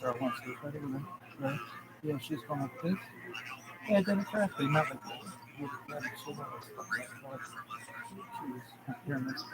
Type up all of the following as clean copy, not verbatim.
So once we put it in, right? Yeah, she's going like this. Yeah, then exactly, not like this. With the she was pyramids.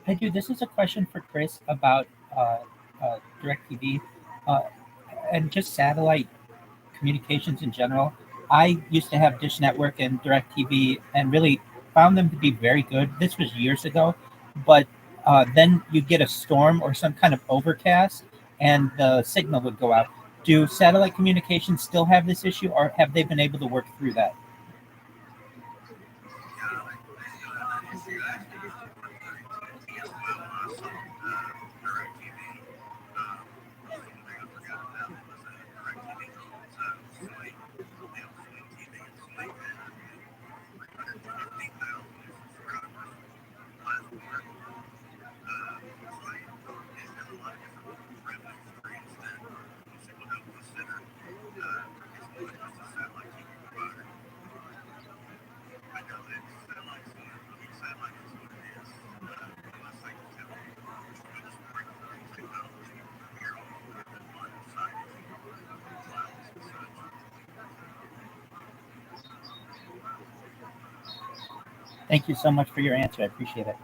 I do. This is a question for Chris about uh, DirecTV uh, and just satellite communications in general. I used to have Dish Network and DirecTV and really found them to be very good. This was years ago, but then you get a storm or some kind of overcast and the signal would go out. Do satellite communications still have this issue, or have they been able to work through that? Thank you so much for your answer. I appreciate it.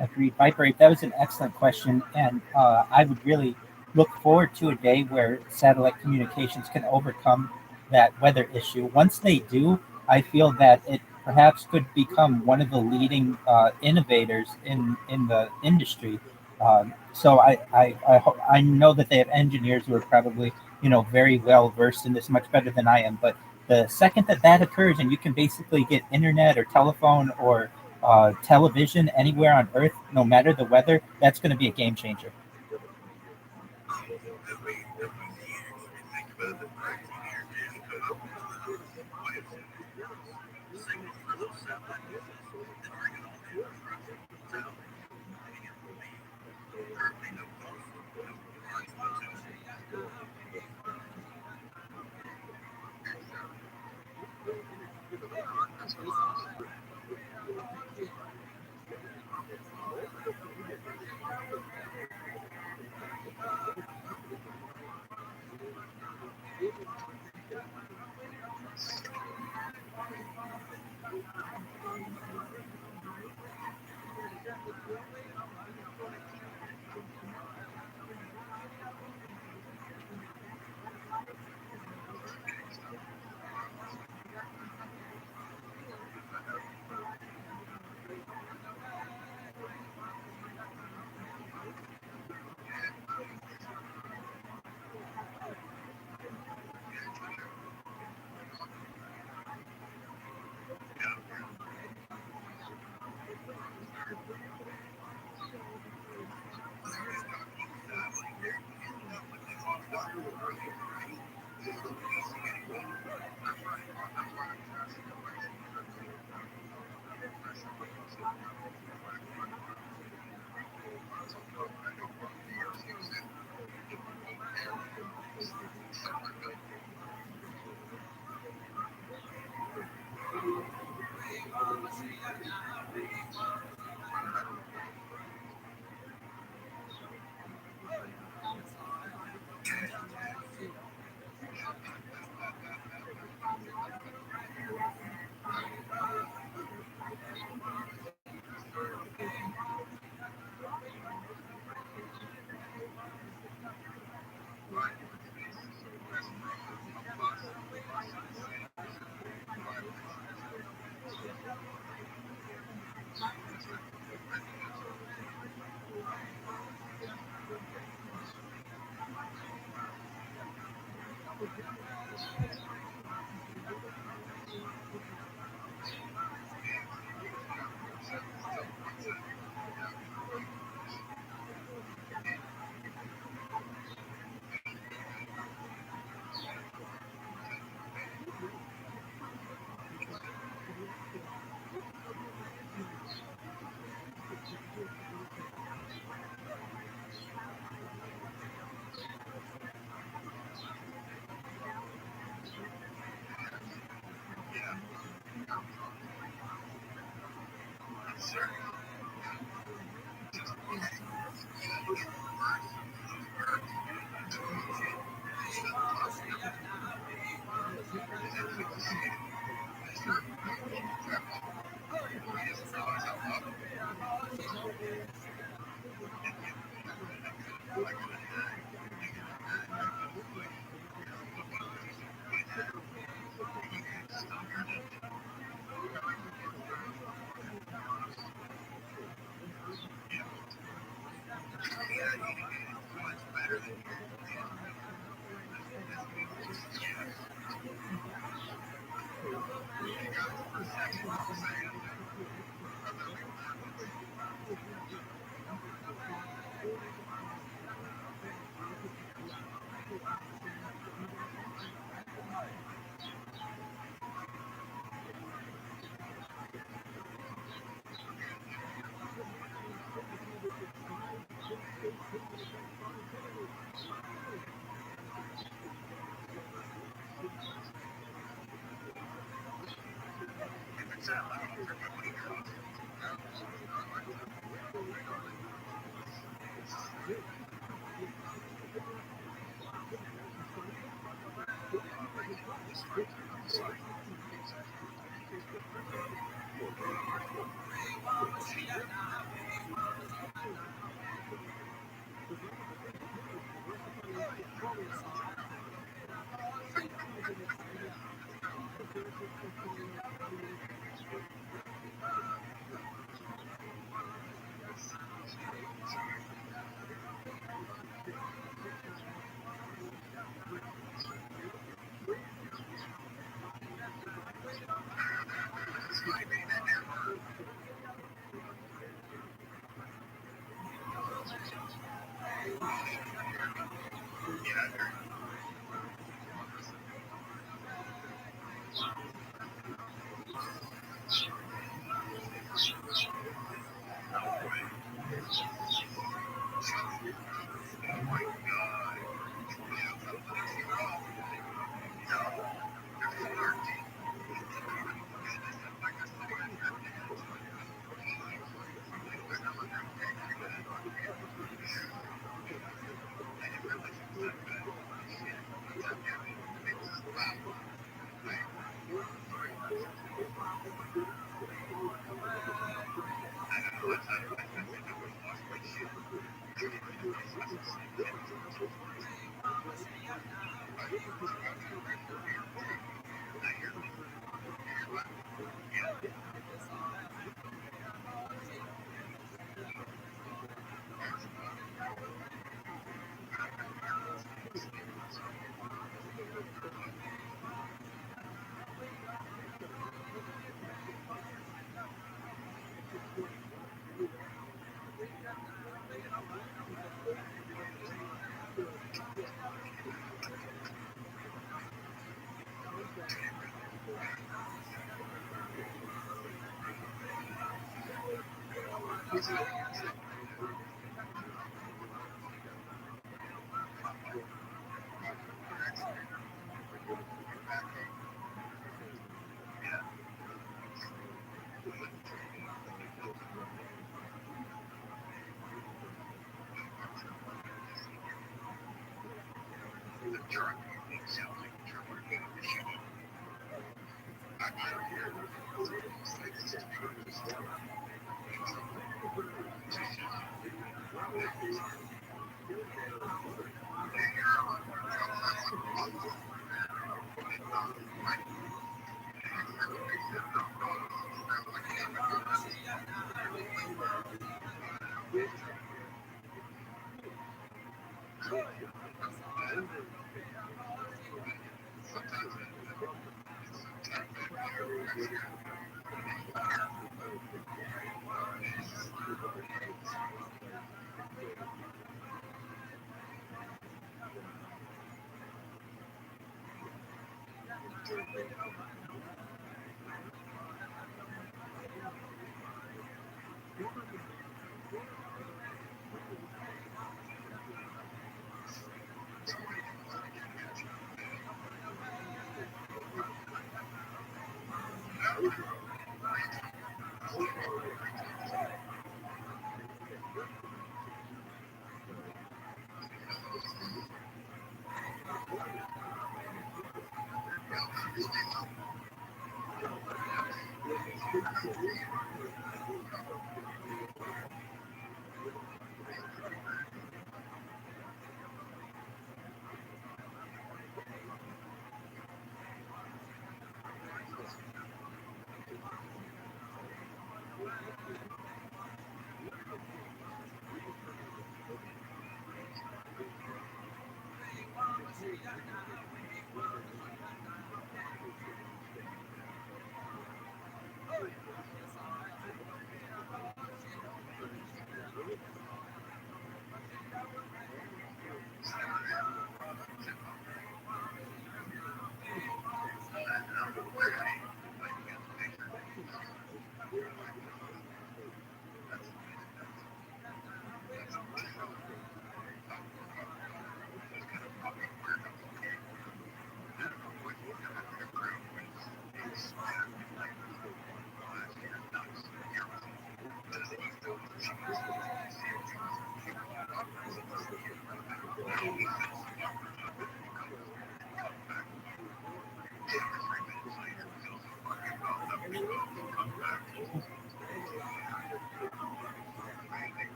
Agreed. Viper, that was an excellent question. And I would really look forward to a day where satellite communications can overcome that weather issue. Once they do, I feel that it perhaps could become one of the leading innovators in the industry. I know that they have engineers who are probably very well versed in this, much better than I am. But the second that that occurs, and you can basically get internet or telephone or television anywhere on Earth, no matter the weather, that's going to be a game changer.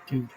to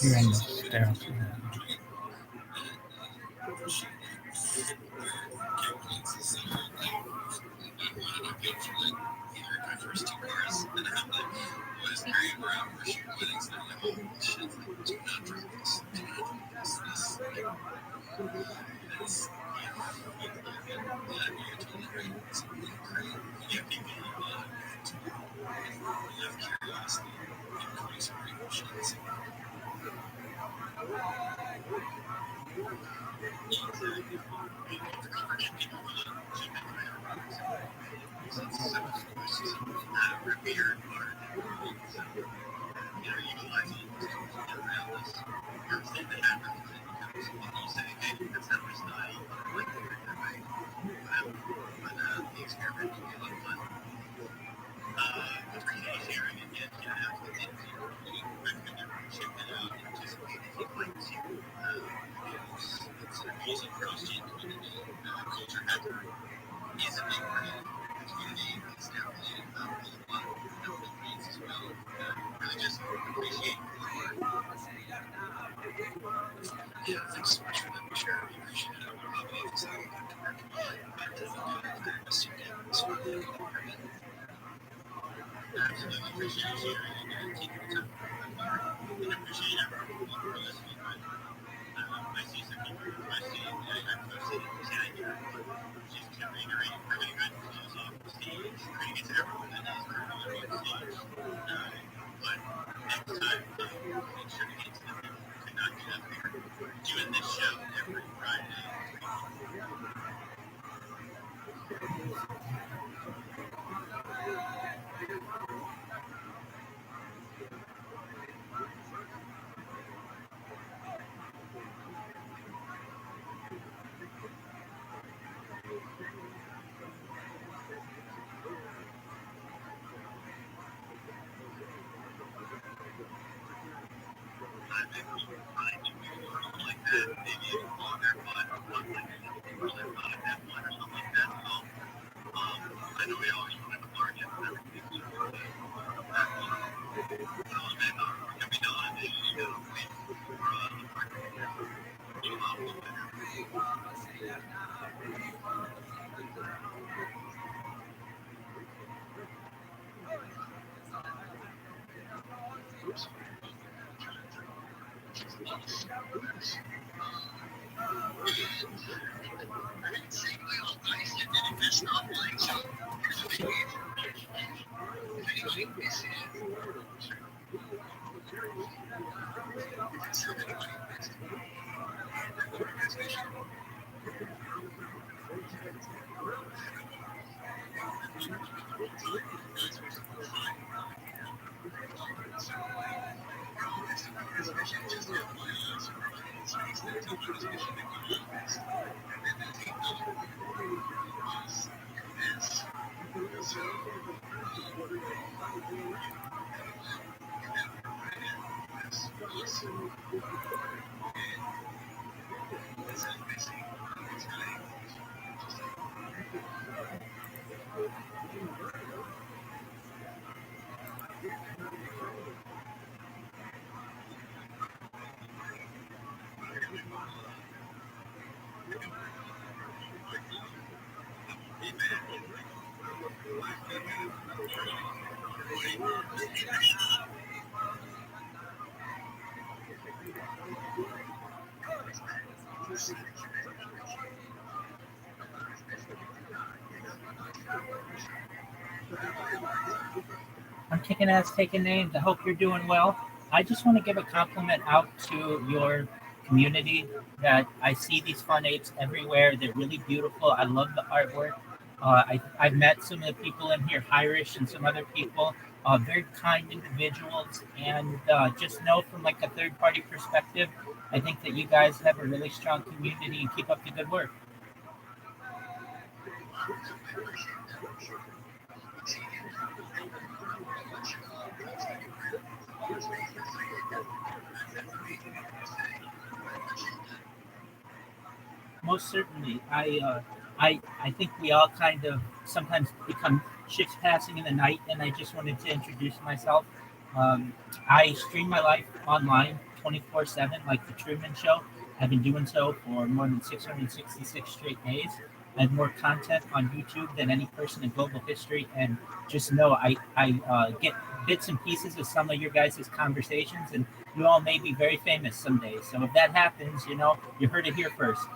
You're in the sterile field. I'm kicking ass, taking names. I hope you're doing well. I just want to give a compliment out to your community that I see these fun apes everywhere. They're really beautiful. I love the artwork. I've met some of the people in here, Hirish and some other people. very kind individuals, and just know from like a third party perspective, I think that you guys have a really strong community and keep up the good work. Most certainly. I think we all kind of sometimes become ships passing in the night, and I just wanted to introduce myself. Um, I stream my life online 24/7, like the Truman Show. I've been doing so for more than 666 straight days. I have more content on YouTube than any person in global history, and just know I get bits and pieces of some of your guys' conversations, and you all may be very famous someday. So if that happens, you heard it here first.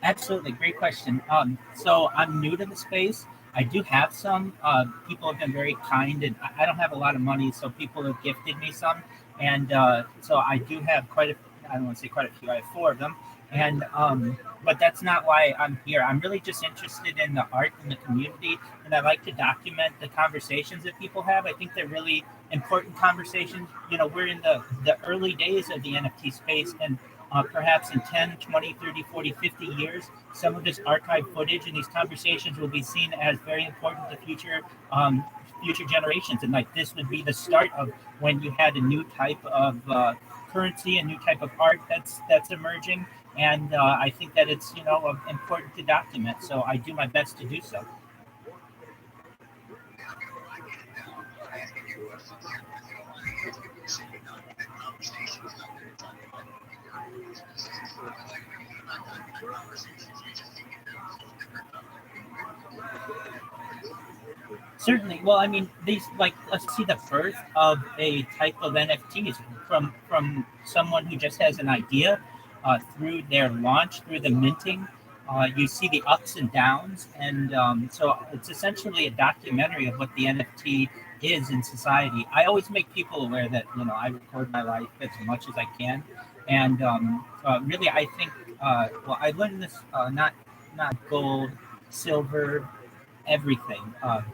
Absolutely, great question. So I'm new to the space. I do have some. People have been very kind, and I don't have a lot of money, so people have gifted me some, and so I do have quite a. I don't want to say quite a few. I have four of them, and but that's not why I'm here. I'm really just interested in the art and the community, and I like to document the conversations that people have. I think they're really important conversations. We're in the early days of the NFT space, and perhaps in 10, 20, 30, 40, 50 years, some of this archived footage and these conversations will be seen as very important to future generations. And like this would be the start of when you had a new type of currency, a new type of art that's emerging. And I think that it's important to document. So I do my best to do so. Certainly. Well, I mean, these like let's see the birth of a type of NFTs from someone who just has an idea through their launch, through the minting. You see the ups and downs, and so it's essentially a documentary of what the NFT is in society. I always make people aware that I record my life as much as I can, and really I think well I learned this not gold, silver, everything.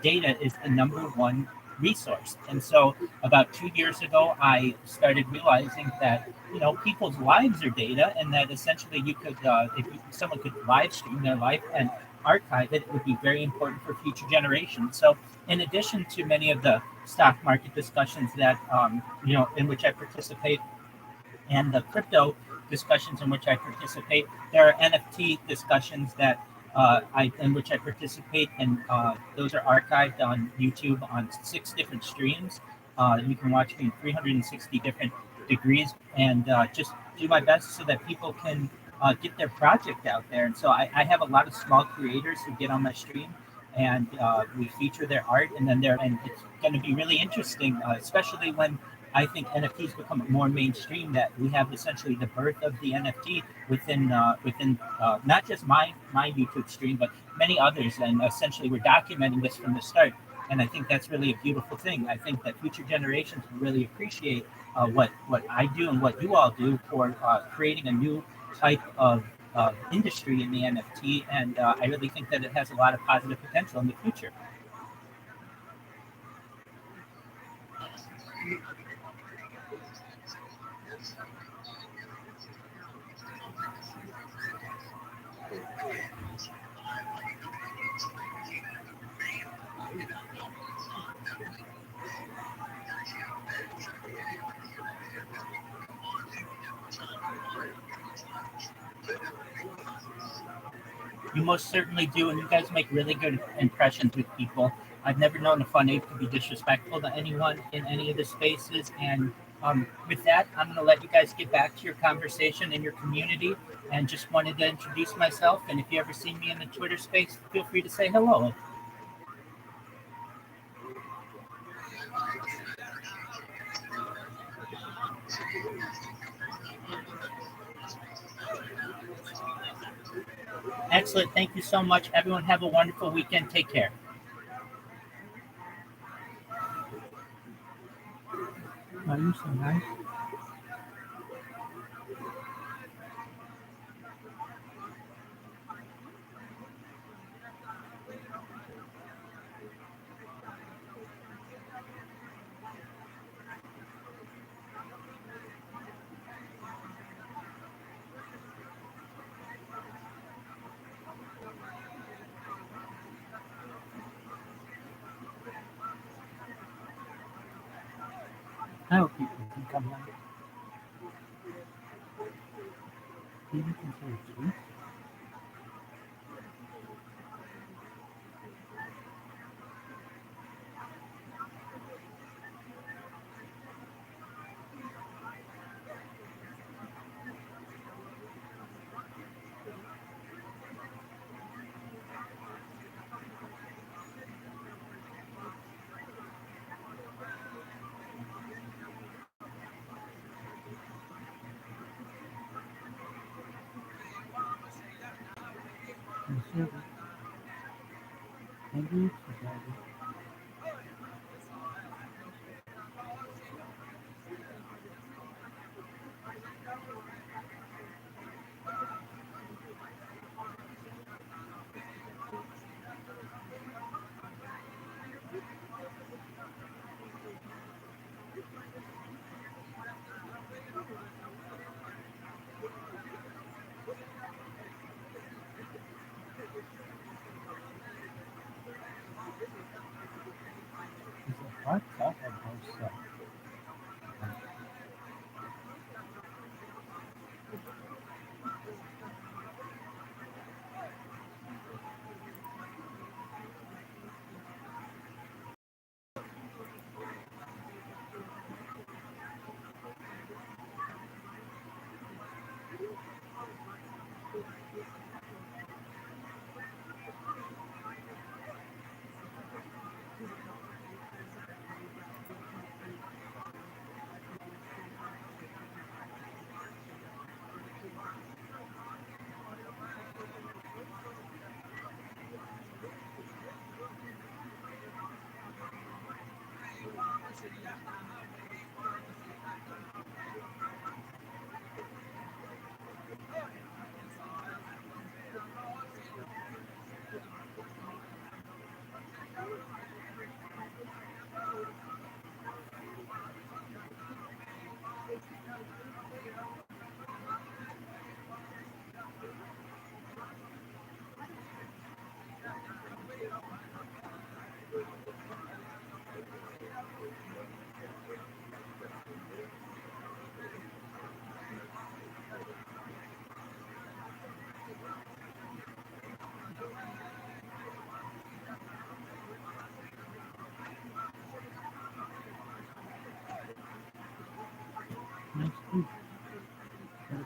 Data is the number one resource. And so about 2 years ago, I started realizing that, people's lives are data and that essentially you could, someone could live stream their life and archive it, it would be very important for future generations. So in addition to many of the stock market discussions that, in which I participate and the crypto discussions in which I participate. There are NFT discussions that in which I participate, and those are archived on YouTube on 6 different streams. You can watch me in 360 different degrees, and just do my best so that people can get their project out there. And so I have a lot of small creators who get on my stream, and we feature their art, and it's going to be really interesting, especially when I think NFTs become more mainstream. That we have essentially the birth of the NFT within not just my YouTube stream, but many others, and essentially we're documenting this from the start. And I think that's really a beautiful thing. I think that future generations will really appreciate what I do and what you all do for creating a new type of industry in the NFT. And I really think that it has a lot of positive potential in the future. You most certainly do, and you guys make really good impressions with people. I've never known a fun ape to be disrespectful to anyone in any of the spaces. And with that, I'm going to let you guys get back to your conversation in your community. And just wanted to introduce myself. And if you ever see me in the Twitter space, feel free to say hello. Excellent. Thank you so much. Everyone have a wonderful weekend. Take care. Are you so nice? I hope people can come here. People can say truth. Conservative. Angry society. Is it hard cut or both sides? Nice food. What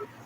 about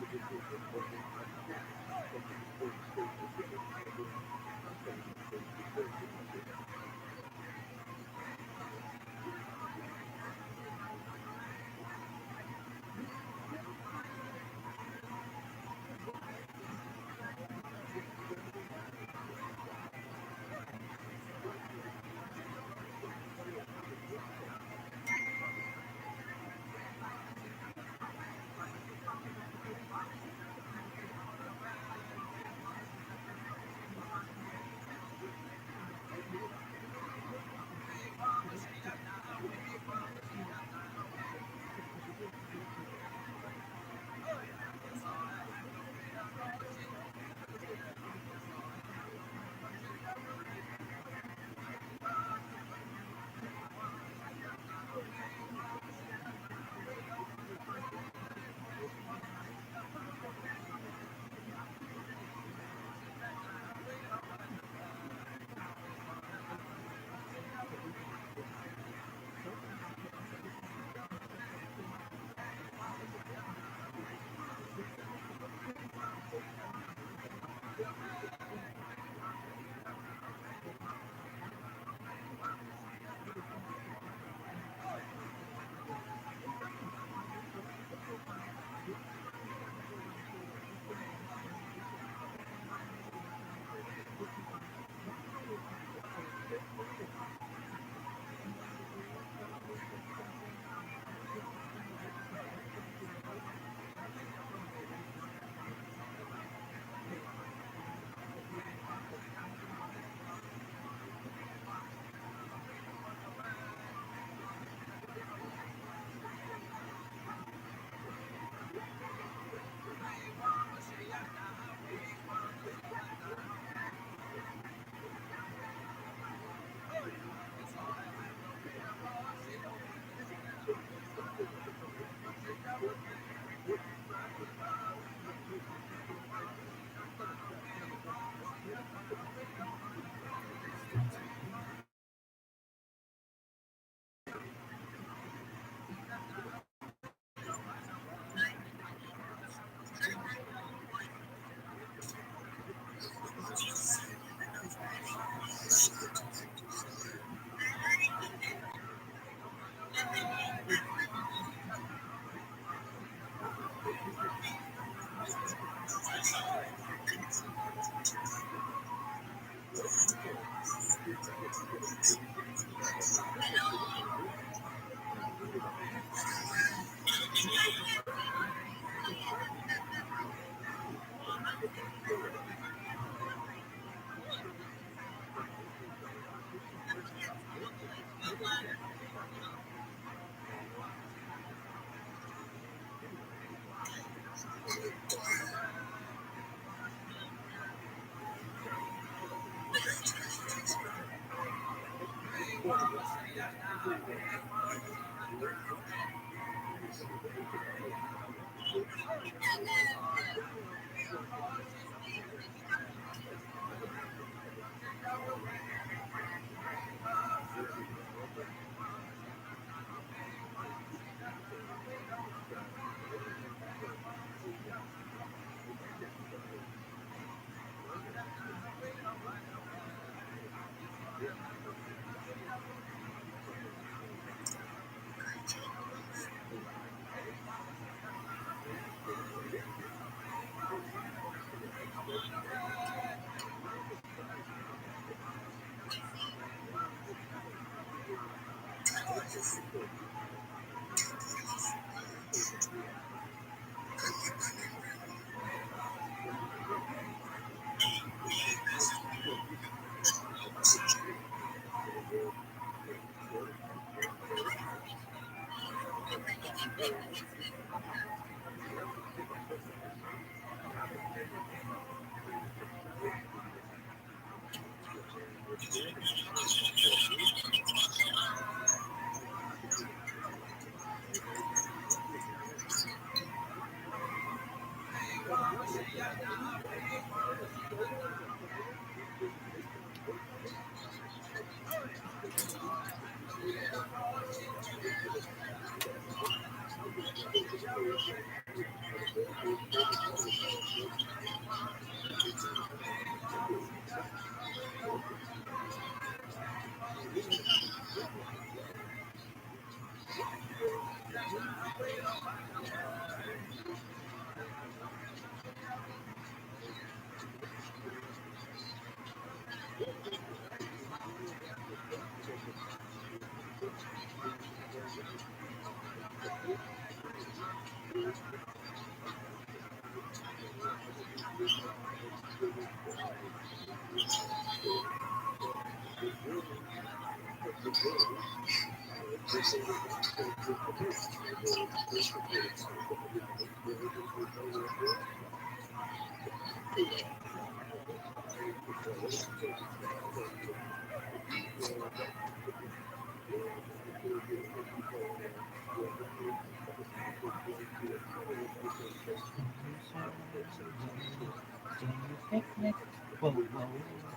Picnic, whoa, whoa,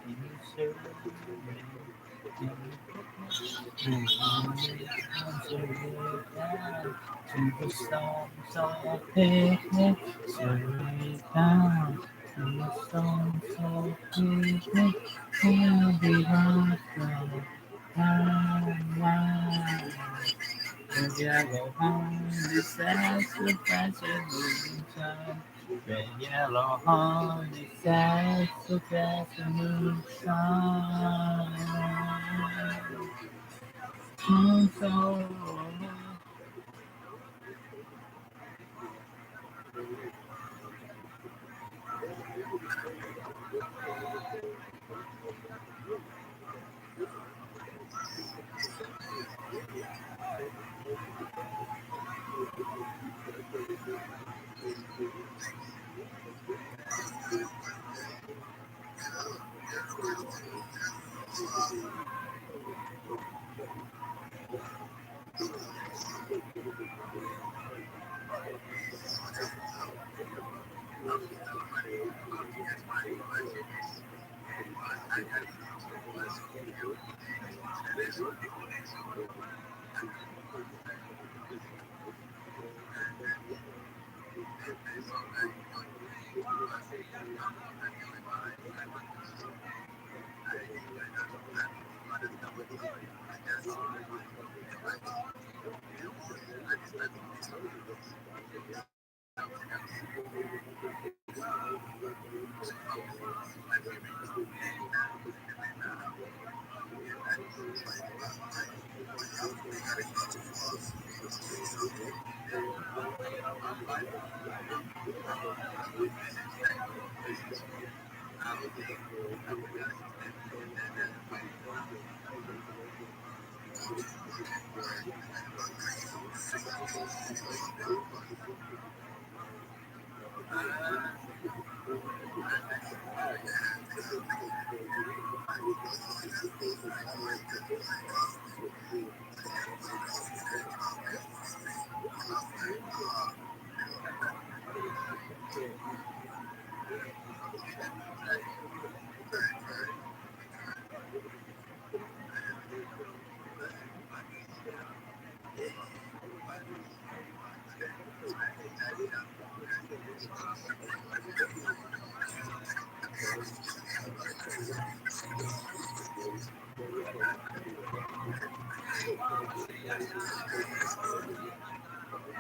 in the survey, down to the stones of picnic, survey down to the stones of picnic, and be rock round, round. The yellow home decides the fashion moonshine. The yellow home decides the fashion moonshine. So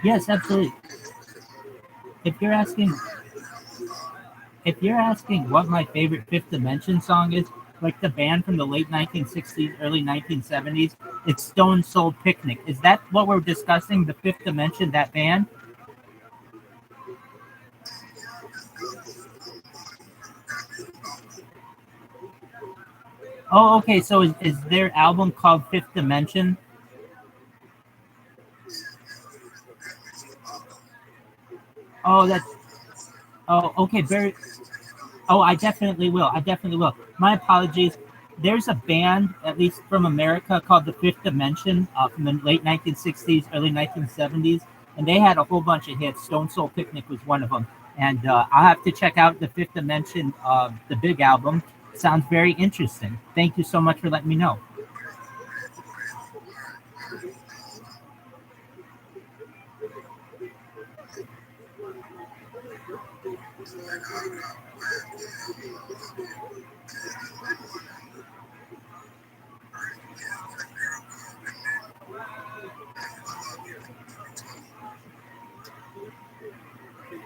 Yes, absolutely. If you're asking, if you're asking what my favorite Fifth Dimension song is, like the band from the late 1960s, early 1970s, it's Stone Soul Picnic. Is that what we're discussing? The Fifth Dimension, that band? Oh, okay. So is their album called Fifth Dimension? Oh, that's oh, okay. Very. Oh, I definitely will. I definitely will. My apologies. There's a band, at least from America, called the Fifth Dimension from the late 1960s, early 1970s, and they had a whole bunch of hits. Stone Soul Picnic was one of them, and I'll have to check out the Fifth Dimension, the big album. Sounds very interesting. Thank you so much for letting me know.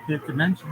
Fifth Dimension.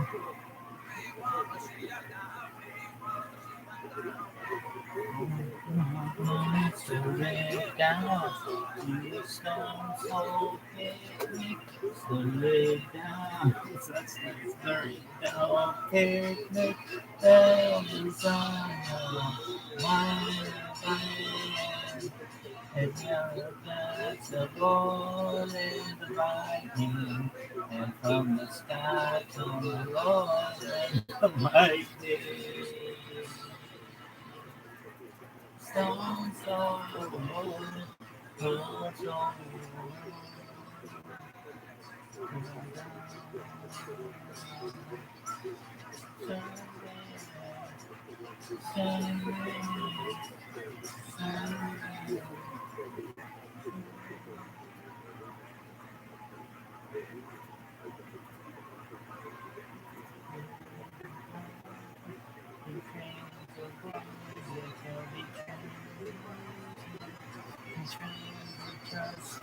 And from the sky to the Lord and the lightning. Stone, stone,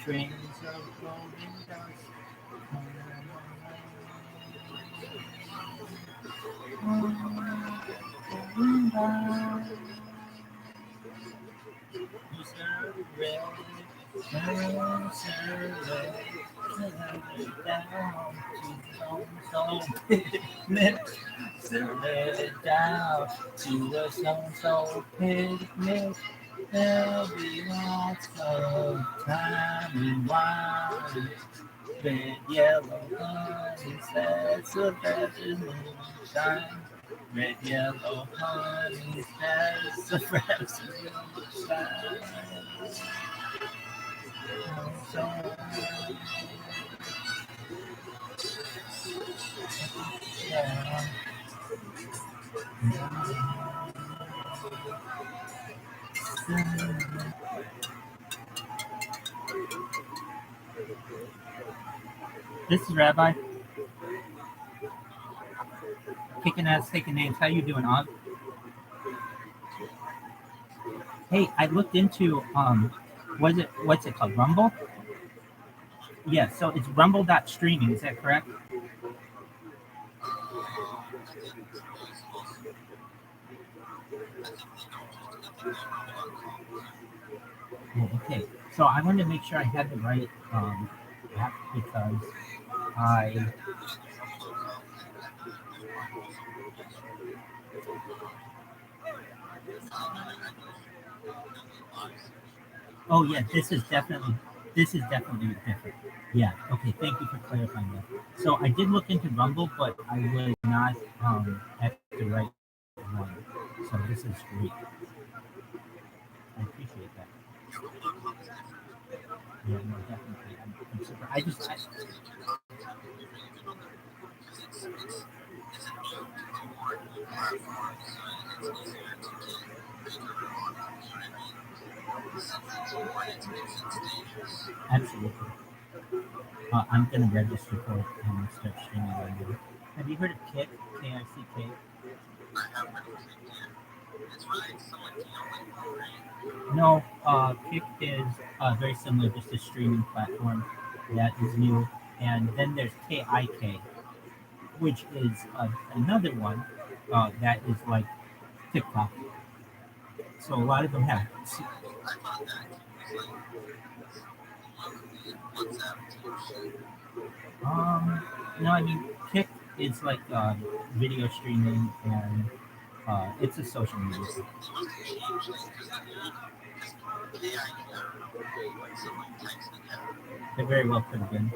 Trains of golden dust. Down to the stone soul picnic. There'll be lots of time and wine. Red, yellow, honey, that's a better moonshine. Red, yellow, honey, that's a better moonshine. So, yeah. This is Rabbi, kicking ass, taking names. How you doing, Og? Hey, I looked into what's it called? Rumble? Yeah, so it's rumble.streaming, is that correct? Oh, okay. So I wanted to make sure I had the right app because I Oh yeah, this is definitely different. Yeah. Okay. Thank you for clarifying that. So I did look into Rumble, but I was not at the right one. So this is great. I appreciate that. Yeah. No, definitely. I'm super. Absolutely. I'm gonna register for it and start streaming right now. Have you heard of Kick? K-I-C-K? No, Kick is very similar, just a streaming platform that is new. And then there's KIK, which is another one that is like TikTok. So a lot of them have. Um, no, I mean Kick is like video streaming, and it's a social media. It very well could have been.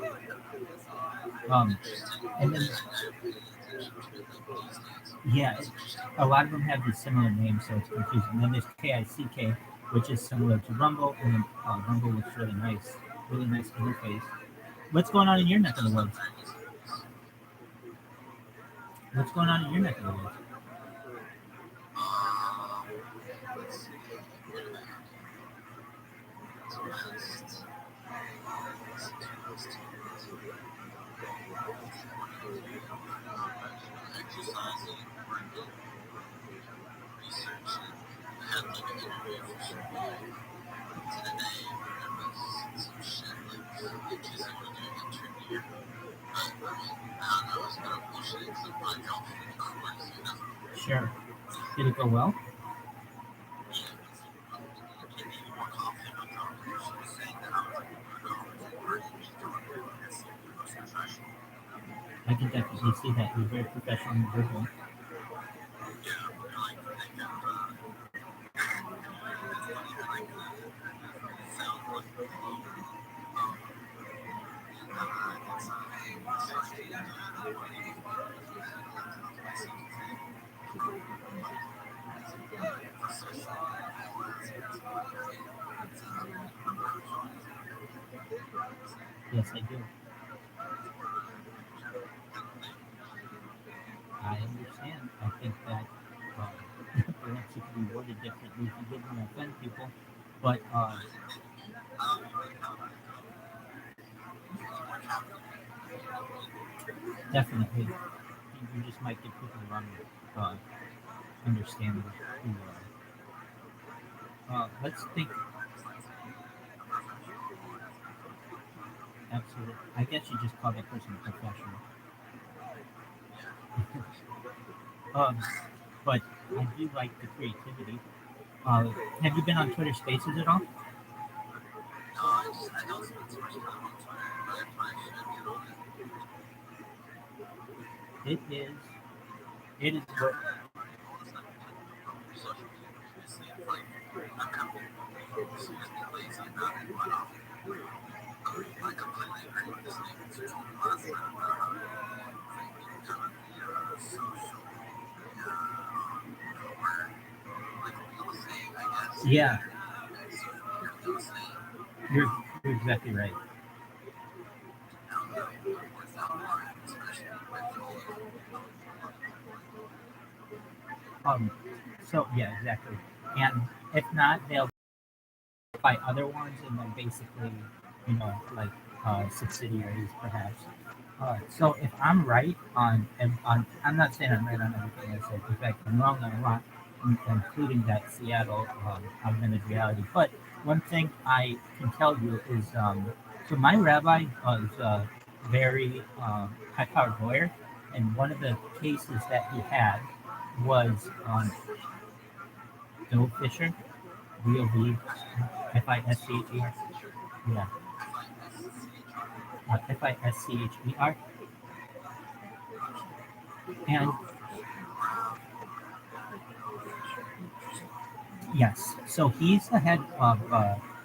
Um, and then yeah, a lot of them have these similar names, so it's confusing. And then there's KICK, which is similar to Rumble, and then Rumble looks really nice interface. What's going on in your neck of the woods? What's going on in your neck of the woods? Sure. Did it go well? I can definitely see that. You're very professional and verbal. Yes, I do. I understand. I think that perhaps it could be worded differently if you didn't want to offend people, but definitely, you just might give people the wrong uh, understanding of who you are. Let's think. Absolutely. I guess you just call that person a professional. Um, but I do like the creativity. Uh, have you been on Twitter Spaces at all? It is. It is. Yeah, you're, you're exactly right. Um, so yeah, exactly. And if not, they'll buy other ones and then basically, like subsidiaries perhaps. So if I'm right I'm not saying I'm right on everything I said. In fact, I'm wrong on a lot, including that Seattle augmented reality. But one thing I can tell you is, so my rabbi was a very high-powered lawyer, and one of the cases that he had was Bill Fisher, B-O-B, F-I-S-C-H-E-R. Yeah, Fischer. And Yes. So he's the head of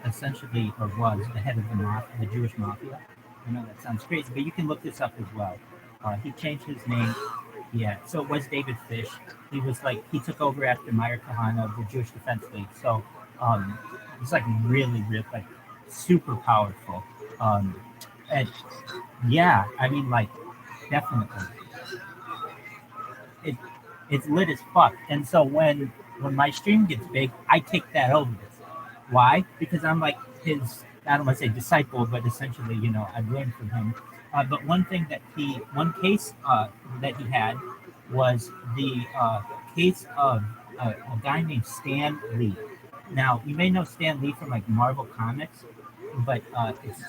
essentially, or was the head of the Jewish mafia. I know that sounds crazy, but you can look this up as well. He changed his name. Yeah. So it was David Fish. He was like he took over after Meir Kahane of the Jewish Defense League. So he's like really, really like super powerful. Um, and yeah, I mean like definitely it it's lit as fuck. And so when my stream gets big, I take that over. Why? Because I'm like his, I don't want to say disciple, but essentially, I've learned from him. But one case that he had was the case of a guy named Stan Lee. Now, you may know Stan Lee from like Marvel Comics, but it's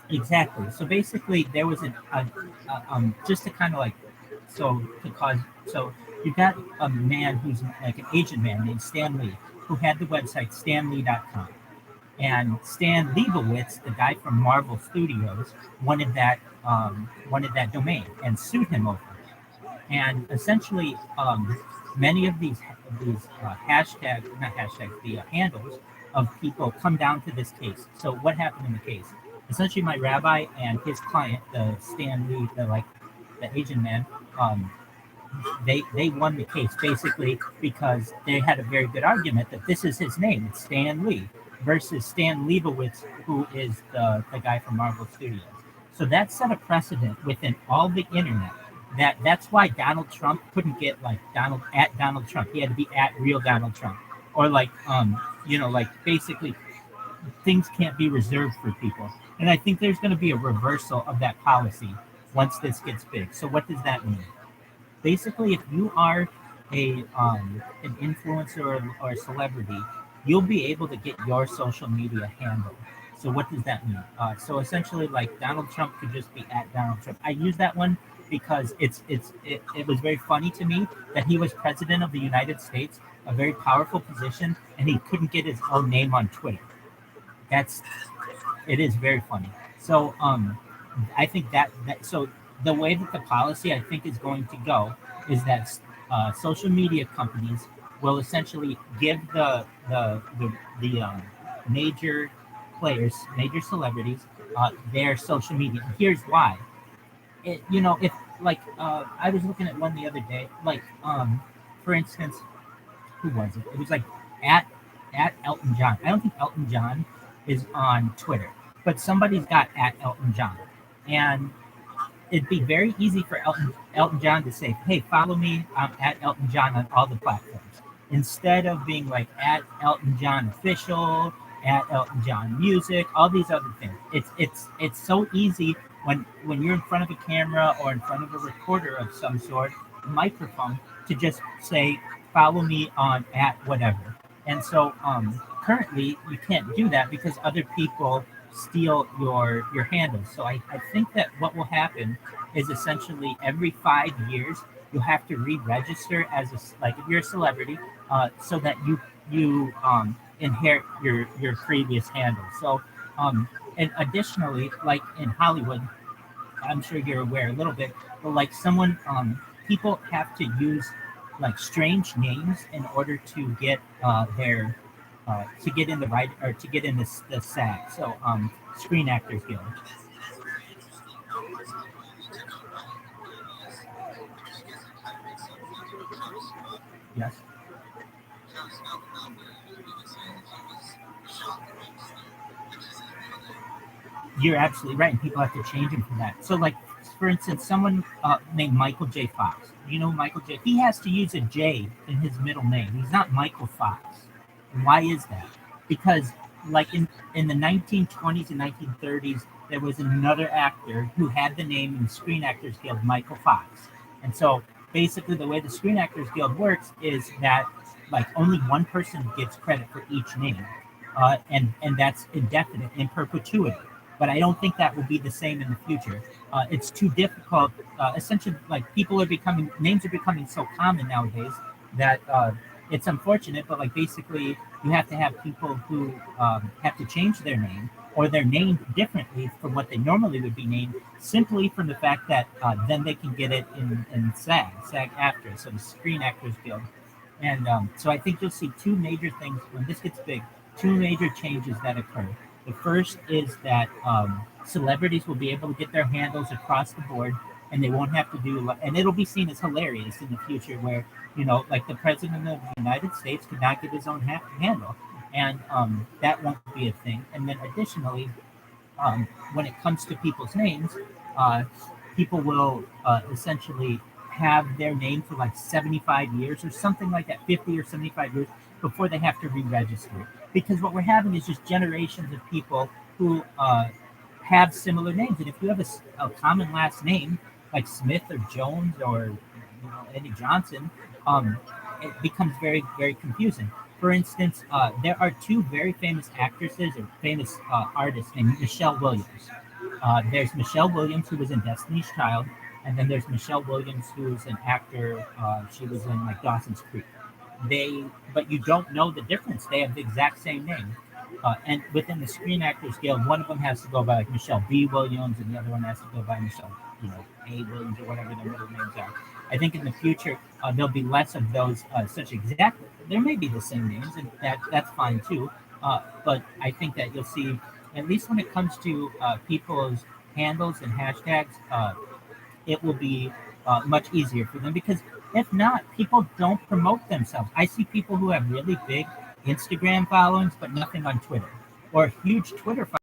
exactly. So basically, there was just to kind of like, so to cause, so you got a man who's like an Asian man named Stan Lee who had the website stanlee.com. And Stan Leibowitz, the guy from Marvel Studios, wanted that domain and sued him over it. And essentially, many of these not hashtags, the handles of people come down to this case. So what happened in the case? Essentially, my rabbi and his client, the Stan Lee, the Asian man, um, they won the case basically because they had a very good argument that this is his name, it's Stan Lee, versus Stan Leibowitz, who is the guy from Marvel Studios. So that set a precedent within all the internet. That's why Donald Trump couldn't get like Donald Trump. He had to be at real Donald Trump. Or like like basically things can't be reserved for people. And I think there's gonna be a reversal of that policy once this gets big. So what does that mean? Basically, if you are an influencer or a celebrity, you'll be able to get your social media handle. So what does that mean? So essentially, like Donald Trump could just be at Donald Trump. I use that one because it was very funny to me that he was president of the United States, a very powerful position, and he couldn't get his own name on Twitter. That's it is very funny. So I think so the way that the policy I think is going to go is that social media companies will essentially give the major players, major celebrities, their social media. And here's why. If like I was looking at one the other day, like for instance, who was it? It was like at at Elton John. I don't think Elton John is on Twitter, but somebody's got at Elton John, and it'd be very easy for Elton John to say, "Hey, follow me. I'm at Elton John on all the platforms," instead of being like at Elton John official, at Elton John music, all these other things. It's so easy when you're in front of a camera or in front of a recorder of some sort, microphone, to just say, "Follow me on at whatever." And so currently you can't do that because other people steal your handles. So I think that what will happen is essentially every 5 years you'll have to re-register as like if you're a celebrity, so that you inherit your previous handle. So and additionally, like in Hollywood, I'm sure you're aware a little bit, but like people have to use like strange names in order to get their to get in the right or to get in the SAG. So Screen Actors Guild. Yes, you're absolutely right, and people have to change them for that. So like for instance, someone named Michael J. Fox. You know Michael J. He has to use a J in his middle name. He's not Michael Fox. And why is that? Because like in the 1920s and 1930s, there was another actor who had the name in the Screen Actors Guild, Michael Fox. And so basically the way the Screen Actors Guild works is that like only one person gets credit for each name. And that's indefinite in perpetuity. But I don't think that will be the same in the future. It's too difficult. Essentially, like names are becoming so common nowadays that it's unfortunate. But like basically, you have to have people who have to change their name or they're named differently from what they normally would be named, simply from the fact that then they can get it in SAG after, so the Screen Actors Guild. And so I think you'll see two major things when this gets big, two major changes that occur. The first is that celebrities will be able to get their handles across the board, and they won't have to and it'll be seen as hilarious in the future where, like the president of the United States could not get his own handle. And that won't be a thing. And then additionally, when it comes to people's names, uh, people will essentially have their name for like 75 years or something like that, 50 or 75 years before they have to re-register. Because what we're having is just generations of people who have similar names. And if you have a common last name like Smith or Jones or Eddie Johnson, um, it becomes very, very confusing. For instance, there are two very famous actresses or famous artists named Michelle Williams. There's Michelle Williams, who was in Destiny's Child, and then there's Michelle Williams, who's an actor. She was in like Dawson's Creek. But you don't know the difference. They have the exact same name. And within the Screen Actors Guild, one of them has to go by like Michelle B. Williams, and the other one has to go by Michelle, A. Williams or whatever their middle names are. I think in the future there'll be less of those such exact. There may be the same names, and that's fine too. But I think that you'll see, at least when it comes to people's handles and hashtags, it will be much easier for them because if not, people don't promote themselves. I see people who have really big Instagram followings, but nothing on Twitter, or huge Twitter followings.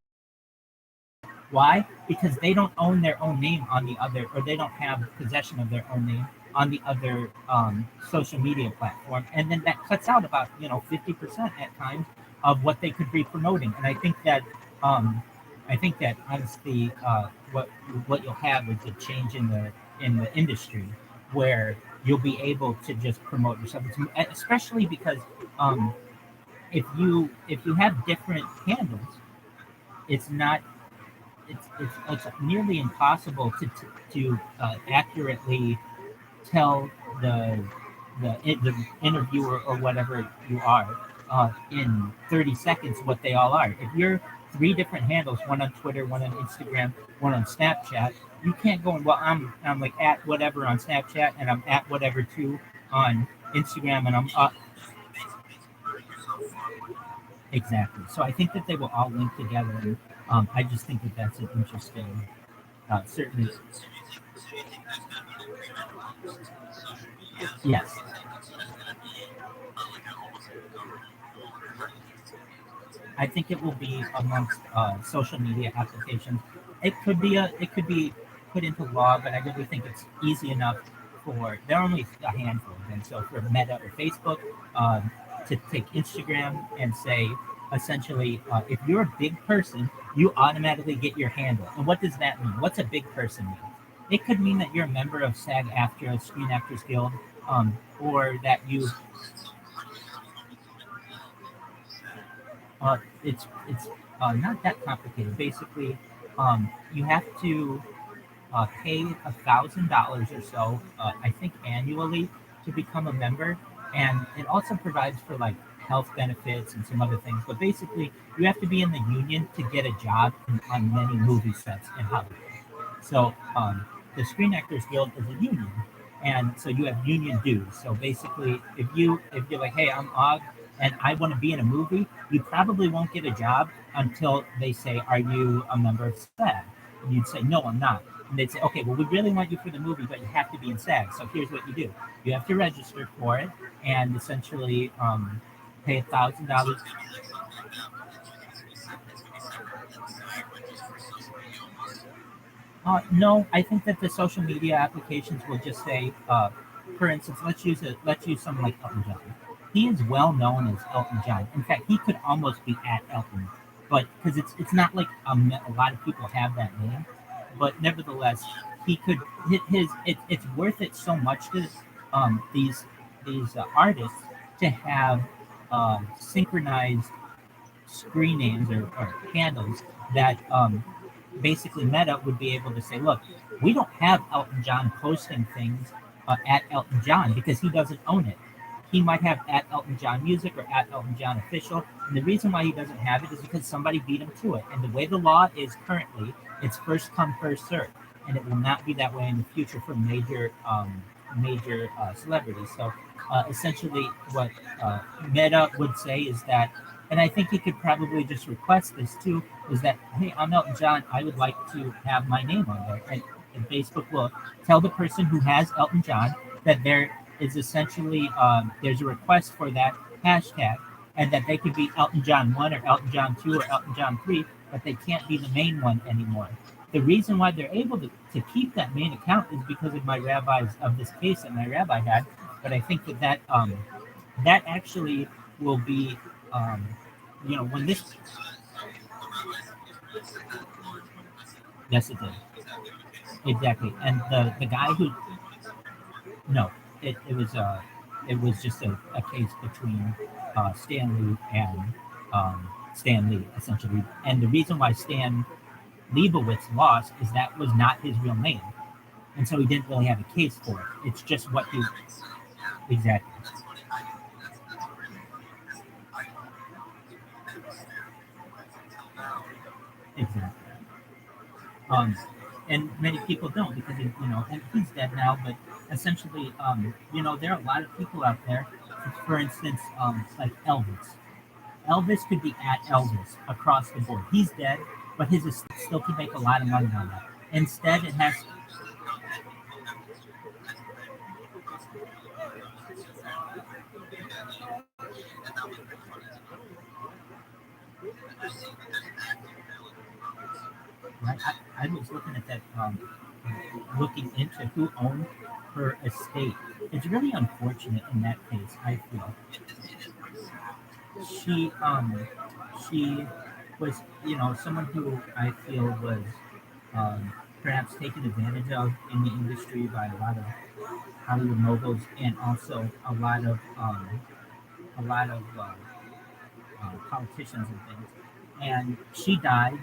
Why? Because they don't own their own name on the other, or they don't have possession of their own name on the other social media platform, and then that cuts out about 50% at times of what they could be promoting. And I think that honestly, what you'll have is a change in the industry where you'll be able to just promote yourself, especially because if you have different handles, it's not it's nearly impossible to accurately tell the interviewer or whatever you are in 30 seconds what they all are. If you're three different handles, one on Twitter, one on Instagram, one on Snapchat, you can't go and I'm like at whatever on Snapchat and I'm at whatever too on Instagram and I'm exactly. So I think that they will all link together. And I just think that that's an interesting, certainly. Yes, I think it will be amongst social media applications. It could be put into law, but I really think it's easy enough for there are only a handful of them. So for Meta or Facebook, to take Instagram and say essentially, if you're a big person, you automatically get your handle. And what does that mean? What's a big person mean? It could mean that you're a member of SAG-AFTRA, Screen Actors Guild, or that it's not that complicated. Basically, you have to pay $1,000 or so, I think annually, to become a member, and it also provides for like health benefits and some other things. But basically, you have to be in the union to get a job on many movie sets in Hollywood. So the Screen Actors Guild is a union, and so you have union dues. So basically, if you're like, hey, I'm Og, and I want to be in a movie, you probably won't get a job until they say, are you a member of SAG? And you'd say, no, I'm not. And they'd say, okay, well, we really want you for the movie, but you have to be in SAG. So here's what you do: you have to register for it, and essentially pay $1,000. No, I think that the social media applications will just say, for instance, let's use someone like Elton John. He is well known as Elton John. In fact, he could almost be at Elton, but because it's not like a lot of people have that name, but nevertheless, he could it's worth it so much to these artists to have synchronized screen names or handles that basically Meta would be able to say, look, we don't have Elton John posting things at Elton John because he doesn't own it. He might have at Elton John Music or at Elton John Official. And the reason why he doesn't have it is because somebody beat him to it. And the way the law is currently, it's first come, first served. And it will not be that way in the future for major major celebrities. So essentially, what Meta would say is that, and I think he could probably just request this too, is that, hey, I'm Elton John, I would like to have my name on there. And Facebook will tell the person who has Elton John that there is essentially there's a request for that hashtag, and that they could be Elton John 1 or Elton John 2 or Elton John 3, but they can't be the main one anymore. The reason why they're able to keep that main account is because of my rabbis of this case that my rabbi had. But I think that actually will be, um, when this, yes, it did. Exactly. And the guy who, no, it was just a case between Stan Lee and Stan Lee, essentially. And the reason why Stan Leibowitz lost is that was not his real name. And so he didn't really have a case for it. It's just what he, exactly. Exactly. Um, and many people don't because and he's dead now. But essentially, there are a lot of people out there. For instance, like Elvis. Elvis could be at Elvis across the board. He's dead, but his estate still could make a lot of money on that. Instead, it has. Right, I was looking at that, looking into who owned her estate. It's really unfortunate in that case. I feel she she was someone who I feel was perhaps taken advantage of in the industry by a lot of Hollywood moguls and also a lot of politicians and things. And she died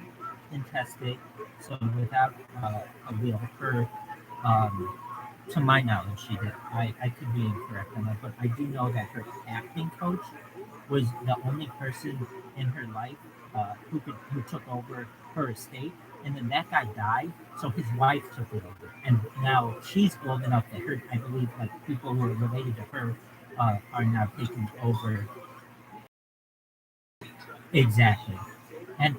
intestate, so without a will. Her, um, to my knowledge, she did. I could be incorrect on that, but I do know that her acting coach was the only person in her life who took over her estate. And then that guy died, so his wife took it over. And now she's old enough that her, I believe, like people who are related to her are now taking over. Exactly.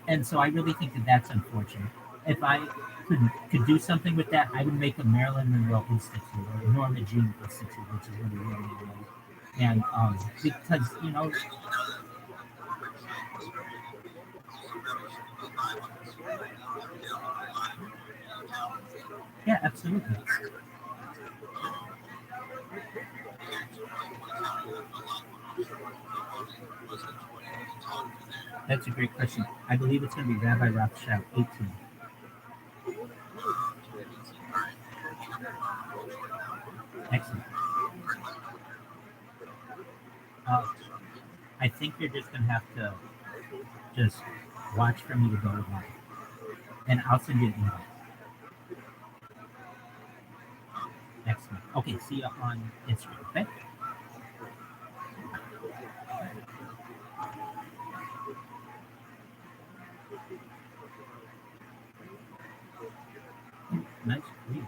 And so I really think that that's unfortunate. If I could do something with that, I would make a Marilyn Monroe Institute or Norma Jean Institute, which is what it really was. And because yeah, absolutely. That's a great question. I believe it's going to be Rabbi Rothschild 18. Excellent. Uh, I think you're just going to have to just watch for me to go live, and I'll send you an email. Excellent. Okay, see you on Instagram. Okay. Nice. Great.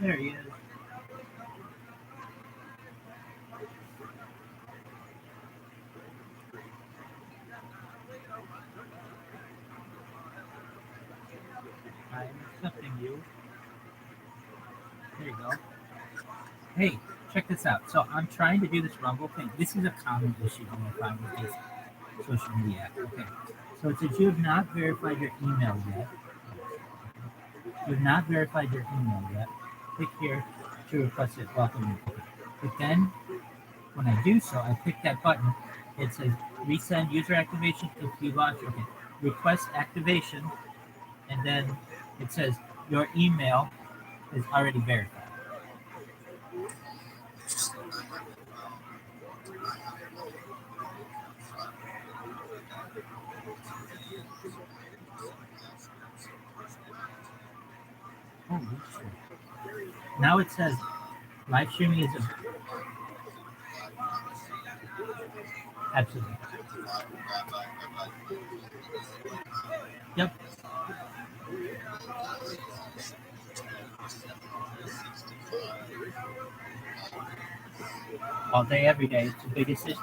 there he is. I'm accepting you. There you go. Hey, check this out. So I'm trying to do this Rumble thing. This is a common issue I'm going to find with this social media app. Okay. So it says you have not verified your email yet. You have not verified your email yet. Click here to request it. Welcome. Okay. But then when I do so, I click that button. It says resend user activation if you lost. Okay. Request activation. And then it says your email is already verified. Oh, now it says live streaming is absolutely. Yep. All day, every day. It's the biggest issue.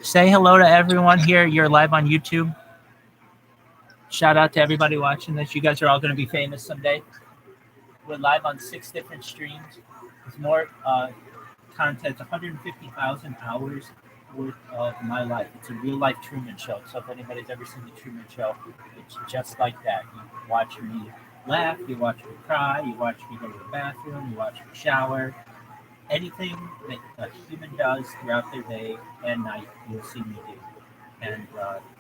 Say hello to everyone here. You're live on YouTube. Shout out to everybody watching this. You guys are all going to be famous someday. We're live on 6 different streams. There's more content, 150,000 hours worth of my life. It's a real life Truman Show. So if anybody's ever seen the Truman Show, it's just like that. You watch me laugh, you watch me cry, you watch me go to the bathroom, you watch me shower. Anything that a human does throughout their day and night, you'll see me do. And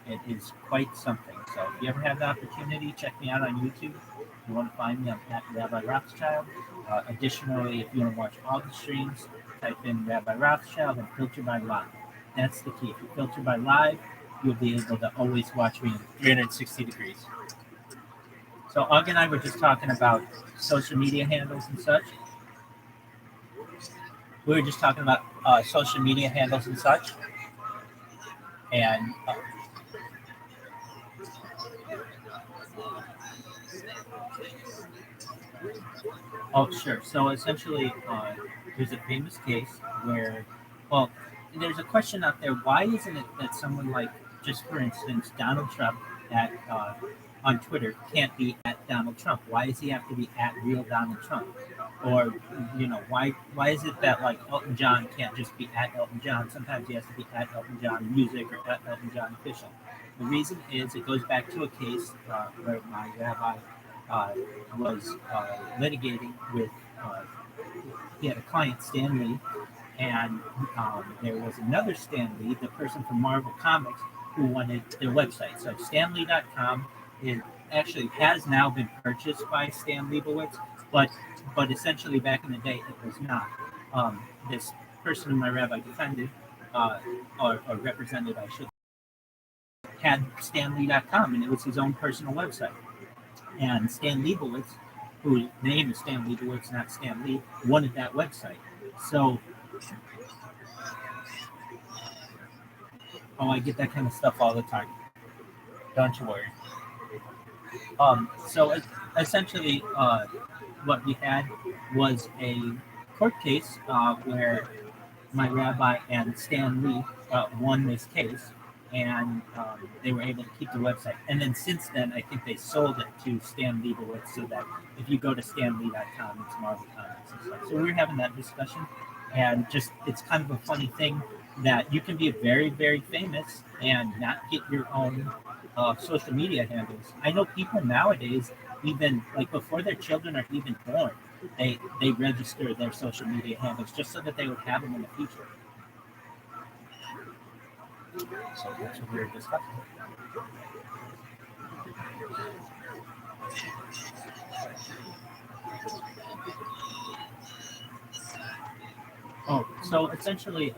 it is quite something. So if you ever have the opportunity, check me out on YouTube. If you want to find me, I'm at Rabbi Rothschild. Additionally, if you want to watch all the streams, type in Rabbi Rothschild and filter by live. That's the key. If you filter by live, you'll be able to always watch me in 360 degrees. So Og and I were just talking about social media handles and such. We were just talking about social media handles and such. And oh, sure. So essentially, there's a famous case where, well, there's a question out there. Why isn't it that someone like, just for instance, Donald Trump at on Twitter can't be at Donald Trump? Why does he have to be at real Donald Trump? Or why is it that like Elton John can't just be at Elton John? Sometimes he has to be at Elton John Music or at Elton John Official. The reason is it goes back to a case where my rabbi was litigating with. He had a client, Stan Lee, and there was another Stan Lee, the person from Marvel Comics, who wanted their website. So StanLee.com actually has now been purchased by Stan Leibowitz, but essentially back in the day it was not. This person who my rabbi defended, or represented, I should, had StanLee.com, and it was his own personal website. And Stan Leibowitz, whose name is Stan Leibowitz, not Stan Lee, wanted that website. So, I get that kind of stuff all the time. Don't you worry. So essentially, what we had was a court case where my rabbi and Stan Lee won this case, and they were able to keep the website. And then since then, I think they sold it to Stan Leibowitz, so that if you go to stanlee.com, it's Marvel Comics and stuff. So we were having that discussion, and just it's kind of a funny thing that you can be very, very famous and not get your own social media handles. I know people nowadays, even like before their children are even born, they register their social media handles just so that they would have them in the future. So that's what we were discussing. Oh, so essentially,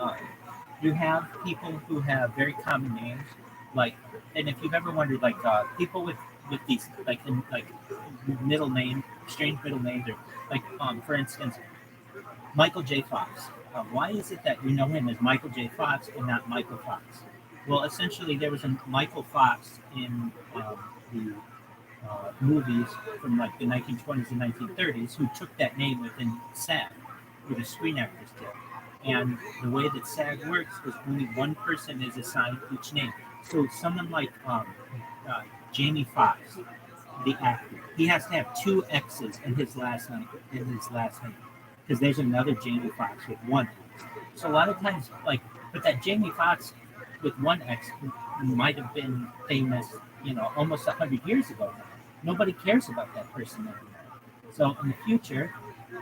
you have people who have very common names, like, and if you've ever wondered, like, people with these like middle name, strange middle names, or like, for instance, Michael J. Fox. Why is it that you know him as Michael J. Fox and not Michael Fox? Well, essentially, there was a Michael Fox in the movies from like the 1920s and 1930s who took that name within SAG, with a Screen Actors Guild. And the way that SAG works is only one person is assigned each name. So someone like uh, Jamie Foxx, the actor, he has to have two X's in his last name. Because there's another Jamie Foxx with one X. So a lot of times, like, but that Jamie Foxx with one X might have been famous, almost 100 years ago now. Nobody cares about that person anymore. So in the future,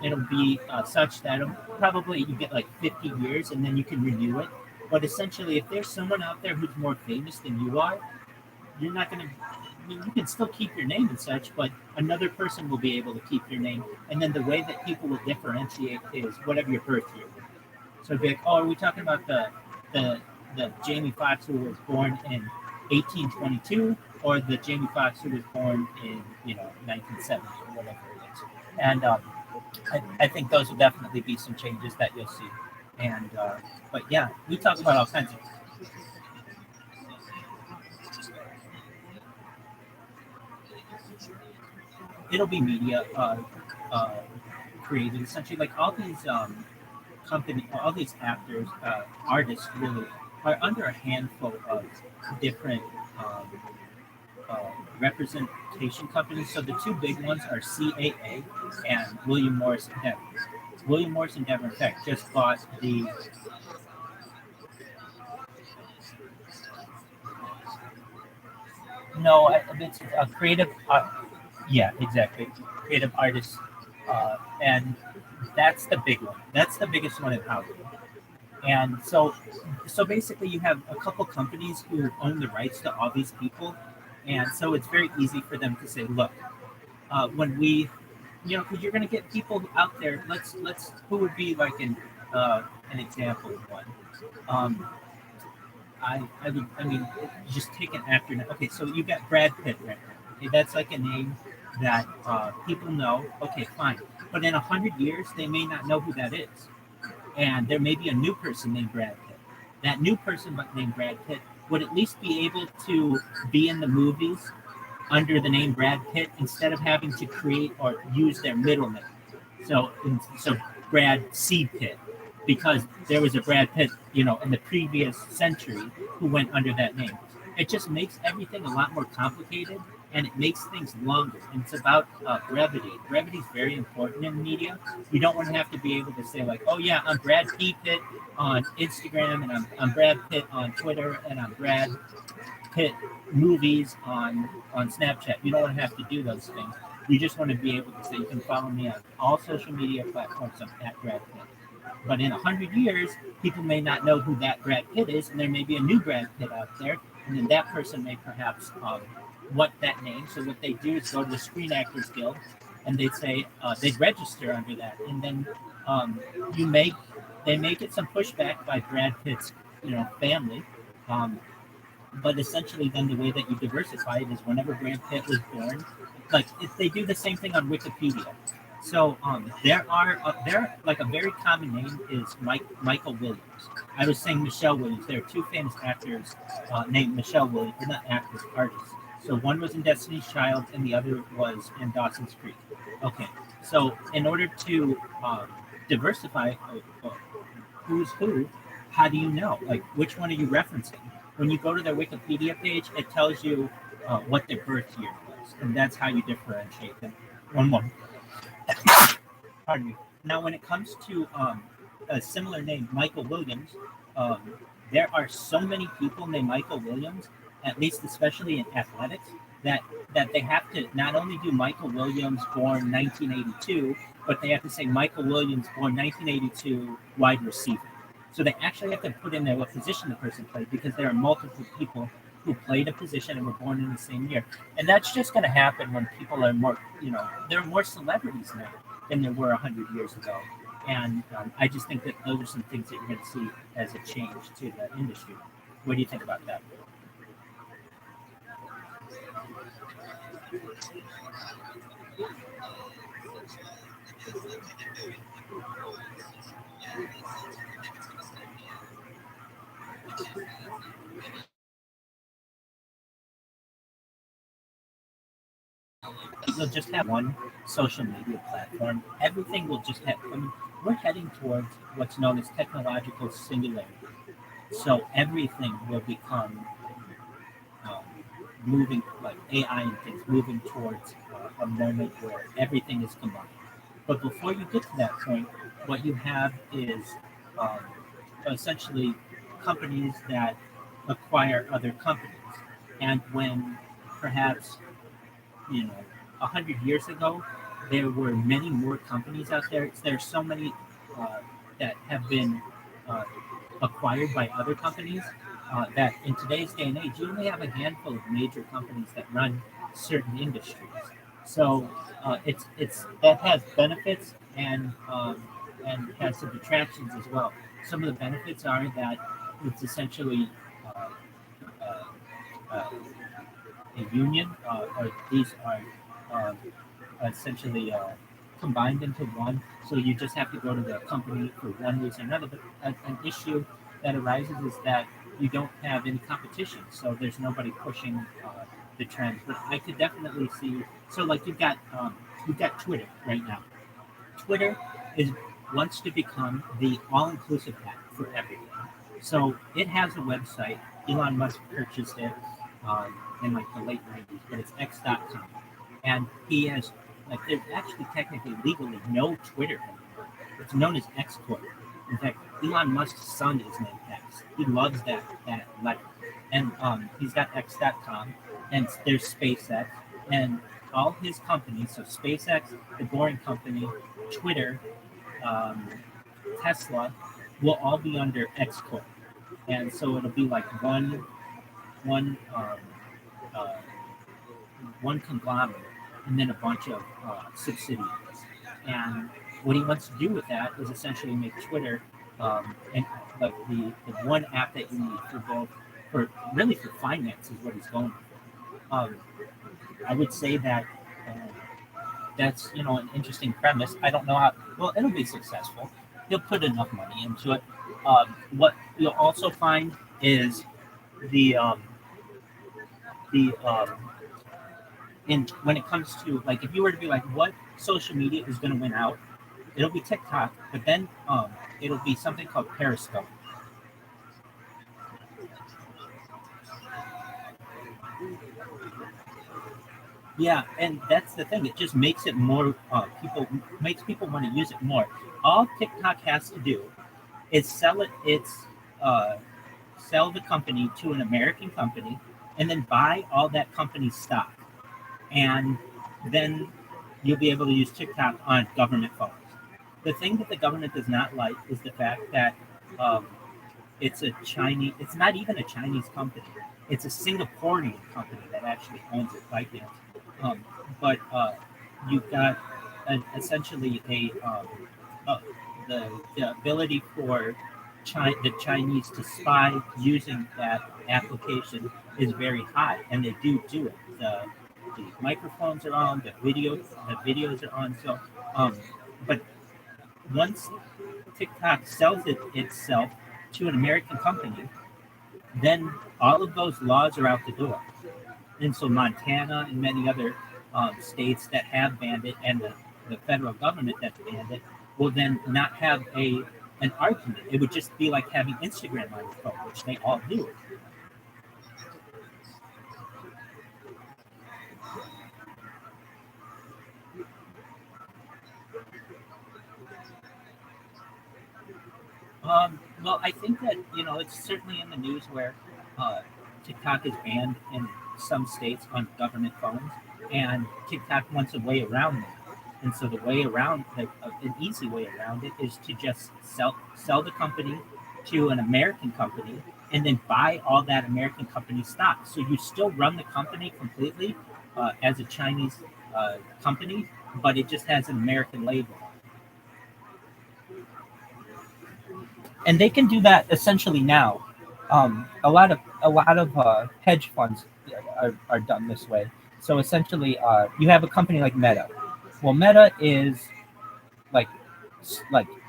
it'll be such that it'll probably you get like 50 years and then you can renew it. But essentially, if there's someone out there who's more famous than you are, you're not going to. I mean, you can still keep your name and such, but another person will be able to keep your name. And then the way that people will differentiate is whatever your birth year will be. So it'd be like, oh, are we talking about the the Jamie Foxx who was born in 1822, or the Jamie Foxx who was born in 1970 or whatever it is? And I think those will definitely be some changes that you'll see. And but yeah, we talk about all kinds of. It'll be media uh, created essentially, like all these all these actors, artists really are under a handful of different um, uh, representation companies. So the two big ones are CAA and William Morris Endeavor. William Morris Endeavor, in fact, just bought the. No, it's a creative. Yeah, exactly. Creative artists, and that's the big one. That's the biggest one in Hollywood. And so basically, you have a couple companies who own the rights to all these people, and so it's very easy for them to say, look, when we, because you're going to get people out there. Let's who would be like an example of one. Um, I mean, just take an actor. Okay, so you got Brad Pitt right now. Okay, that's like a name that people know. Okay, fine. But in 100 years, they may not know who that is, and there may be a new person named Brad Pitt. That new person named Brad Pitt would at least be able to be in the movies under the name Brad Pitt instead of having to create or use their middle name. So Brad C. Pitt, because there was a Brad Pitt, in the previous century who went under that name. It just makes everything a lot more complicated, and it makes things longer. And it's about brevity. Brevity is very important in media. You don't want to have to be able to say like, oh yeah, I'm Brad P. Pitt on Instagram, and I'm Brad Pitt on Twitter, and I'm Brad Pitt movies on Snapchat. You don't want to have to do those things. You just want to be able to say you can follow me on all social media platforms. I'm at Brad Pitt. But in 100 years, people may not know who that Brad Pitt is, and there may be a new Brad Pitt out there, and then that person may perhaps want that name. So what they do is go to the Screen Actors Guild, and they'd say they'd register under that, and then um, you may they may get some pushback by Brad Pitt's family. Um, but essentially, then the way that you diversify it is whenever Brad Pitt was born, like if they do the same thing on Wikipedia. So there like a very common name is Michael Williams. I was saying Michelle Williams. There are two famous actors named Michelle Williams. They're not actors, artists. So one was in Destiny's Child, and the other was in Dawson's Creek. Okay, so in order to diversify who's who, how do you know? Like, which one are you referencing? When you go to their Wikipedia page, it tells you what their birth year was, and that's how you differentiate them. One more. Pardon me. Now, when it comes to a similar name, Michael Williams, um, there are so many people named Michael Williams, at least especially in athletics, that they have to not only do Michael Williams born 1982, but they have to say Michael Williams born 1982 wide receiver. So they actually have to put in there what position the person played because there are multiple people who played a position and were born in the same year. And that's just going to happen when people are more, there are more celebrities now than there were 100 years ago. And I just think that those are some things that you're going to see as a change to the industry. What do you think about that? you'll just have one social media platform. Everything will just have. I mean, we're heading towards what's known as technological singularity. So everything will become um, moving, like AI and things, moving towards a moment where everything is combined. But before you get to that point, what you have is um, essentially companies that acquire other companies. And when perhaps, you know, 100 years ago, there were many more companies out there. There's so many uh, that have been uh, acquired by other companies that in today's day and age, you only have a handful of major companies that run certain industries. So it's that has benefits and has some detractions as well. Some of the benefits are that it's essentially uh, uh, uh, a union, or these are um, essentially combined into one. So you just have to go to the company for one reason or another. But an issue that arises is that you don't have any competition, so there's nobody pushing the trends. But I could definitely see. So like you've got Twitter right now. Twitter is wants to become the all-inclusive app for everything. So it has a website. Elon Musk purchased it in like the late '90s, but it's X.com, and he has like there's actually technically legally no Twitter anymore. It's known as X Corp. In fact, Elon Musk's son is named X. He loves that letter, and he's got X.com, and there's SpaceX, and all his companies. So SpaceX, the Boring Company, Twitter, um, Tesla, will all be under X Corp, and so it'll be like one uh, one conglomerate and then a bunch of subsidiaries. And what he wants to do with that is essentially make Twitter and like the one app that you need for both for really for finance is what he's going for. I would say that that's an interesting premise. I don't know how well it'll be successful. He'll put enough money into it. What you'll also find is the the in when it comes to like if you were to be like what social media is going to win out, it'll be TikTok, but then it'll be something called Periscope. Yeah, and that's the thing. It just makes it more people makes people want to use it more. All TikTok has to do is sell it. It's uh, sell the company to an American company, and then buy all that company's stock, and then you'll be able to use TikTok on government phones. The thing that the government does not like is the fact that um, it's a Chinese. It's not even a Chinese company. It's a Singaporean company that actually owns it, ByteDance. Um, but you've got essentially uh, the ability for the Chinese to spy using that application is very high, and they do it. The microphones are on, the videos are on. So, but once TikTok sells itself to an American company, then all of those laws are out the door. And so Montana and many other states that have banned it, and the federal government that's banned it, will then not have an argument. It would just be like having Instagram on your phone, which they all do. Well, I think that it's certainly in the news where uh, TikTok is banned in some states on government phones, and TikTok wants a way around that. And so the way around, an easy way around it, is to just sell the company to an American company, and then buy all that American company stock. So you still run the company completely as a Chinese company, but it just has an American label. And they can do that essentially now. A lot of hedge funds are done this way. So essentially, you have a company like Meta. Well, Meta is like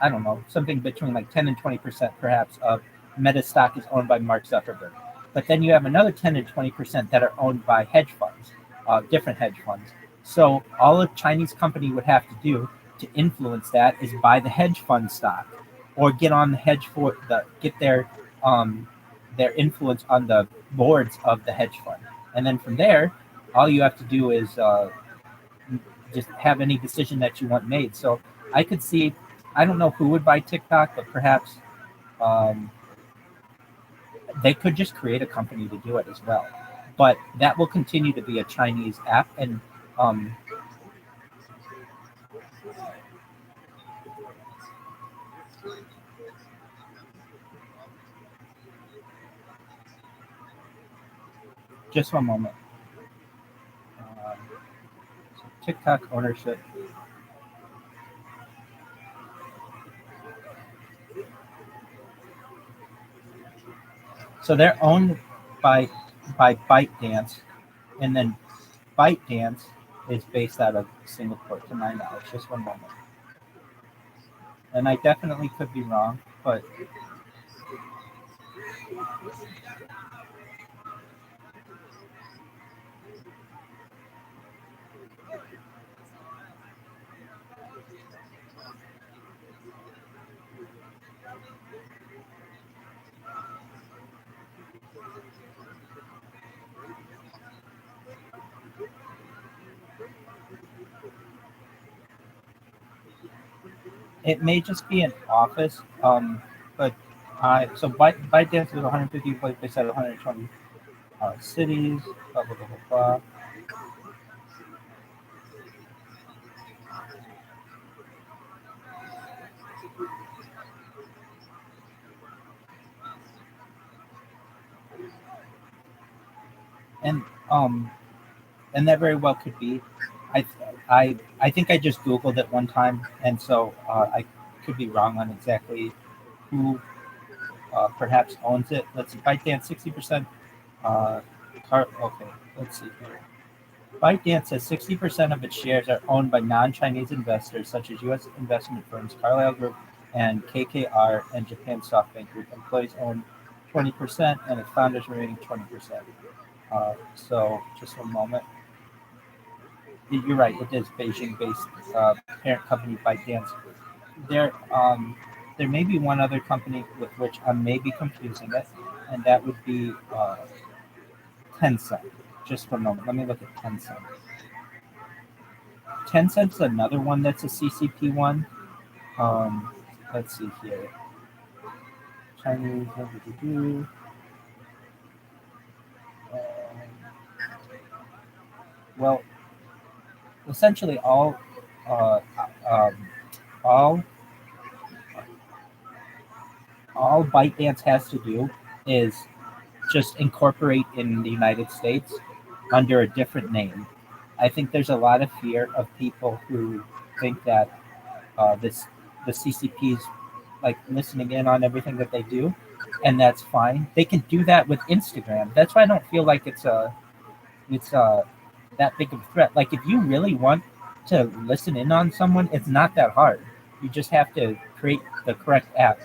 I don't know, something between like 10 and 20% perhaps of Meta stock is owned by Mark Zuckerberg. But then you have another 10 and 20% that are owned by hedge funds, different hedge funds. So all a Chinese company would have to do to influence that is buy the hedge fund stock, or get on the hedge for the get their influence on the boards of the hedge fund, and then from there, all you have to do is just have any decision that you want made. So I could see, I don't know who would buy TikTok, but perhaps um, they could just create a company to do it as well. But that will continue to be a Chinese app, and um, just one moment. Um, so TikTok ownership. So they're owned by ByteDance, and then ByteDance is based out of Singapore, to my knowledge. Just one moment. And I definitely could be wrong, but it may just be an office. But so ByteDance is 150 employees based out of 120 cities. Blah blah blah blah blah. And and that very well could be. I I think I just Googled it one time, and so I could be wrong on exactly who perhaps owns it. Let's see, ByteDance 60%. Okay, let's see here. ByteDance says 60% of its shares are owned by non-Chinese investors such as U.S. investment firms Carlyle Group and KKR and Japan SoftBank Group. Employees own 20%, and its founders remaining 20%. So just one moment. You're right. It is Beijing-based parent company ByteDance. There, there may be one other company with which I may be confusing it, and that would be Tencent. Just for a moment, let me look at Tencent. Tencent's another one that's a CCP one. Um, let's see here. Chinese. Uh, well, essentially uh, um, all all ByteDance has to do is just incorporate in the United States under a different name. I think there's a lot of fear of people who think that this the CCP's like listening in on everything that they do, and that's fine. They can do that with Instagram. That's why I don't feel like it's that big of a threat. Like if you really want to listen in on someone, it's not that hard. You just have to create the correct app.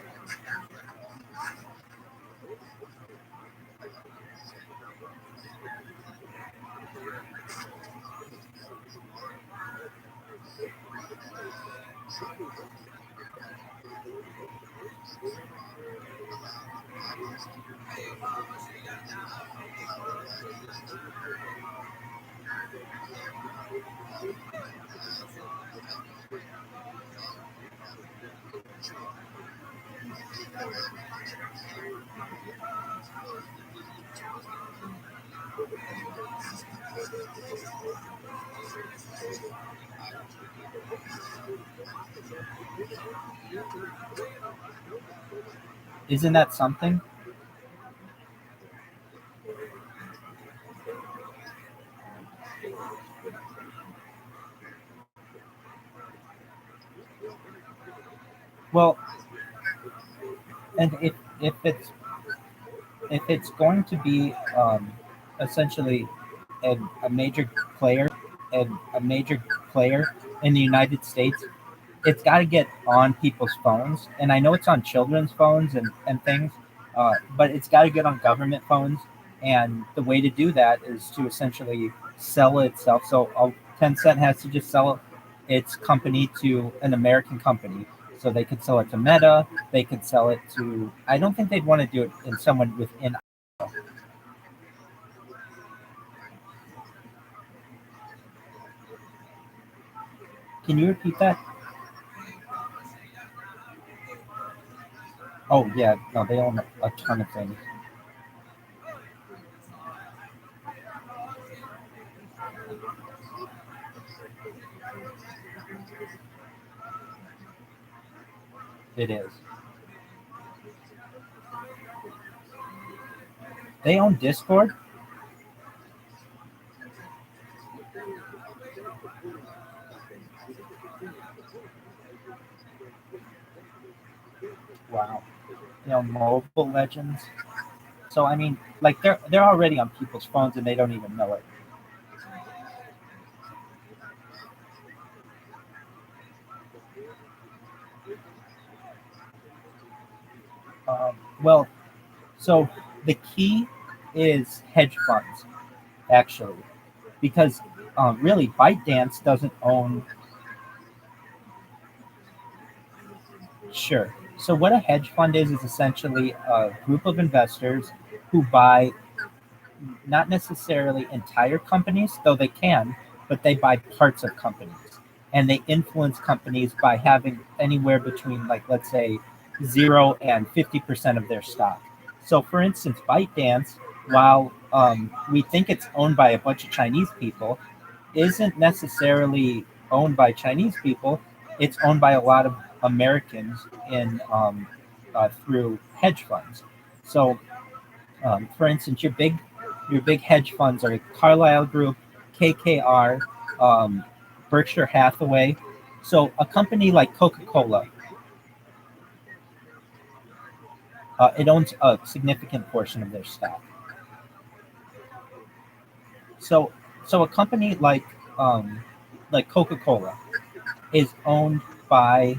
Isn't that something? Well, and if it's going to be essentially a major player and a major player in the United States, it's got to get on people's phones. And I know it's on children's phones and things, but it's got to get on government phones. And the way to do that is to essentially sell it itself. So Tencent has to just sell its company to an American company. So they could sell it to Meta. They could sell it to. I don't think they'd want to do it in someone within. Can you repeat that? Oh yeah, no, they own a ton of things. It is. They own Discord. Wow. They own Mobile Legends. So I mean, like they're already on people's phones and they don't even know it. Well, so the key is hedge funds, actually, because really ByteDance doesn't own. Sure. So what a hedge fund is essentially a group of investors who buy not necessarily entire companies, though they can, but they buy parts of companies. And they influence companies by having anywhere between, like, let's say, 0 and 50% of their stock. So, for instance, ByteDance, while we think it's owned by a bunch of Chinese people, isn't necessarily owned by Chinese people. It's owned by a lot of Americans in through hedge funds. So, for instance, your big hedge funds are Carlyle Group, KKR, Berkshire Hathaway. So a company like Coca-Cola, it owns a significant portion of their stock. So so a company like Coca-Cola is owned by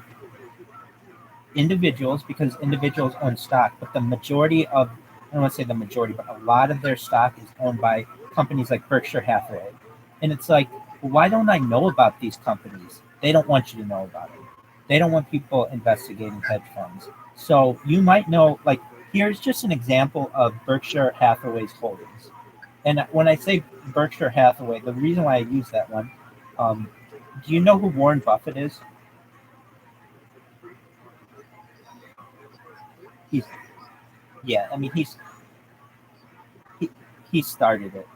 individuals because individuals own stock, but the majority of, I don't want to say the majority, but a lot of their stock is owned by companies like Berkshire Hathaway. And it's like, why don't I know about these companies? They don't want you to know about them. They don't want people investigating hedge funds. So you might know, like, here's just an example of Berkshire Hathaway's holdings. And when I say Berkshire Hathaway, the reason why I use that one, um, do you know who Warren Buffett is? He's Yeah, I mean he, he started it,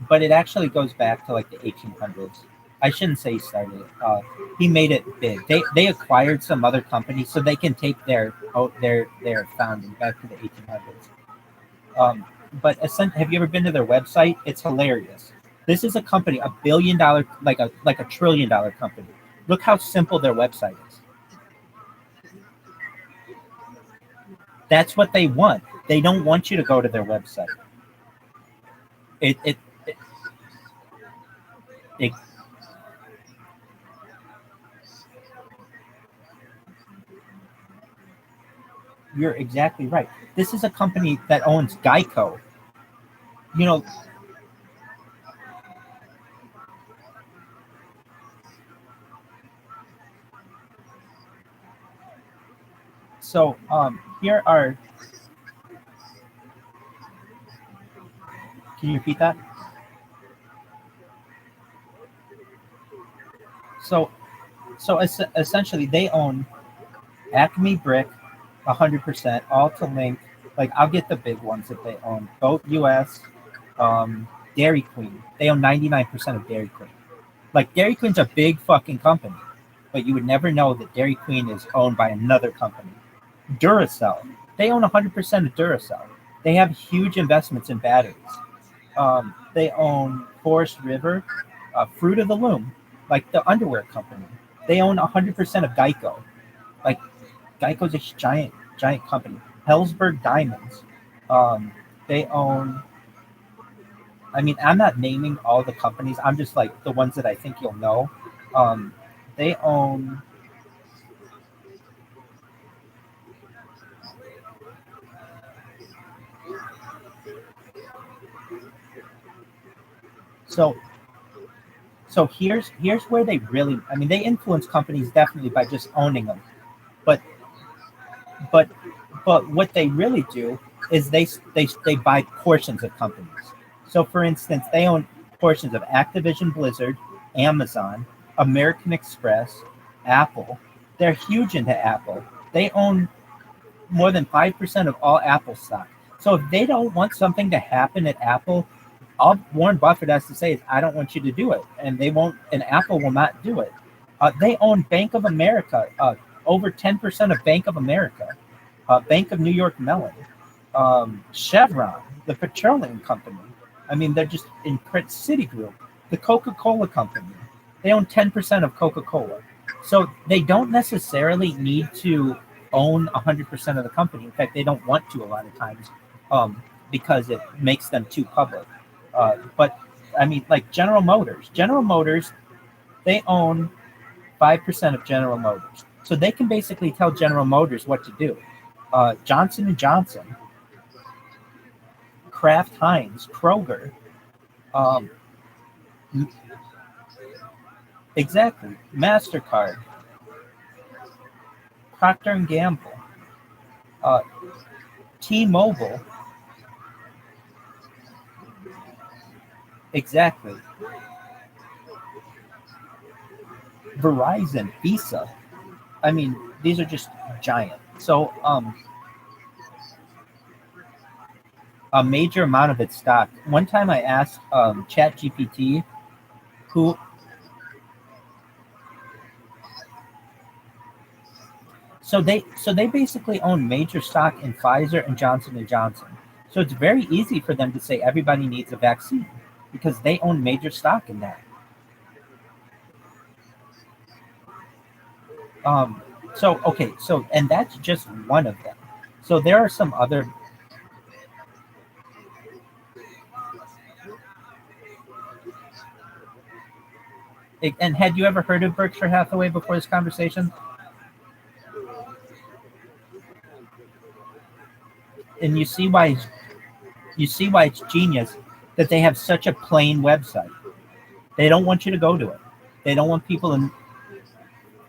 but it actually goes back to like the 1800s. I shouldn't say he started it. He made it big. They acquired some other companies so they can take their founding back to the 1800s. Um, but have you ever been to their website? It's hilarious. This is a company, $1 billion, like a $1 trillion company. Look how simple their website is. That's what they want. They don't want you to go to their website. It it, it, it You're exactly right. This is a company that owns Geico. You know, so here are. Can you repeat that? So essentially, they own Acme Brick, 100%. Alta Link. Like I'll get the big ones that they own. Boat US, Dairy Queen. They own 99% of Dairy Queen. Like Dairy Queen's a big fucking company, but you would never know that Dairy Queen is owned by another company. Duracell. They own 100% of Duracell. They have huge investments in batteries. They own Forest River, Fruit of the Loom, like the underwear company. They own 100% of Geico. Like Geico's a giant company. Hellsberg Diamonds. Um, they own. I mean, I'm not naming all the companies. I'm just like the ones that I think you'll know. Um, they own. So So here's where they really, I mean, they influence companies definitely by just owning them, but but but what they really do is they buy portions of companies. So for instance, they own portions of Activision Blizzard, Amazon, American Express, Apple. They're huge into Apple. They own more than 5% of all Apple stock. So if they don't want something to happen at Apple, all Warren Buffett has to say is, I don't want you to do it. And they won't, and Apple will not do it. They own Bank of America, over 10% of Bank of America, Bank of New York Mellon, Chevron, the petroleum company. I mean, they're just in Citigroup, the Coca-Cola company. They own 10% of Coca-Cola. So they don't necessarily need to own 100% of the company. In fact, they don't want to a lot of times, because it makes them too public. But I mean, like General Motors. General Motors, they own 5% of General Motors. So they can basically tell General Motors what to do. Johnson and Johnson, Kraft Heinz, Kroger, um, exactly, MasterCard, Procter and Gamble, uh, T-Mobile, exactly, Verizon, Visa. I mean, these are just giant. So a major amount of its stock. One time I asked ChatGPT who. So they basically own major stock in Pfizer and Johnson and Johnson. So it's very easy for them to say everybody needs a vaccine because they own major stock in that. So okay, so and that's just one of them. So there are some other. And had you ever heard of Berkshire Hathaway before this conversation? And you see why it's genius that they have such a plain website. They don't want you to go to it. They don't want people to.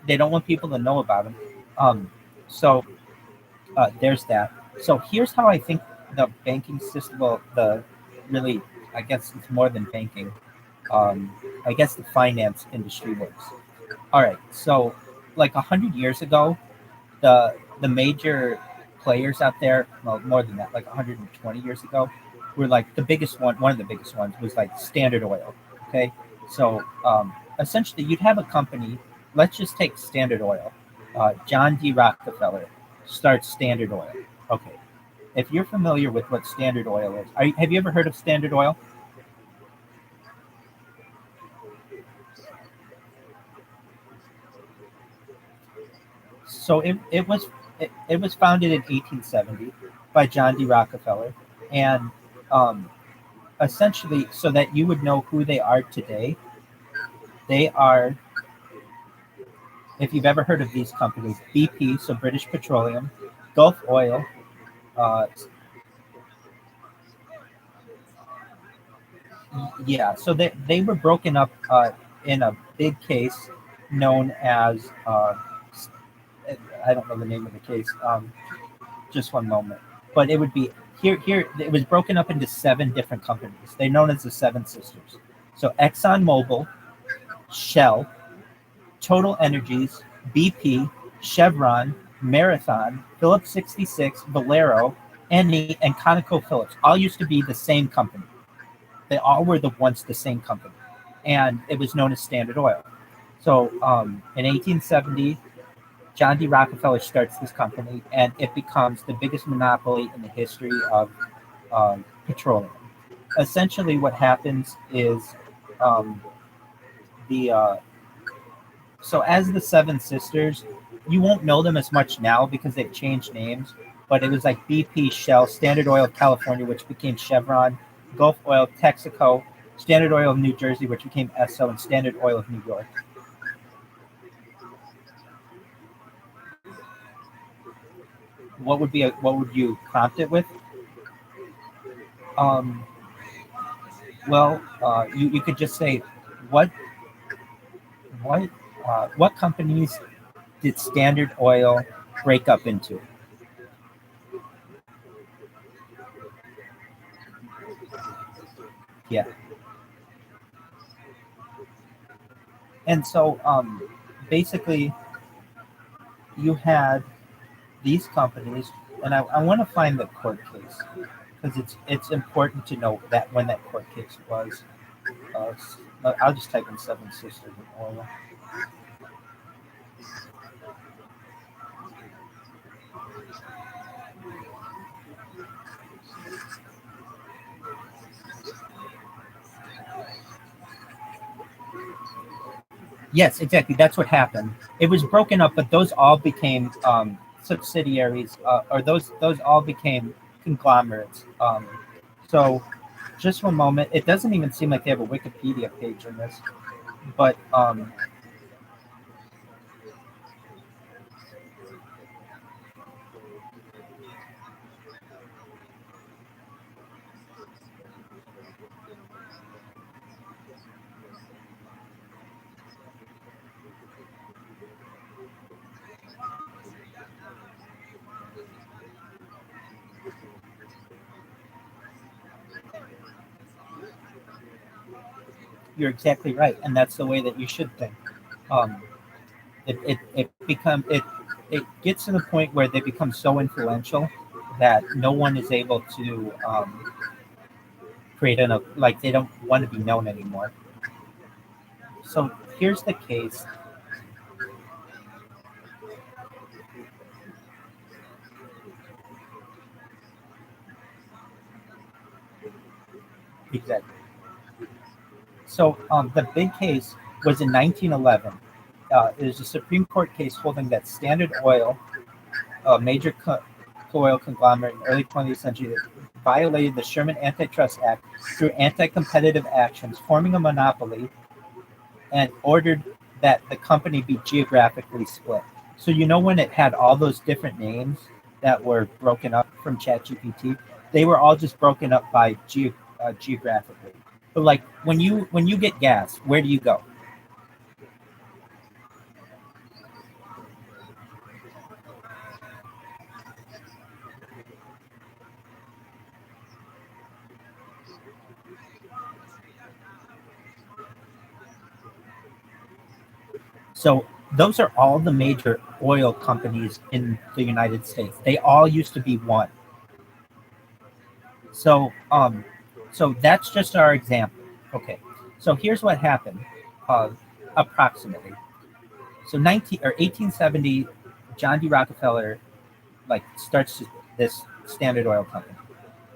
They don't want people to know about them. So there's that. So here's how I think the banking system, well, the really, I guess it's more than banking. I guess the finance industry works. All right. So like 100 years ago, the major players out there, well, more than that, like 120 years ago, were like the biggest one of the biggest ones was like Standard Oil. Okay. So essentially, you'd have a company. Let's just take Standard Oil. John D. Rockefeller starts Standard Oil. Okay. If you're familiar with what Standard Oil is, have you ever heard of Standard Oil? So it was founded in 1870 by John D. Rockefeller, and um, essentially, so that you would know who they are today, they are, if you've ever heard of these companies, BP, so British Petroleum, Gulf Oil, uh, yeah, so they were broken up in a big case known as, I don't know the name of the case, just one moment, but it would be, here, it was broken up into 7 different companies. They're known as the Seven Sisters. So ExxonMobil, Shell, Total Energies, BP, Chevron, Marathon, Phillips 66, Valero, Eni, and ConocoPhillips all used to be the same company. They all were once the same company, and it was known as Standard Oil. So in 1870, John D. Rockefeller starts this company, and it becomes the biggest monopoly in the history of petroleum. Essentially, what happens is um, the so as the Seven Sisters, you won't know them as much now because they've changed names. But it was like BP, Shell, Standard Oil of California, which became Chevron, Gulf Oil, Texaco, Standard Oil of New Jersey, which became Esso, and Standard Oil of New York. What would you prompt it with? Um, well, you could just say, what what companies did Standard Oil break up into? Yeah. And so basically you had these companies, and I want to find the court case because it's important to know that when that court case was. I'll just type in Seven Sisters of Oil. Yes, exactly. That's what happened. It was broken up, but those all became subsidiaries, or those all became conglomerates. So, just one moment. It doesn't even seem like they have a Wikipedia page on this, but you're exactly right, and that's the way that you should think. Um, it gets to the point where they become so influential that no one is able to create like they don't want to be known anymore. So here's the case. Exactly. So the big case was in 1911. It was a Supreme Court case holding that Standard Oil, a major oil conglomerate in the early 20th century, violated the Sherman Antitrust Act through anti-competitive actions, forming a monopoly, and ordered that the company be geographically split. So when it had all those different names that were broken up from ChatGPT, they were all just broken up by geographically. But like when you get gas, where do you go? So those are all the major oil companies in the United States. They all used to be one. So so that's just our example. Okay. So here's what happened, uh, approximately. So 1870, John D. Rockefeller like starts this Standard Oil Company,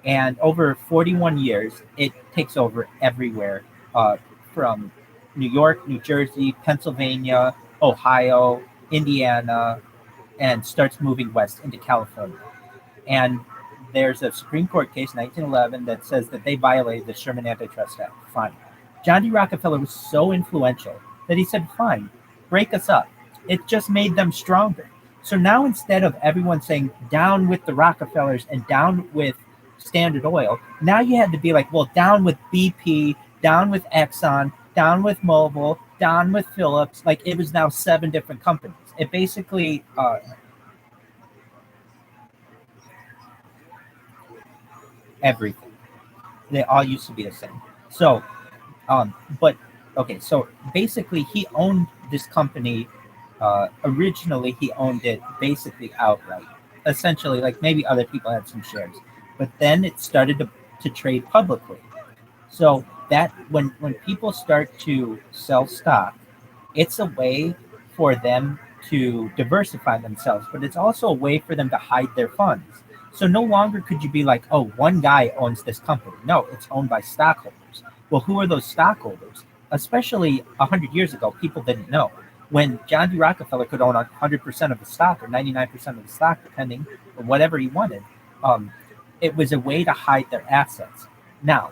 and over 41 years, it takes over everywhere, from New York, New Jersey, Pennsylvania, Ohio, Indiana, and starts moving west into California. And there's a Supreme Court case, 1911, that says that they violated the Sherman Antitrust Act. Fine. John D. Rockefeller was so influential that he said, fine, break us up. It just made them stronger. So now instead of everyone saying down with the Rockefellers and down with Standard Oil, now you had to be like, well, down with BP, down with Exxon, down with Mobil, down with Phillips. Like it was now 7 different companies. It basically everything. They all used to be the same. So, but okay, so basically, he owned this company. Originally, he owned it basically outright. Essentially, like maybe other people had some shares, but then it started to trade publicly. So that when people start to sell stock, it's a way for them to diversify themselves, but it's also a way for them to hide their funds. So no longer could you be like, oh, one guy owns this company. No, it's owned by stockholders. Well, who are those stockholders? Especially 100 years ago, people didn't know. When John D. Rockefeller could own 100% of the stock or 99% of the stock, depending on whatever he wanted, um, it was a way to hide their assets. Now,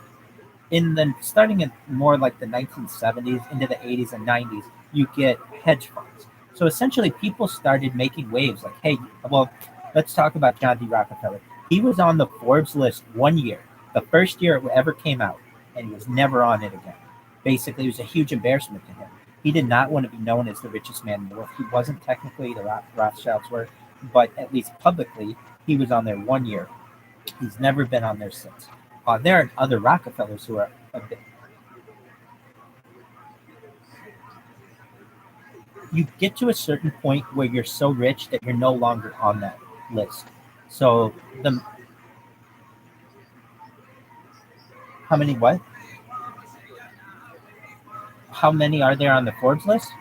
starting in more like the 1970s into the 80s and 90s, you get hedge funds. So essentially, people started making waves like, hey, well, let's talk about John D. Rockefeller. He was on the Forbes list one year, the first year it ever came out, and he was never on it again. Basically, it was a huge embarrassment to him. He did not want to be known as the richest man in the world. He wasn't technically, the Rothschilds were, but at least publicly, he was on there 1 year. He's never been on there since. There are other Rockefellers who are a bit. You get to a certain point where you're so rich that you're no longer on that list. So how many what? How many are there on the Forbes list?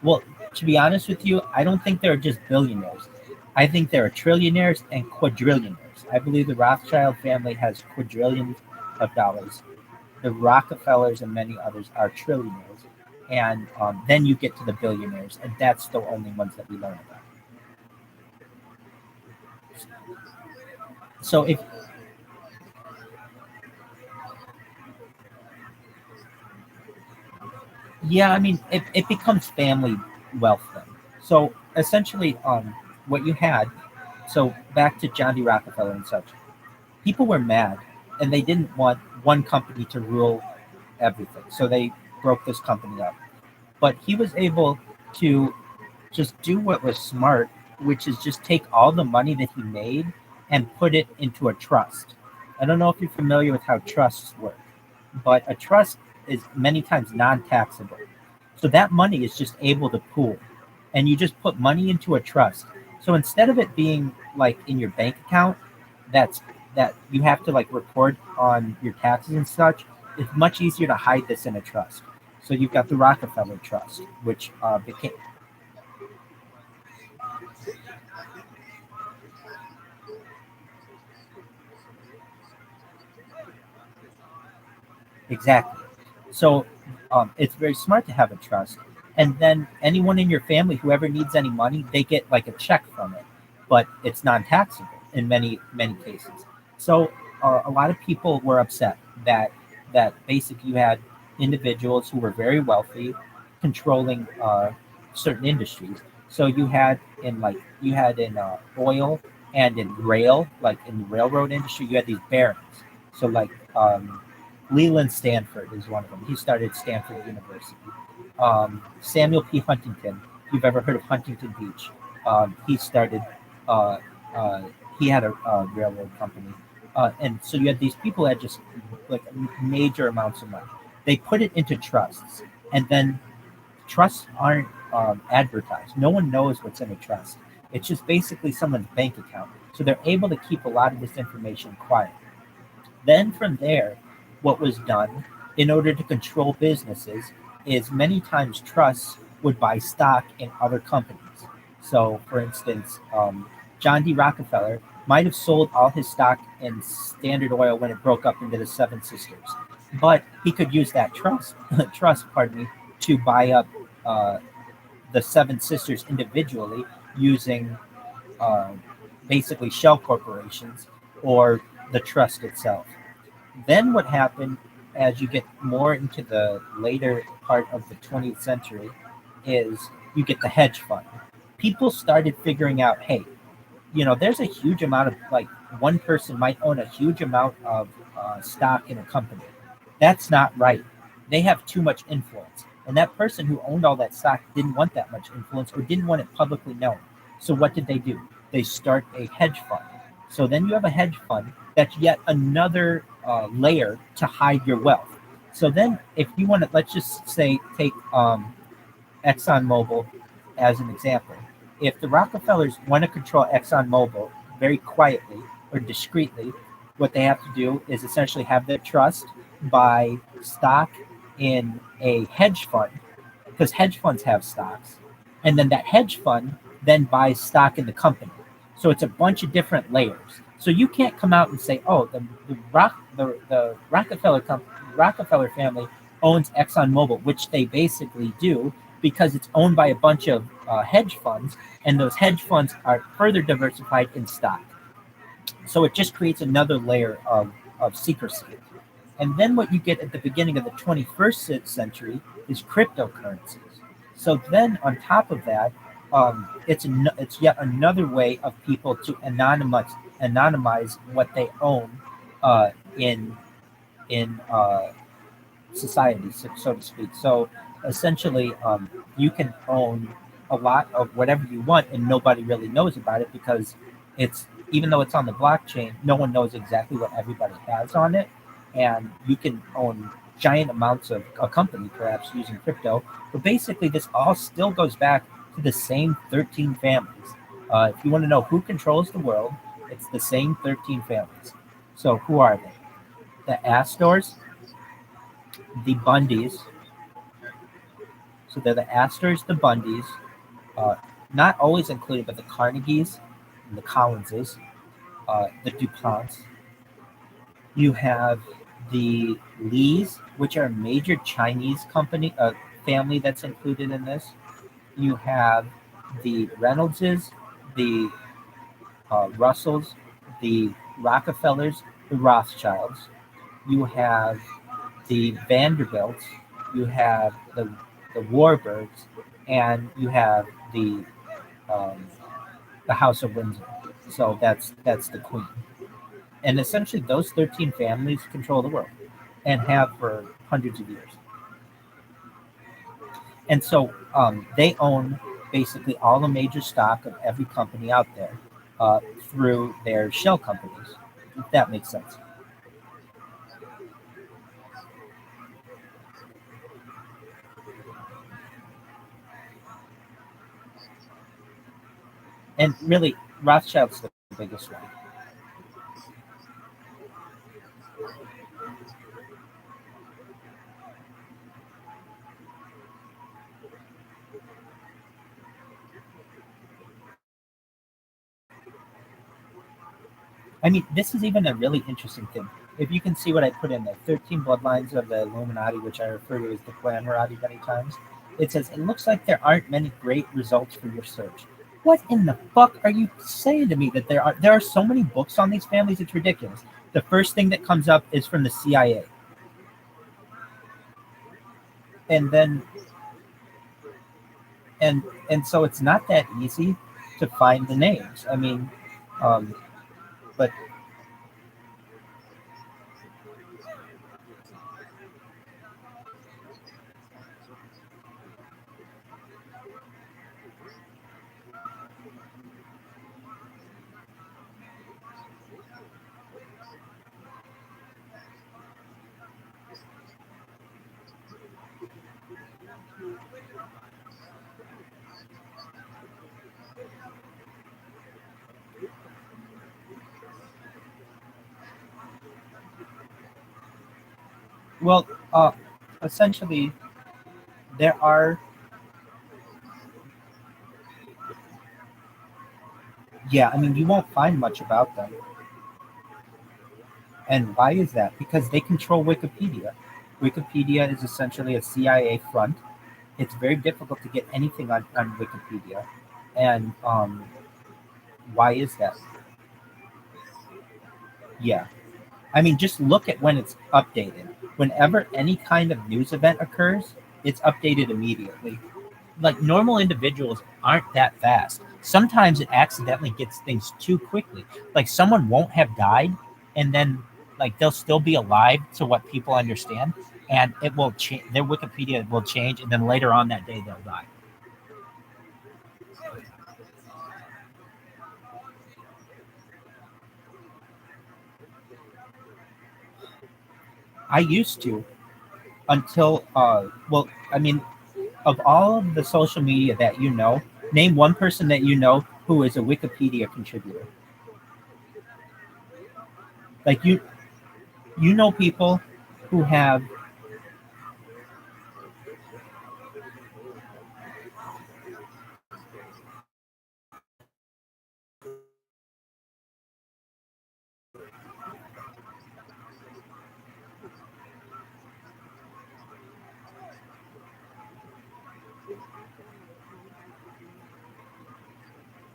Well, to be honest with you, I don't think they're just billionaires. I think there are trillionaires and quadrillionaires. I believe the Rothschild family has quadrillions of dollars. The Rockefellers and many others are trillionaires. And then you get to the billionaires, and that's the only ones that we learn about. So I mean, it becomes family wealth then. So essentially, what you had, so back to John D. Rockefeller and such, people were mad, and they didn't want one company to rule everything. So they broke this company up. But he was able to just do what was smart, which is just take all the money that he made and put it into a trust. I don't know if you're familiar with how trusts work, but a trust is many times non-taxable. So that money is just able to pool, and you just put money into a trust. So instead of it being like in your bank account, that you have to like record on your taxes and such, it's much easier to hide this in a trust. So you've got the Rockefeller Trust, which became exactly. So it's very smart to have a trust. And then anyone in your family, whoever needs any money, they get like a check from it, but it's non-taxable in many cases. So a lot of people were upset that basically you had individuals who were very wealthy controlling certain industries. So you had in oil and in rail, like in the railroad industry, you had these barons. So like Leland Stanford is one of them. He started Stanford University. Samuel P. Huntington, if you've ever heard of Huntington Beach, he started, uh, uh, he had a railroad company. And so you had these people that just like major amounts of money. They put it into trusts, and then trusts aren't advertised. No one knows what's in a trust. It's just basically someone's bank account. So they're able to keep a lot of this information quiet. Then from there, what was done in order to control businesses is many times trusts would buy stock in other companies. So, for instance, John D. Rockefeller might have sold all his stock in Standard Oil when it broke up into the Seven Sisters, but he could use that pardon me, to buy up the Seven Sisters individually using uh, basically shell corporations or the trust itself. Then what happened as you get more into the later part of the 20th century is you get the hedge fund. People started figuring out, hey, there's a huge amount of like one person might own a huge amount of stock in a company. That's not right. They have too much influence. And that person who owned all that stock didn't want that much influence or didn't want it publicly known. So what did they do? They start a hedge fund. So then you have a hedge fund that's yet another layer to hide your wealth. So then if you want to, let's just say, take ExxonMobil as an example. If the Rockefellers want to control ExxonMobil very quietly or discreetly, what they have to do is essentially have their trust buy stock in a hedge fund, because hedge funds have stocks, and then that hedge fund then buys stock in the company. So it's a bunch of different layers. So you can't come out and say, "Oh, the Rockefeller family owns ExxonMobil," which they basically do, because it's owned by a bunch of hedge funds, and those hedge funds are further diversified in stock. So it just creates another layer of secrecy. And then what you get at the beginning of the 21st century is cryptocurrencies. So then on top of that, it's yet another way of people to anonymize what they own in society, so to speak. So essentially, you can own a lot of whatever you want, and nobody really knows about it because it's even though it's on the blockchain, no one knows exactly what everybody has on it, and you can own giant amounts of a company, perhaps using crypto. But basically, this all still goes back to the same 13 families. If you want to know who controls the world, it's the same 13 families. So who are they? The Astors, the Bundys. So they're the Astors, the Bundys, uh, not always included, but the Carnegies, and the Collinses, the DuPonts. You have the Lees, which are a major Chinese company, family that's included in this. You have the Reynoldses, the Russells, the Rockefellers, the Rothschilds. You have the Vanderbilts. You have the Warburgs, and you have um, the House of Windsor. So that's the Queen. And essentially, those 13 families control the world and have for hundreds of years. And so they own basically all the major stock of every company out there through their shell companies, if that makes sense. And really, Rothschild's the biggest one. I mean, this is even a really interesting thing. If you can see what I put in there, 13 bloodlines of the Illuminati, which I refer to as the Clanrati many times, it says, it looks like there aren't many great results for your search. What in the fuck are you saying to me that there are so many books on these families? It's ridiculous. The first thing that comes up is from the CIA. And then and so it's not that easy to find the names. I mean, um, but well, essentially there are. Yeah, I mean, you won't find much about them. And why is that? Because they control Wikipedia. Wikipedia is essentially a CIA front. It's very difficult to get anything on Wikipedia. And why is that? Yeah. I mean, just look at when it's updated. Whenever any kind of news event occurs, it's updated immediately. Like normal individuals aren't that fast. Sometimes it accidentally gets things too quickly. Like someone won't have died, and then like they'll still be alive to what people understand, and it will change. Their Wikipedia will change, and then later on that day they'll die. I used to until well, I mean, of all of the social media that you know, name one person that you know who is a Wikipedia contributor. Like you know people who have.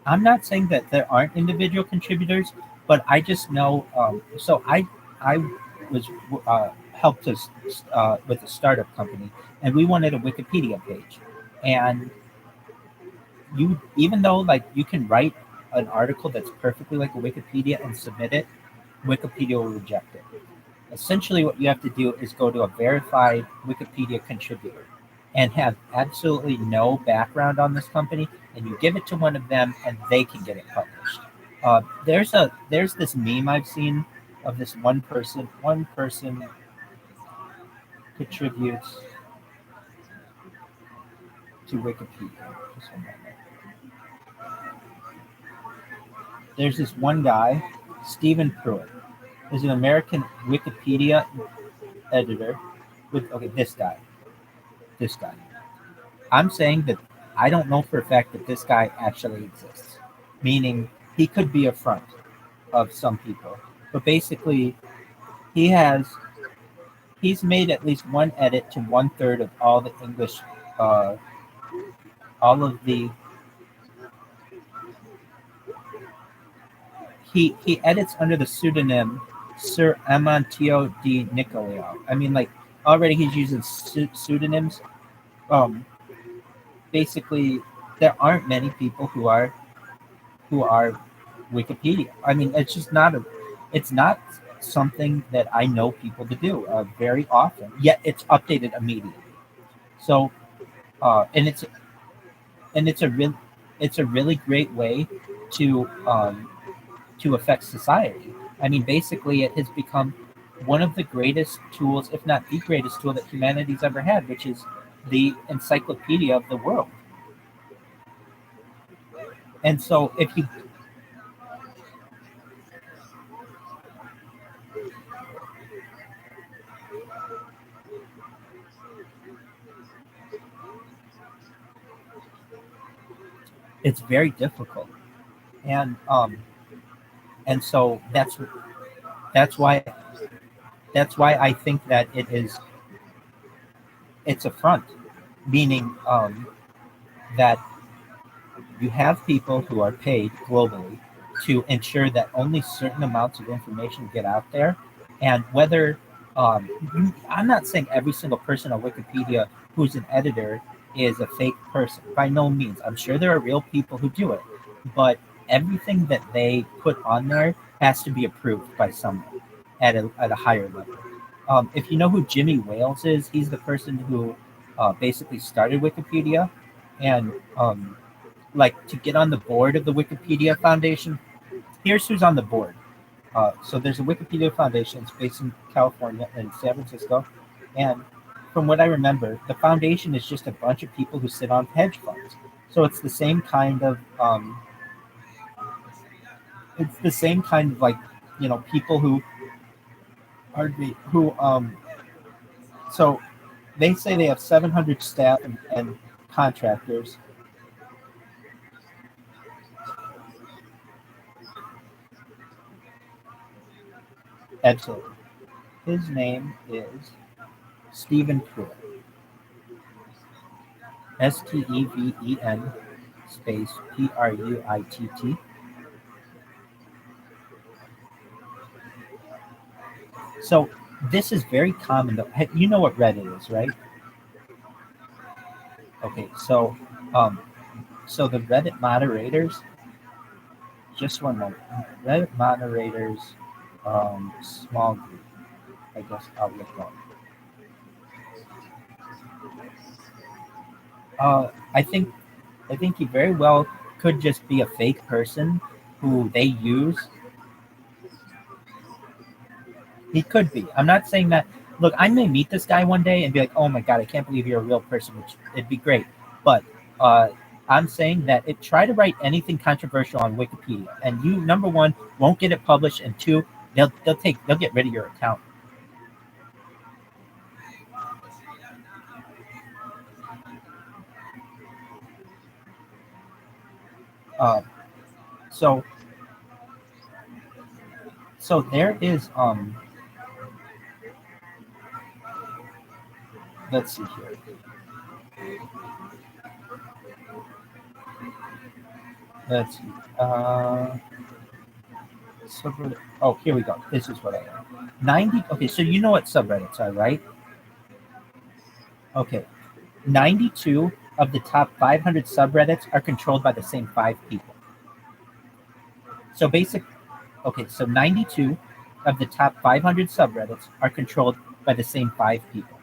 I'm not saying that there aren't individual contributors, but I just know. So I was helped us with a startup company, and we wanted a Wikipedia page. And you, even though like you can write an article that's perfectly like a Wikipedia and submit it, Wikipedia will reject it. Essentially, what you have to do is go to a verified Wikipedia contributor and have absolutely no background on this company, and you give it to one of them, and they can get it published. There's this meme I've seen of this one person contributes to Wikipedia. Just one moment. There's this one guy, Stephen Pruitt, is an American Wikipedia editor. This guy. I'm saying that I don't know for a fact that this guy actually exists, meaning he could be a front of some people, but basically he's made at least one edit to 1/3 of all the English, all of the he edits under the pseudonym Sir Amantio di Niccolao. I mean, like, already he's using pseudonyms. Basically, there aren't many people who are Wikipedia. I mean, it's not something that I know people to do very often. Yet it's updated immediately. So, and it's a really great way to affect society. I mean, basically, it has become one of the greatest tools, if not the greatest tool that humanity's ever had, which is the encyclopedia of the world. And so, if you it's very difficult, and so that's why I think that it's a front, meaning that you have people who are paid globally to ensure that only certain amounts of information get out there, and whether I'm not saying every single person on Wikipedia who's an editor is a fake person. By no means. I'm sure there are real people who do it, but everything that they put on there has to be approved by someone at a higher level. If you know who Jimmy Wales is, he's the person who basically started Wikipedia, and like, to get on the board of the Wikipedia Foundation, here's who's on the board. So there's a Wikipedia Foundation. It's based in California and San Francisco, and from what I remember, the foundation is just a bunch of people who sit on hedge funds. So it's the same kind of like, people who are so they say they have 700 staff and contractors. Absolutely. His name is Stephen Pruitt. Steven space Pruitt. So this is very common, though. You know what Reddit is, right? Okay, so the Reddit moderators. Just one moment. Reddit moderators, small group. I guess I'll look up. I think he very well could just be a fake person who they use. He could be. I'm not saying that. Look, I may meet this guy one day and be like, "Oh my god, I can't believe you're a real person," which it'd be great. But I'm saying that try to write anything controversial on Wikipedia, and you, number one, won't get it published, and two, they'll get rid of your account. So there is let's see here. Let's see. Subreddit. Oh, here we go. This is what I am. 90. Okay, so you know what subreddits are, right? Okay. 92 of the top 500 subreddits are controlled by the same 5 people. So so 92 of the top 500 subreddits are controlled by the same 5 people.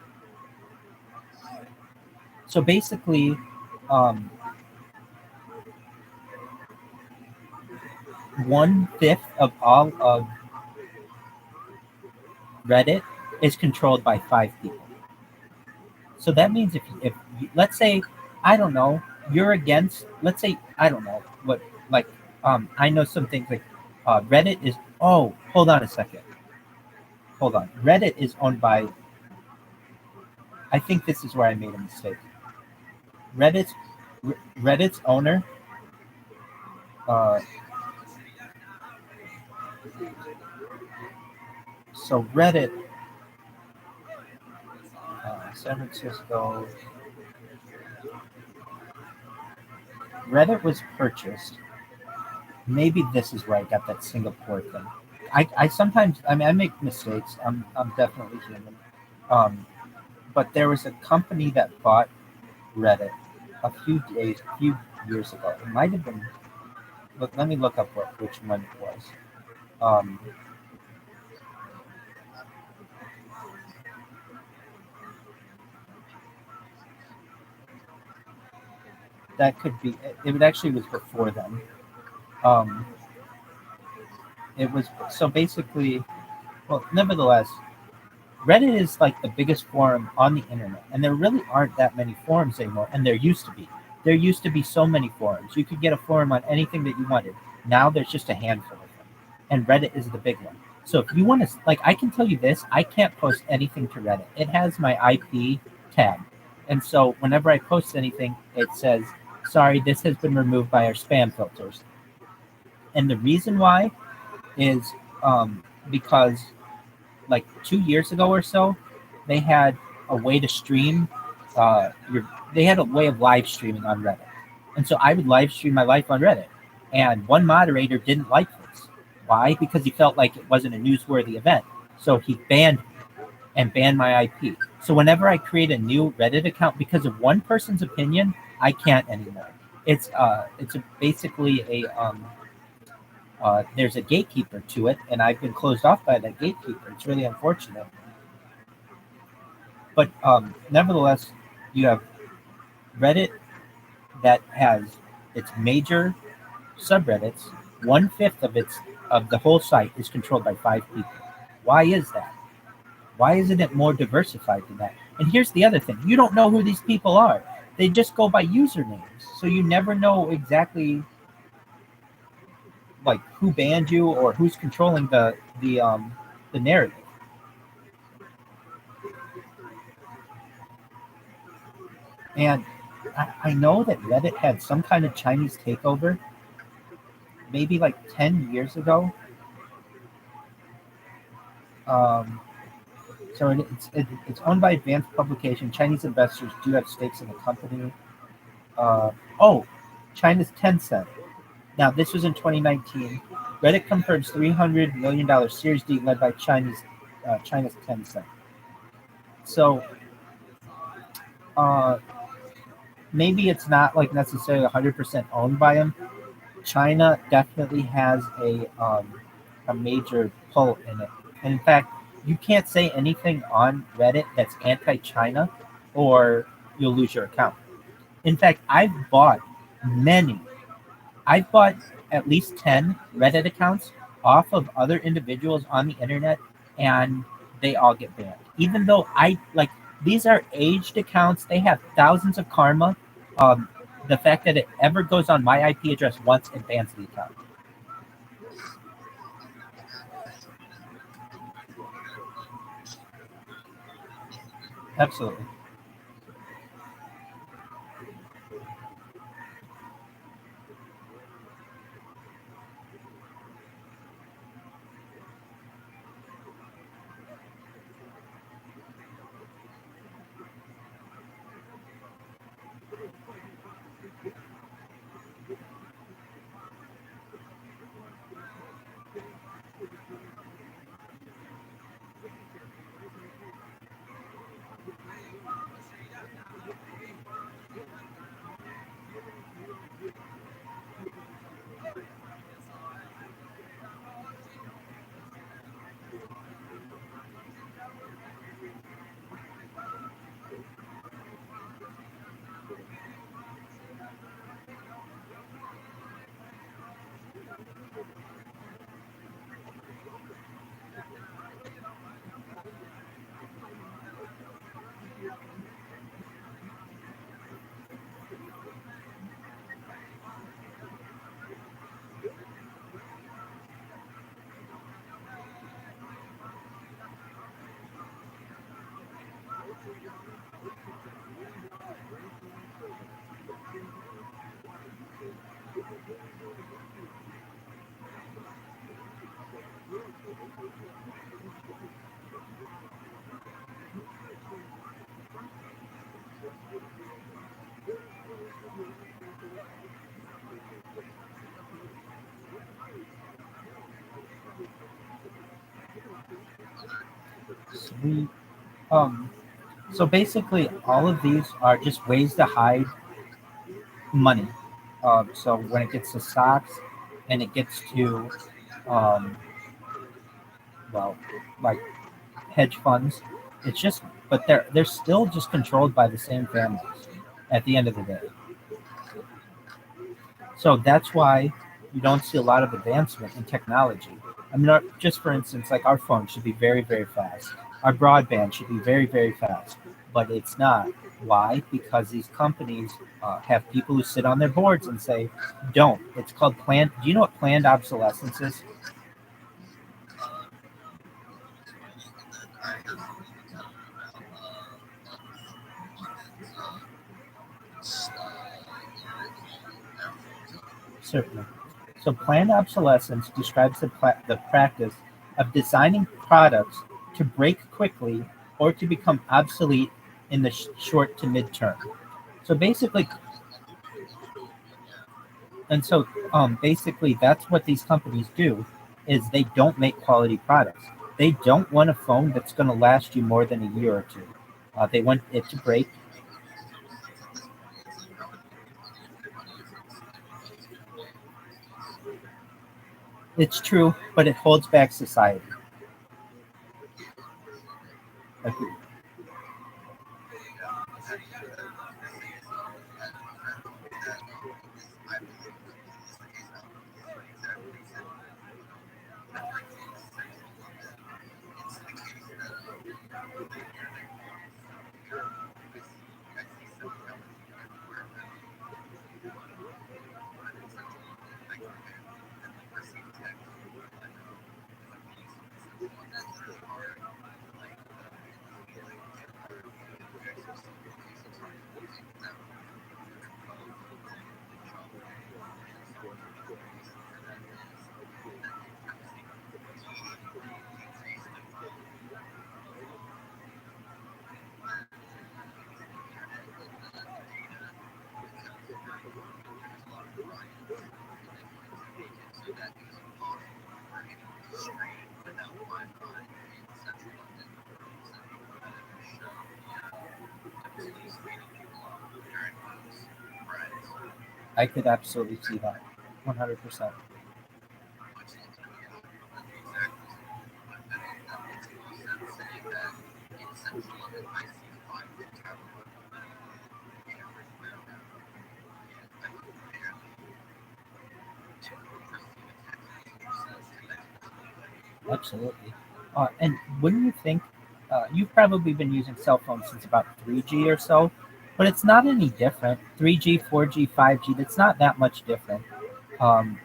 So basically, um, 1/5 of all of Reddit is controlled by 5 people. So that means if let's say, I don't know, you're against, let's say, I don't know what, like, I know some things like Reddit is, oh, hold on a second. Hold on. Reddit is owned by, I think this is where I made a mistake. Reddit's Reddit's owner, uh, so Reddit, San Francisco, Reddit was purchased. Maybe this is where I got that Singapore thing. I sometimes, I mean, I make mistakes. I'm definitely human. Um, but there was a company that bought Reddit a few years ago. It might have been. Look, let me look up which one it was. Um, that could be. It actually was before then. Um, it was, so basically. Well, nevertheless, Reddit is like the biggest forum on the internet, and there really aren't that many forums anymore. And there used to be. There used to be so many forums. You could get a forum on anything that you wanted. Now there's just a handful of them, and Reddit is the big one. So if you want to, like, I can tell you this: I can't post anything to Reddit. It has my IP tag, and so whenever I post anything, it says, "Sorry, this has been removed by our spam filters." And the reason why is because like 2 years ago or so, they had a way to stream. They had a way of live streaming on Reddit, and so I would live stream my life on Reddit. And one moderator didn't like this. Why? Because he felt like it wasn't a newsworthy event, so he banned me and banned my IP. So whenever I create a new Reddit account because of one person's opinion, I can't anymore. Basically a there's a gatekeeper to it, and I've been closed off by that gatekeeper. It's really unfortunate. But nevertheless, you have Reddit that has its major subreddits. 1/5 of the whole site is controlled by 5 people. Why is that? Why isn't it more diversified than that? And here's the other thing: you don't know who these people are. They just go by usernames, so you never know exactly like who banned you or who's controlling the narrative. And I know that Reddit had some kind of Chinese takeover maybe like 10 years ago. Um, so it's owned by Advanced Publication. Chinese investors do have stakes in the company. Oh, China's Tencent. Now, this was in 2019. Reddit confirms $300 million Series D led by China's Tencent. So maybe it's not like necessarily 100% owned by them. China definitely has a major pull in it. And in fact, you can't say anything on Reddit that's anti-China or you'll lose your account. In fact, I've bought at least 10 Reddit accounts off of other individuals on the internet, and they all get banned. Even though these are aged accounts, they have thousands of karma. Um, the fact that it ever goes on my IP address once, it bans the account. Absolutely. Sweet. Um, so basically, all of these are just ways to hide money. So when it gets to stocks and it gets to, um, well, like hedge funds, it's just, but they're still just controlled by the same families at the end of the day. So that's why you don't see a lot of advancement in technology. I mean, just for instance, like our phone should be very, very fast. Our broadband should be very, very fast, but it's not. Why? Because these companies have people who sit on their boards and say, don't. It's called planned. Do you know what planned obsolescence is? Certainly. So, planned obsolescence describes the practice of designing products to break quickly or to become obsolete in the short to mid term. So basically, basically, that's what these companies do: is they don't make quality products. They don't want a phone that's going to last you more than a year or two. They want it to break. It's true, but it holds back society. Agreed. I could absolutely see that. 100%. Absolutely. And wouldn't you think you've probably been using cell phones since about 3G or so, but it's not any different. 3G, 4G, 5G, that's not that much different. Um,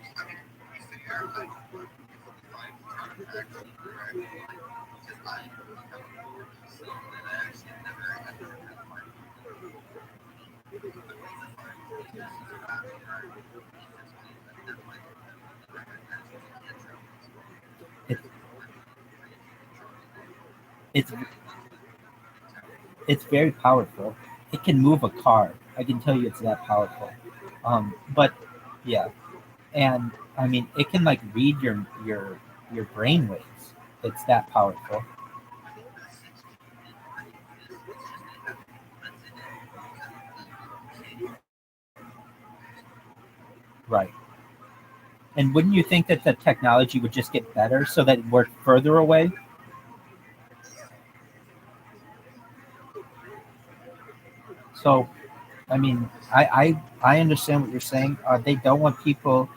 it, it's it's very powerful. It can move a car. I can tell you it's that powerful. But yeah, and I mean it can like read your brain waves. It's that powerful. Right. And wouldn't you think that the technology would just get better so that we're further away? So, I mean, I understand what you're saying. They don't want people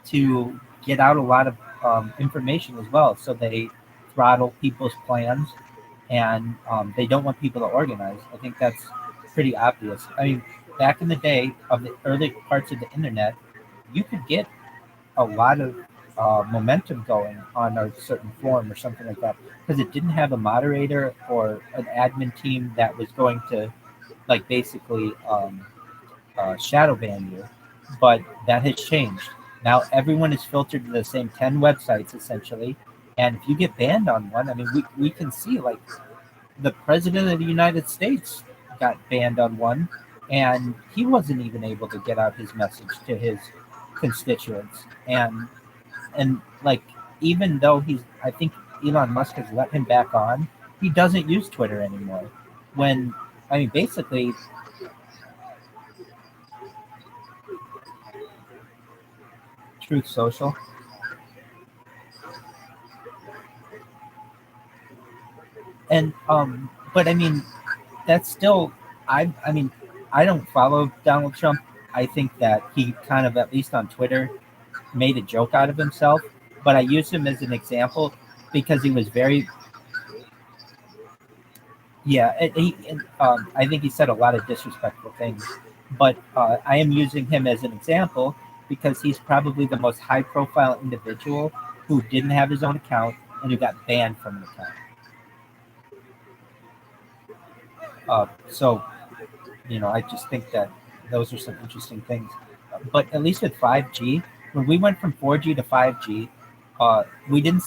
to get out a lot of information as well, so they throttle people's plans, and they don't want people to organize. I think that's pretty obvious. I mean, back in the day of the early parts of the internet, you could get a lot of momentum going on a certain forum or something like that because it didn't have a moderator or an admin team that was going to like basically shadow ban you. But that has changed. Now everyone is filtered to the same 10 websites essentially. And if you get banned on one, I mean, we can see like the president of the United States got banned on one. and he wasn't even able to get out his message to his constituents. And like, even though I think Elon Musk has let him back on, he doesn't use Twitter anymore. When I mean, basically, Truth Social, and but I mean, that's still, I mean, I don't follow Donald Trump. I think that he kind of, at least on Twitter, made a joke out of himself. But I use him as an example because he was very, yeah. I think he said a lot of disrespectful things. But I am using him as an example because he's probably the most high-profile individual who didn't have his own account and who got banned from an account. So I just think that those are some interesting things. But at least with 5G, when we went from 4G to 5G, I didn't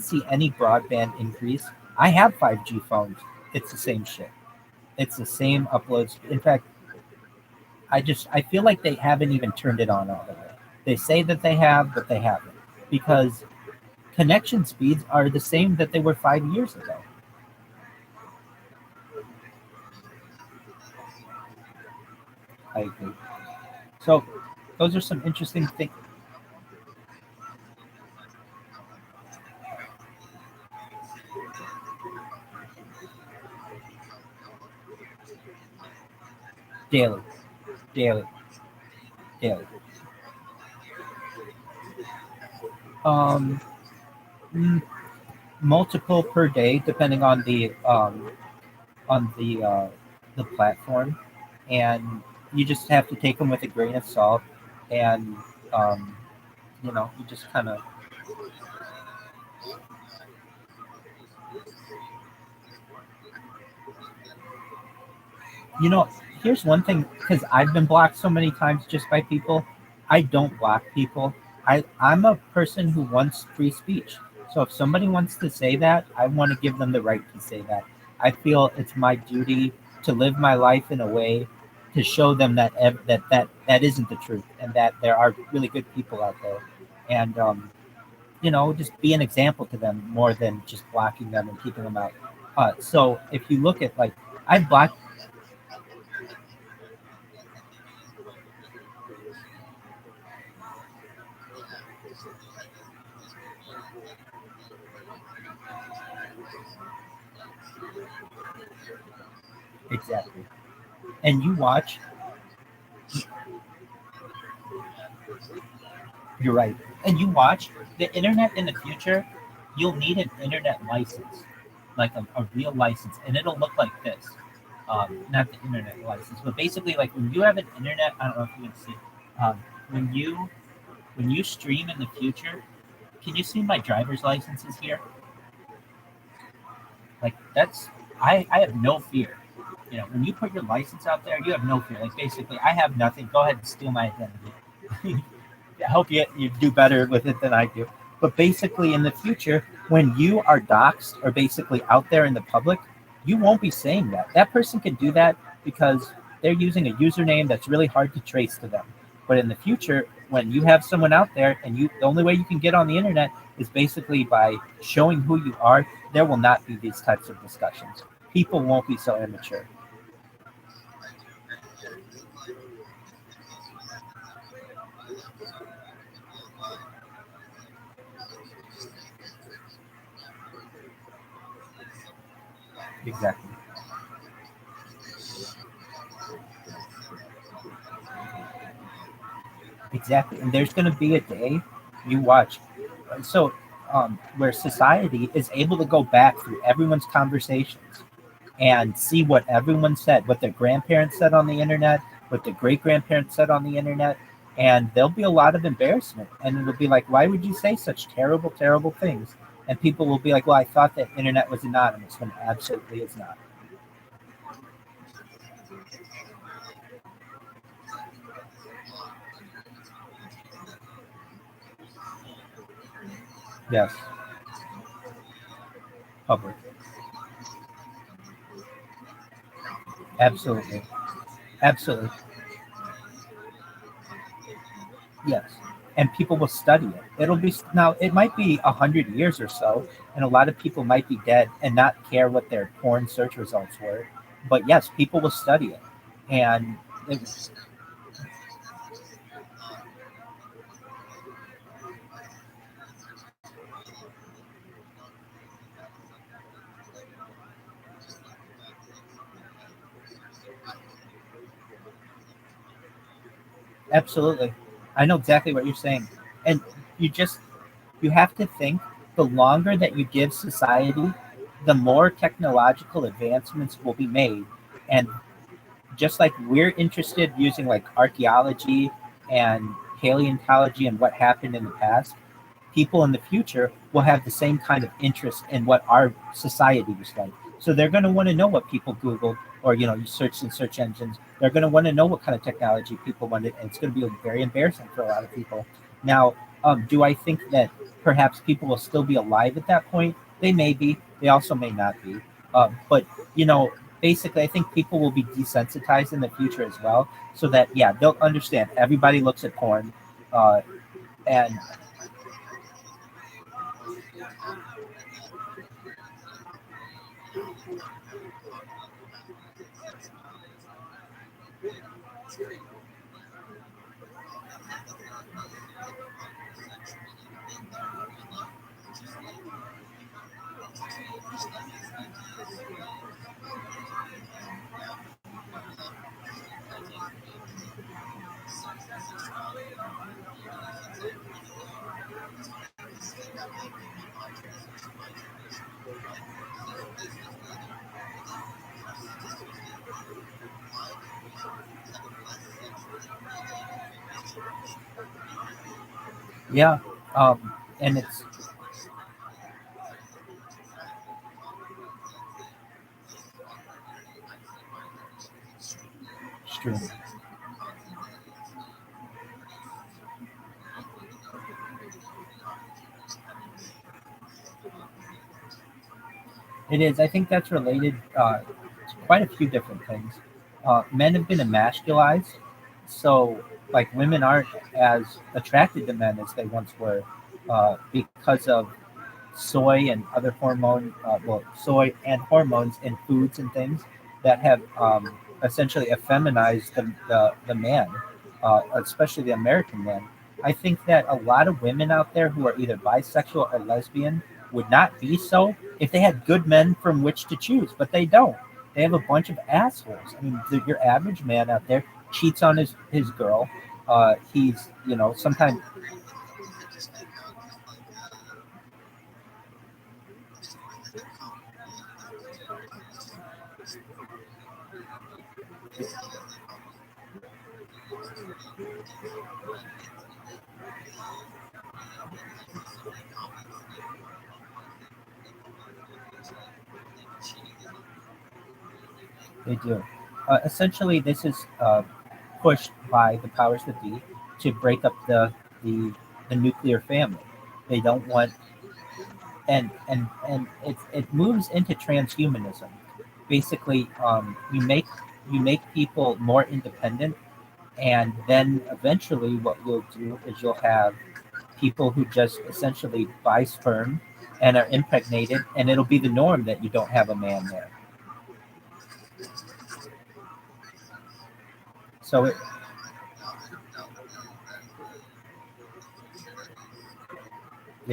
see any broadband increase. I have 5G phones. It's the same shit. It's the same uploads. In fact, I feel like they haven't even turned it on all the way. They say that they have, but they haven't, because connection speeds are the same that they were 5 years ago. I agree. So those are some interesting things. Daily, daily, daily. Um, mm, Multiple per day, depending on the platform, and you just have to take them with a grain of salt, and um, you just kind of, you know. Here's one thing, because I've been blocked so many times just by people. I don't block people. I'm a person who wants free speech. So if somebody wants to say that, I want to give them the right to say that. I feel it's my duty to live my life in a way to show them that that isn't the truth, and that there are really good people out there, and just be an example to them more than just blocking them and keeping them out. So if you look at, like, I've blocked. Exactly. And you watch, you're right. And you watch the internet in the future, you'll need an internet license, like a real license, and it'll look like this. Not the internet license, but basically, like, when you have an internet, I don't know if you can see. When you stream in the future, can you see my driver's licenses here? Like, that's, I have no fear. When you put your license out there, you have no fear. Like, basically, I have nothing. Go ahead and steal my identity. I hope you do better with it than I do. But basically, in the future, when you are doxxed or basically out there in the public, you won't be saying that. That person can do that because they're using a username that's really hard to trace to them. But in the future, when you have someone out there, and the only way you can get on the internet is basically by showing who you are, there will not be these types of discussions. People won't be so immature. Exactly. Exactly. And there's going to be a day, you watch. So, where society is able to go back through everyone's conversations and see what everyone said, what their grandparents said on the internet, what their great grandparents said on the internet. And there'll be a lot of embarrassment. And it'll be like, why would you say such terrible, terrible things? And people will be like, well, I thought that internet was anonymous, when it absolutely is not. Yes, public. Absolutely. Absolutely. Yes. And people will study it. It'll be now. It might be 100 years or so, and a lot of people might be dead and not care what their porn search results were. But yes, people will study it, and it, absolutely, I know exactly what you're saying, and you just you have to think the longer that you give society, the more technological advancements will be made, and just like we're interested using like archaeology and paleontology and what happened in the past, people in the future will have the same kind of interest in what our society was like. So they're going to want to know what people Googled, or you search in search engines. They're going to want to know what kind of technology people wanted, and it's going to be very embarrassing for a lot of people. Now, do I think that perhaps people will still be alive at that point? They may be. They also may not be. But you know, basically, I think people will be desensitized in the future as well, so that yeah, they'll understand. Everybody looks at porn, uh, and yeah, and it's streaming. It is. I think that's related to quite a few different things. Men have been emasculized, so like women aren't as attracted to men as they once were because of soy and other soy and hormones in foods and things that have essentially effeminized the man, especially the American man. I think that a lot of women out there who are either bisexual or lesbian would not be so if they had good men from which to choose, but they don't. They have a bunch of assholes. I mean, your average man out there cheats on his girl. He's sometimes they do. Essentially, this is pushed by the powers that be to break up the the nuclear family. They don't want, and it moves into transhumanism. Basically, you make people more independent, and then eventually, what you'll do is you'll have people who just essentially buy sperm and are impregnated, and it'll be the norm that you don't have a man there. So it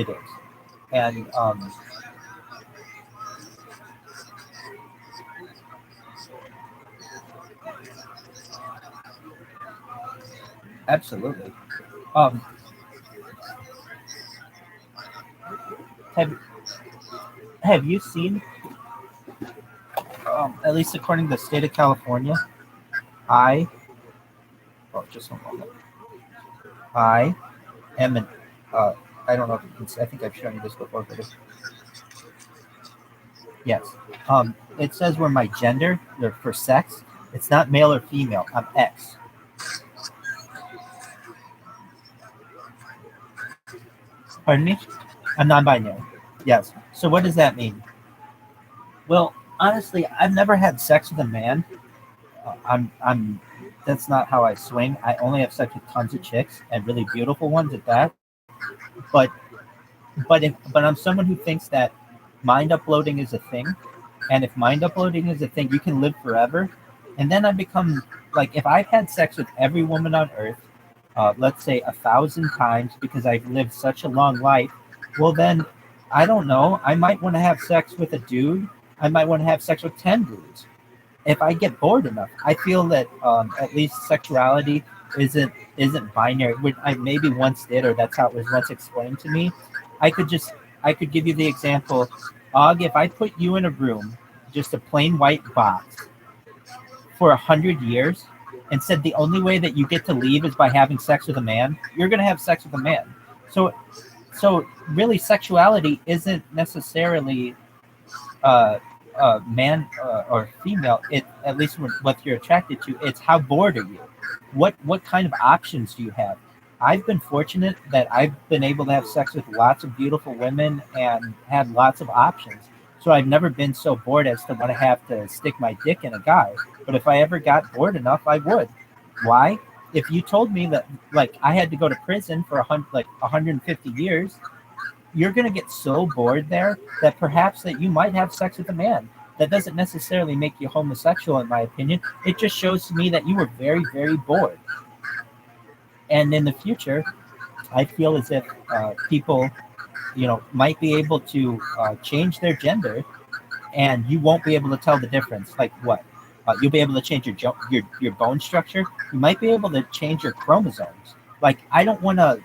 is, and absolutely. Um, have have you seen, at least according to the state of California, I oh just one moment. I am an uh, I don't know if you can see, I think I've shown you this before, but yes. It says where my gender for sex, it's not male or female. I'm X. Pardon me? I'm non-binary. Yes. So what does that mean? Well, honestly, I've never had sex with a man. I'm That's not how I swing. I only have sex with tons of chicks and really beautiful ones at that. But but I'm someone who thinks that mind uploading is a thing, and if mind uploading is a thing, you can live forever. And then I become like, if I've had sex with every woman on earth, let's say 1,000 times, because I've lived such a long life, well then, I don't know. I might want to have sex with a dude. I might want to have sex with 10 dudes if I get bored enough. I feel that at least sexuality isn't binary. Which I maybe once did, or that's how it was once explained to me. I could just I could give you the example, Og. If I put you in a room, just a plain white box, for 100 years, and said the only way that you get to leave is by having sex with a man, you're gonna have sex with a man. So really, sexuality isn't necessarily man or female. It, at least what you're attracted to, it's how bored are you? What kind of options do you have? I've been fortunate that I've been able to have sex with lots of beautiful women and had lots of options. So I've never been so bored as to want to have to stick my dick in a guy. But if I ever got bored enough, I would. Why? If you told me that like I had to go to prison for 150 years, you're going to get so bored there that perhaps that you might have sex with a man. That doesn't necessarily make you homosexual, in my opinion. It just shows to me that you were very, very bored. And in the future, I feel as if people, might be able to change their gender, and you won't be able to tell the difference. Like what? You'll be able to change your bone structure. You might be able to change your chromosomes. Like I don't want to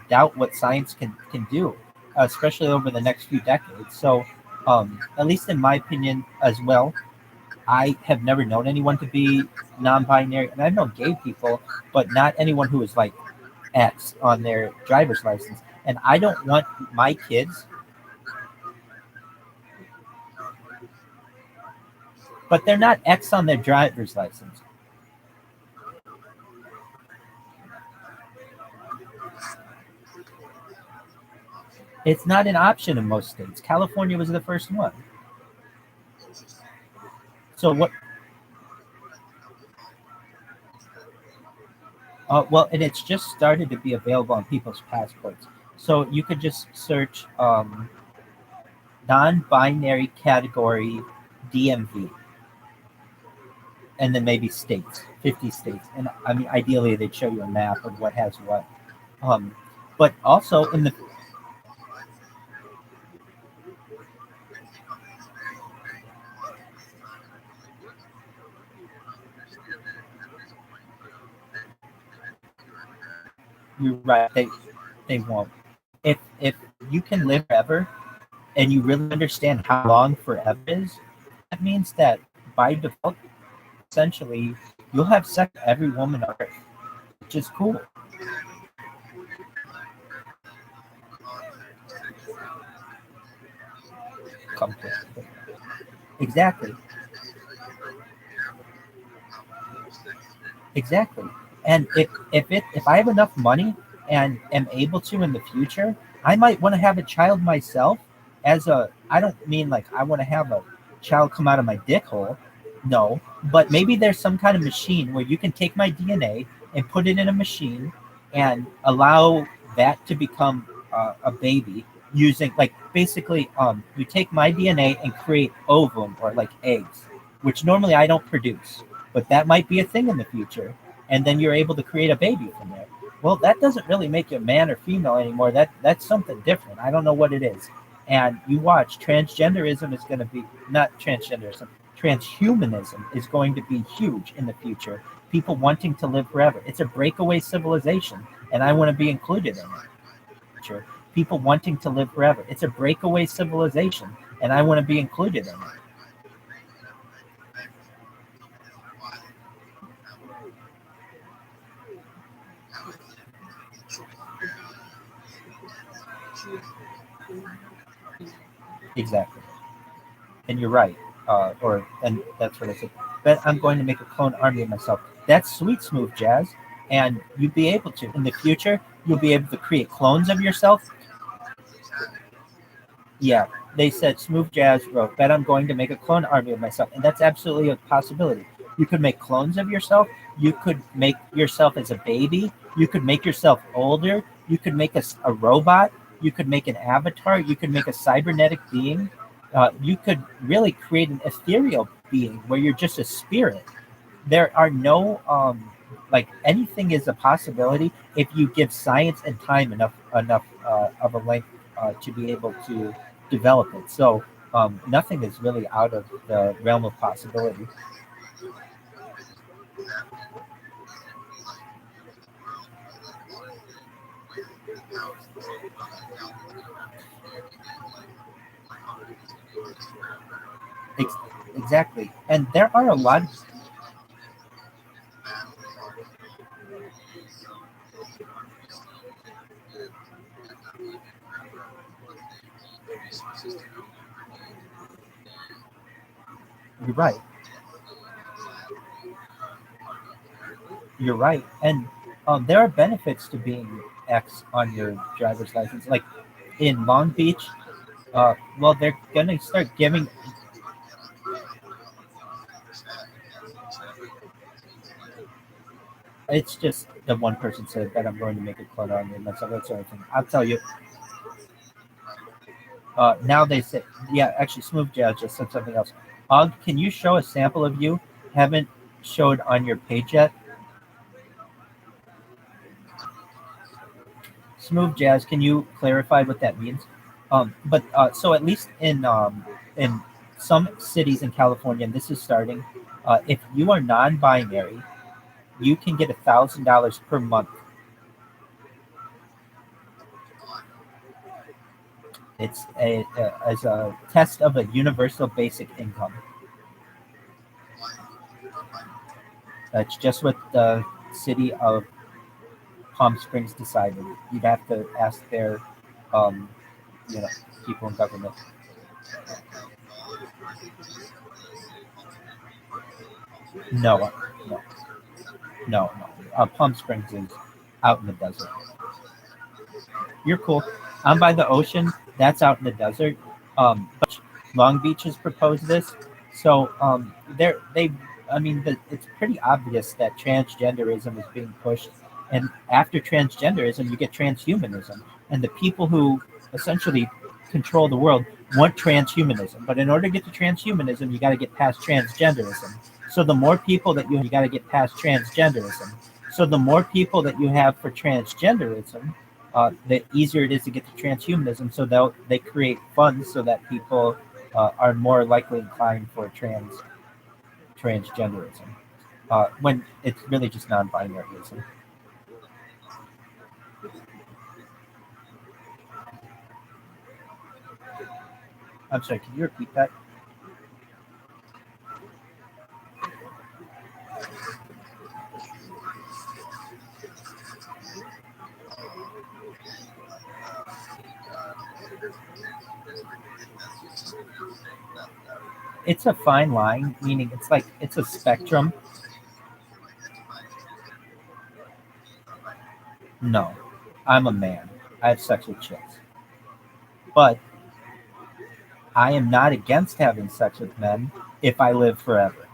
doubt what science can do, especially over the next few decades. So, at least in my opinion, as well, I have never known anyone to be non-binary, and I've known gay people, but not anyone who is like X on their driver's license. And I don't want my kids, but they're not X on their driver's license. It's not an option in most states. California was the first one. So what? Well, and it's just started to be available on people's passports. So you could just search non-binary category DMV, and then maybe states, 50 states. And I mean, ideally, they'd show you a map of what has what. Um, but also in the You're right. They won't. If you can live forever and you really understand how long forever is, that means that by default, essentially, you'll have sex with every woman on earth, which is cool. Completely. Exactly. Exactly. And if I have enough money and am able to in the future, I might want to have a child myself. I don't mean like I want to have a child come out of my dick hole. No, but maybe there's some kind of machine where you can take my DNA and put it in a machine and allow that to become a baby using, like, basically you take my DNA and create ovum or like eggs, which normally I don't produce, but that might be a thing in the future, and then you're able to create a baby from there. Well, that doesn't really make you a man or female anymore. That's something different. I don't know what it is. And you watch, transgenderism is going to be, not transgenderism, transhumanism is going to be huge in the future. People wanting to live forever. It's a breakaway civilization, and I want to be included in it. Future. People wanting to live forever. It's a breakaway civilization, and I want to be included in it. Exactly. And you're right. And that's what I said. But I'm going to make a clone army of myself. That's sweet, smooth jazz. And you'd be able to, in the future, you'll be able to create clones of yourself. Yeah, they said Smooth Jazz wrote, "Bet I'm going to make a clone army of myself," and that's absolutely a possibility. You could make clones of yourself. You could make yourself as a baby. You could make yourself older. You could make a robot. You could make an avatar. You could make a cybernetic being. You could really create an ethereal being where you're just a spirit. There are no like anything is a possibility if you give science and time enough of a length to be able to develop it. So nothing is really out of the realm of possibility. Ex- exactly, and there are a lot. You're right. You're right, and there are benefits to being X on your driver's license. Like in Long Beach, well, they're gonna start giving. It's just the one person said that I'm going to make a clone on you, and that's that sort of thing. I'll tell you. Now they say, yeah, actually, Smooth Jazz just said something else. Og, can you show a sample of you? Haven't showed on your page yet. Smooth Jazz, can you clarify what that means? But so at least in some cities in California, and this is starting. If you are non-binary, you can get $1,000 per month. It's as a test of a universal basic income. That's just what the city of Palm Springs decided. You'd have to ask their, um, you know, people in government. No, no, no, no. Palm Springs is out in the desert. You're cool. I'm by the ocean. That's out in the desert. But Long Beach has proposed this, so I mean, it's pretty obvious that transgenderism is being pushed, and after transgenderism, you get transhumanism, and the people who essentially control the world want transhumanism. But in order to get to transhumanism, you got to get past transgenderism. So the more people that you got to get past transgenderism. So the more people that you have for transgenderism, the easier it is to get to transhumanism. So they create funds so that people are more likely inclined for transgenderism when it's really just non-binaryism. I'm sorry, can you repeat that? It's a fine line, meaning it's like it's a spectrum. No, I'm a man. I have sex with chicks, but I am not against having sex with men if I live forever.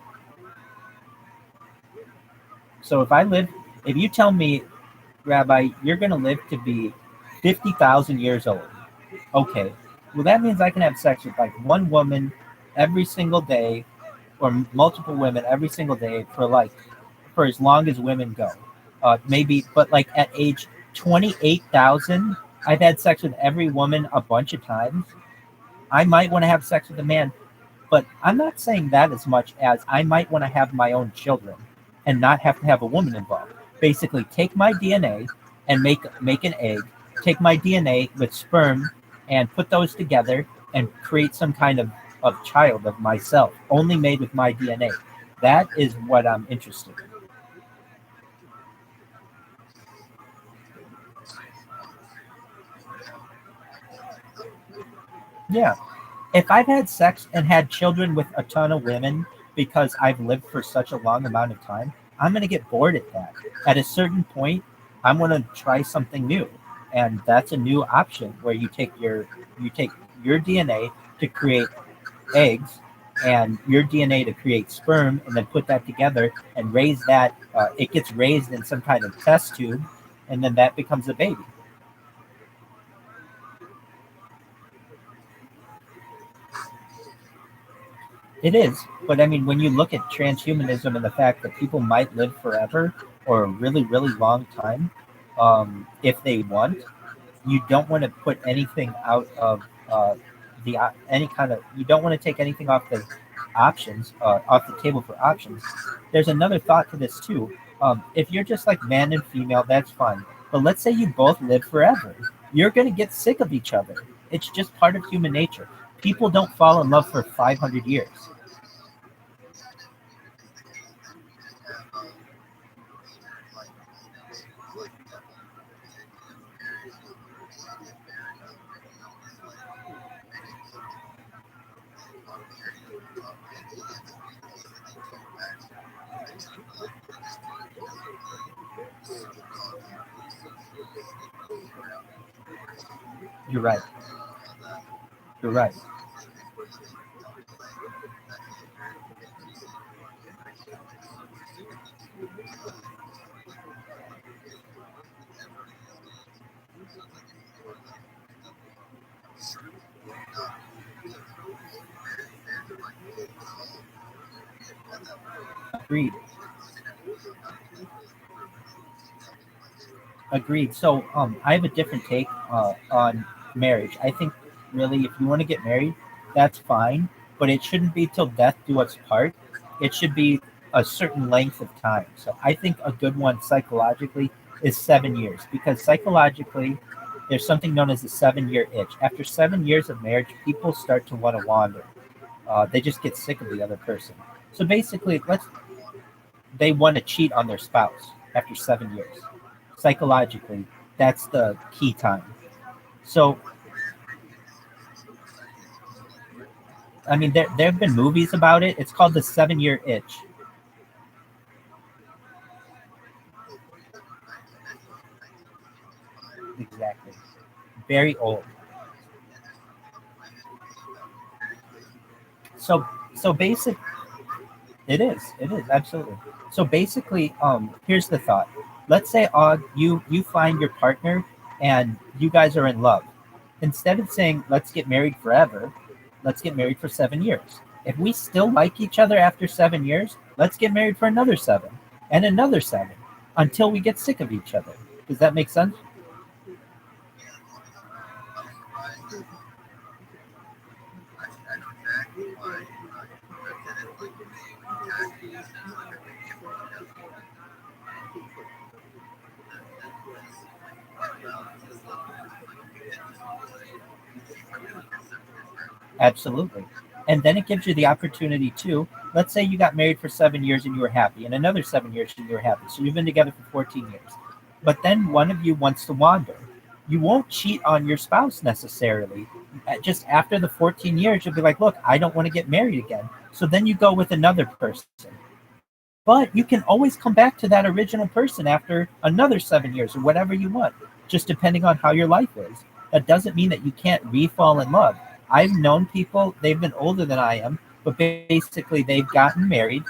So if you tell me, Rabbi, you're going to live to be 50,000 years old, okay, well, that means I can have sex with like one woman every single day or multiple women every single day for as long as women go. Maybe, but like at age 28,000, I've had sex with every woman a bunch of times. I might want to have sex with a man, but I'm not saying that as much as I might want to have my own children and not have to have a woman involved. Basically, take my DNA and make an egg. Take my DNA with sperm and put those together and create some kind of child of myself, only made with my DNA. That is what I'm interested in. Yeah. If I've had sex and had children with a ton of women because I've lived for such a long amount of time, I'm going to get bored at that. At a certain point, I'm going to try something new, and that's a new option where you take your DNA to create eggs, and your DNA to create sperm, and then put that together and raise that. It gets raised in some kind of test tube, and then that becomes a baby. It is, but I mean, when you look at transhumanism and the fact that people might live forever or a really, really long time, if they want, you don't want to put anything out of the any kind of. You don't want to take anything off the options, off the table for options. There's another thought to this too. If you're just like man and female, that's fine. But let's say you both live forever, you're going to get sick of each other. It's just part of human nature. People don't fall in love for 500 years. You're right. You're right. Agreed. Agreed. So, I have a different take on marriage. I think really, if you want to get married, that's fine, but it shouldn't be till death do us part. It should be a certain length of time. So, I think a good one psychologically is 7 years, because psychologically, there's something known as the 7 year itch. After 7 years of marriage, people start to want to wander. They just get sick of the other person. So basically, they want to cheat on their spouse after 7 years. Psychologically, that's the key time. So, I mean, there have been movies about it. It's called the 7 year itch. Exactly. Very old. So, so basic. It is. It is absolutely. So basically, here's the thought. Let's say, you find your partner and you guys are in love. Instead of saying let's get married forever, let's get married for 7 years. If we still like each other after 7 years, let's get married for another seven and another seven until we get sick of each other. Does that make sense? Absolutely. And then it gives you the opportunity to, let's say you got married for 7 years and you were happy, and another 7 years and you were happy. So you've been together for 14 years. But then one of you wants to wander. You won't cheat on your spouse necessarily. Just after the 14 years, you'll be like, look, I don't want to get married again. So then you go with another person. But you can always come back to that original person after another 7 years or whatever you want, just depending on how your life is. That doesn't mean that you can't re-fall in love. I've known people, they've been older than I am, but basically they've gotten married,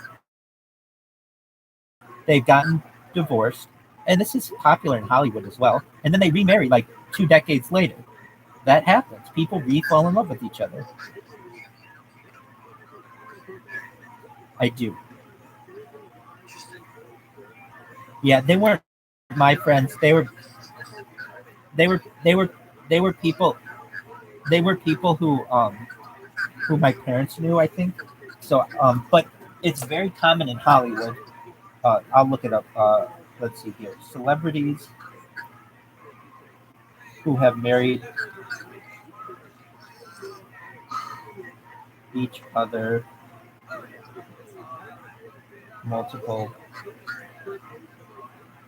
they've gotten divorced, and this is popular in Hollywood as well, and then they remarry like 2 decades later. That happens. People re-fall in love with each other. I do. Yeah, they weren't my friends. They were they were people they were people who my parents knew, I think. So, but it's very common in Hollywood. I'll look it up. Let's see here. Celebrities who have married each other multiple,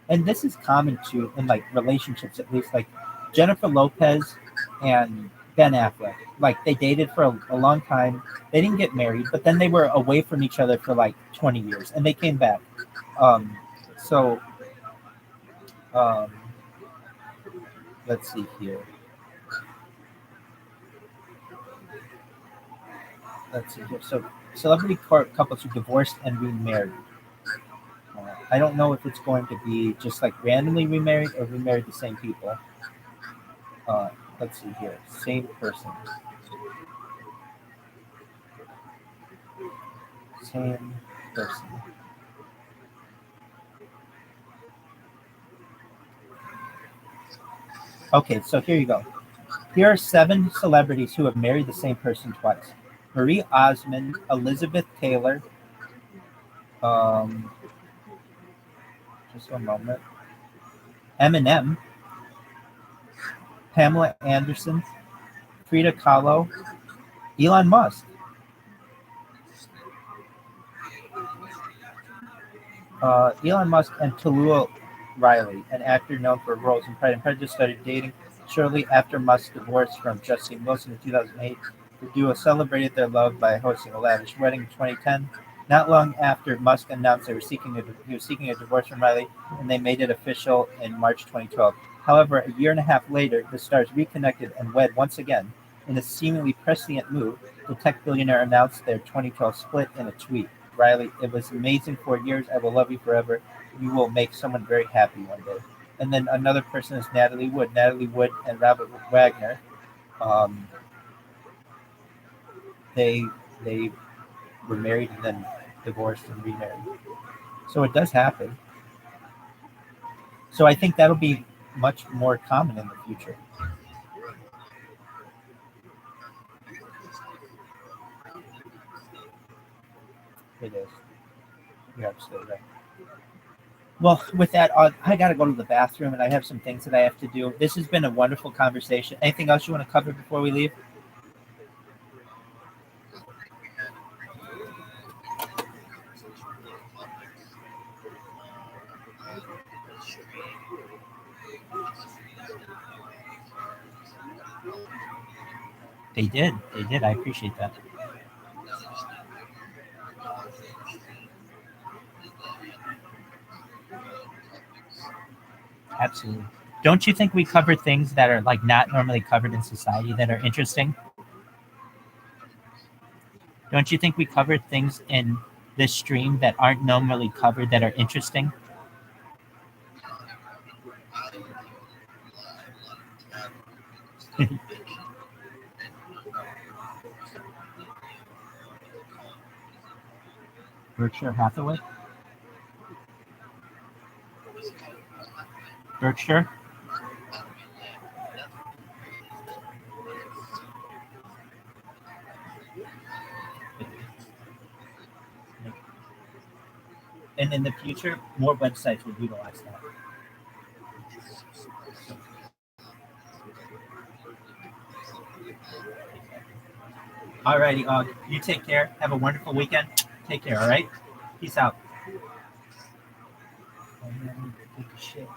and this is common too in like relationships, at least like Jennifer Lopez and Ben Affleck. Like they dated for a long time. They didn't get married, but then they were away from each other for like 20 years, and they came back. Um, so um, let's see here. Let's see here. So celebrity couples who divorced and remarried. I don't know if it's going to be just like randomly remarried or remarried the same people. Uh, let's see here. Same person. Same person. Okay, so here you go. Here are 7 celebrities who have married the same person twice: Marie Osmond, Elizabeth Taylor, um, just one moment, Eminem, Pamela Anderson, Frida Kahlo, Elon Musk, Elon Musk and Tallulah Riley, an actor known for roles in Pride and Prejudice, started dating shortly after Musk's divorce from Justine Wilson in 2008. The duo celebrated their love by hosting a lavish wedding in 2010. Not long after Musk announced he was seeking a divorce from Riley, and they made it official in March 2012. However, a year and a half later, the stars reconnected and wed once again. In a seemingly prescient move, the tech billionaire announced their 2012 split in a tweet. Riley, it was amazing 4 years. I will love you forever. You will make someone very happy one day. And then another person is Natalie Wood. Natalie Wood and Robert Wagner. Um, they they were married and then divorced and remarried. So it does happen. So I think that'll be much more common in the future. It is. You're absolutely right. Well, with that, I got to go to the bathroom and I have some things that I have to do. This has been a wonderful conversation. Anything else you want to cover before we leave? They did. They did. I appreciate that. Absolutely. Don't you think we cover things that are like not normally covered in society that are interesting? Don't you think we cover things in this stream that aren't normally covered that are interesting? Berkshire Hathaway? Berkshire? And in the future, more websites will utilize that. All righty. You take care. Have a wonderful weekend. Take care. All right. Peace out. I'm gonna take a shit.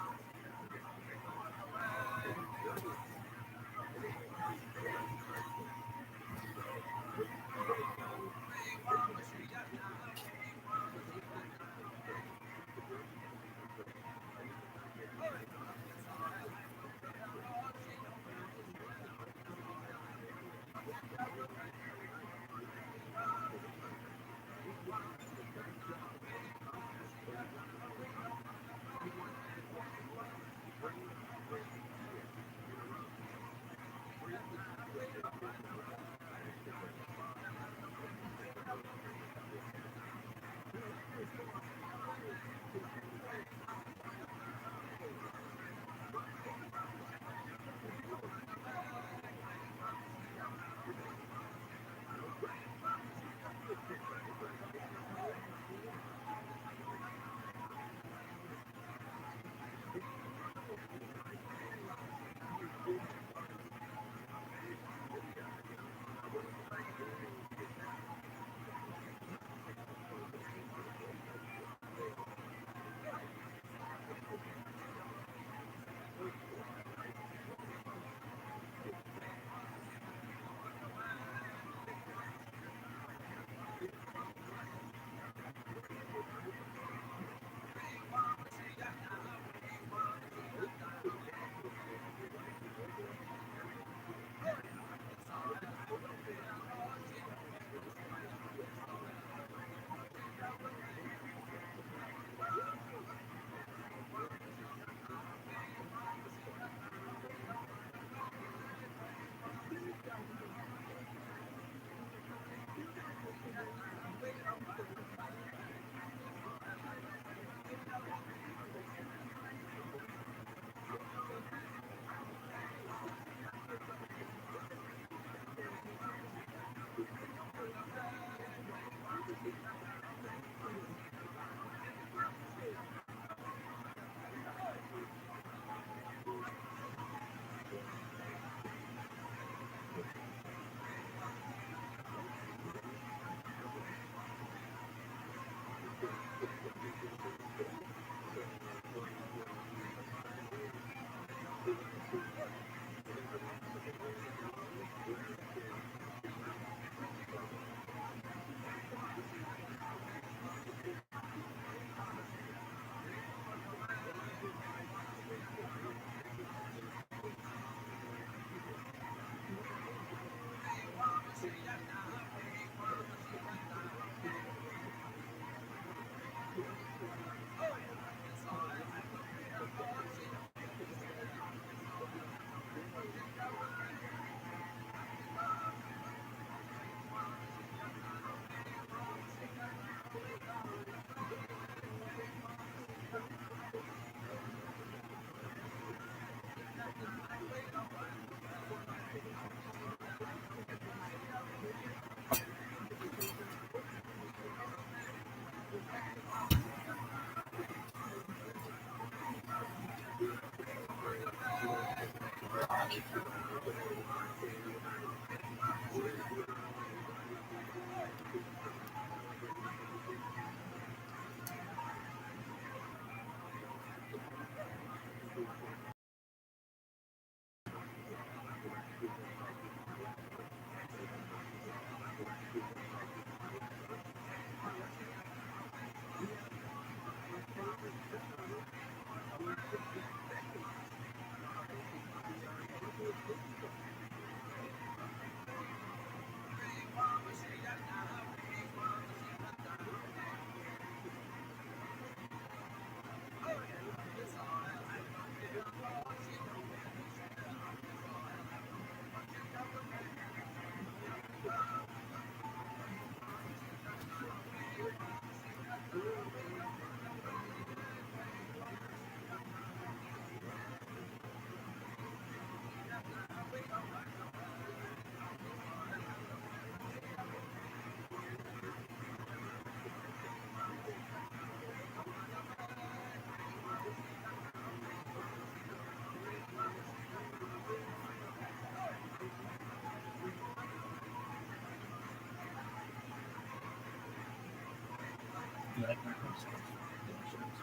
like my first one. Yeah, she was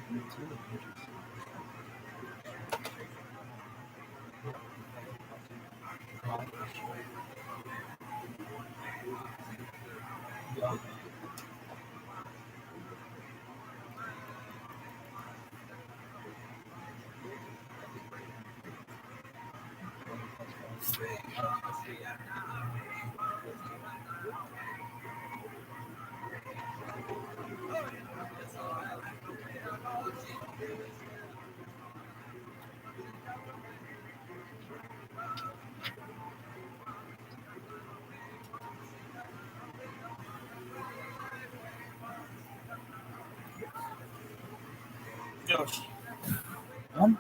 and it's really interesting. Yeah. Josh. Um,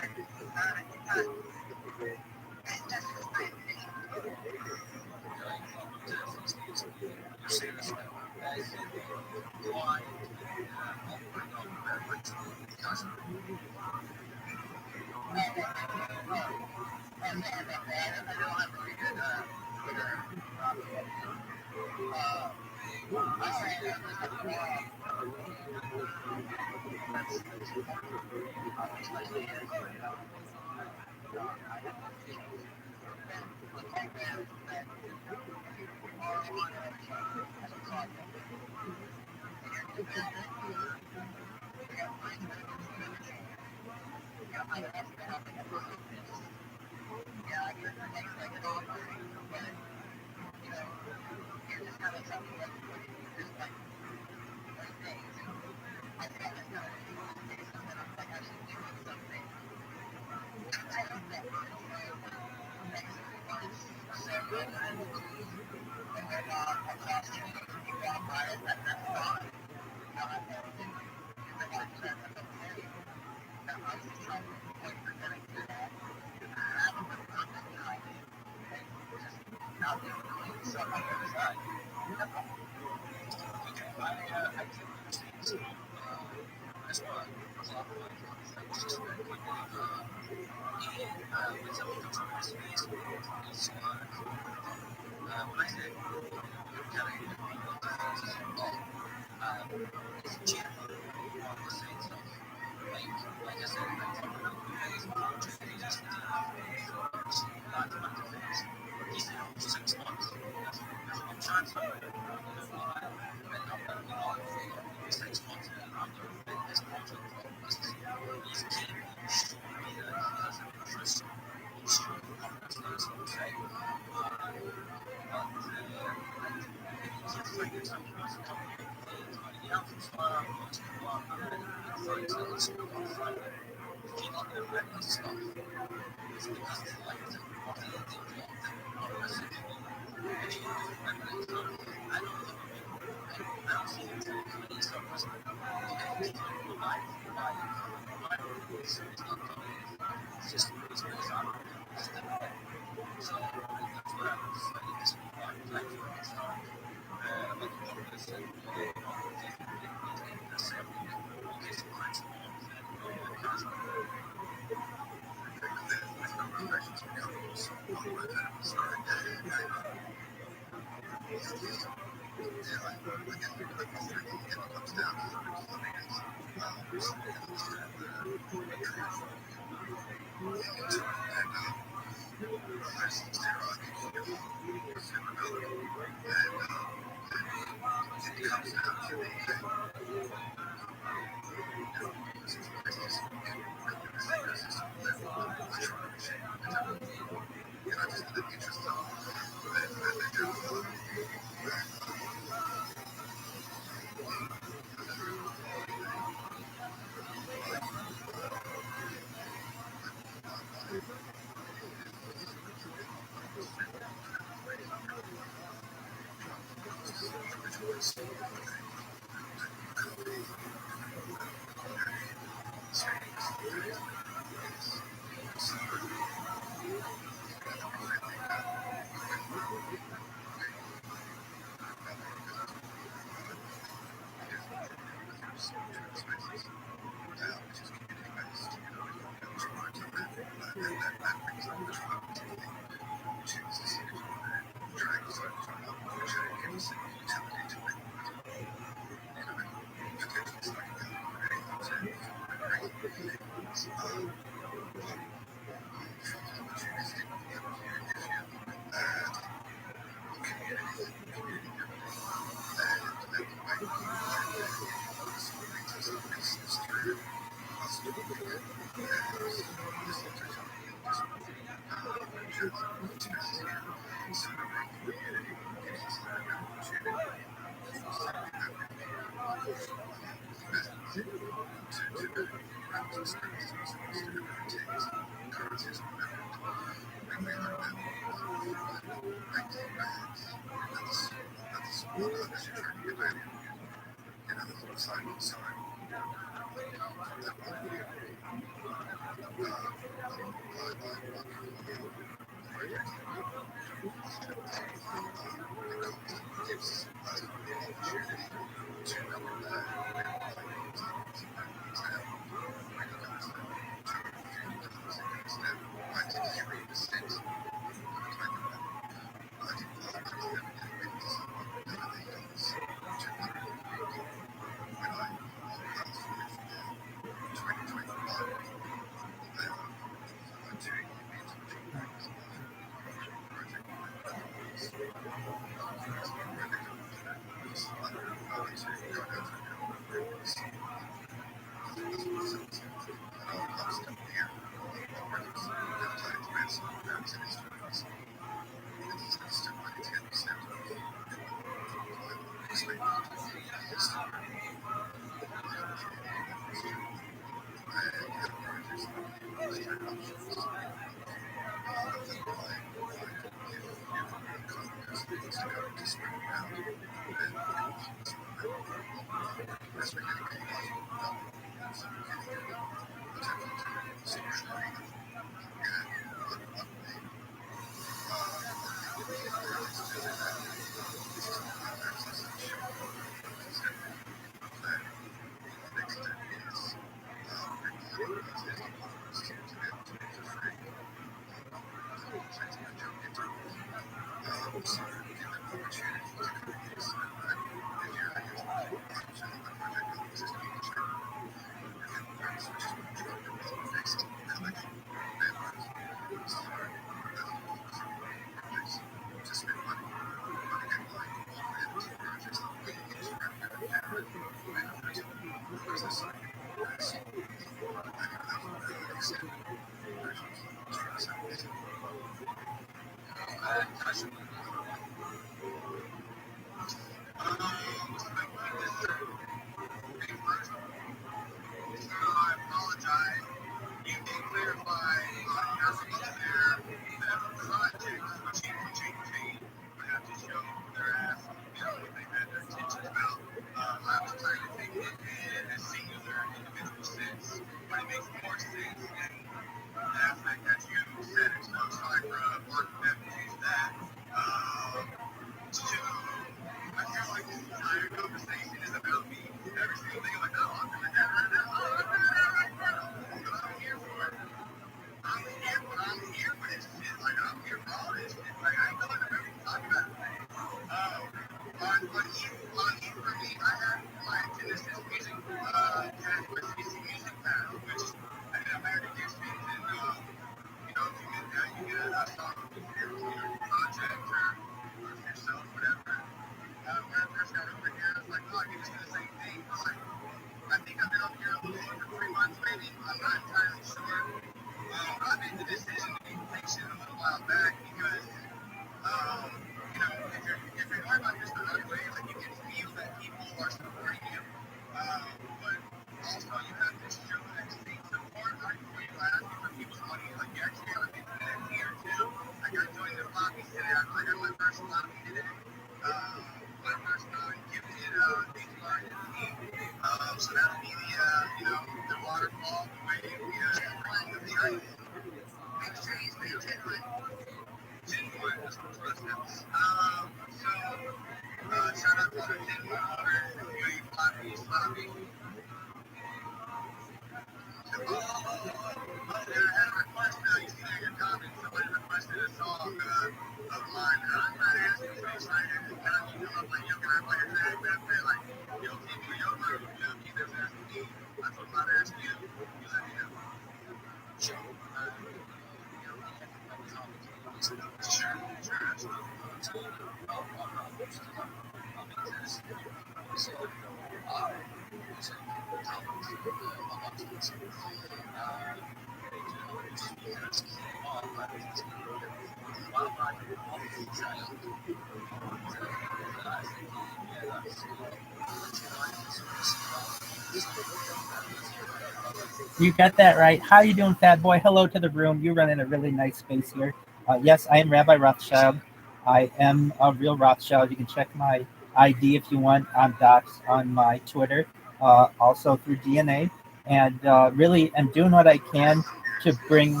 You got that right. How you doing, Fat Boy? Hello to the room. You run in a really nice space here. Yes, I am Rabbi Rothschild. I am a real Rothschild. You can check my ID if you want on Docs on my Twitter, also through DNA, and really am doing what I can to bring,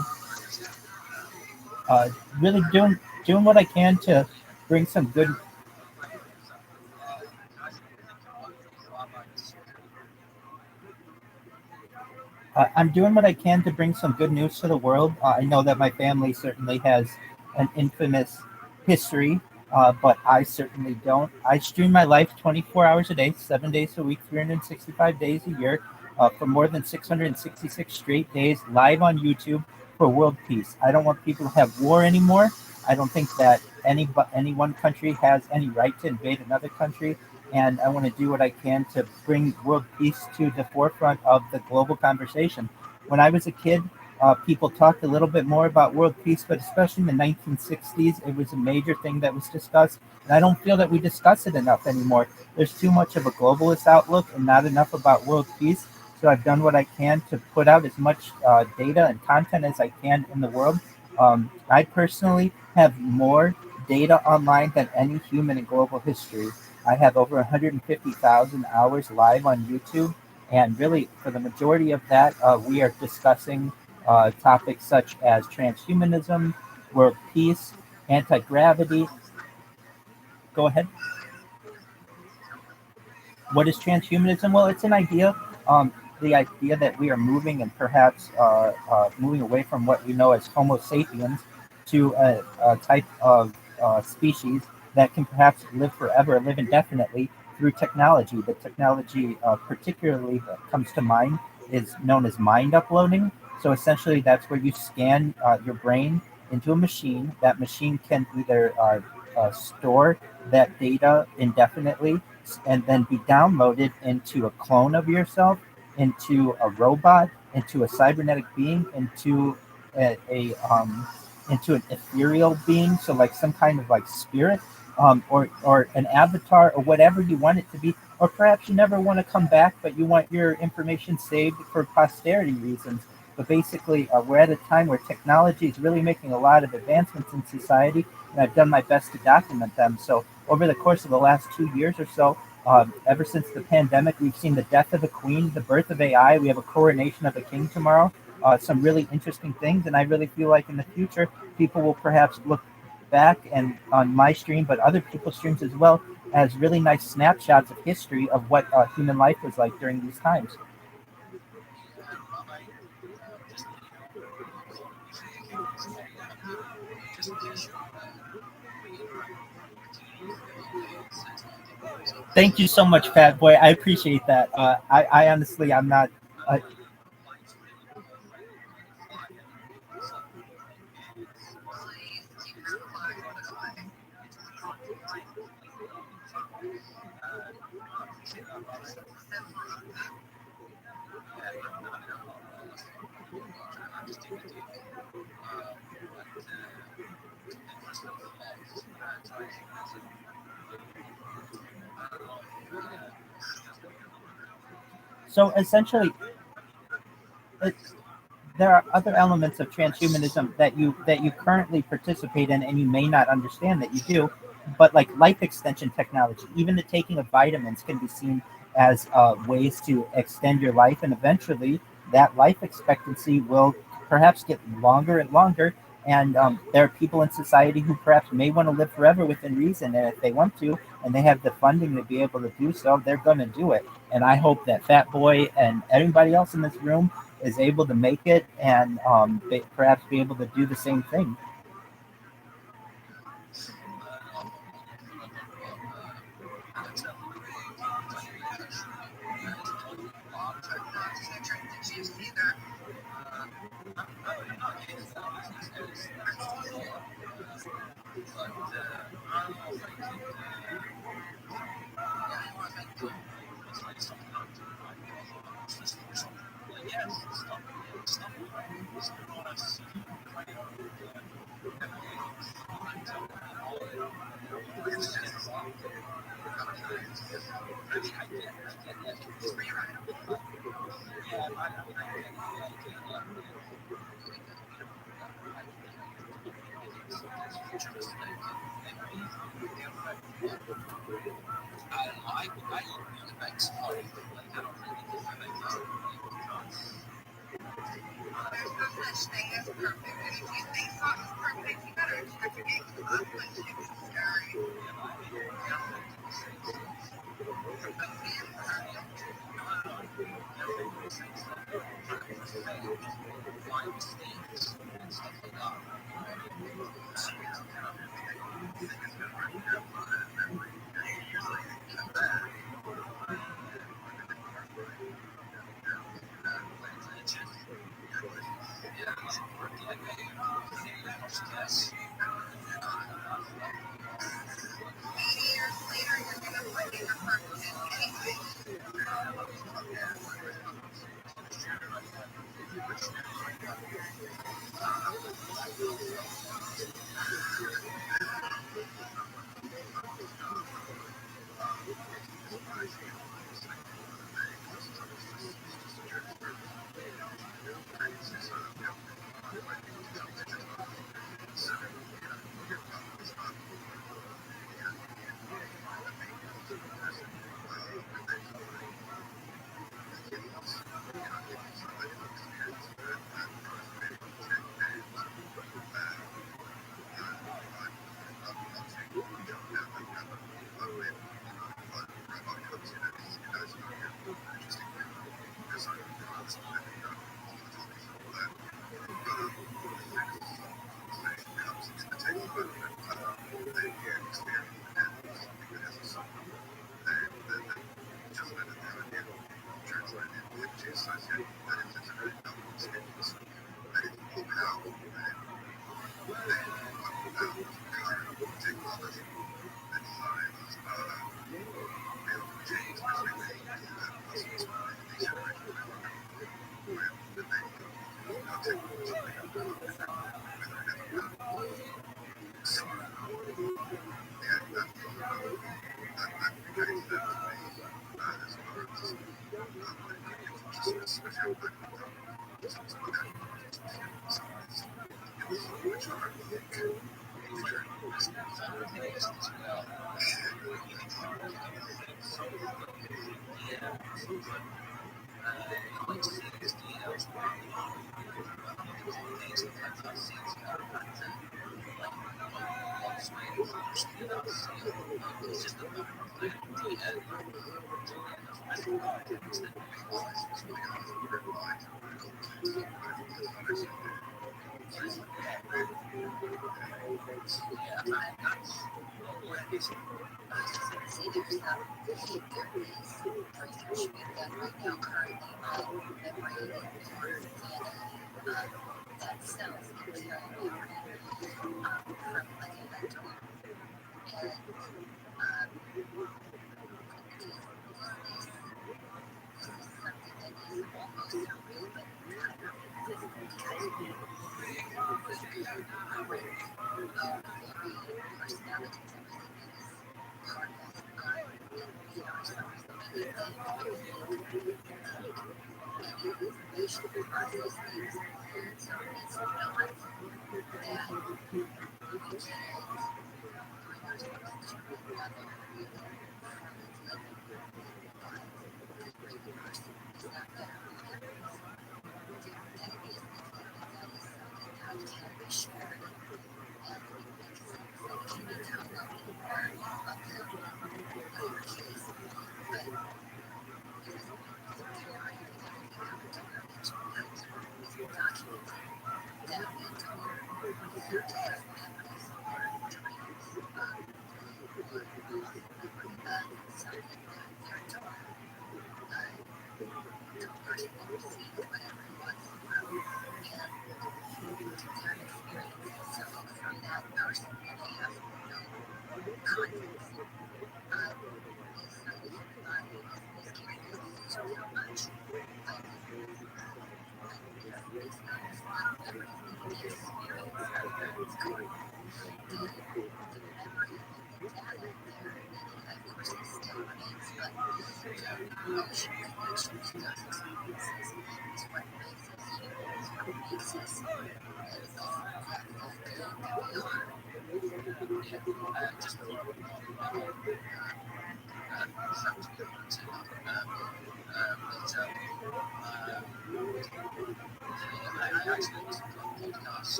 really doing what I can to bring some good. I'm doing what I can to bring some good news to the world. I know that my family certainly has an infamous history, but I certainly don't. I stream my life 24 hours a day, 7 days a week, 365 days a year, for more than 666 straight days live on YouTube for world peace. I don't want people to have war anymore. I don't think that any one country has any right to invade another country, and I want to do what I can to bring world peace to the forefront of the global conversation. When I was a kid, people talked a little bit more about world peace, but especially in the 1960s, it was a major thing that was discussed. And I don't feel that we discuss it enough anymore. There's too much of a globalist outlook and not enough about world peace. So I've done what I can to put out as much data and content as I can in the world. I personally have more data online than any human in global history. I have over 150,000 hours live on YouTube. And really, for the majority of that, we are discussing topics such as transhumanism, world peace, anti gravity. Go ahead. What is transhumanism? Well, it's an idea, the idea that we are moving and perhaps moving away from what we know as Homo sapiens to a type of species that can perhaps live forever, live indefinitely through technology. The technology, particularly that comes to mind, is known as mind uploading. So essentially, that's where you scan your brain into a machine. That machine can either store that data indefinitely and then be downloaded into a clone of yourself, into a robot, into a cybernetic being, into an ethereal being, so like some kind of like spirit, or an avatar, or whatever you want it to be. Or perhaps you never want to come back, but you want your information saved for posterity reasons. But basically, we're at a time where technology is really making a lot of advancements in society, and I've done my best to document them. So over the course of the last 2 years or so, ever since the pandemic, we've seen the death of a queen, the birth of AI. We have a coronation of a king tomorrow. Some really interesting things, and I really feel like in the future, people will perhaps look back and on my stream, but other people's streams as well, as really nice snapshots of history of what human life was like during these times. Thank you so much, Fat Boy. I appreciate that. I honestly, I'm not. Uh, so essentially, there are other elements of transhumanism that you currently participate in, and you may not understand that you do. But like life extension technology, even the taking of vitamins can be seen as ways to extend your life, and eventually that life expectancy will perhaps get longer and longer. And there are people in society who perhaps may want to live forever within reason, and if they want to, and they have the funding to be able to do so, they're going to do it. And I hope that Fat Boy and everybody else in this room is able to make it, and perhaps be able to do the same thing.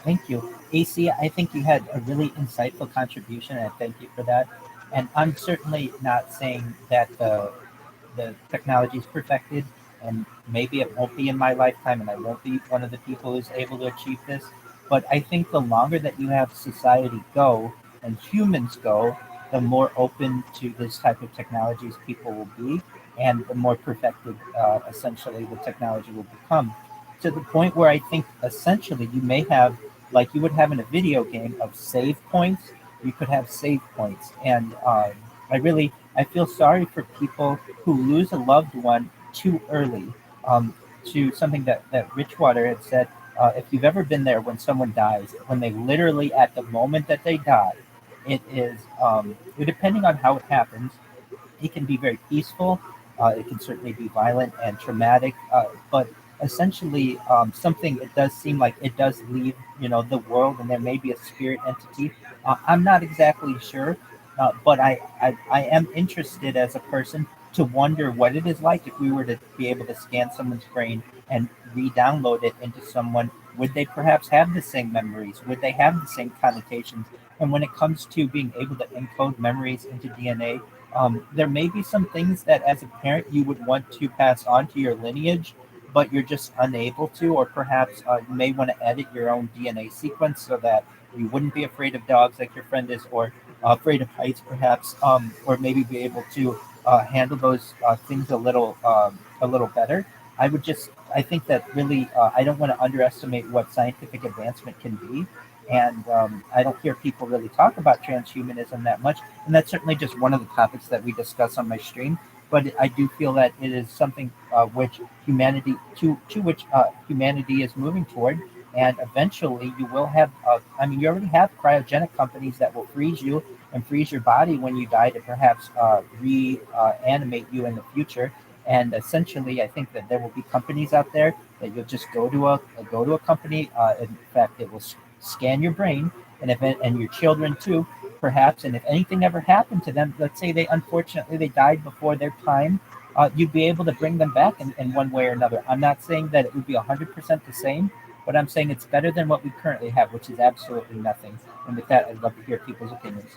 Thank you. AC, I think you had a really insightful contribution, and I thank you for that. And I'm certainly not saying that the technology is perfected, and maybe it won't be in my lifetime, and I won't be one of the people who's able to achieve this. But I think the longer that you have society go and humans go, the more open to this type of technologies people will be, and the more perfected, essentially, the technology will become. To the point where I think essentially you may have, like you would have in a video game, of save points. You could have save points, and I feel sorry for people who lose a loved one too early. To something that Richwater had said, if you've ever been there when someone dies, when they literally at the moment that they die, it is depending on how it happens. It can be very peaceful. It can certainly be violent and traumatic, but essentially, something it does seem like it does leave, the world, and there may be a spirit entity. I'm not exactly sure, but I am interested as a person to wonder what it is like if we were to be able to scan someone's brain and re-download it into someone. Would they perhaps have the same memories? Would they have the same connotations? And when it comes to being able to encode memories into DNA, there may be some things that as a parent you would want to pass on to your lineage, but you're just unable to, or perhaps you may want to edit your own DNA sequence so that you wouldn't be afraid of dogs like your friend is, or afraid of heights perhaps, or maybe be able to handle those things a little better. I think that really, I don't want to underestimate what scientific advancement can be. And I don't hear people really talk about transhumanism that much. And that's certainly just one of the topics that we discuss on my stream. But I do feel that it is something which humanity to which humanity is moving toward, and eventually you will have. I mean, you already have cryogenic companies that will freeze you and freeze your body when you die to perhaps reanimate you in the future. And essentially, I think that there will be companies out there that you'll just go to a company. In fact, it will scan your brain, and your children too, perhaps. And if anything ever happened to them, let's say they died before their time, you'd be able to bring them back in one way or another. I'm not saying that it would be 100% the same, but I'm saying it's better than what we currently have, which is absolutely nothing. And with that, I'd love to hear people's opinions.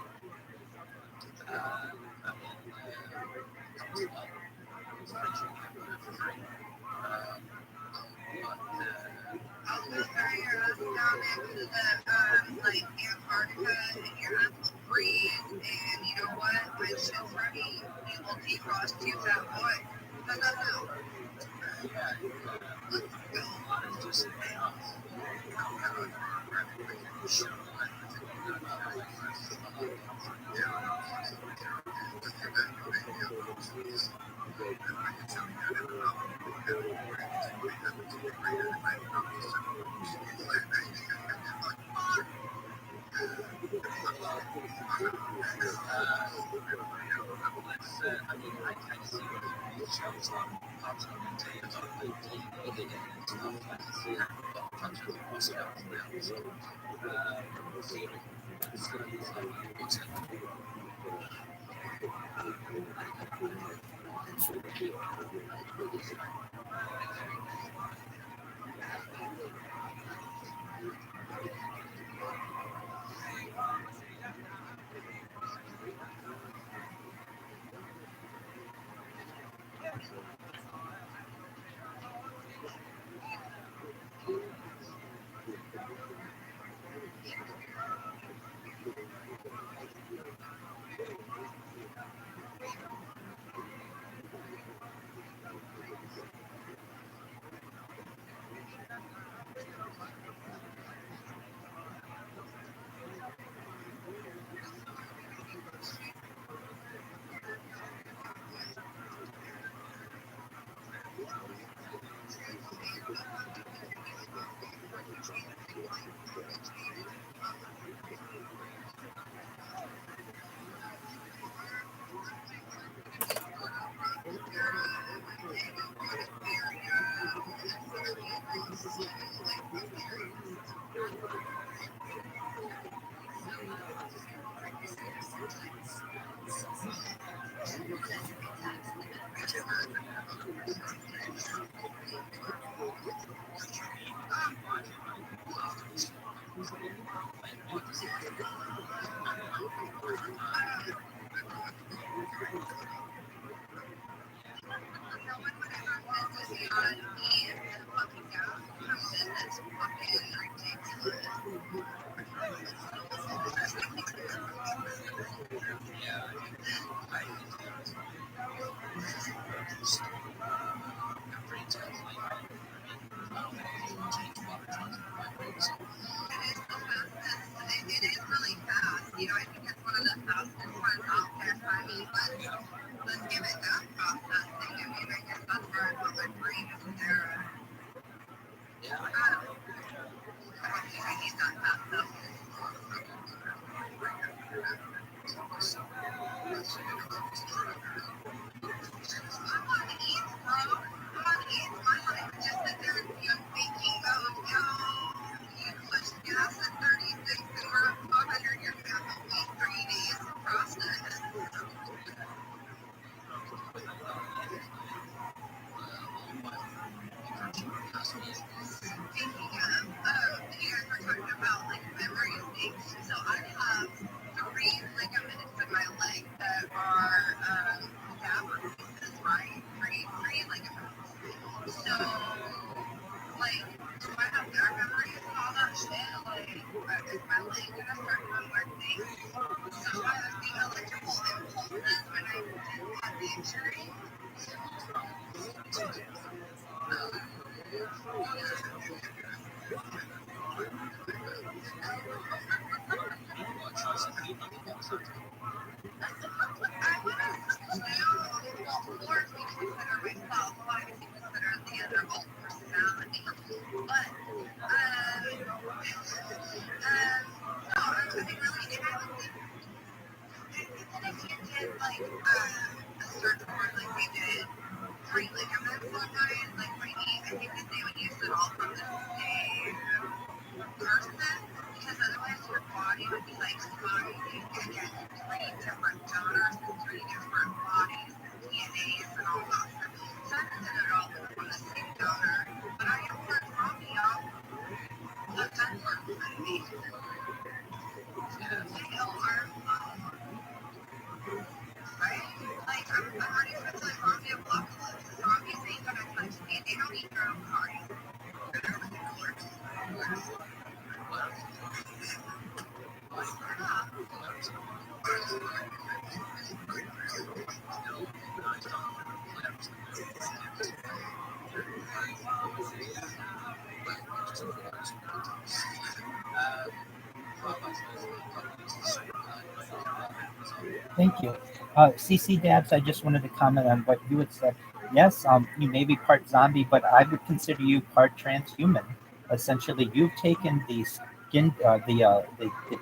Thank you. CC Dabs, I just wanted to comment on what you had said. Yes, you may be part zombie, but I would consider you part transhuman. Essentially, you've taken the skin, the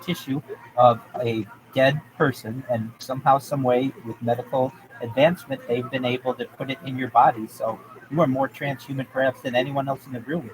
tissue of a dead person, and somehow, some way, with medical advancement, they've been able to put it in your body. So you are more transhuman, perhaps, than anyone else in the room.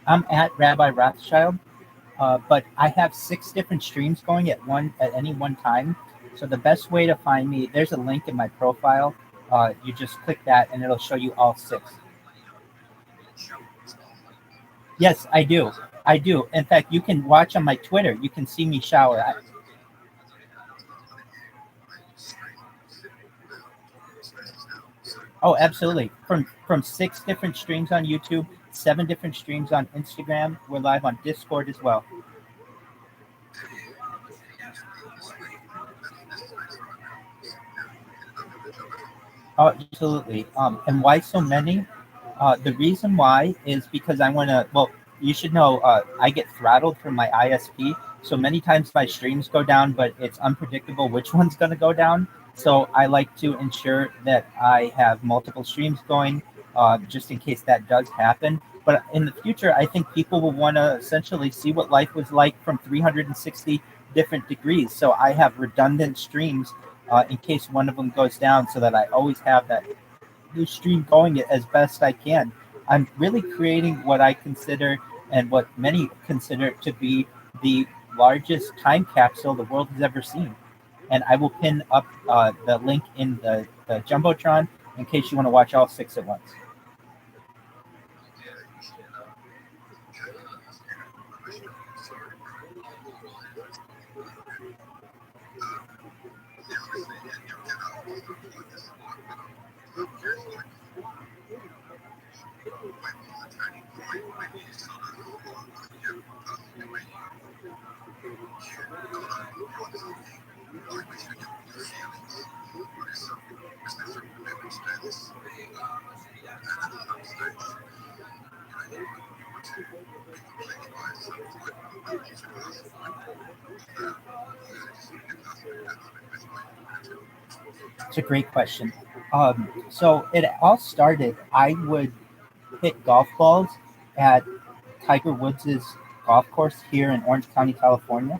I'm at Rabbi Rothschild, but I have 6 different streams going at any one time. So the best way to find me, there's a link in my profile. You just click that, and it'll show you all 6. Yes, I do. I do. In fact, you can watch on my Twitter. You can see me shower. Oh, absolutely. From 6 different streams on YouTube, 7 different streams on Instagram. We're live on Discord as well. Oh, absolutely. And why so many? The reason why is because I want to. Well, you should know I get throttled from my ISP, so many times my streams go down, but it's unpredictable which one's going to go down. So I like to ensure that I have multiple streams going, just in case that does happen. But in the future, I think people will want to essentially see what life was like from 360 different degrees. So I have redundant streams in case one of them goes down, so that I always have that new stream going as best I can. I'm really creating what I consider and what many consider to be the largest time capsule the world has ever seen. And I will pin up the link in the Jumbotron in case you want to watch all 6 at once. It's a great question. So it all started, I would hit golf balls at Tiger Woods's golf course here in Orange County, California.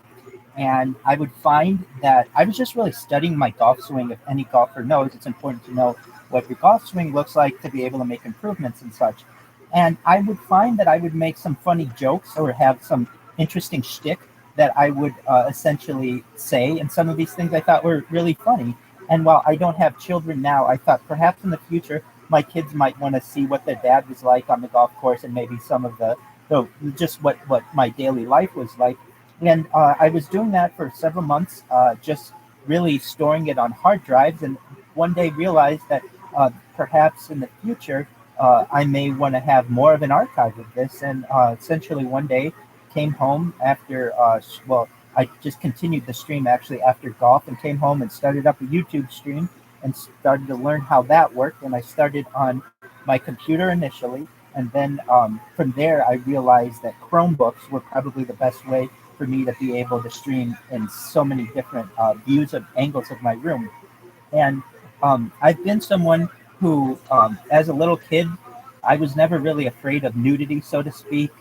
And I would find that I was just really studying my golf swing. If any golfer knows, it's important to know what your golf swing looks like to be able to make improvements and such. And I would find that I would make some funny jokes or have some interesting shtick that I would essentially say, and some of these things I thought were really funny. And while I don't have children now, I thought perhaps in the future my kids might want to see what their dad was like on the golf course, and maybe some of the just what my daily life was like. And I was doing that for several months, just really storing it on hard drives, and one day realized that perhaps in the future I may want to have more of an archive of this. And essentially, one day came home after, well, I just continued the stream actually after golf and came home and started up a YouTube stream and started to learn how that worked. And I started on my computer initially. And then from there, I realized that Chromebooks were probably the best way for me to be able to stream in so many different views of angles of my room. And I've been someone who, as a little kid, I was never really afraid of nudity, so to speak.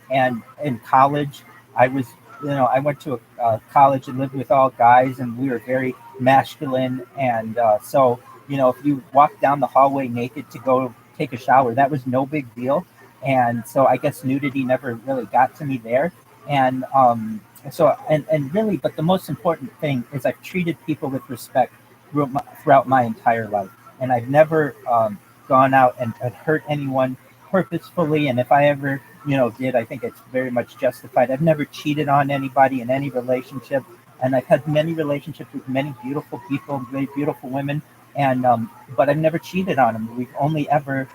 And in college, I was, I went to a college and lived with all guys, and we were very masculine. And so, if you walked down the hallway naked to go take a shower, that was no big deal. And so I guess nudity never really got to me there. And and really, but the most important thing is I've treated people with respect throughout my entire life. And I've never gone out and hurt anyone purposefully. And if I ever, did, I think it's very much justified. I've never cheated on anybody in any relationship. And I've had many relationships with many beautiful people, very beautiful women. And but I've never cheated on them. We've only ever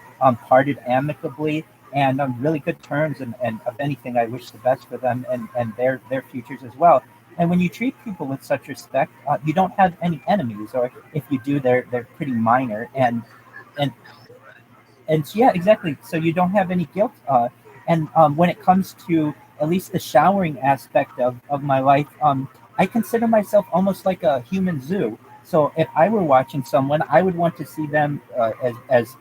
parted amicably and on really good terms. And if anything, I wish the best for them and their futures as well. And when you treat people with such respect, you don't have any enemies, or if you do, they're pretty minor. And and so, yeah, exactly. So you don't have any guilt. And when it comes to at least the showering aspect of my life, I consider myself almost like a human zoo. So if I were watching someone, I would want to see them as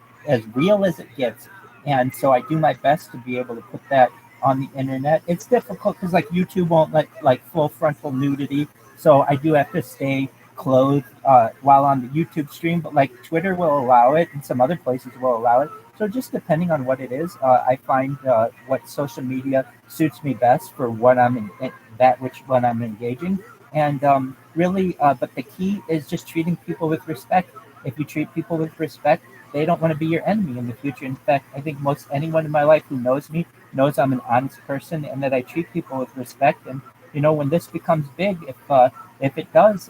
real as it gets. And so I do my best to be able to put that on the internet. It's difficult because like YouTube won't let like full frontal nudity, so I do have to stay clothed while on the YouTube stream. But like Twitter will allow it, and some other places will allow it. So just depending on what it is, I find what social media suits me best for what when I'm engaging. And really, but the key is just treating people with respect. If you treat people with respect, they don't want to be your enemy in the future. In fact, I think most anyone in my life who knows me knows I'm an honest person and that I treat people with respect. And when this becomes big, if it does,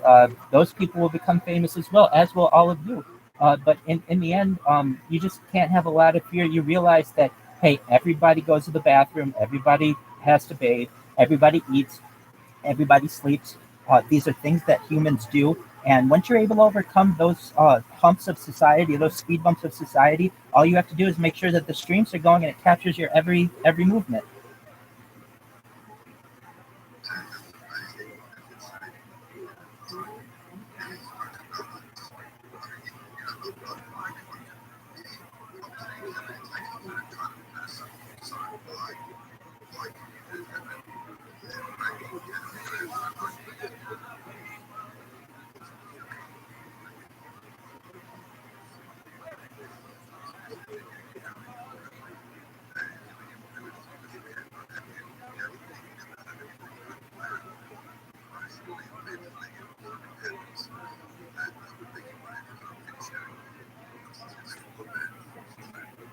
those people will become famous as well, as will all of you. But in the end, you just can't have a lot of fear. You realize that, hey, everybody goes to the bathroom, everybody has to bathe, everybody eats, everybody sleeps. These are things that humans do. And once you're able to overcome those humps of society, those speed bumps of society, all you have to do is make sure that the streams are going and it captures your every movement.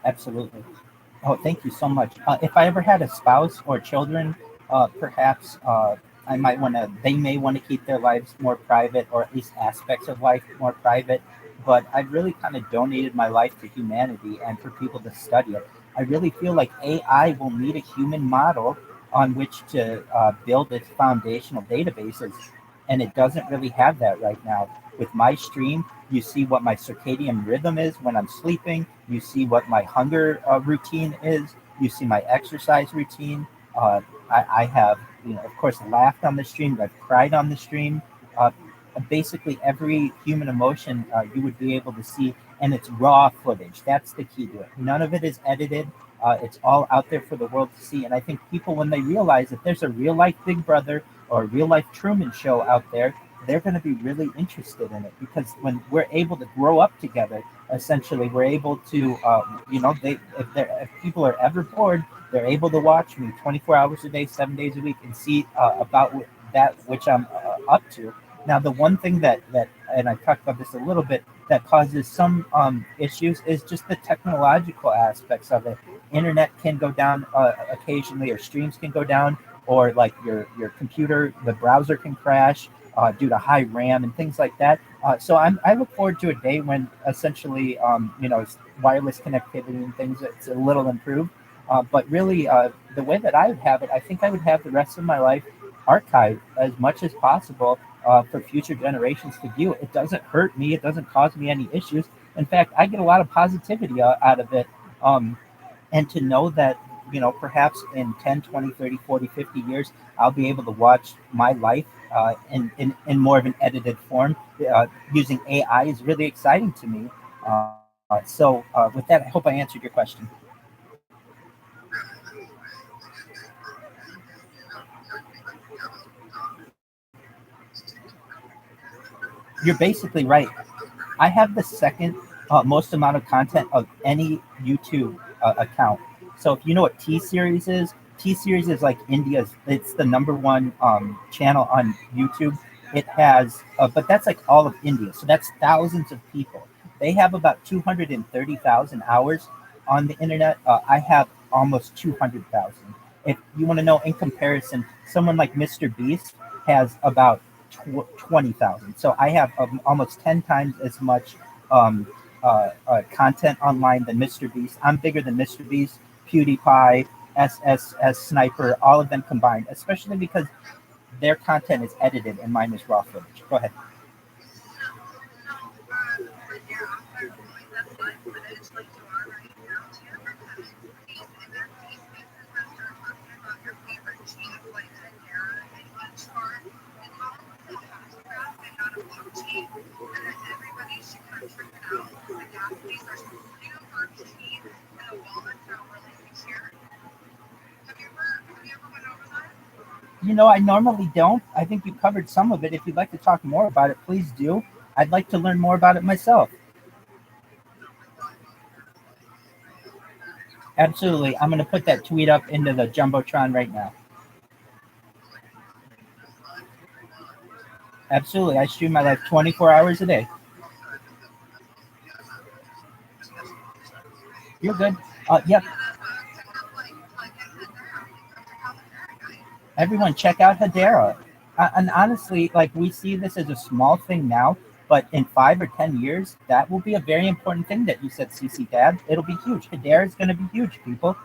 Absolutely. Oh, thank you so much. If I ever had a spouse or children, perhaps I might want to. They may want to keep their lives more private, or at least aspects of life more private. But I really kind of donated my life to humanity and for people to study it. I really feel like AI will need a human model on which to build its foundational databases, and it doesn't really have that right now. With my stream, you see what my circadian rhythm is when I'm sleeping. You see what my hunger routine is. You see my exercise routine. I have, of course, laughed on the stream. I've cried on the stream. Uh, Basically, every human emotion you would be able to see, and it's raw footage. That's the key to it. None of it is edited. It's all out there for the world to see. And I think people, when they realize that there's a real life Big Brother or a real life Truman Show out there, they're going to be really interested in it, because when we're able to grow up together essentially we're able to, they if people are ever bored, they're able to watch me 24 hours a day, 7 days a week, and see about that which I'm up to. Now, the one thing that and I talked about this a little bit that causes some issues is just the technological aspects of it. Internet can go down occasionally, or streams can go down, or like your computer, the browser can crash due to high RAM and things like that. So I look forward to a day when essentially it's wireless connectivity and things, it's a little improved. But really, the way that I would have it, I think I would have the rest of my life archived as much as possible for future generations to view. It doesn't hurt me. It doesn't cause me any issues. In fact, I get a lot of positivity out of it. And to know that, perhaps in 10, 20, 30, 40, 50 years, I'll be able to watch my life in more of an edited form using AI is really exciting to me. So with that, I hope I answered your question. You're basically right. I have the second most amount of content of any YouTube account. So if you know what T Series is, T Series is like India's. It's the number one channel on YouTube. It has, but that's like all of India. So that's thousands of people. They have about 230,000 hours on the internet. I have almost 200,000. If you want to know in comparison, someone like Mr. Beast has about 20,000. So I have almost 10 times as much um, content online than Mr. Beast. I'm bigger than Mr. Beast, PewDiePie, SSS Sniper, all of them combined, especially because their content is edited and mine is raw footage. Go ahead. I normally don't. I think you covered some of it. If you'd like to talk more about it, please do. I'd like to learn more about it myself. Absolutely. I'm going to put that tweet up into the Jumbotron right now. Absolutely. I stream my life 24 hours a day. You're good. Yep. Everyone, check out Hedera. And honestly, like we see this as a small thing now, but in 5 or 10 years, that will be a very important thing that you said, CC Dad. It'll be huge. Hedera is going to be huge, people.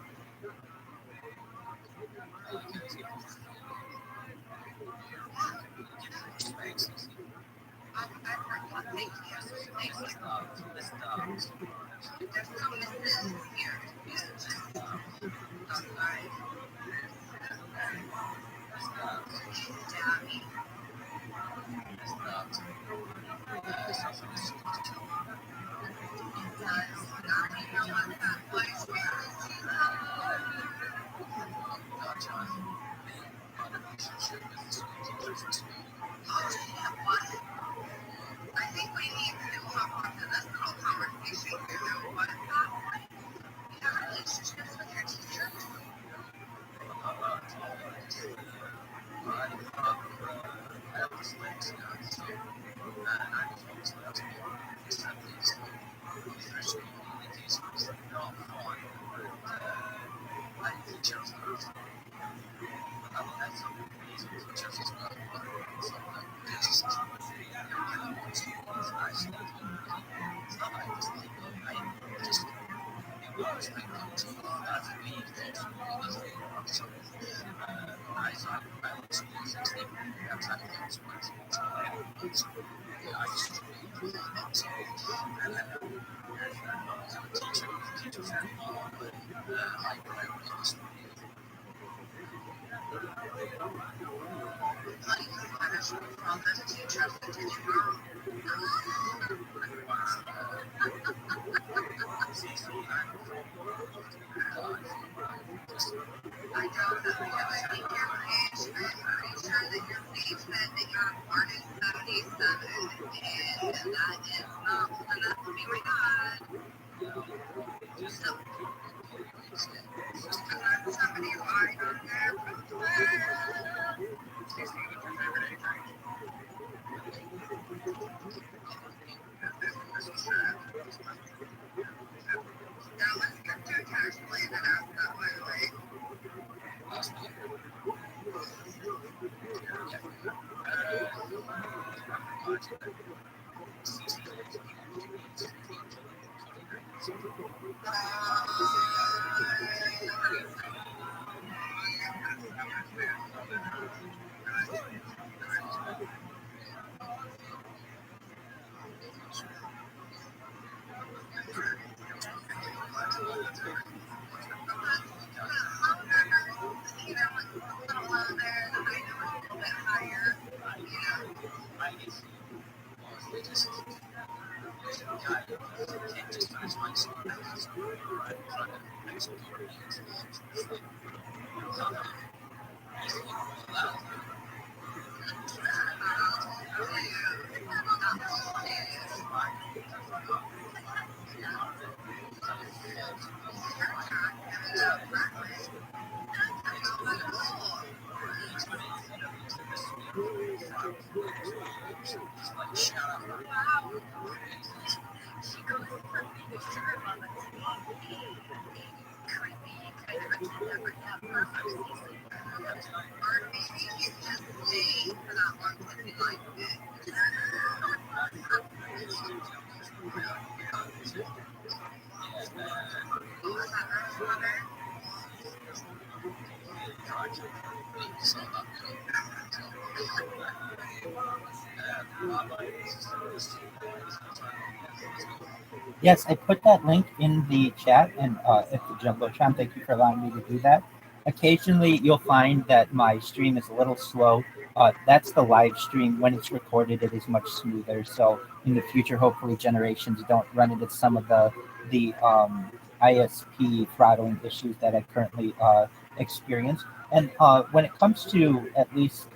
Yes, I put that link in the chat, and if the Jumbotron, thank you for allowing me to do that. Occasionally, you'll find that my stream is a little slow. That's the live stream. When it's recorded, it is much smoother. So in the future, hopefully, generations don't run into some of the ISP throttling issues that I currently experience. And when it comes to at least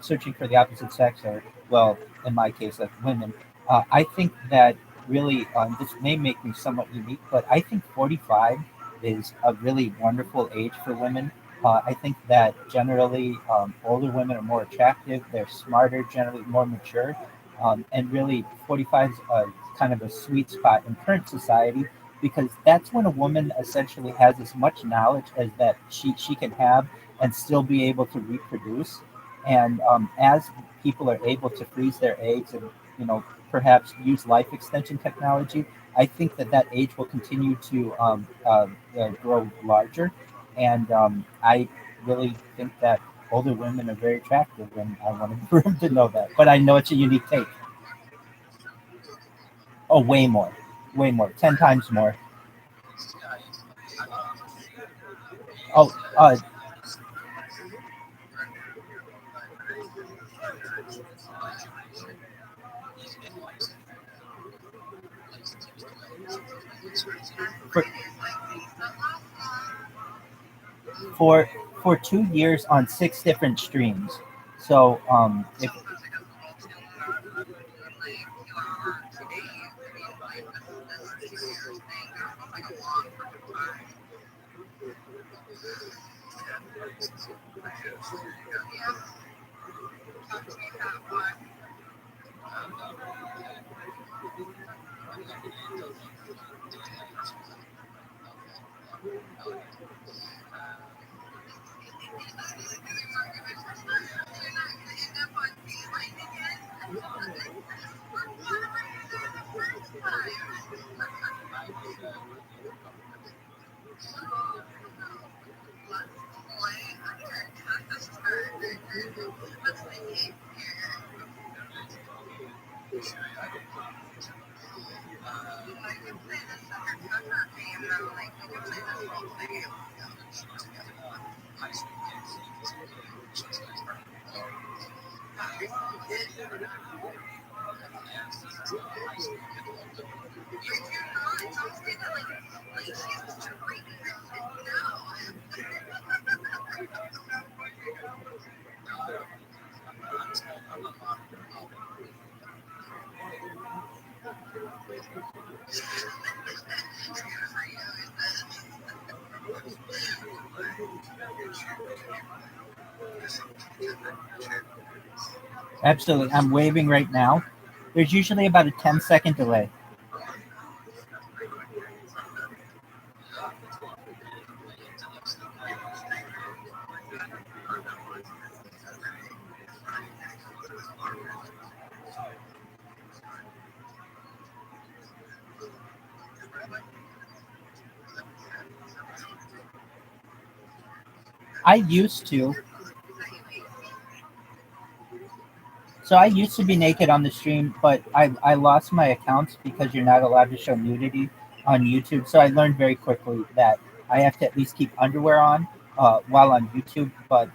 searching for the opposite sex, or well, in my case, like women, I think that really this may make me somewhat unique, but I think 45 is a really wonderful age for women. I think that generally older women are more attractive, they're smarter, generally more mature, and really 45 is kind of a sweet spot in current society, because that's when a woman essentially has as much knowledge as that she can have and still be able to reproduce. And as people are able to freeze their eggs and perhaps use life extension technology, I think that that age will continue to grow larger. And I really think that older women are very attractive, and I wanted the room to know that. But I know it's a unique take. Oh, way more, 10 times more. Oh, for, for for 2 years on 6 different streams. So if Absolutely. I'm waving right now. There's usually about a 10-second delay. I used to. So I used to be naked on the stream, but I lost my accounts because you're not allowed to show nudity on YouTube. So I learned very quickly that I have to at least keep underwear on while on YouTube. But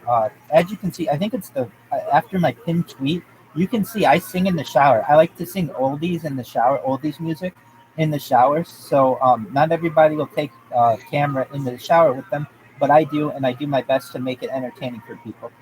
as you can see, I think it's the after my pinned tweet, you can see I sing in the shower. I like to sing oldies in the shower, oldies music in the showers. So not everybody will take camera into the shower with them, but I do, and I do my best to make it entertaining for people.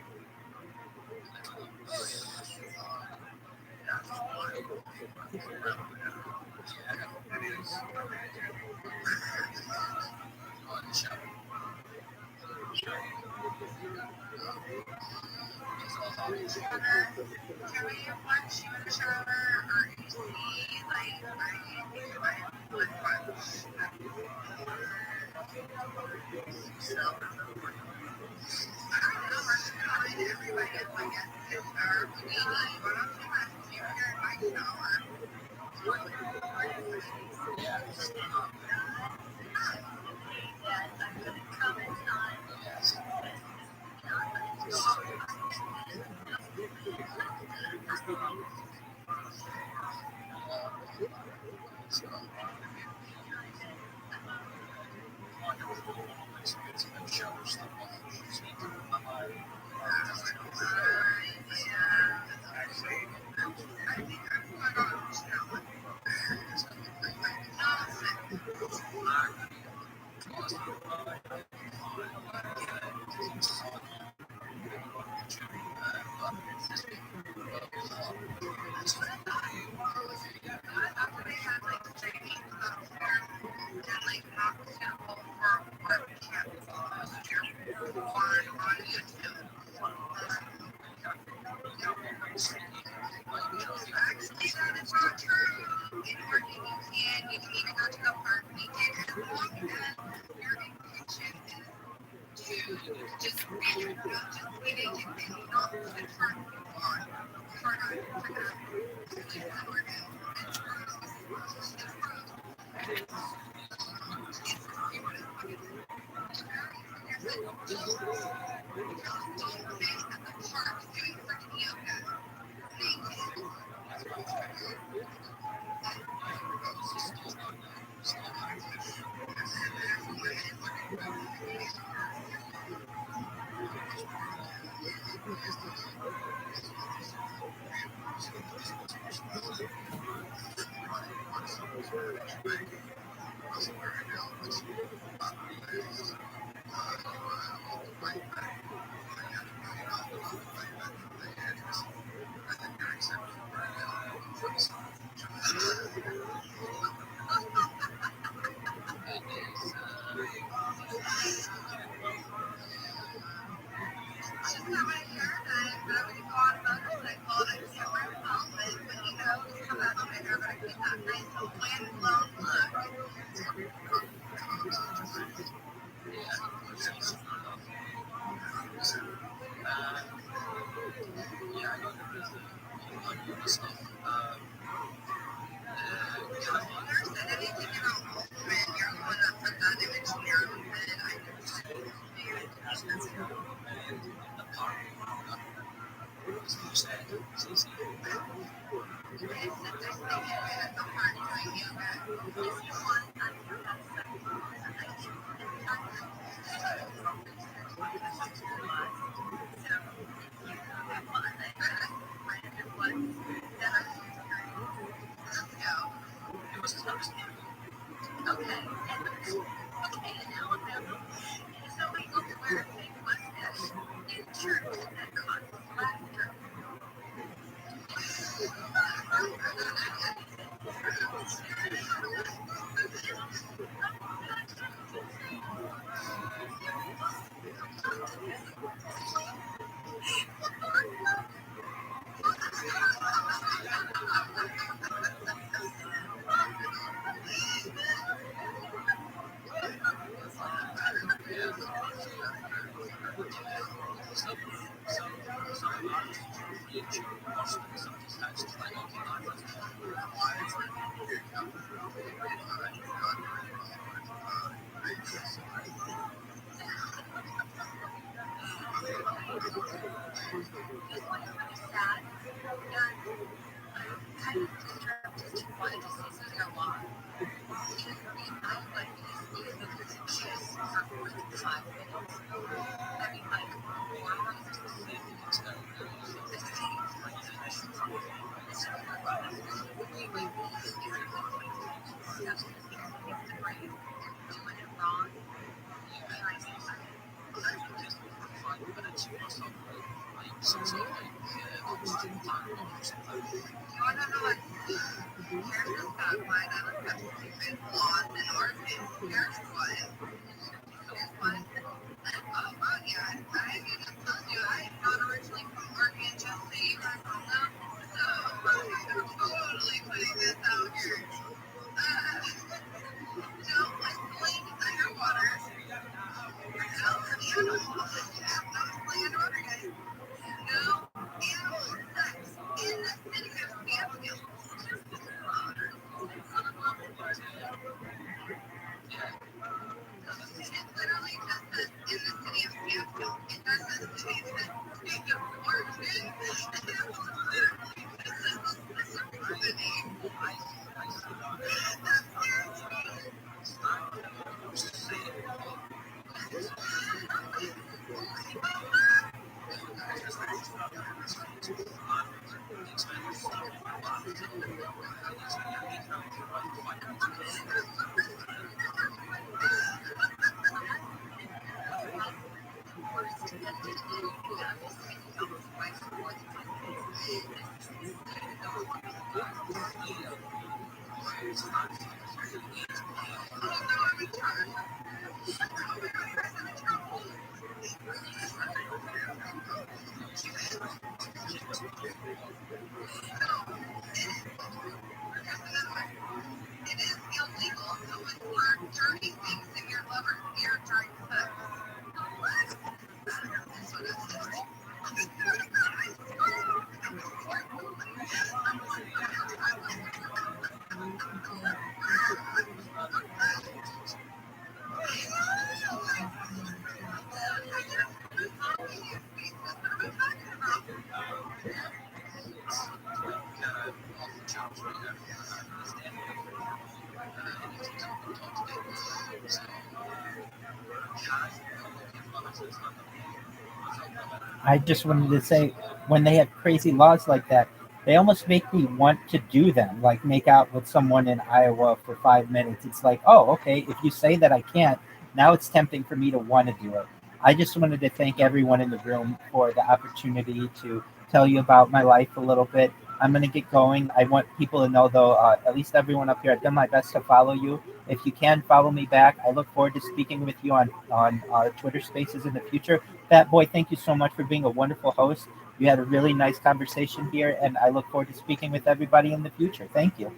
I just wanted to say, when they have crazy laws like that, they almost make me want to do them, like make out with someone in Iowa for 5 minutes. It's like, oh, okay, if you say that I can't, now it's tempting for me to want to do it. I just wanted to thank everyone in the room for the opportunity to tell you about my life a little bit. I'm going to get going. I want people to know, though, at least everyone up here, I've done my best to follow you. If you can, follow me back. I look forward to speaking with you on Twitter Spaces in the future. Fat Boy, thank you so much for being a wonderful host. You had a really nice conversation here, and I look forward to speaking with everybody in the future. Thank you.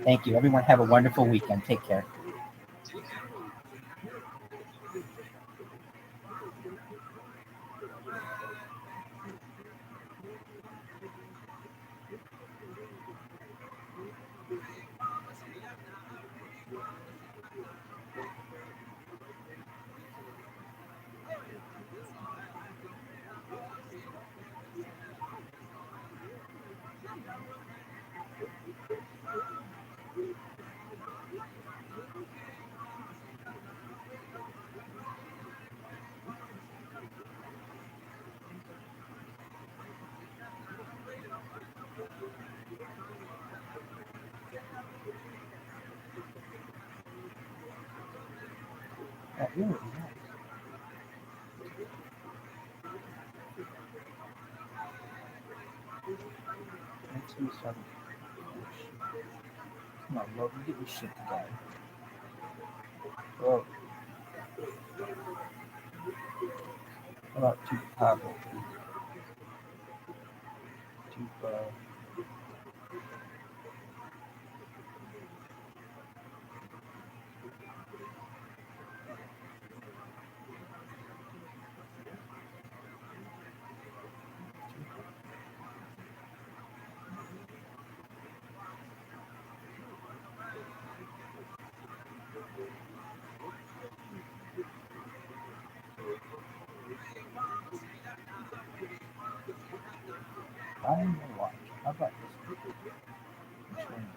Thank you. Everyone have a wonderful weekend. Take care. Ooh, let's do some. Come on, Logan, get your shit together. Oh, how about Tupac? Tupac. Time or watch? How about this? Which one?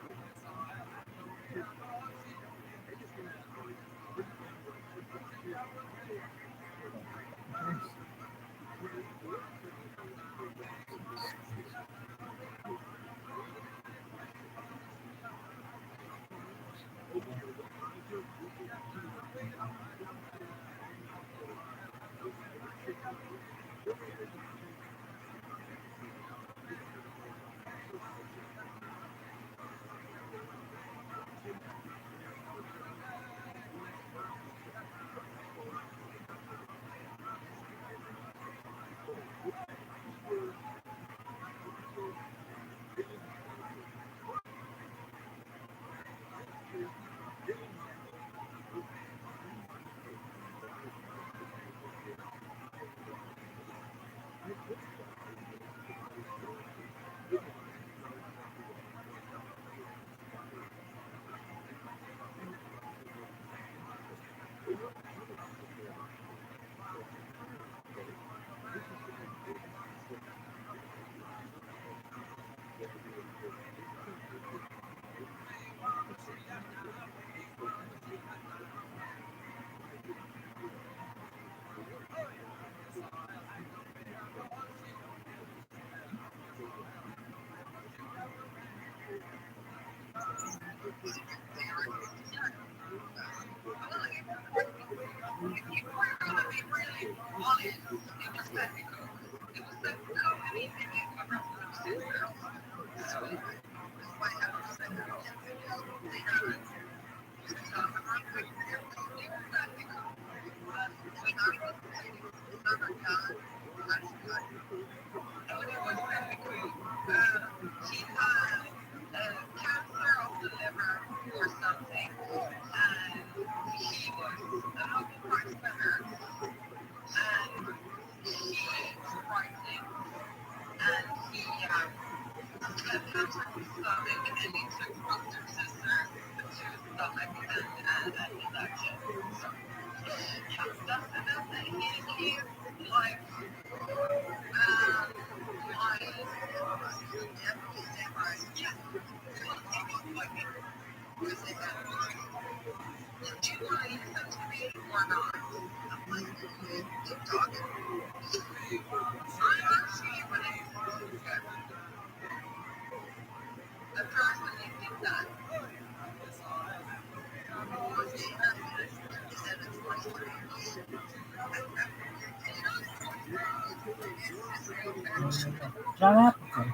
John Appleton.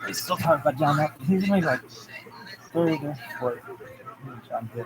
They still talk about John Appleton. He's only like third or fourth. John did.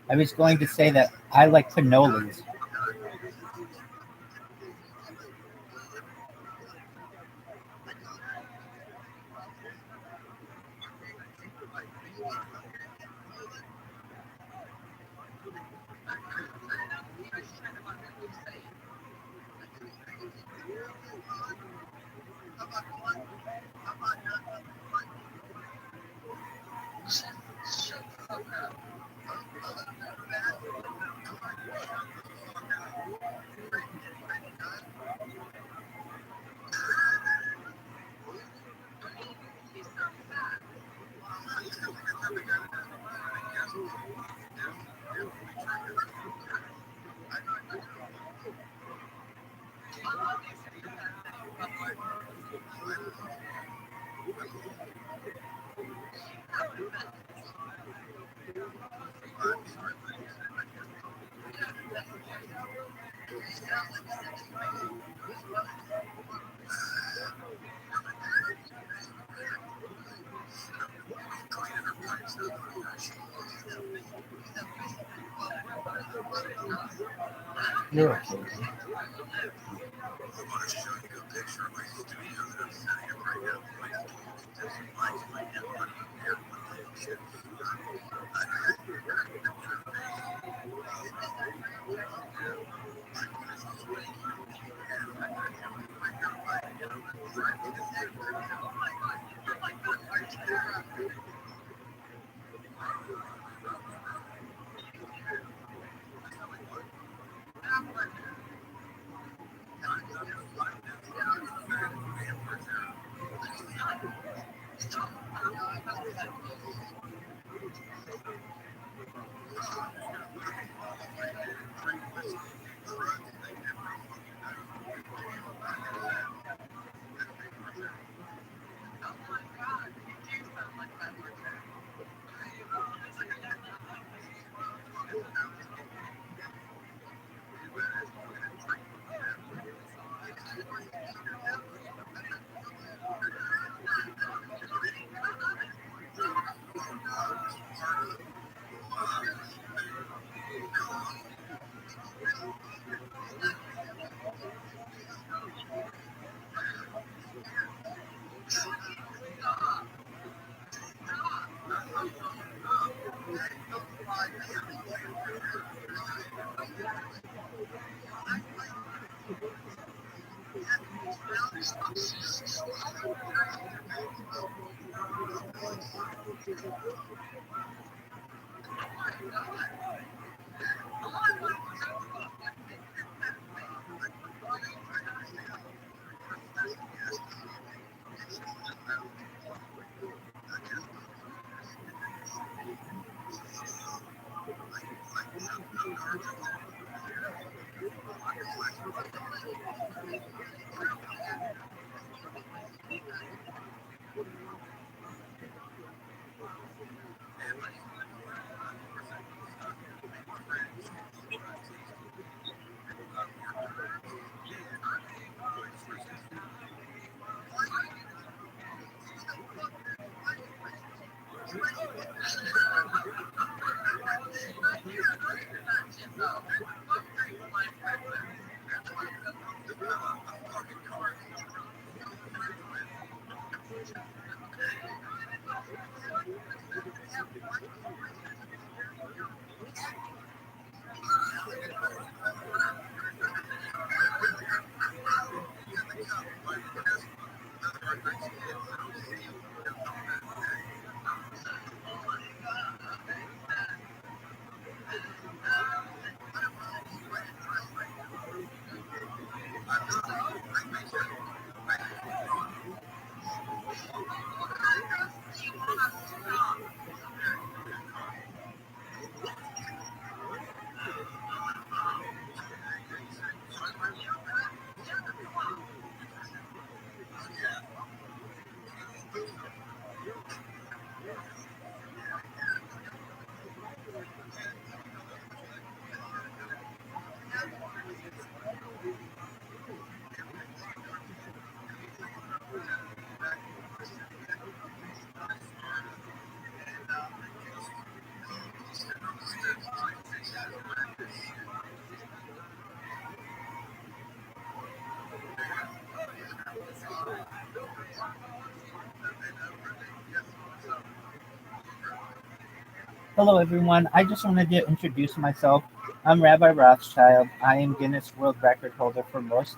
I was going to say that I like cannolis. You're okay. Hello, everyone. I just wanted to introduce myself. I'm Rabbi Rothschild. I am Guinness World Record holder for most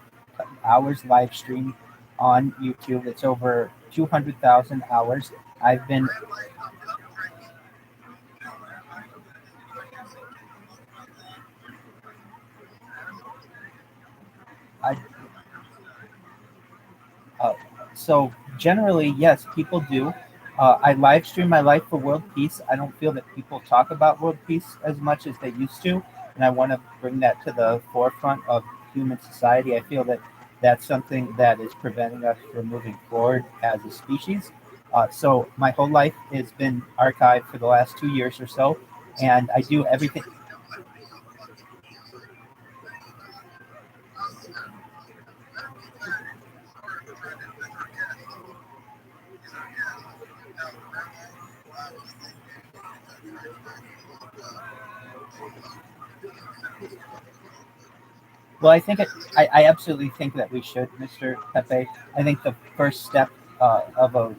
hours live streamed on YouTube. It's over 200,000 hours. I've been, I, uh, so generally, yes, people do. I live stream my life for world peace. I don't feel that people talk about world peace as much as they used to, and I want to bring that to the forefront of human society. I feel that that's something that is preventing us from moving forward as a species. So my whole life has been archived for the last 2 years or so, and I do everything. Well, I absolutely think that we should, Mr. Pepe. I think the first step of a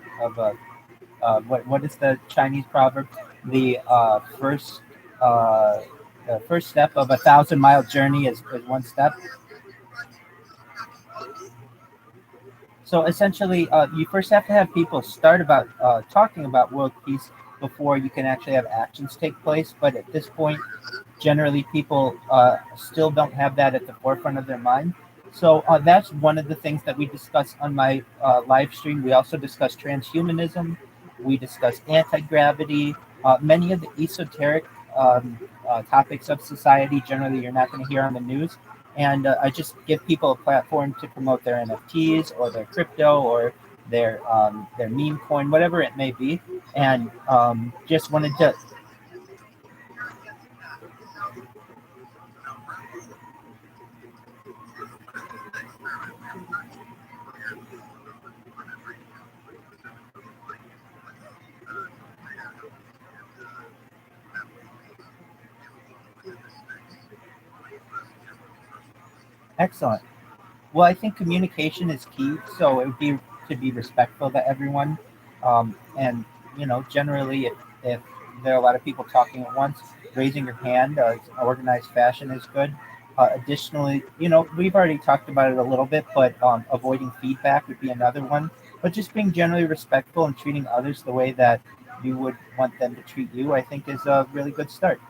what is the Chinese proverb? The uh, the first step of 1,000 mile journey is one step. So essentially, you first have to have people start about talking about world peace before you can actually have actions take place. But at this point, generally people still don't have that at the forefront of their mind. So that's one of the things that we discuss on my live stream. We also discuss transhumanism. We discuss anti-gravity. Many of the esoteric topics of society generally you're not going to hear on the news. And I just give people a platform to promote their NFTs or their crypto or their meme coin, whatever it may be. And just wanted to excellent. Well, I think communication is key. So it would be to be respectful to everyone, and generally, if there are a lot of people talking at once, raising your hand in organized fashion is good. Additionally, we've already talked about it a little bit, but avoiding feedback would be another one. But just being generally respectful and treating others the way that you would want them to treat you, I think, is a really good start.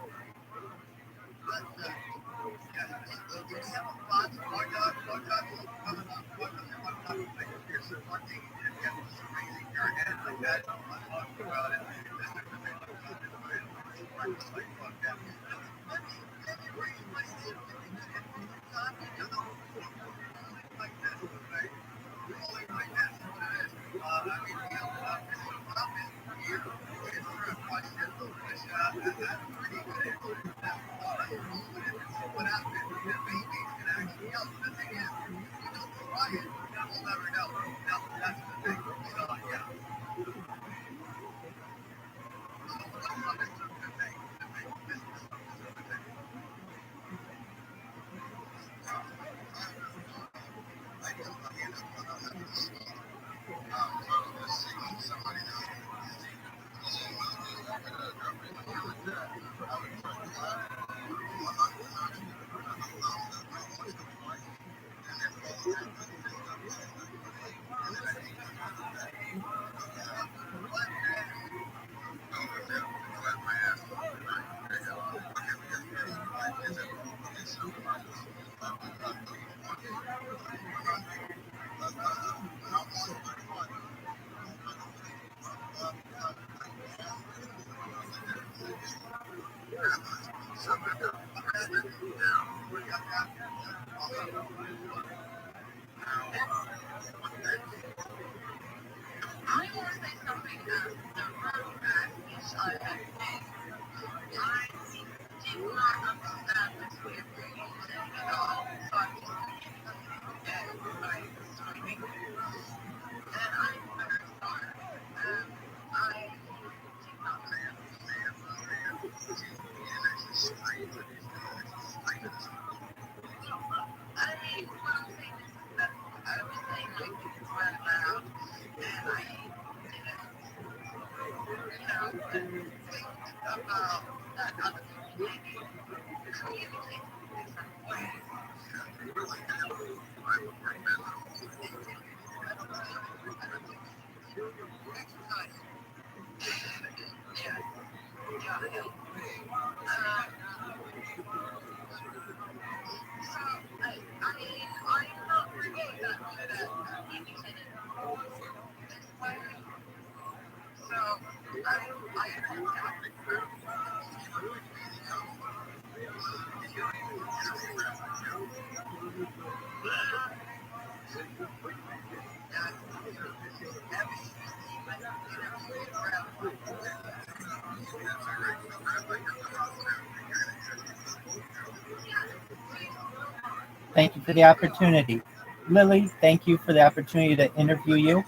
Thank you for the opportunity. Lily, thank you for the opportunity to interview you.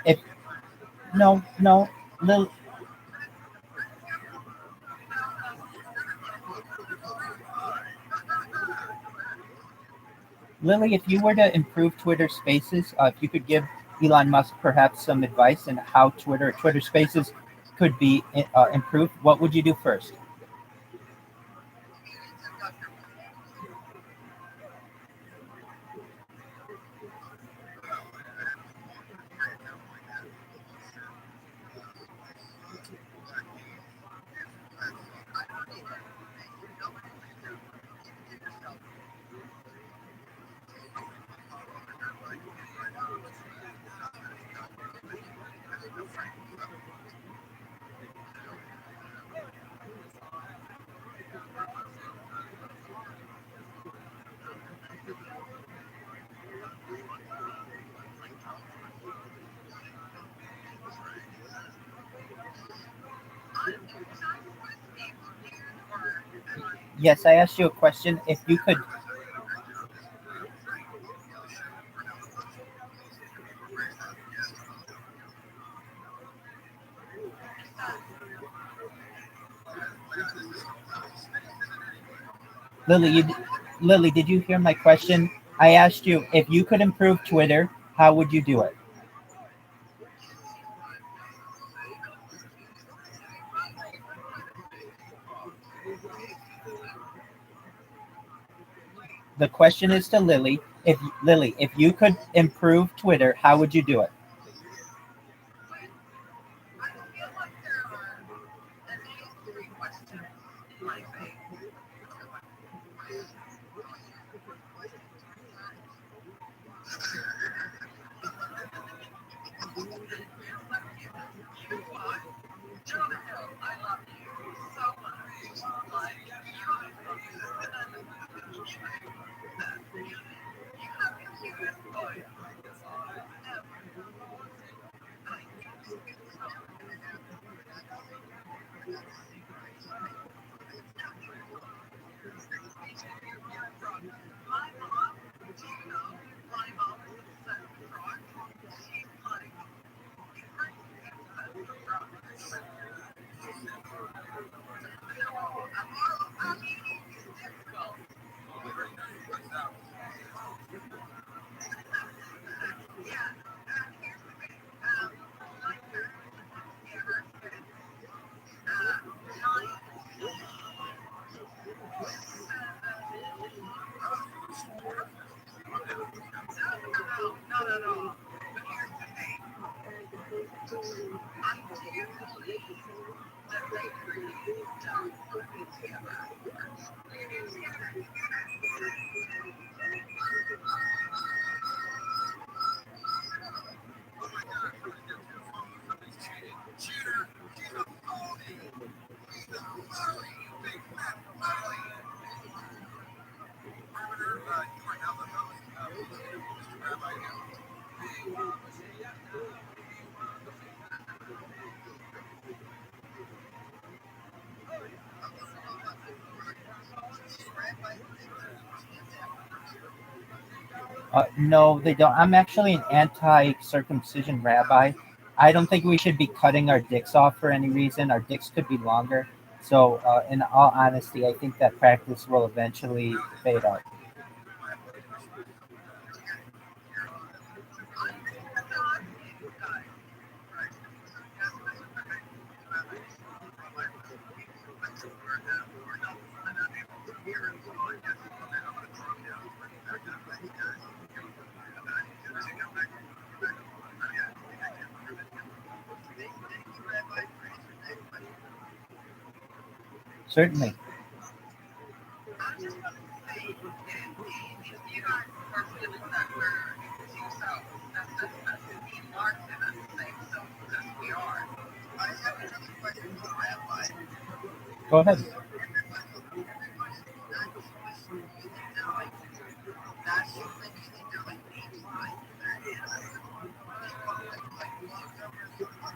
If no, Lily, if you were to improve Twitter Spaces, if you could give Elon Musk perhaps some advice on how Twitter Spaces could be improved, what would you do first? Yes, I asked you a question. If you could, Lily, Lily, did you hear my question? I asked you if you could improve Twitter, how would you do it? The question is to Lily. If you could improve Twitter, how would you do it? No, they don't. I'm actually an anti-circumcision rabbi. I don't think we should be cutting our dicks off for any reason. Our dicks could be longer. So, in all honesty, I think that practice will eventually fade out. Certainly. Go ahead.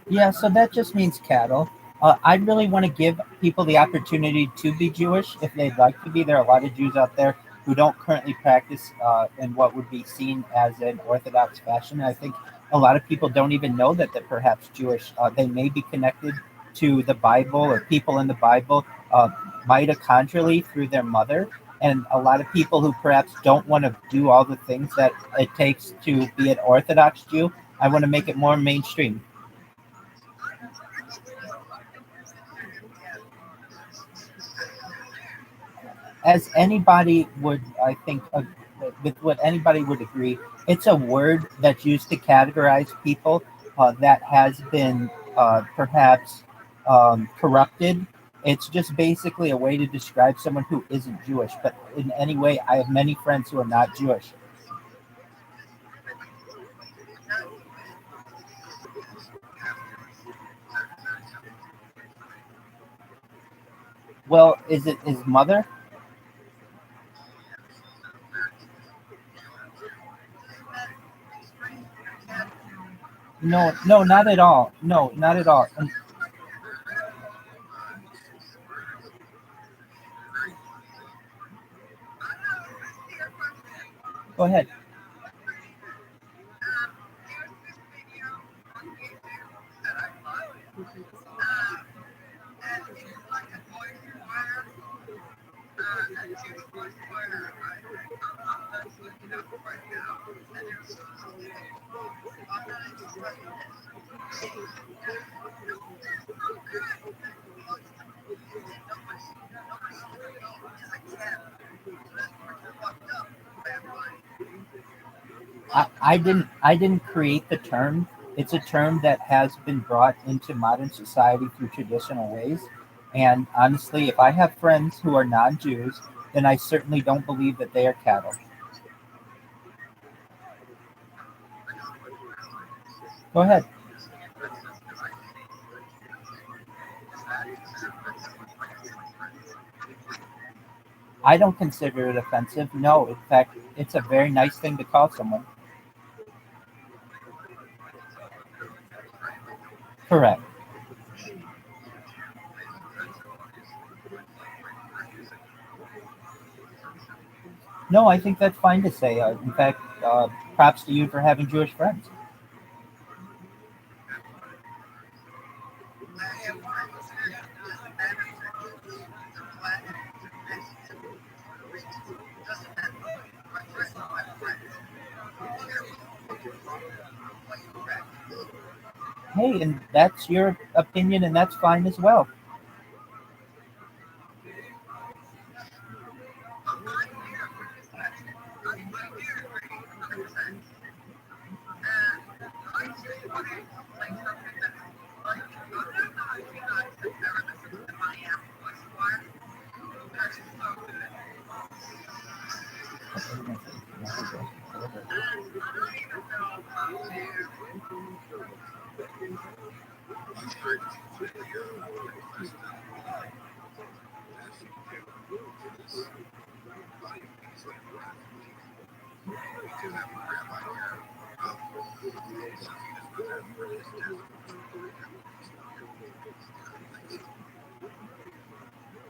Yeah, so that just means cattle. I really want to give people the opportunity to be Jewish if they'd like to be. There are a lot of Jews out there who don't currently practice in what would be seen as an Orthodox fashion. And I think a lot of people don't even know that they're perhaps Jewish. They may be connected to the Bible or people in the Bible mitochondrially through their mother. And a lot of people who perhaps don't want to do all the things that it takes to be an Orthodox Jew, I want to make it more mainstream. As anybody would, I think, with what anybody would agree, it's a word that's used to categorize people that has been perhaps corrupted. It's just basically a way to describe someone who isn't Jewish. But in any way, I have many friends who are not Jewish. Well, is it his mother? No, no, not at all. No, not at all. And go ahead. I didn't create the term. It's a term that has been brought into modern society through traditional ways. And honestly, if I have friends who are non-Jews, then I certainly don't believe that they are cattle. Go ahead. I don't consider it offensive. No, in fact, it's a very nice thing to call someone. Correct. No, I think that's fine to say. In fact, props to you for having Jewish friends. Hey, and that's your opinion, and that's fine as well.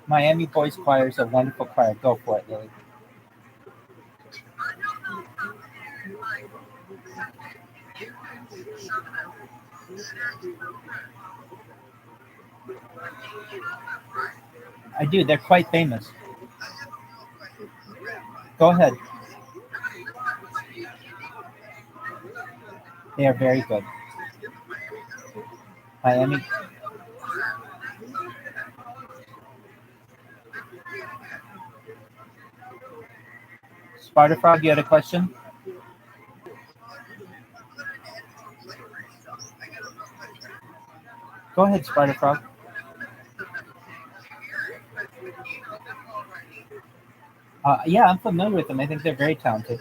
Miami Boys Choir is a wonderful choir. Go for it, Lily. I do. They're quite famous. Go ahead. They are very good. Miami. Sparta Frog, you had a question? Go ahead, Sparta Frog. Yeah, I'm familiar with them. I think they're very talented.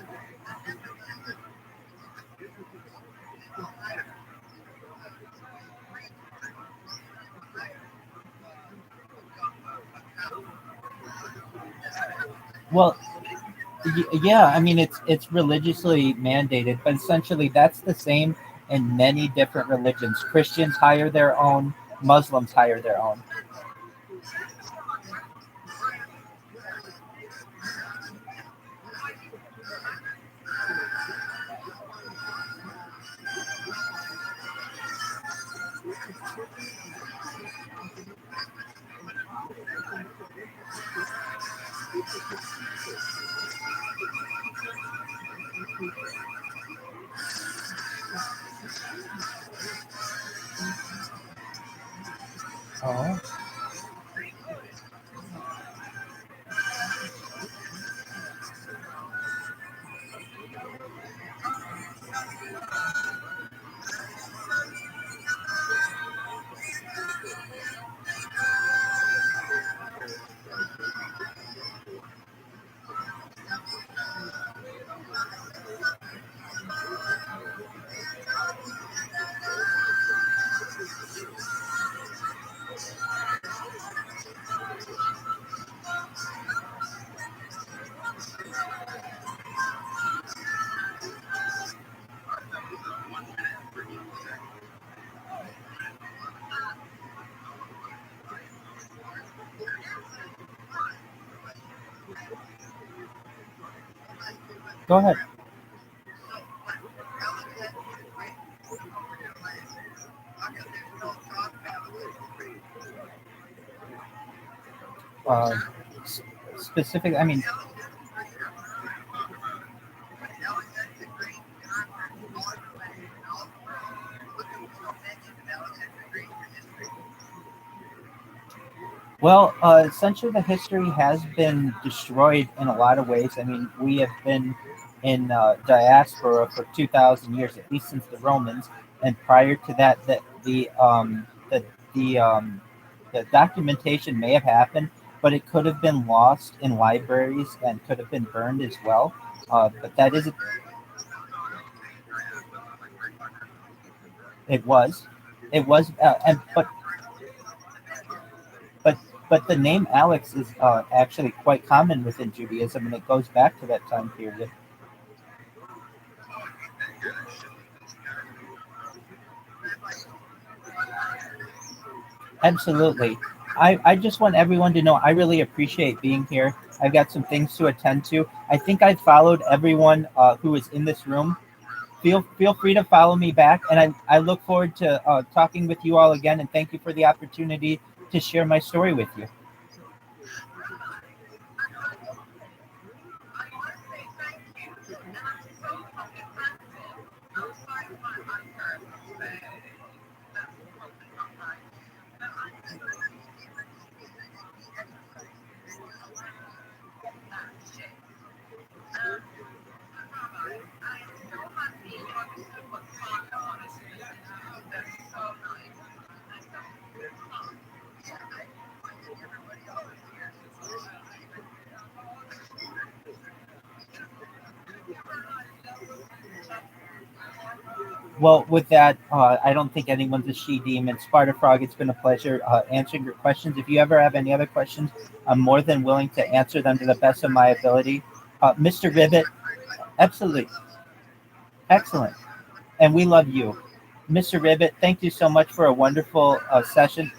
Well, yeah, I mean it's religiously mandated, but essentially that's the same in many different religions. Christians hire their own, Muslims hire their own. Oh. Go ahead. Uh, Specific, I mean, well, essentially the history has been destroyed in a lot of ways. I mean, we have been in diaspora for 2,000 years, at least since the Romans, and prior to that, the the documentation may have happened, but it could have been lost in libraries and could have been burned as well. But that isn't. It was, and but but the name Alex is actually quite common within Judaism, and it goes back to that time period. Absolutely. I just want everyone to know I really appreciate being here. I've got some things to attend to. I think I followed everyone who is in this room. Feel free to follow me back, and I look forward to talking with you all again. And thank you for the opportunity to share my story with you. Well, with that, I don't think anyone's a she demon. Sparta Frog, it's been a pleasure answering your questions. If you ever have any other questions, I'm more than willing to answer them to the best of my ability. Mr. Ribbit, absolutely. Excellent. And we love you. Mr. Ribbit, thank you so much for a wonderful session.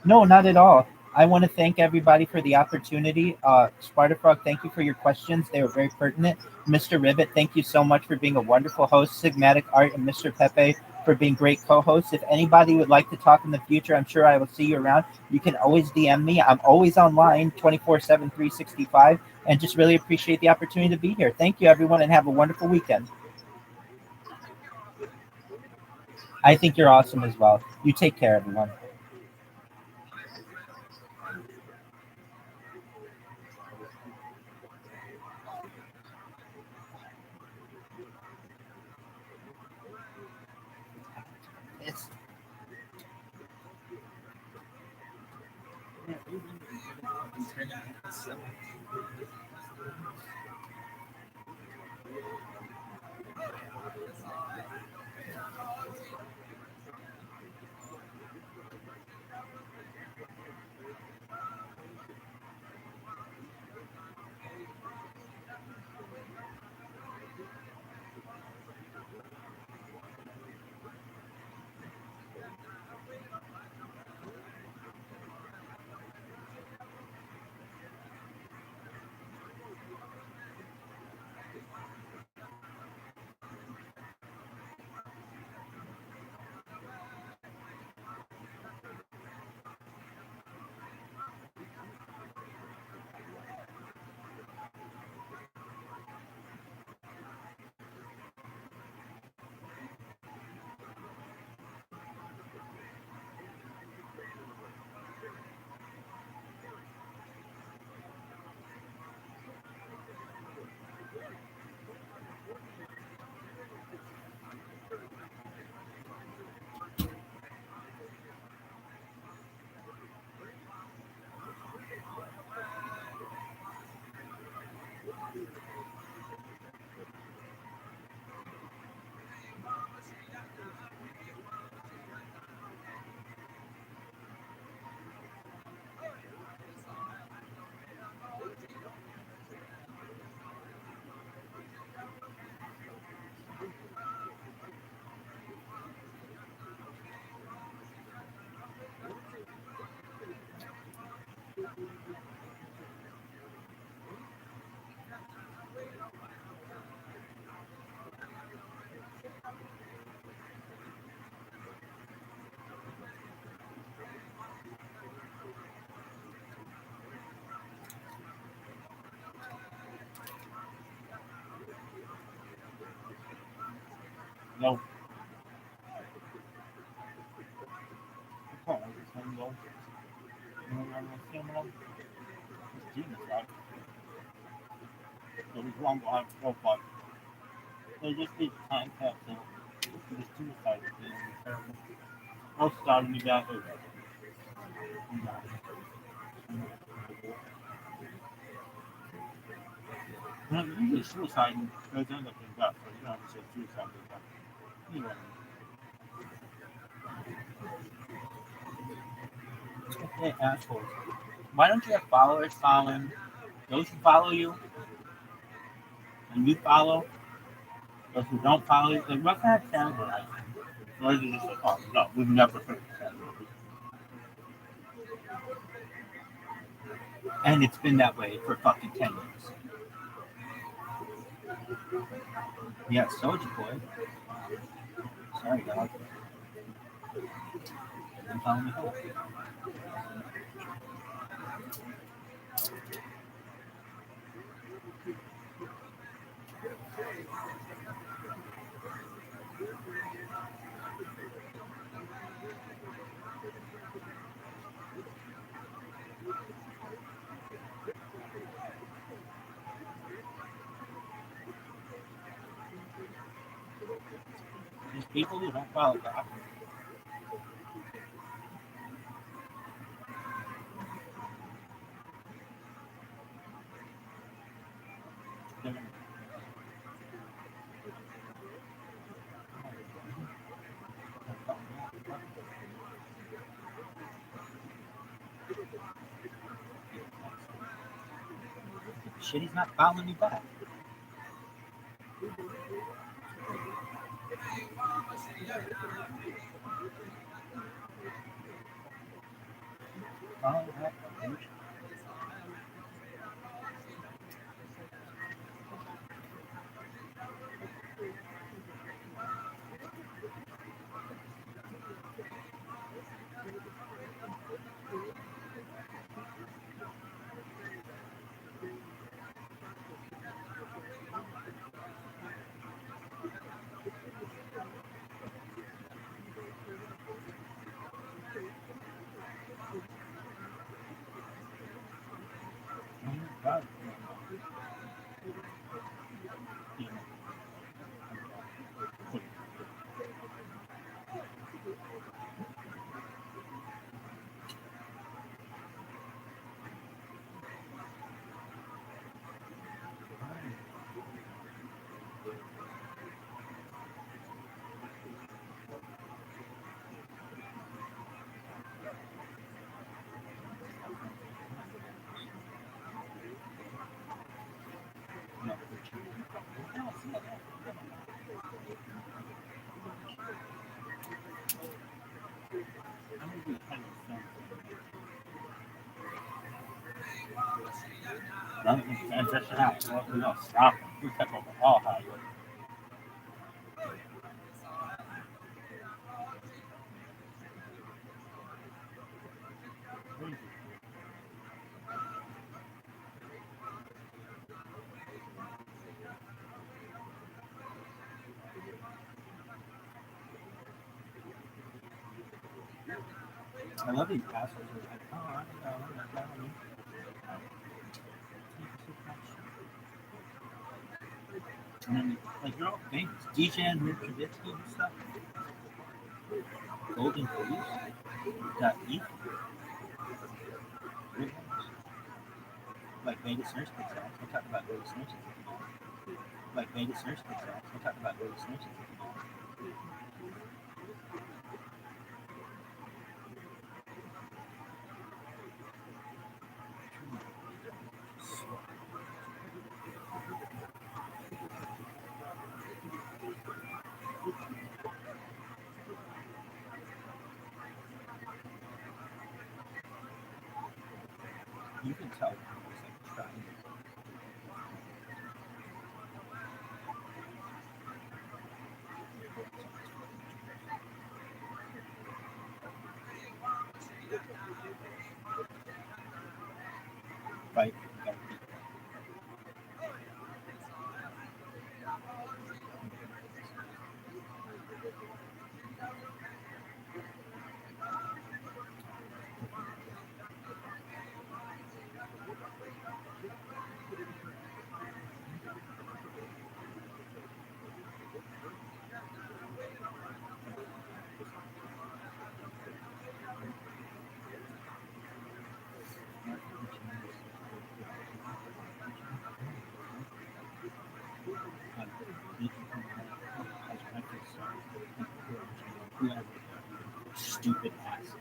No, not at all. I want to thank everybody for the opportunity. Sparta Frog, thank you for your questions. They were very pertinent. Mr. Ribbit, thank you so much for being a wonderful host. Sigmatic Art and Mr. Pepe for being great co-hosts. If anybody would like to talk in the future, I'm sure I will see you around. You can always DM me. I'm always online 24/7, 365, and just really appreciate the opportunity to be here. Thank you, everyone, and have a wonderful weekend. I think you're awesome as well. You take care, everyone. It's no. They just did time capsule. The suicide thing. I'll start me back over. Usually suicide goes end up in death, but you don't have to say suicide in death. Anyway. Okay, assholes. Why don't you have followers following those who follow you and you follow those who don't follow you? Like, what kind of categorizing? Or is it just like, oh, no, we've never heard of that. And it's been that way for fucking 10 years. Yeah, Soldier Boy. Sorry, dog. Didn't follow me home. There's people who don't follow back. Shit, he's not following you back. Transition out. We don't stop them. We cut over all highway. I love these pastors. Like, oh, I don't know. And then, like, you're all famous. DJ and Mitch Trubisky and stuff. Golden Police. Got Ethan. Like Vegas Nurse Kicks Ass. We'll talk about Vegas Nurses. Like Vegas Nurse Kicks Ass. We'll talk about Vegas Nurses. You can tell it's like trying. Fight. Stupid ass.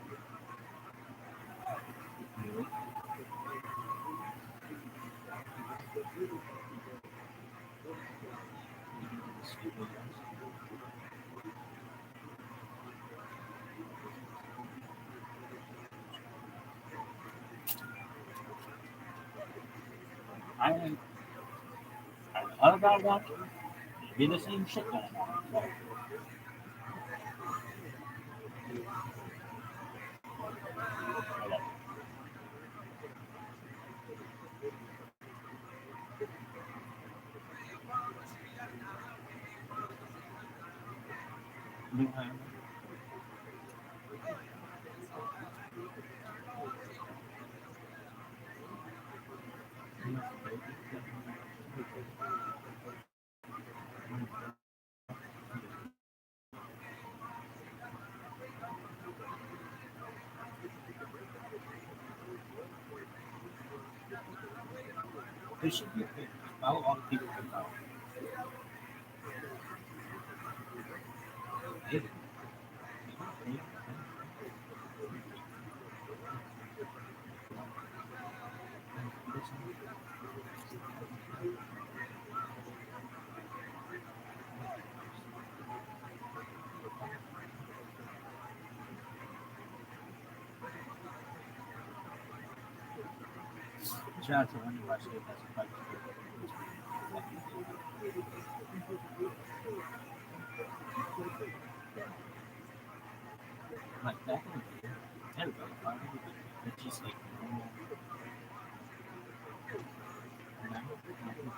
I thought about watching. Be the same shit going on. Like, there should be a page. Follow all the people who know. Shout out to one of our state that's a private school. Like back in the day, everybody thought everybody. It's just like normal. Now, people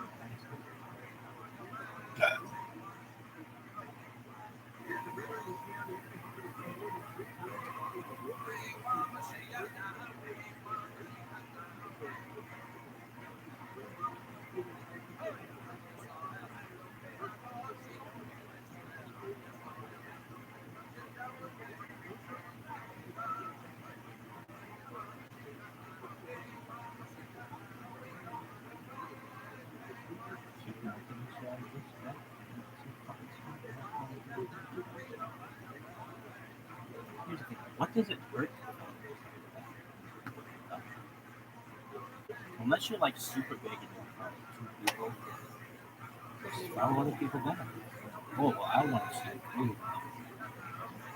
Here's the thing. What does it hurt? Unless you're like super big and you're two people, just follow other people down. Oh, well, I want to see food.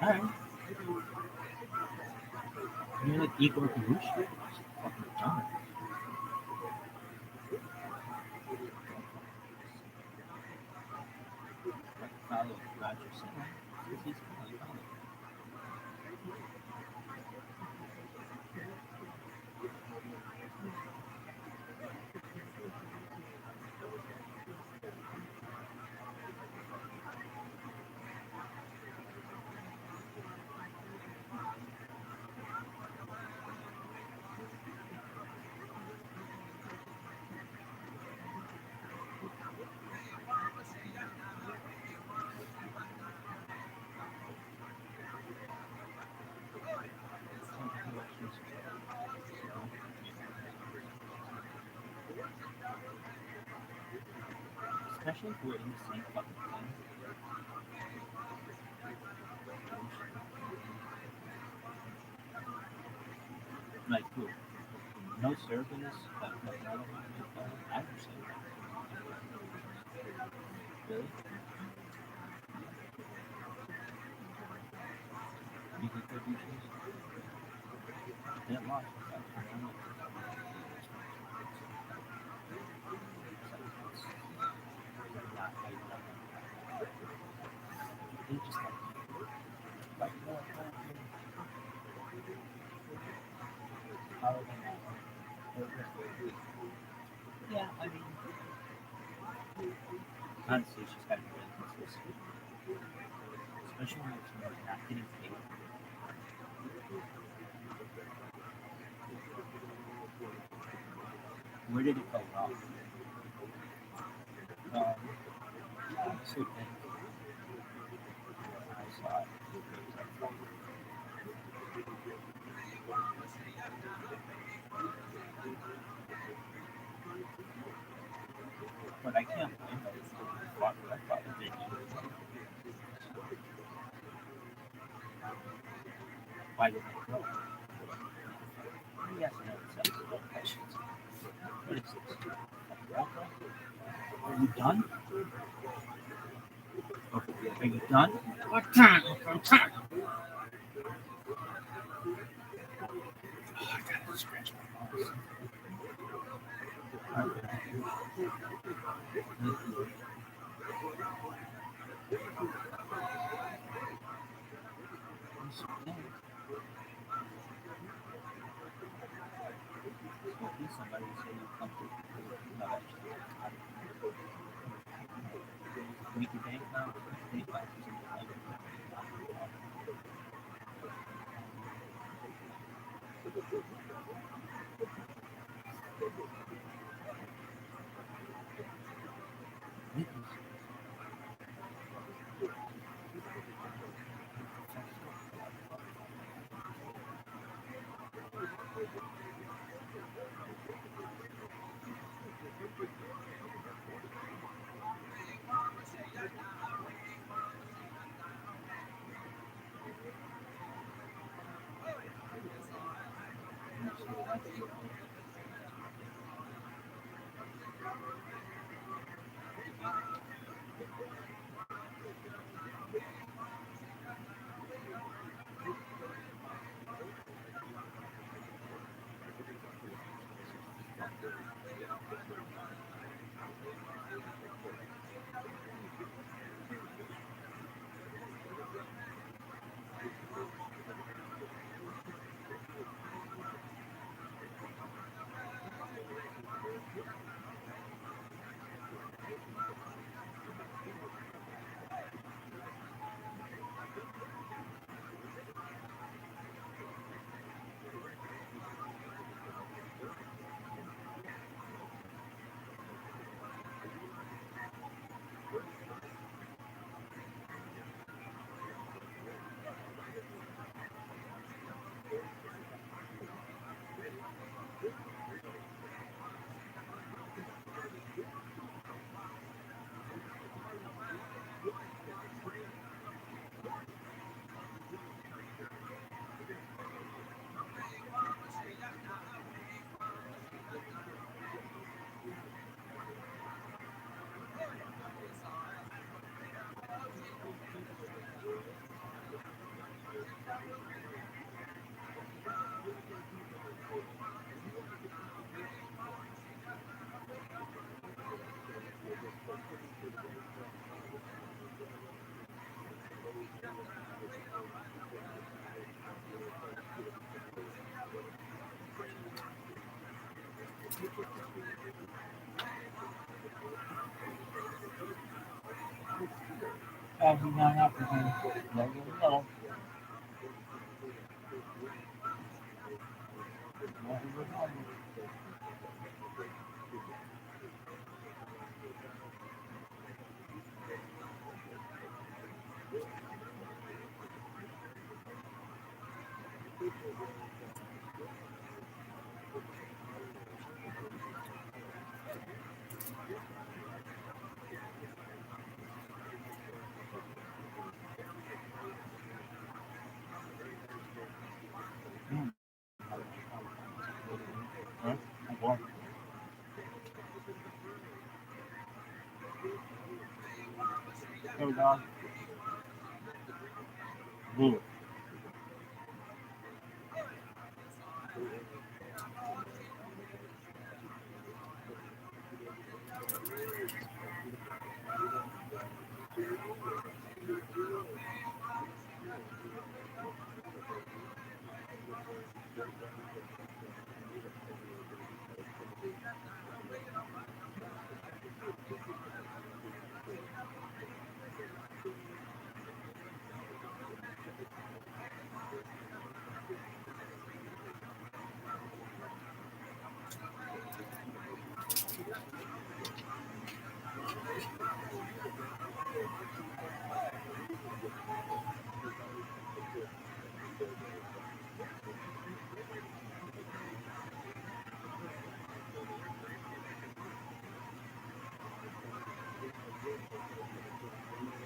Alright. You're like Igor Galush. Fucking dumb. Follow Roger Center. He's follow. Especially if we're in the same fucking thing. Like, cool. No service, but I understand that. Really? You think they'd be shoes? They're lost. They just like how are they not? Yeah, I mean, honestly, it's just gotta be really consistent. Especially when it's not getting paid. Where did it go wrong? I honestly think I saw it. But I can't blame them. I thought it did. Why did they grow? Yes, no, it's sensible questions. What is this? Are you done? Okay, are you done? What time? What time? Oh, I gotta scratch my balls. Somebody say you come to no, that's we can bank now. Bank classes in the life. Probably not happening. Never know. Never know. Huh? I'm going. Go down. Blue.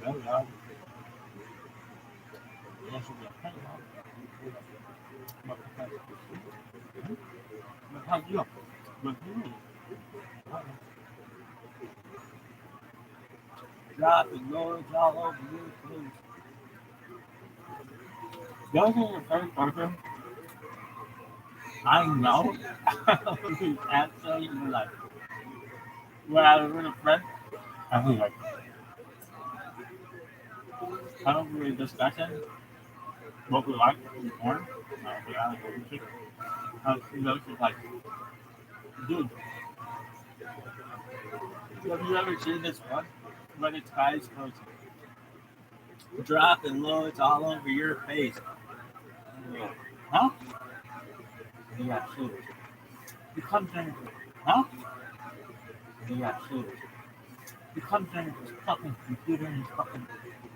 Go down. Yes, you'll be a penny. But how you? But you? Dropping loads all over you, please. Those are the first person I know who's actually like, when I was with a friend, I was like, I don't really discussing what we like in porn. Yeah, like, what we should. You know, she's like, dude, have you ever seen this one? When it's guys goes, dropping loads all over your face. Yeah. Huh? Yeah, shooters. He comes in, huh? Yeah, shooters. He comes in with his fucking computer and his fucking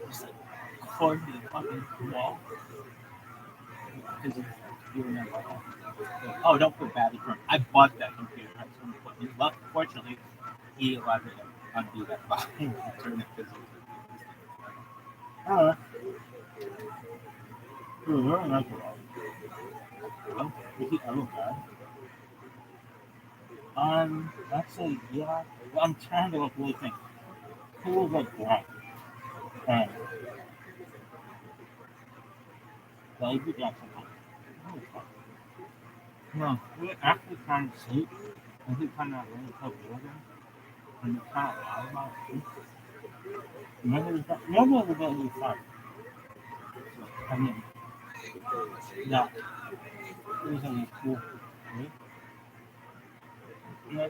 just like cord to the fucking wall. Because you remember. Oh, don't feel badly for him. I bought that computer at some point. But fortunately, he allowed me to undo that by turn it physically. Alright. Very nice. Is he ever bad? Actually, yeah. Well, I'm trying to really think. Who was like black? And Baby Jackson. No, we were actually trying to sleep, and he kind of really took over, and it's kind of loud about it. Remember the day he started? I mean, yeah, it was only cool. Right? Yeah.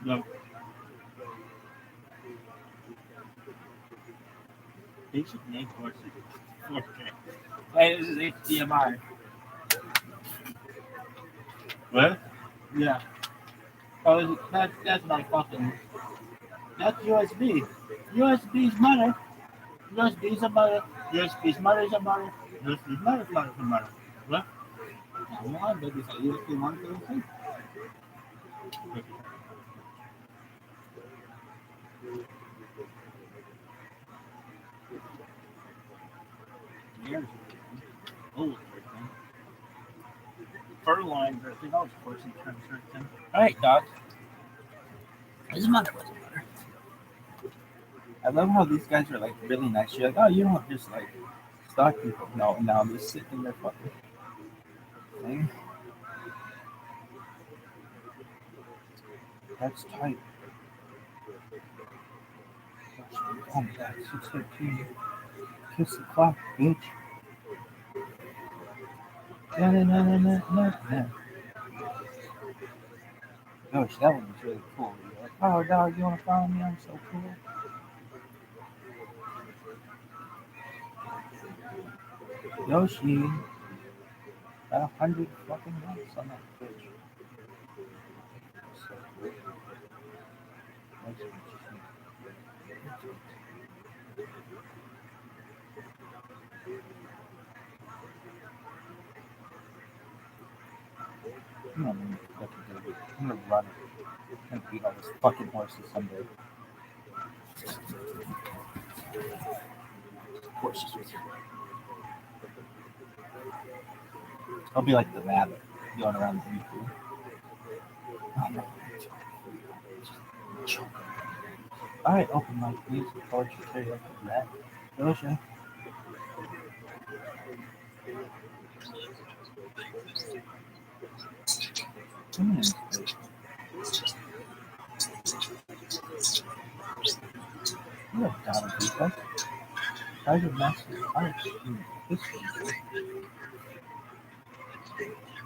No. They should name horses. Okay. Hey, this is HDMI. What? Yeah. Oh, that's my fucking. That's USB. USB's mother. USB's a mother. USB's mother's a mother. USB's mother's a mother. What? Come on, baby. So USB one, two, three. Here's oh, Furline versus those person transfer. All right, Doc. His mother was a mother. I love how these guys are like really nice. You're like, oh, you don't just like stalk people. No, I'm just sitting there fucking. thing. That's tight. Oh my god, 6:13. Kiss the clock, bitch. Na. Gosh, that one was really cool. You're like, oh dog, you wanna follow me? I'm so cool. Yoshi, got 100 fucking likes on that bitch. So cool. Nice to meet you. I'm gonna run it. I'm gonna beat all those fucking horses someday. Horses with you. I'll be like the rabbit going around the pool. Oh no. Alright, open mic, please. Poetry karaoke rap. Ocean. Come in. You have Donna Vita. Private Master Arts in History.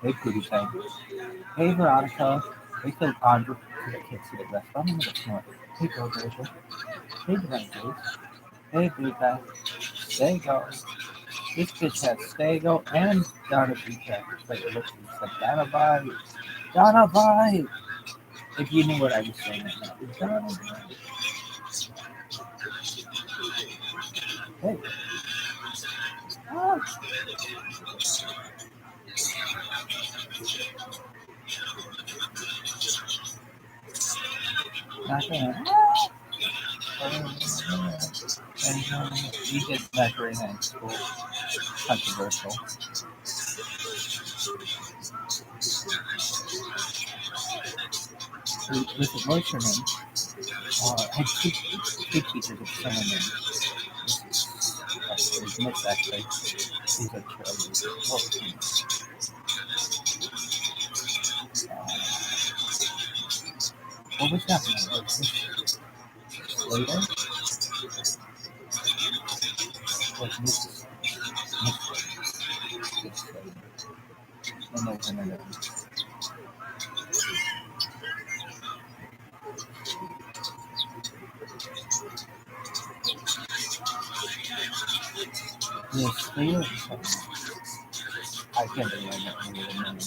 Hey, Cootie Tank. Hey, Veronica. Hey, Phil Andre. I can't see the rest. I'm gonna snort. Hey, Go Doja. Hey, Renegade. Hey, Blue Pack. Stego. This bitch has Stego and Donna Vita. Wait, look, it's like Donna Vibe. Donna Vibe. If you knew what I was saying right now. Donna Vibe. Hey. Oh. Not gonna. And we did Macarena in school. Controversial. Listen, what's her name? I had two teachers of similar names. This is Miss actually. These are cheerleaders. What was that one? Slater? Was Miss Slater? No. Miss Slater? I can't remember her name.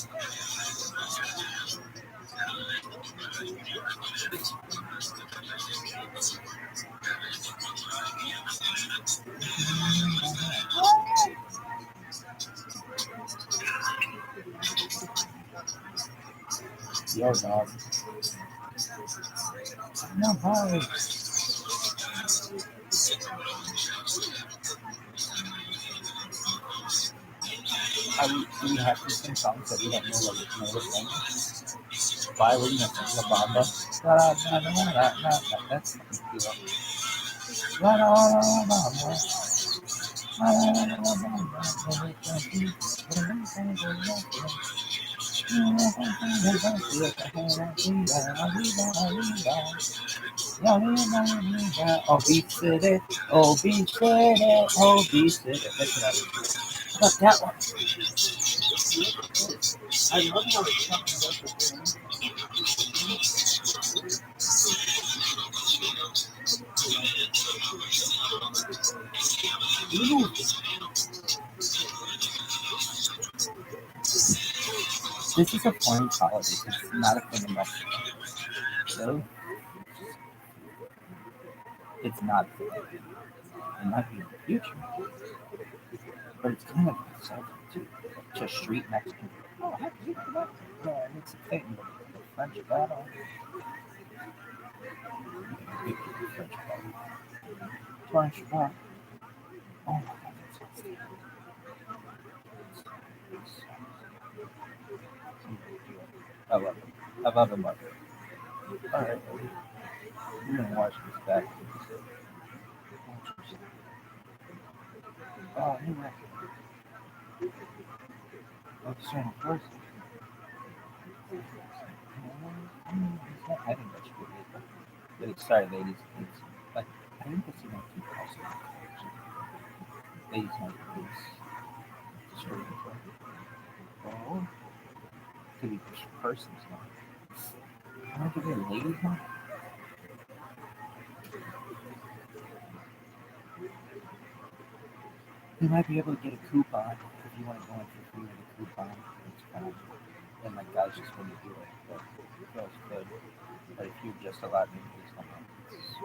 Yo, dog. No, hi. We have to sing songs that we don't know like the language. Violin and La Bamba. That's fucking cool. Obesity. That's what I was. How about that one? I love how it's talking about This is a foreign holiday. It's not a thing in Mexico. So, it's not a thing. It might be in the future. But it's kind of insulting to street Mexican. Oh, how do you do that? Yeah, it's a thing. The French battle. French battle. Oh my god, that's so stupid. I love him. Alright, we're gonna watch this back. Oh, anyway. That's certain courses. He's not having much good either. But it's sorry, ladies. It's like I think it's even too possible. Ladies might be discriminatory. Oh, could be persons now. I don't think they're ladies now. You might be able to get a coupon if you want to go in for free with a coupon. It's fine. And like guys just wouldn't do it, but girls could. But if you're just allowed to do something, it's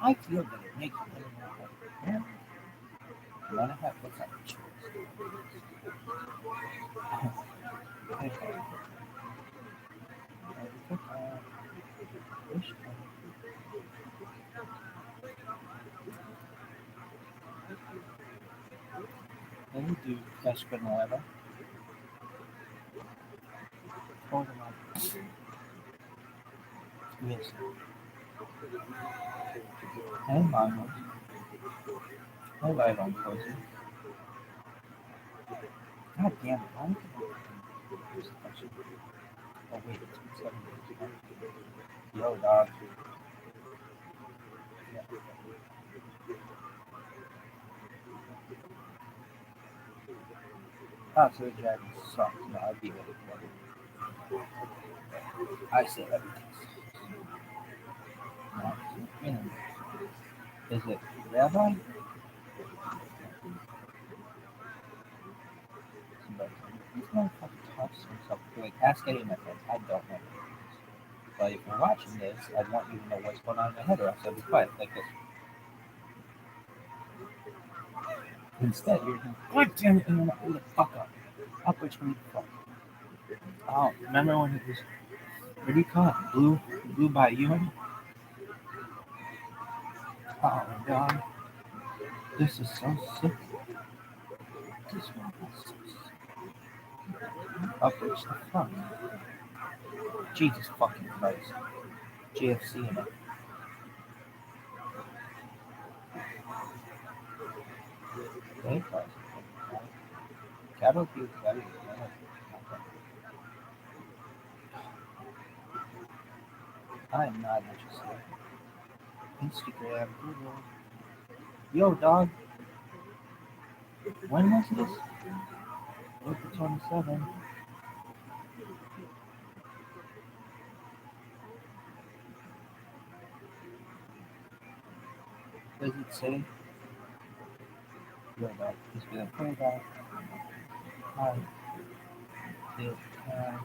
I feel that it makes women more want to have what's that choice? Let me do Espanola. Hold on. Yes. And manuals. No light on closing. God damn it. Why did I do this question? Oh, wait, it's been 7 days. Yo, dog. Yeah. Oh, so the dragon sucks. No, I'd be ready for it. I say everything. No, is it Rabbi? Somebody. This motherfucker talks to himself. Like, ask any of my friends. I don't know. But if you're watching this, I want you to know what's going on in my head, or else I'll be quiet like this. Instead, you're going, God damn it, and who the fuck up? Up which one the fuck? Oh, remember when it was, what do you call it? Blue by you? Oh my god. This is so sick. This one is so sick. Up which the fuck? Jesus fucking Christ. JFC in it. Hey, Christ. Capital Q, capital Q. I am not interested. Instagram, Google. Yo, dog. When was this? April 27. Does it say? Yo, dog. It's been a play dog. I did have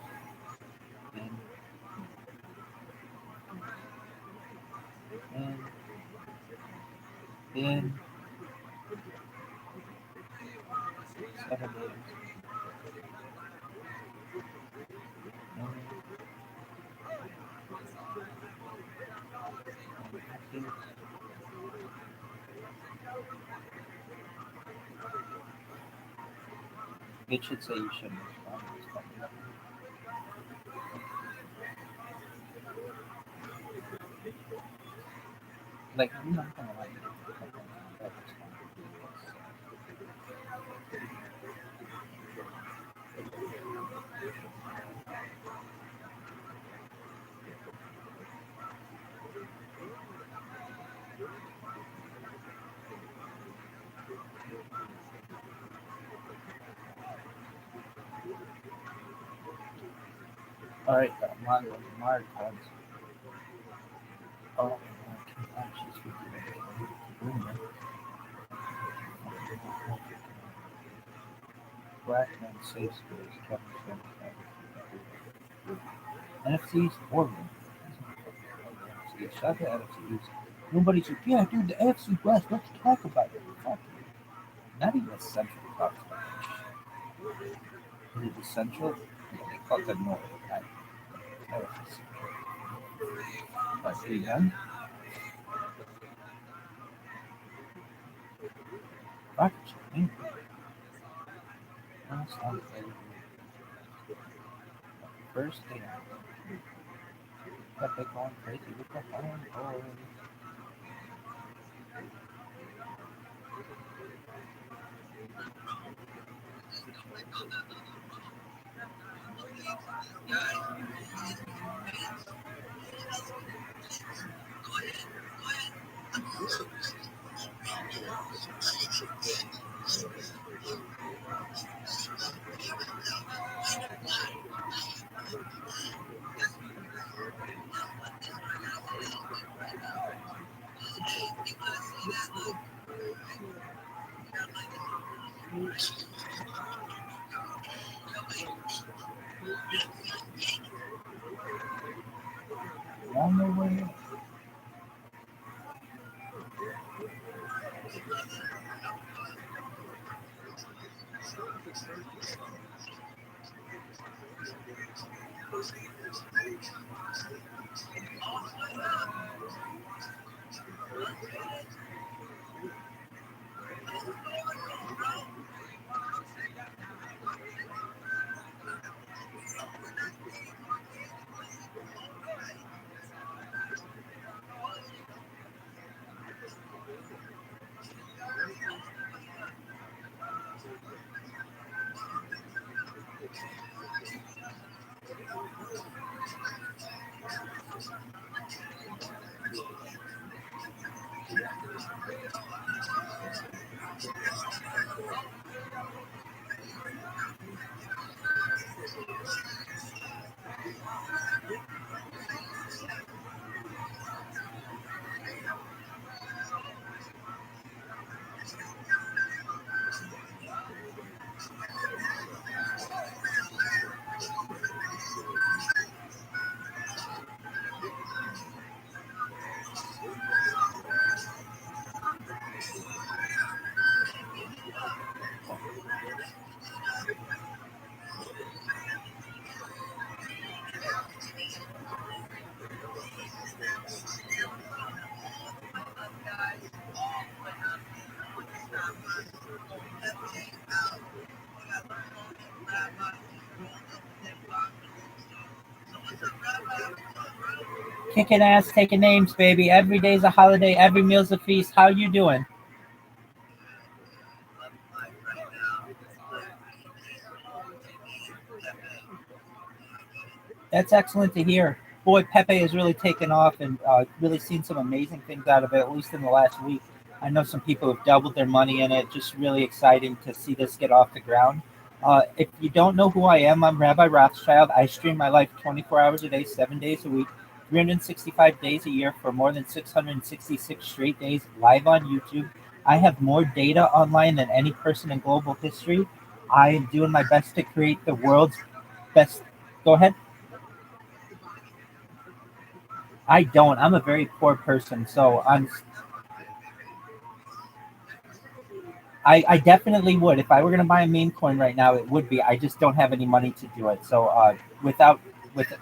been 7 days. It should say you shouldn't respond to this fucking. Like, I'm not gonna lie. Alright, Mark cards. Oh, I can actually speak to them. Blackman safe space, Kevin Smith. NFTs, horrible. Shout out to NFTs. Nobody's like, yeah, dude, the NFC West, let's talk about it. Fuck you. Not even essential to talk about it. Is it essential? Yeah, they call it the North. But are you done? Rocket ship, first and Pepe going crazy with the phone calls. On the way. Kicking ass, taking names, baby. Every day's a holiday. Every meal's a feast. How you doing? That's excellent to hear. Boy, Pepe has really taken off and really seen some amazing things out of it, at least in the last week. I know some people have doubled their money in it. Just really exciting to see this get off the ground. If you don't know who I am, I'm Rabbi Rothschild. I stream my life 24 hours a day, 7 days a week, 365 days a year for more than 666 straight days live on YouTube. I have more data online than any person in global history. I am doing my best to create the world's best. Go ahead. I don't. I'm a very poor person, so I definitely would. If I were gonna buy a meme coin right now, it would be. I just don't have any money to do it. So without with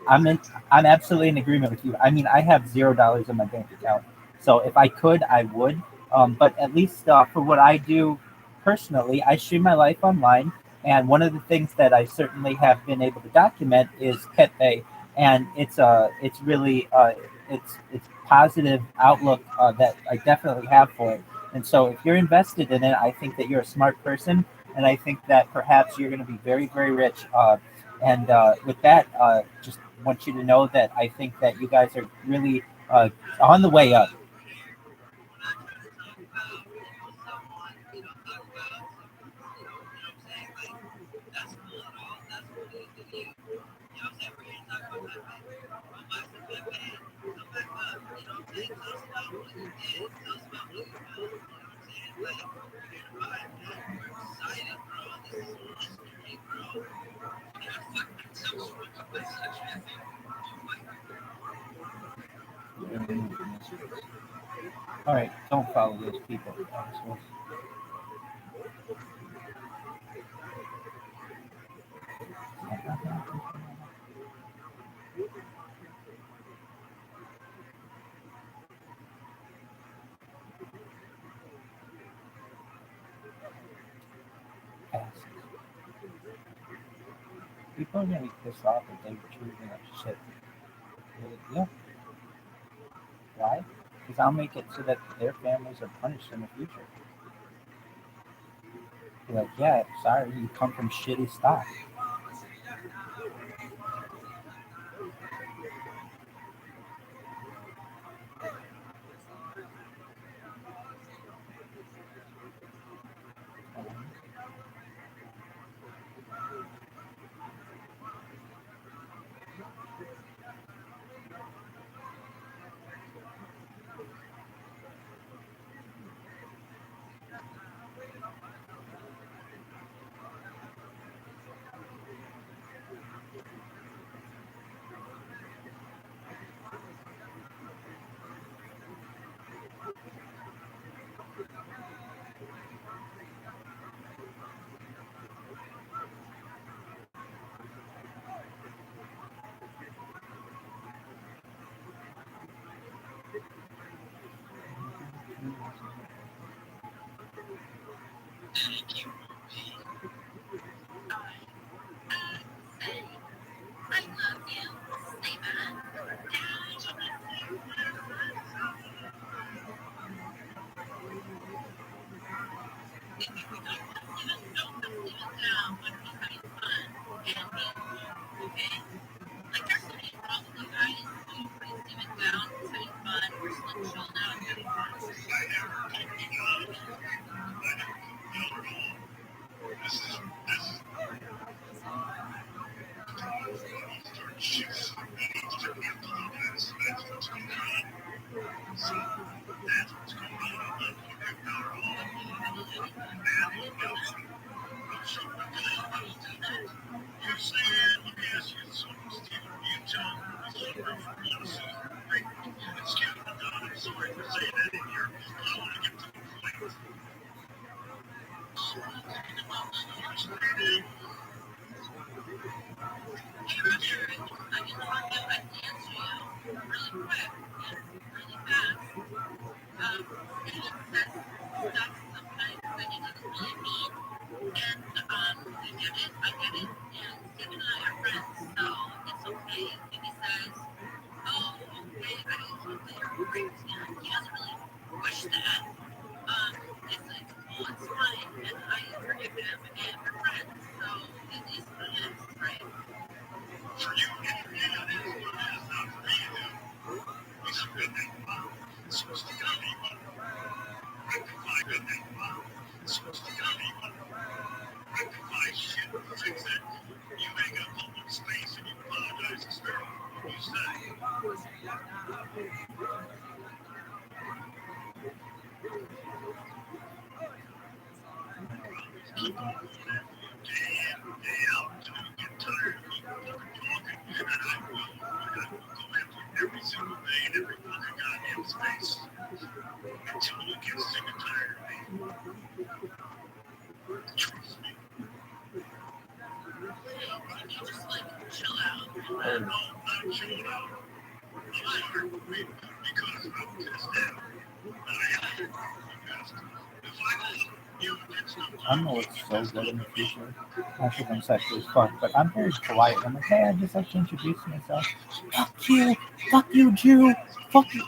I'm absolutely in agreement with you. I mean, I have $0 in my bank account, so if I could, I would. But at least for what I do personally, I stream my life online, and one of the things that I certainly have been able to document is Pepe, and it's really it's positive outlook that I definitely have for it. And so, if you're invested in it, I think that you're a smart person, and I think that perhaps you're going to be very, very rich. And with that, just want you to know that I think that you guys are really on the way up. All right, don't follow those people. asses. People are gonna be pissed off if they were treating that shit. Yeah. Why? Because I'll make it so that their families are punished in the future. Be like, yeah, sorry, you come from shitty stock. I know it's so good in the future. I think I'm sexually as fuck, but I'm very polite. I'm like, hey, I'd just like to introduce myself. Fuck you, Jew, fuck you.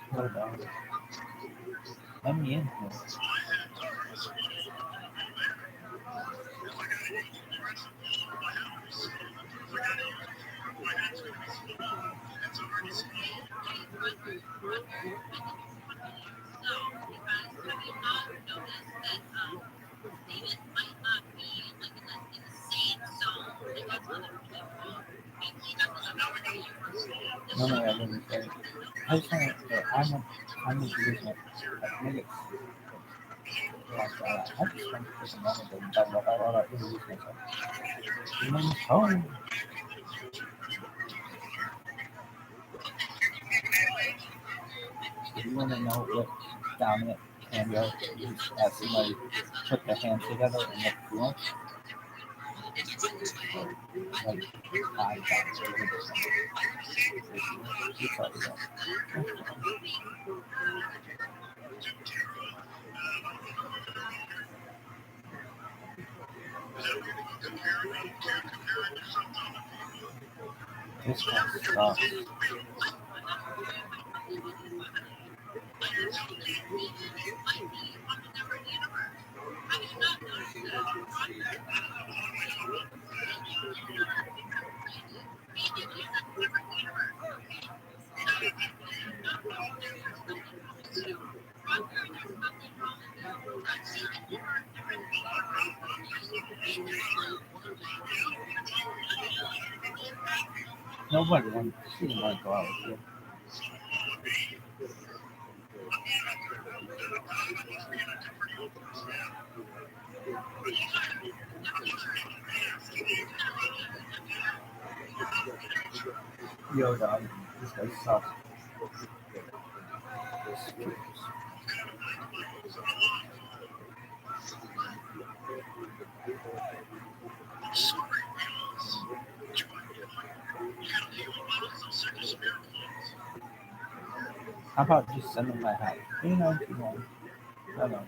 What about it? Let me in here. No, I didn't say it. I just want to, I'm introducing it. I think it's like, I just want to take a moment and talk about how I introduce myself. My name is Tony. If you want to know what dominant cameo is, as somebody put their hands together and look cool, like, I got it. You probably don't. This kind of stuff. Nobody wants to go out with you. Yo, dog, this guy sucks. How about just sending my hat? You know, if you want. I don't know.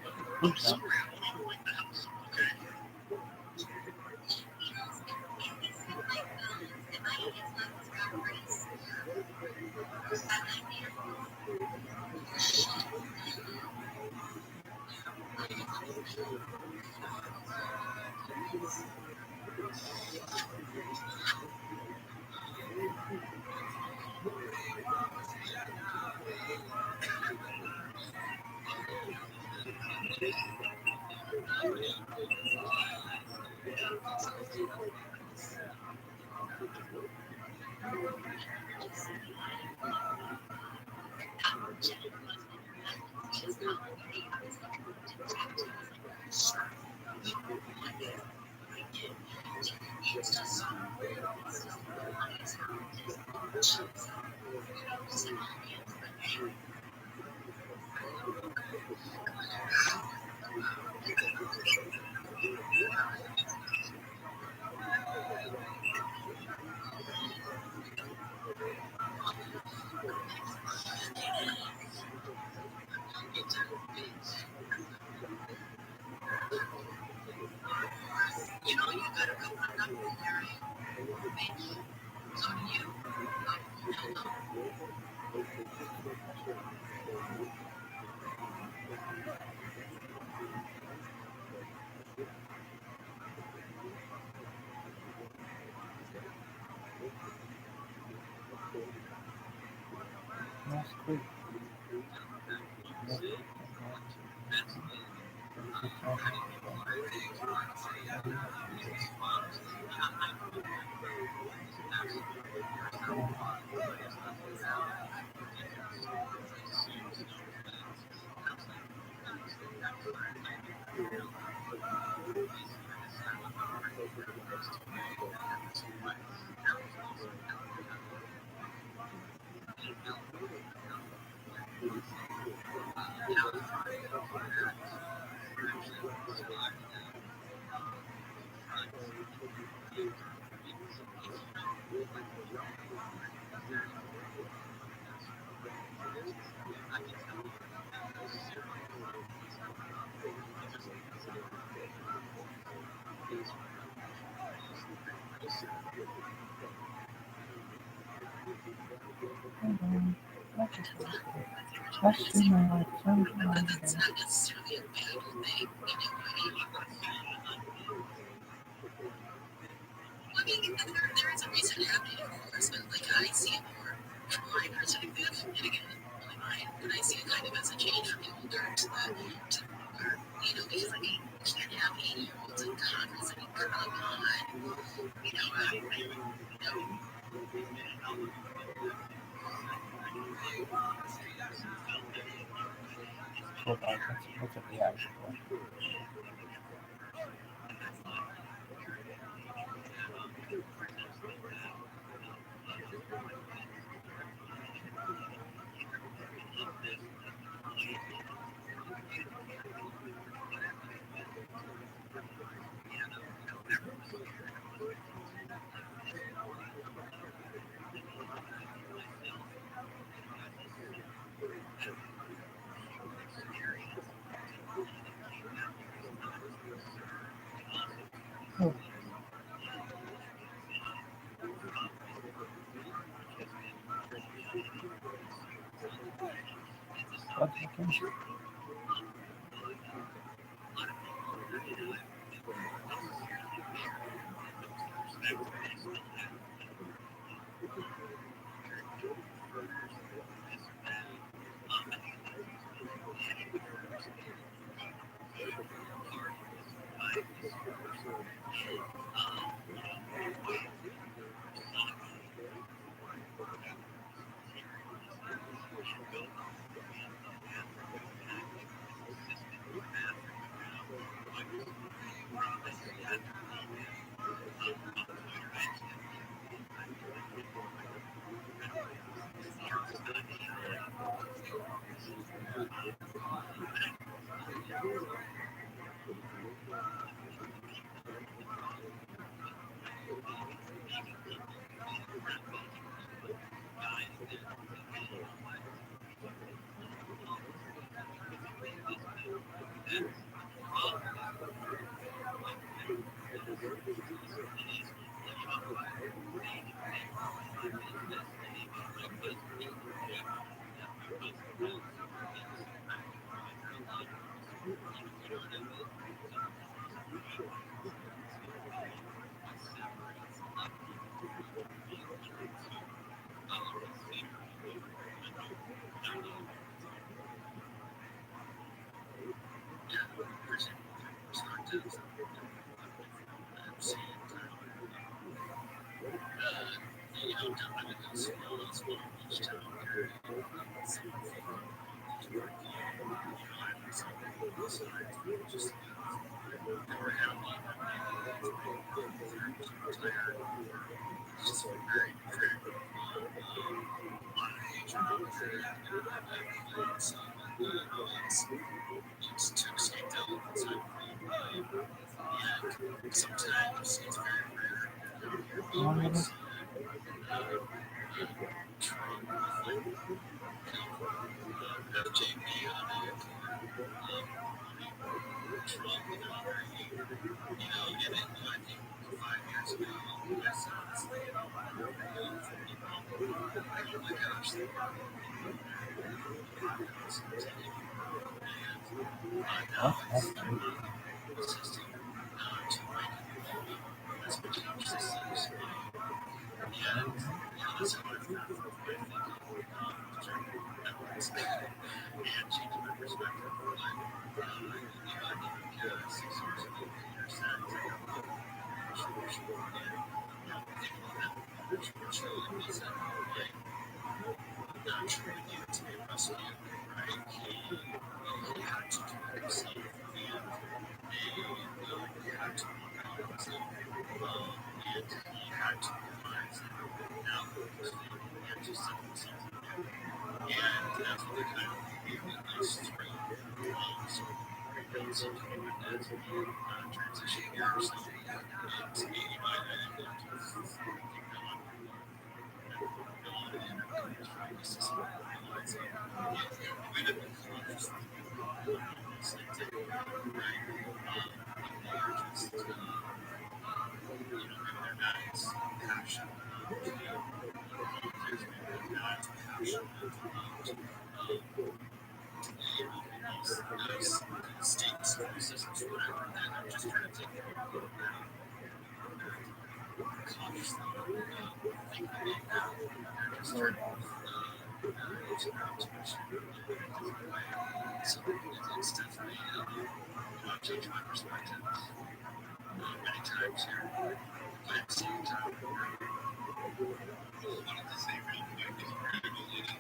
That's cool. That's too much. But that's not necessarily a bad thing. I mean, there is a reason happening, of course, but like I see it more from my perspective, and again, only mine, but I see it kind of as a change from the older to the newer, because I mean, you can't have 80-year-olds in Congress. I mean, come on, Hold on, let's look at the article. Oh. What happened? Change my perspective many times here. But at the same time, I wanted to say real quick, if you're going to go in and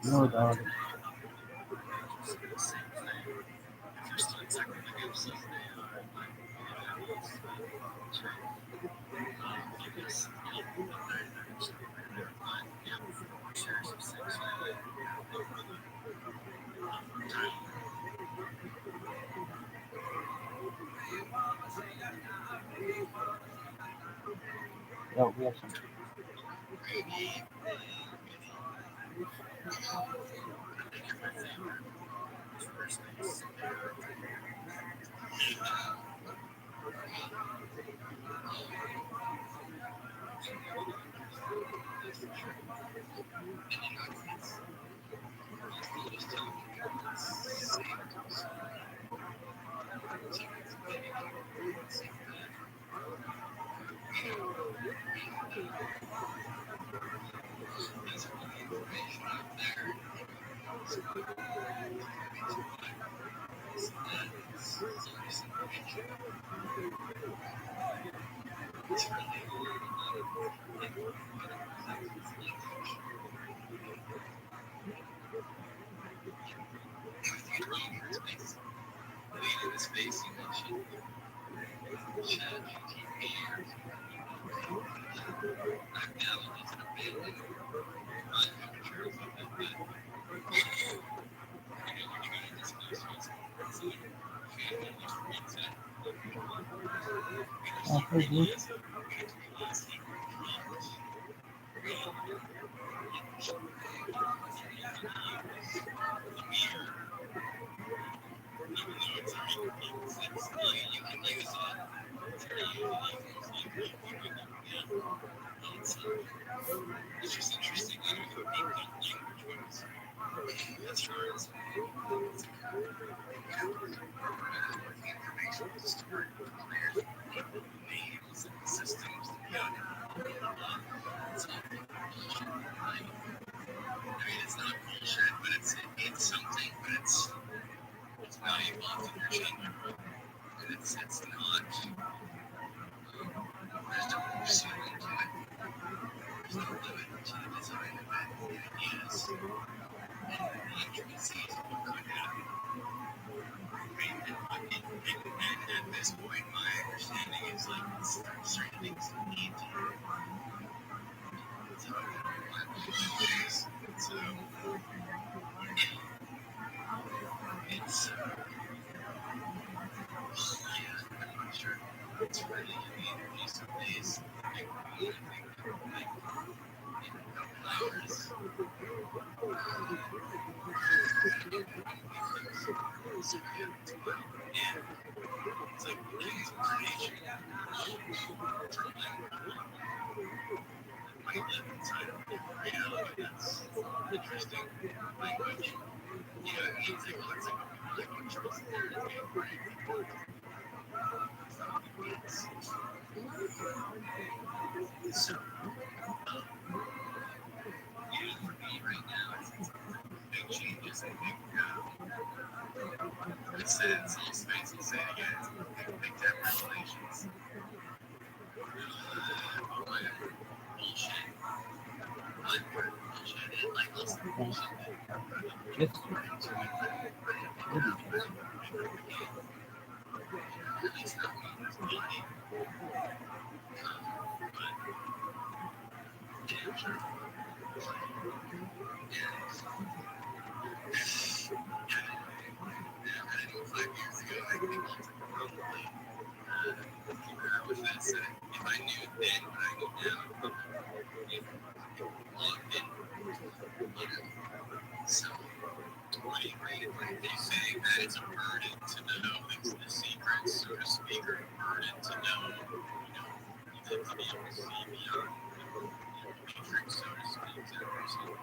No, dog. No, we have some. Hey, Blue. It's just interesting that we could make that language was as far as information was stored, names and systems to be on it's all bullshit. I mean, it's not bullshit, but it's something, but it's valuable to understand. It's not. There's no ceiling to it. There's no limit to the design of it, the ideas, and the intricacies of what could happen. Right? And at this point, my understanding is like certain things need to so it's I'm not sure. It's really these days. I think like in a couple hours. So yeah, it's like kids misinformation, might live inside of reality. That's interesting language. Anything looks like a choice there to be right. So, for me right now, big changes and big, I said it in Soul Space, I'll say it again, big time revelations. All my bullshit, unimportant bullshit, and like lots of bullshit that Just we're into it, at least not me, there's money. But 5 years ago, I think probably with that said, if I knew then what I know now, logged in, So, what do you read? They say that it's a burden to know the secrets, so to speak, or a burden to know, to be able to see beyond the matrix, so to speak, to understand.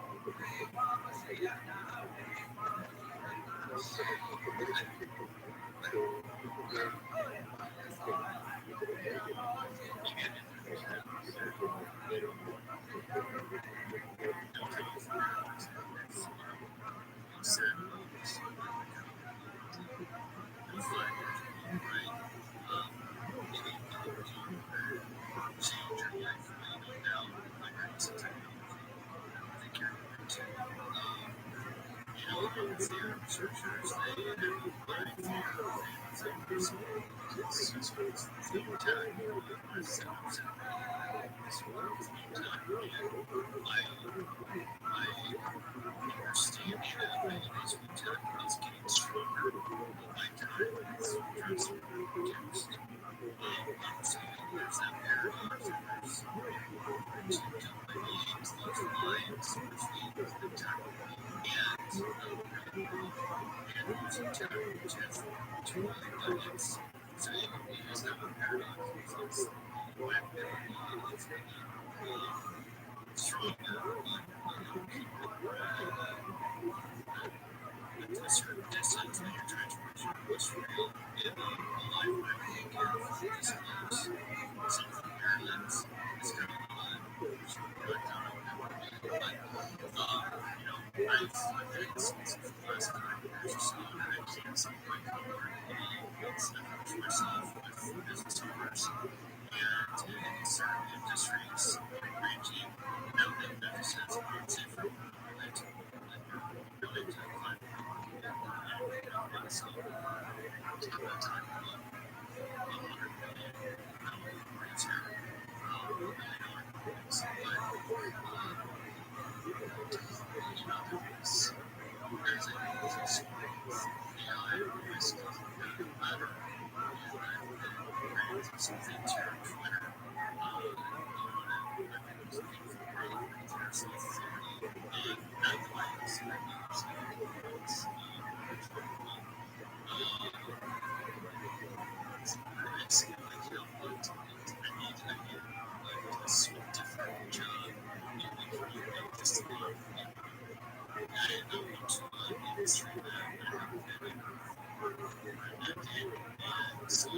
Researchers, my understanding of is getting stronger by time. It's transferring reduced. Understanding there's that paradox, there's those lines between the time and using time, which has two limits. So it is not a paradox, it's what it's stronger a certain distance that you're trying to measure what's real in a lifetime disciplines. Something parallels. It's kind of I've been since the last 5 years or so, and I can't see my career it's myself with business owners and in certain industries ranging building businesses, I would say from building to climb. So, at that time, $100 million retail, there's a business AI risk matter, and something to Twitter. I was looking for growth and that's why I was different job, just to be I didn't know much about the industry that I haven't been in for a decade, and so I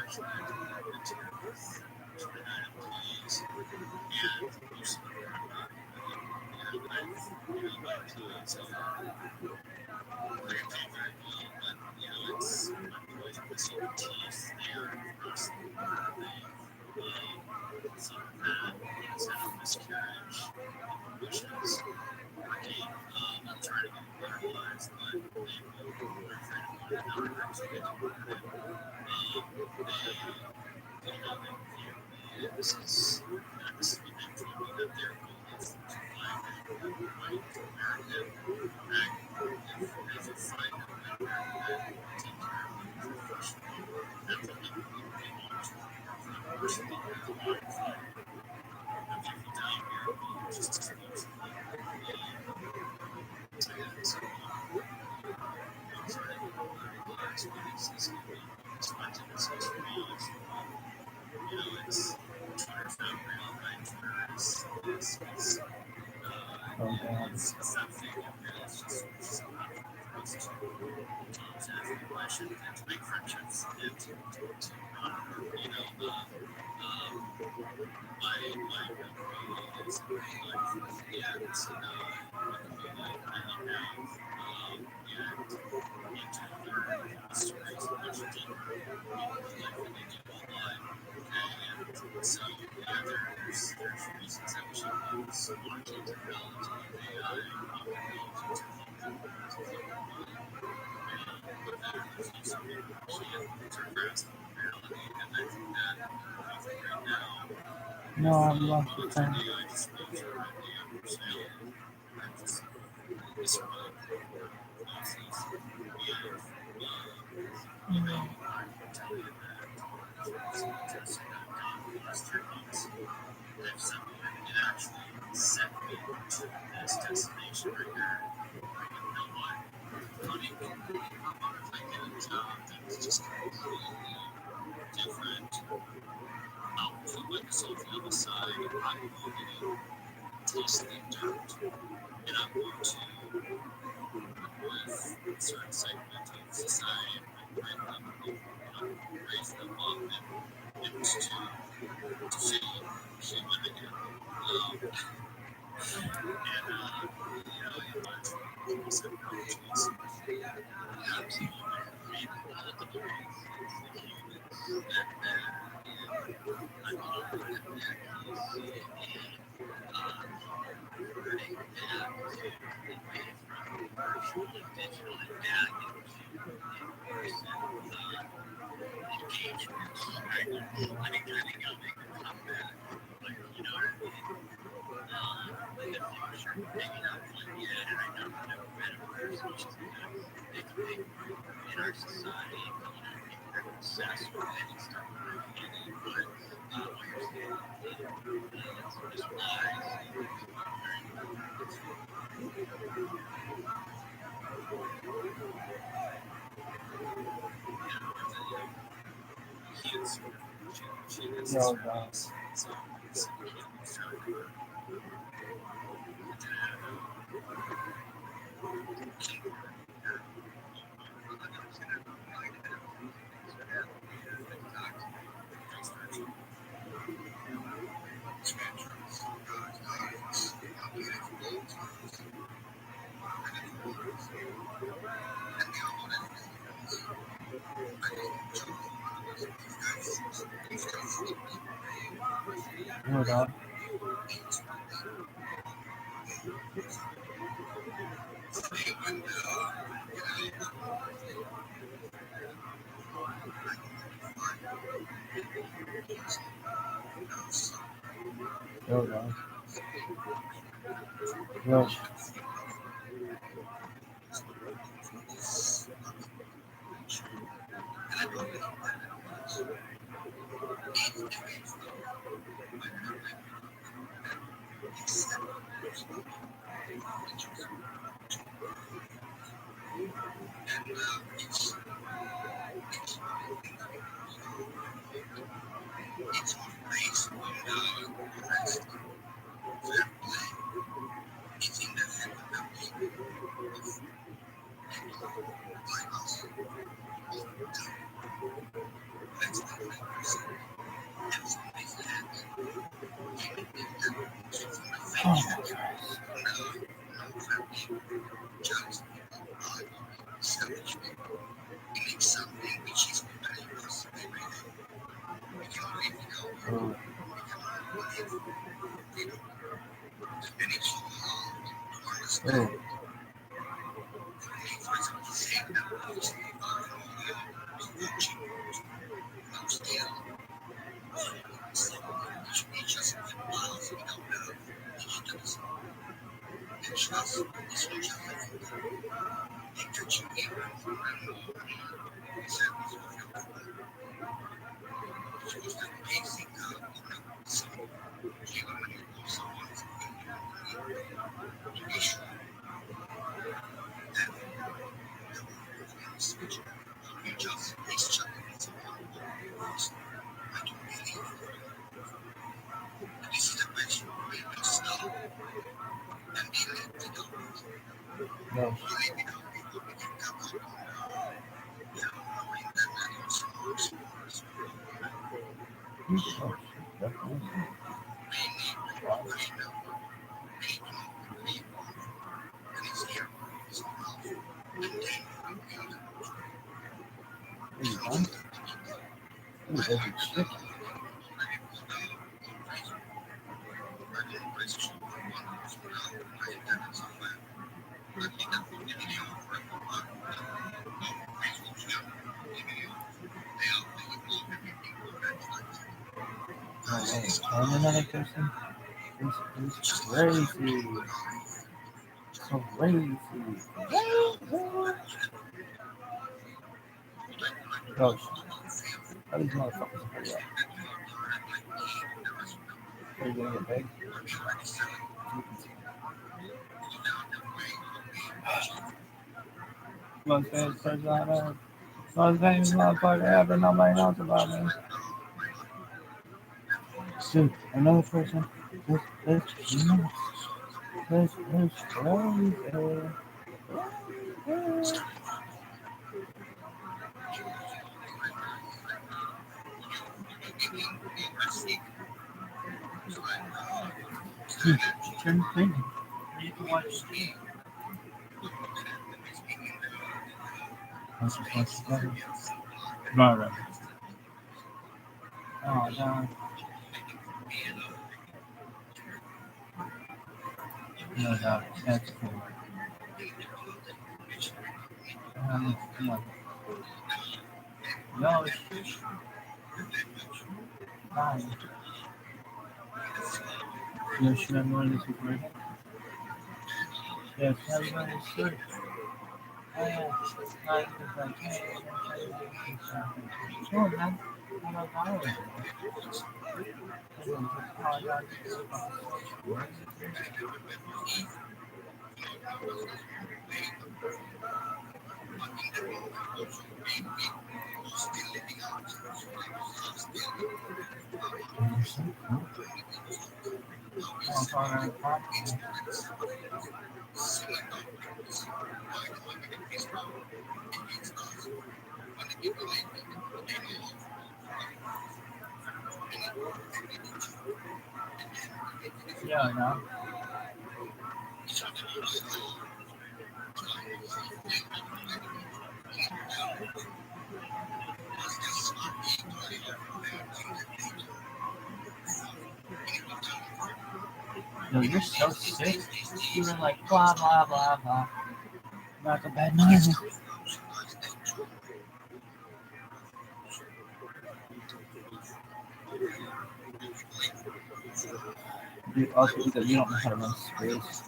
actually had to get into 29 employees, and most of them are not. So I get paid very well, but it's employees missing teeth, they are across the board, some of that has had a miscarriage, which is working. I'm trying to get better lives, but they will this is the big problem that their goal is to find white American as a sign of American take care of the professional. That's what they want to do. First of all, if you die here, just as much. So, I'm trying to relax my existence. such for me is, it's Twitter's not real, right? Twitter is it's that thing of real. It's just somehow for us to ask the question and to make friendships and to my real community is in real life, and the community that I love now, and to learn stories much deeper in real life than they do online. And so, there's reasons that we should use blockchain technology, AI, technology to help with that. There's also people who can't grasp reality, and I think that right now, No, I'm lost AI with time. just makes your idea of personality. That just is sort of nonsense. And I can tell you that some testing I've done in the last 3 months, I've set me, it actually set me to this destination right here. Like, you know what? Funny, how about if I get a job that's just completely different? I'll put my consulting on the side. I'm going to taste the dirt, and I'm going to work with a certain segment of society and bring them, raise them up and to feel human again. People said approaches. Absolutely. I mean, ultimately, it's the humans that I'm learning back to the way from truly digital and back into in-person engagement. Right? I think I'll make a comeback, but in the future, maybe not quite yet, and I don't know metaverse, which is going to make a big move in our society, and people are obsessed with it and start moving in it, but what you're saying is wise. No, no. Hold on. Hold on. No. Oh my Christ. Oh. Oh. No. Are you done? Ooh, there's a chick. No way. And another person is crazy. Crazy. Gosh. How these motherfuckers hurry up? Are you gonna get big? Most famous person I know. Most famous motherfucker ever. Nobody knows about me. Dude, another person. This nuts. This is crazy. Dude, turn crazy. You can watch TV. That's just what's better. ViralRabbi. Oh, no. No doubt. That's cool. Come on. No, it's fine. Yeah, should I run this before? Yes, I run this shirt. Oh, yeah. Like, it's like, hey, sure, man. I'm like, I don't know. Yeah, no. Yo, you're so sick. You were like, blah, blah, blah, blah. Not a bad noise. Dude, also, because you don't know how to run space.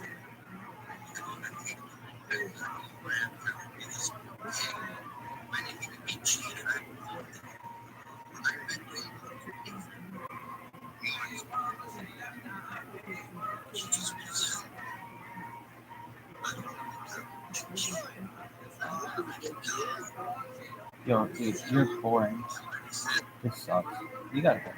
Yo, dude, you're boring. This sucks. You gotta go.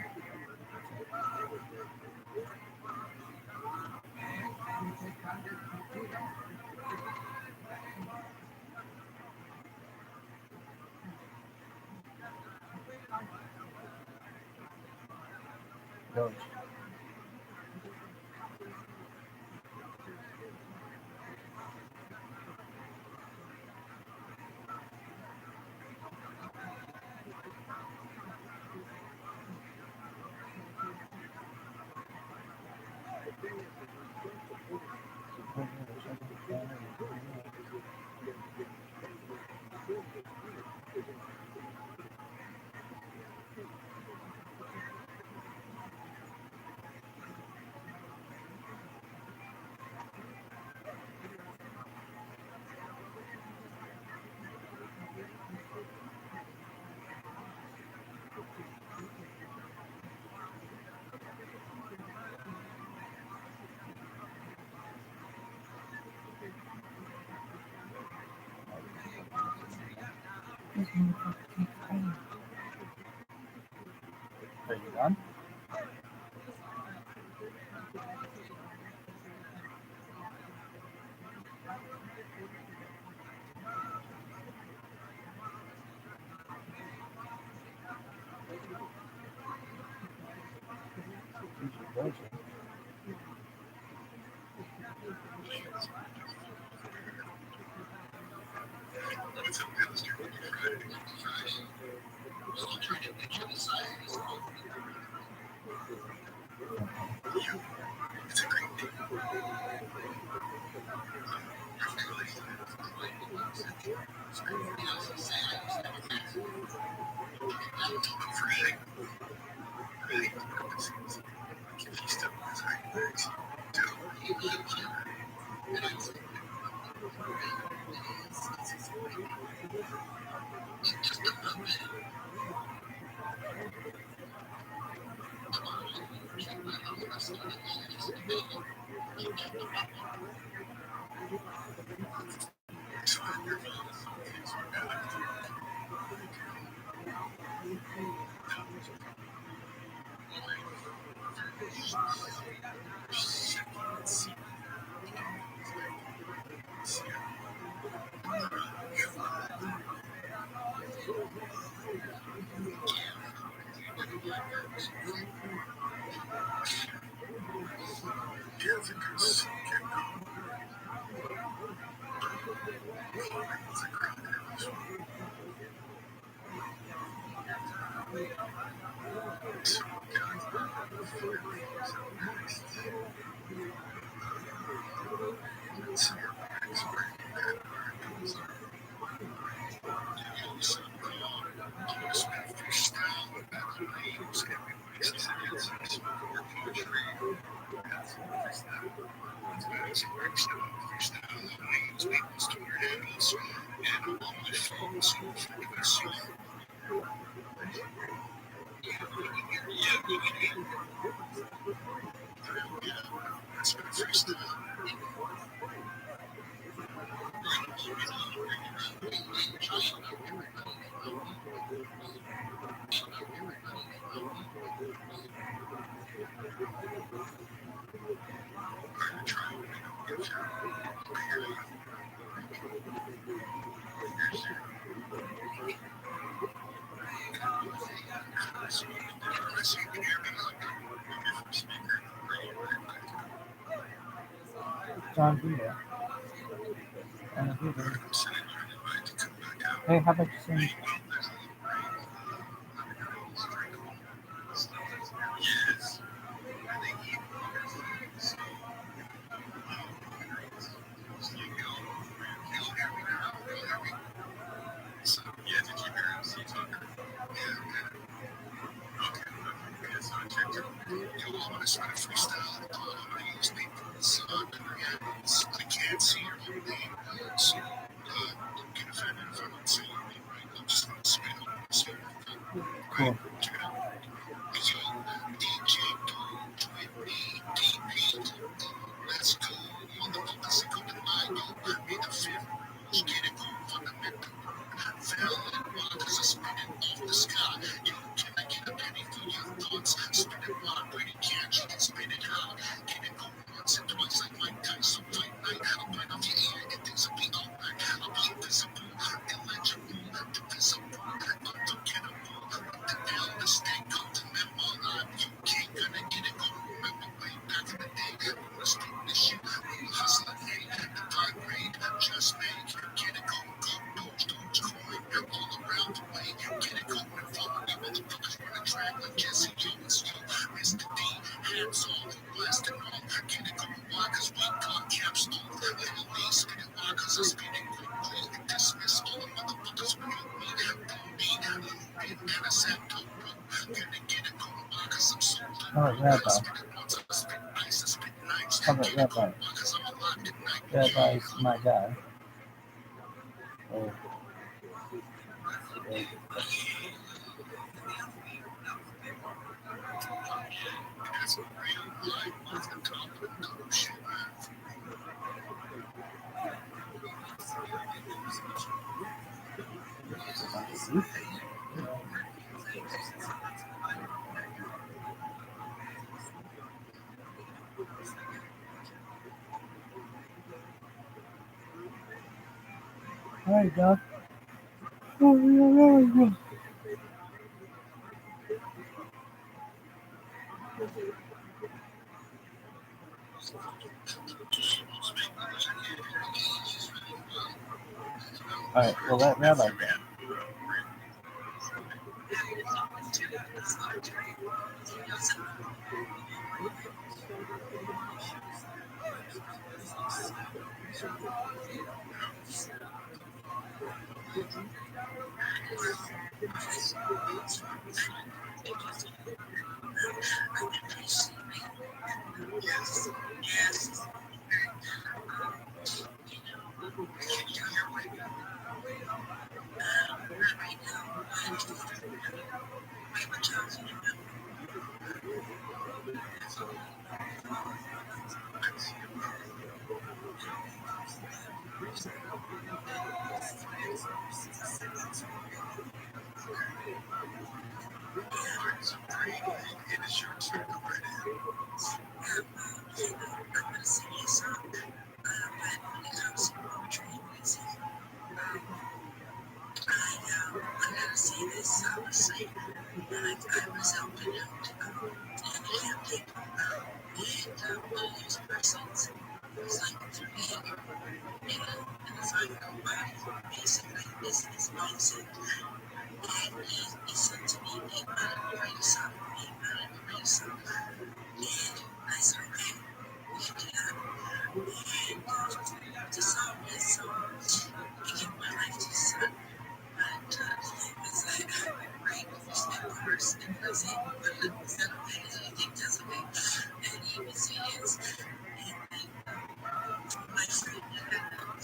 Go. Are you done? John Vito. And Vito. Hey, how about you sing? Cool. How about Rabbi? How about Rabbi? Rabbi's my guy. Oh. All right, dog. Oh, yeah. All right, well, let Rabbi go.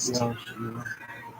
Yo, you. No, you.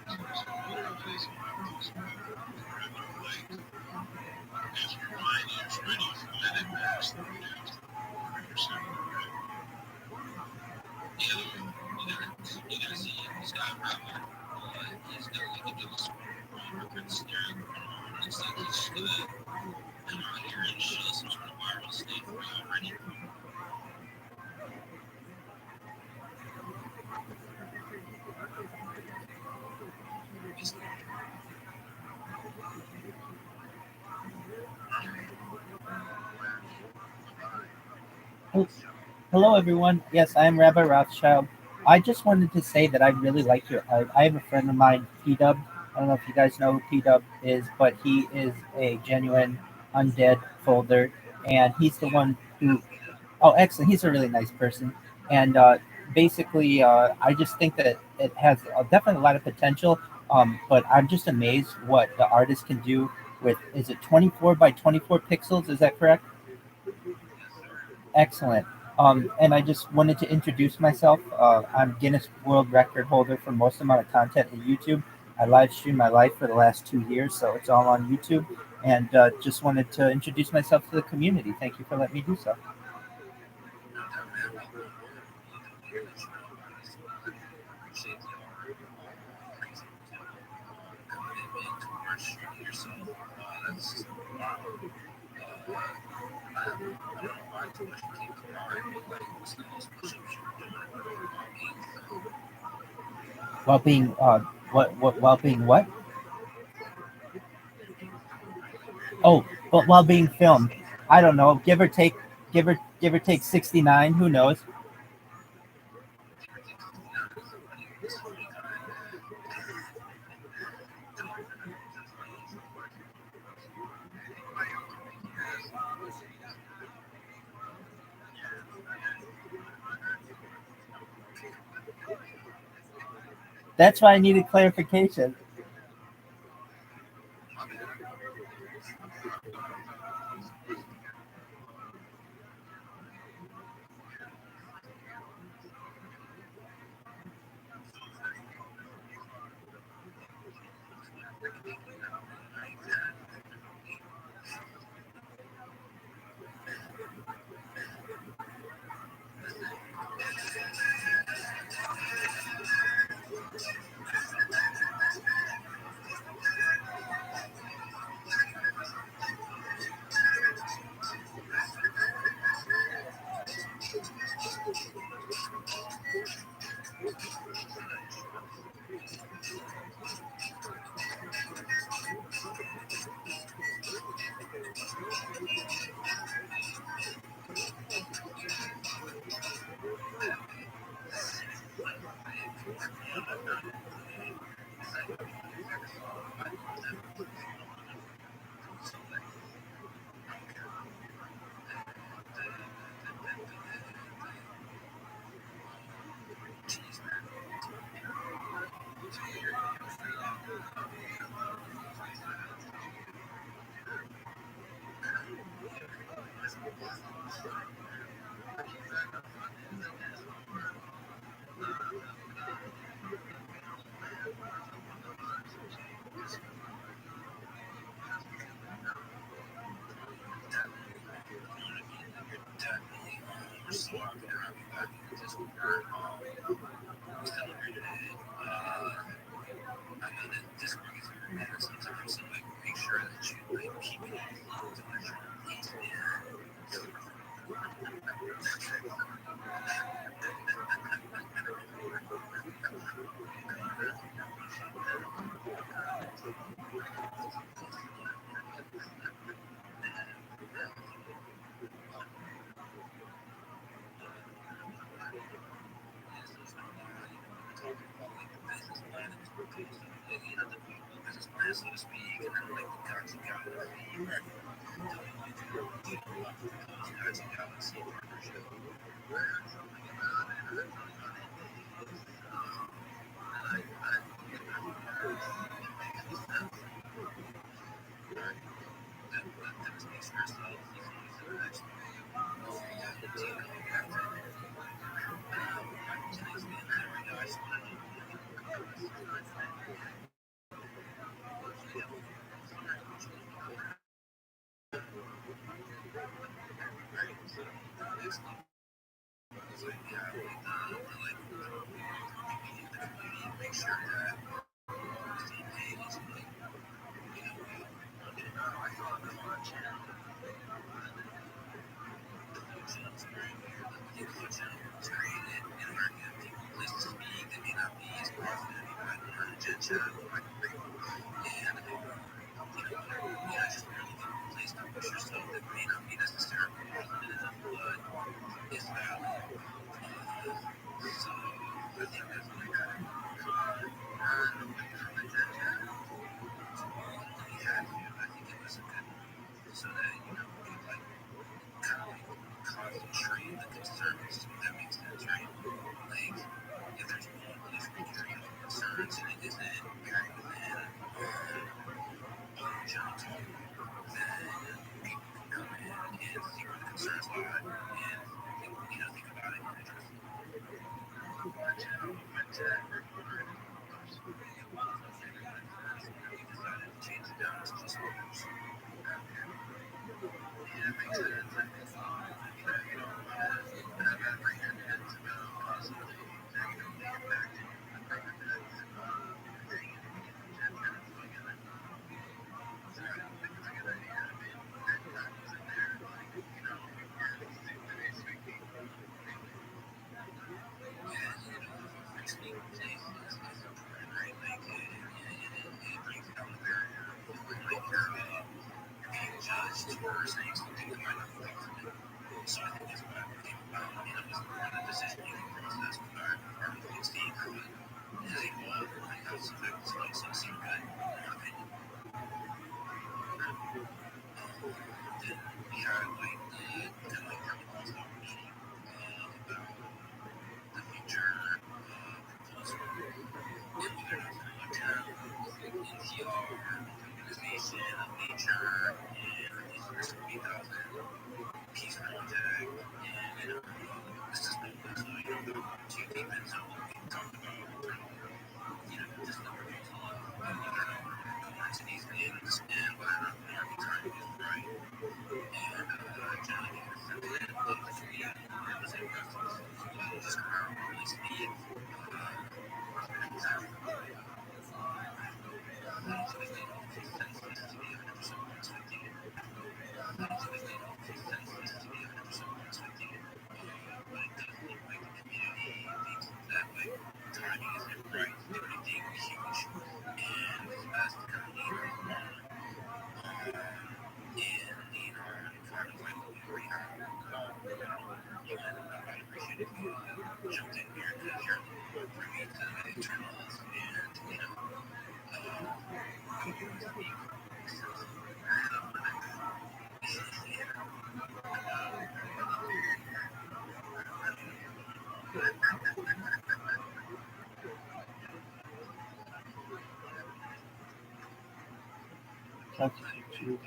You gotta see Scott Rabbi. He's got like a double reference there. Looks like he's come out here and show some sort of viral state for you already. Hello, everyone. Yes, I am Rabbi Rothschild. I just wanted to say that I really like your art. I have a friend of mine, P-Dub. I don't know if you guys know who P-Dub is, but he is a genuine undead folder, and he's the one who. Oh, excellent! He's a really nice person, and basically, I just think that it has definitely a lot of potential. But I'm just amazed what the artist can do with. Is it 24 by 24 pixels? Is that correct? Excellent. And I just wanted to introduce myself. I'm Guinness World Record holder for most amount of content in YouTube. I live stream my life for the last 2 years, so it's all on YouTube. And just wanted to introduce myself to the community. Thank you for letting me do so. While being what while being what? Oh, but while being filmed, I don't know, give or take 69. Who knows? That's why I needed clarification. have like the community make sure that we're on the same page. Like, I thought the fun channel, the new channel is very weird. Like, the new channel was created in order to give people a place to speak that may not be as positive, but on a Gen chat, like, and just really give a place to push yourself that may not be necessarily positive, but is valid. So I think that's like a run away from the Gen chat. We had to. I think it was a good move so that we could like kind of like concentrate the concerns. If that makes sense, right? Like if there's one place we carry all concerns and it isn't buried within channel 2, then people can come in and see where the concerns lie and think about it and address it. My channel went to record we decided to change it down to just words. Yeah, it makes sense. I think you don't want to have apprehensions about possibly negatively impacting the government and everything in the Gen chat. So I get it. So I think it's a good idea. I mean, that wasn't there, like, we weren't stupidly speaking. Yeah, free speaking is important, right? Like, it brings down the barrier of feeling like you're being judged for saying something that might not be positive. So I think that's what it came about. It was part of the decision-making process with our belief team that has evolved, like, that's like some good, in my opinion. Then we had like the kind of like really long-stop meeting about the future proposal and whether or not to look at NPR, organization of nature, and resource 3000 peace project, and this is not too deep into what we talked about in terms of just the proposal of whether or not we're going to go into these things and whether or not the market timing is right. And generally getting a sense that it was impressive. Just come out and really speak. Timing isn't right to do anything huge, and as the kind of leader in our environment like what we already have, I'd appreciate if you jumped in here because you're privy to the internals and you want to speak. Substitute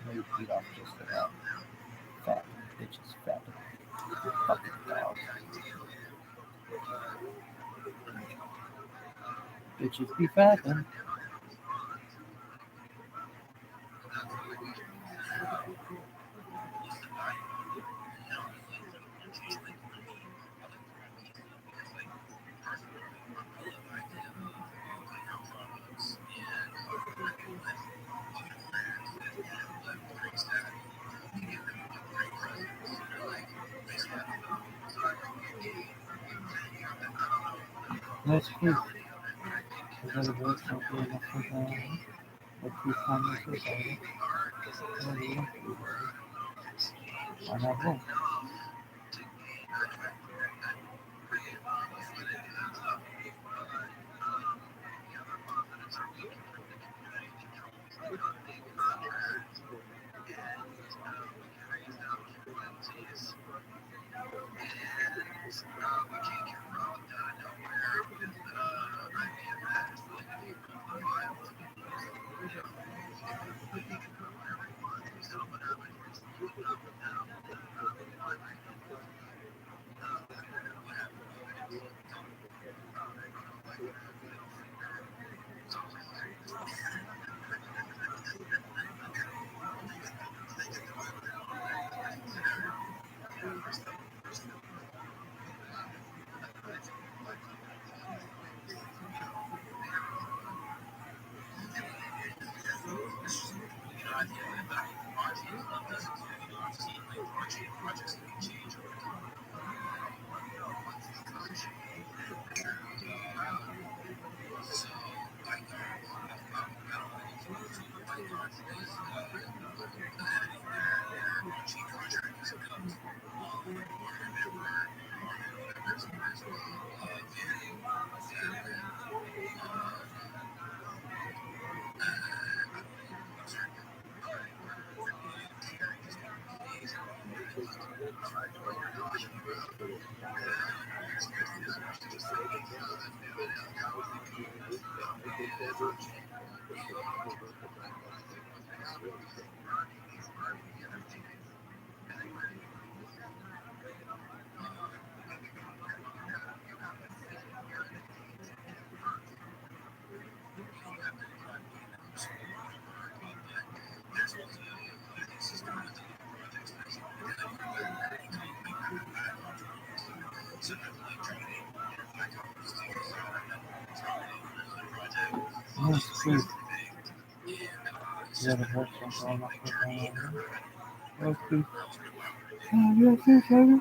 Maybe beat off just for that. Fat bitches, fat fucking dog. Bitches be fapping. That's true. Is that a voice not good enough for them? What two comments about it? Why not both? Please. Yeah, the first one. Okay. Yes, yes, yes.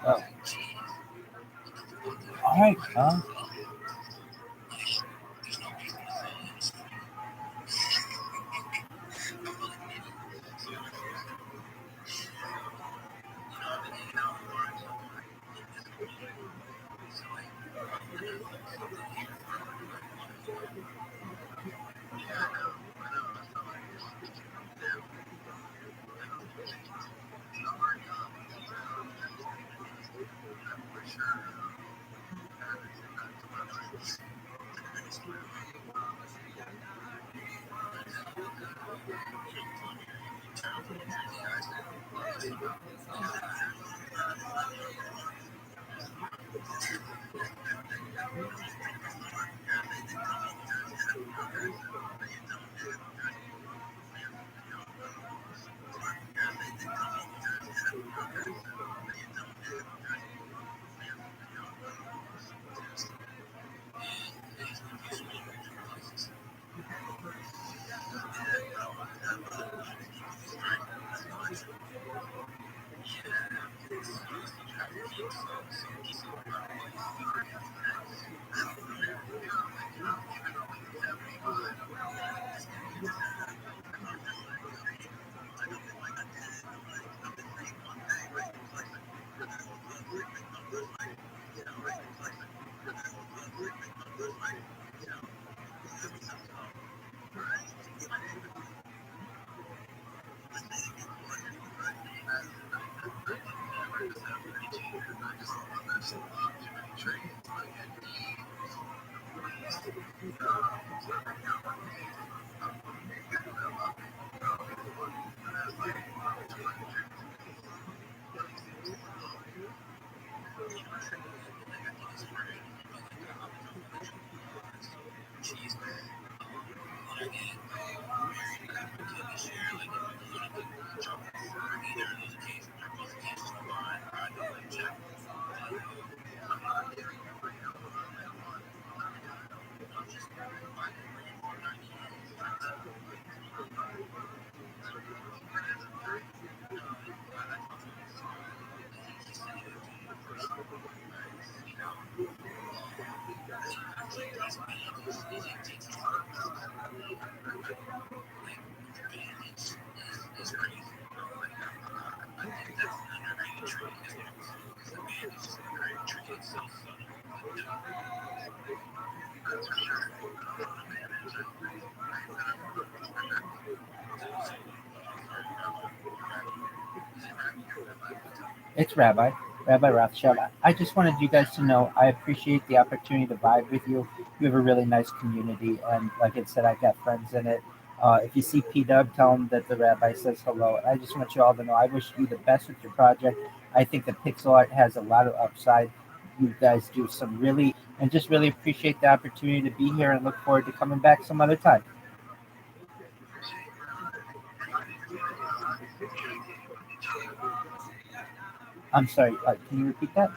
Oh. All right. It's Rabbi Rothschild. I just wanted you guys to know I appreciate the opportunity to vibe with you. You have a really nice community, and like I said, I've got friends in it. If you see P Dub, tell him that the rabbi says hello. I just want you all to know I wish you the best with your project. I think the pixel art has a lot of upside. You guys do some really, and just really appreciate the opportunity to be here and look forward to coming back some other time. I'm sorry, can you repeat that?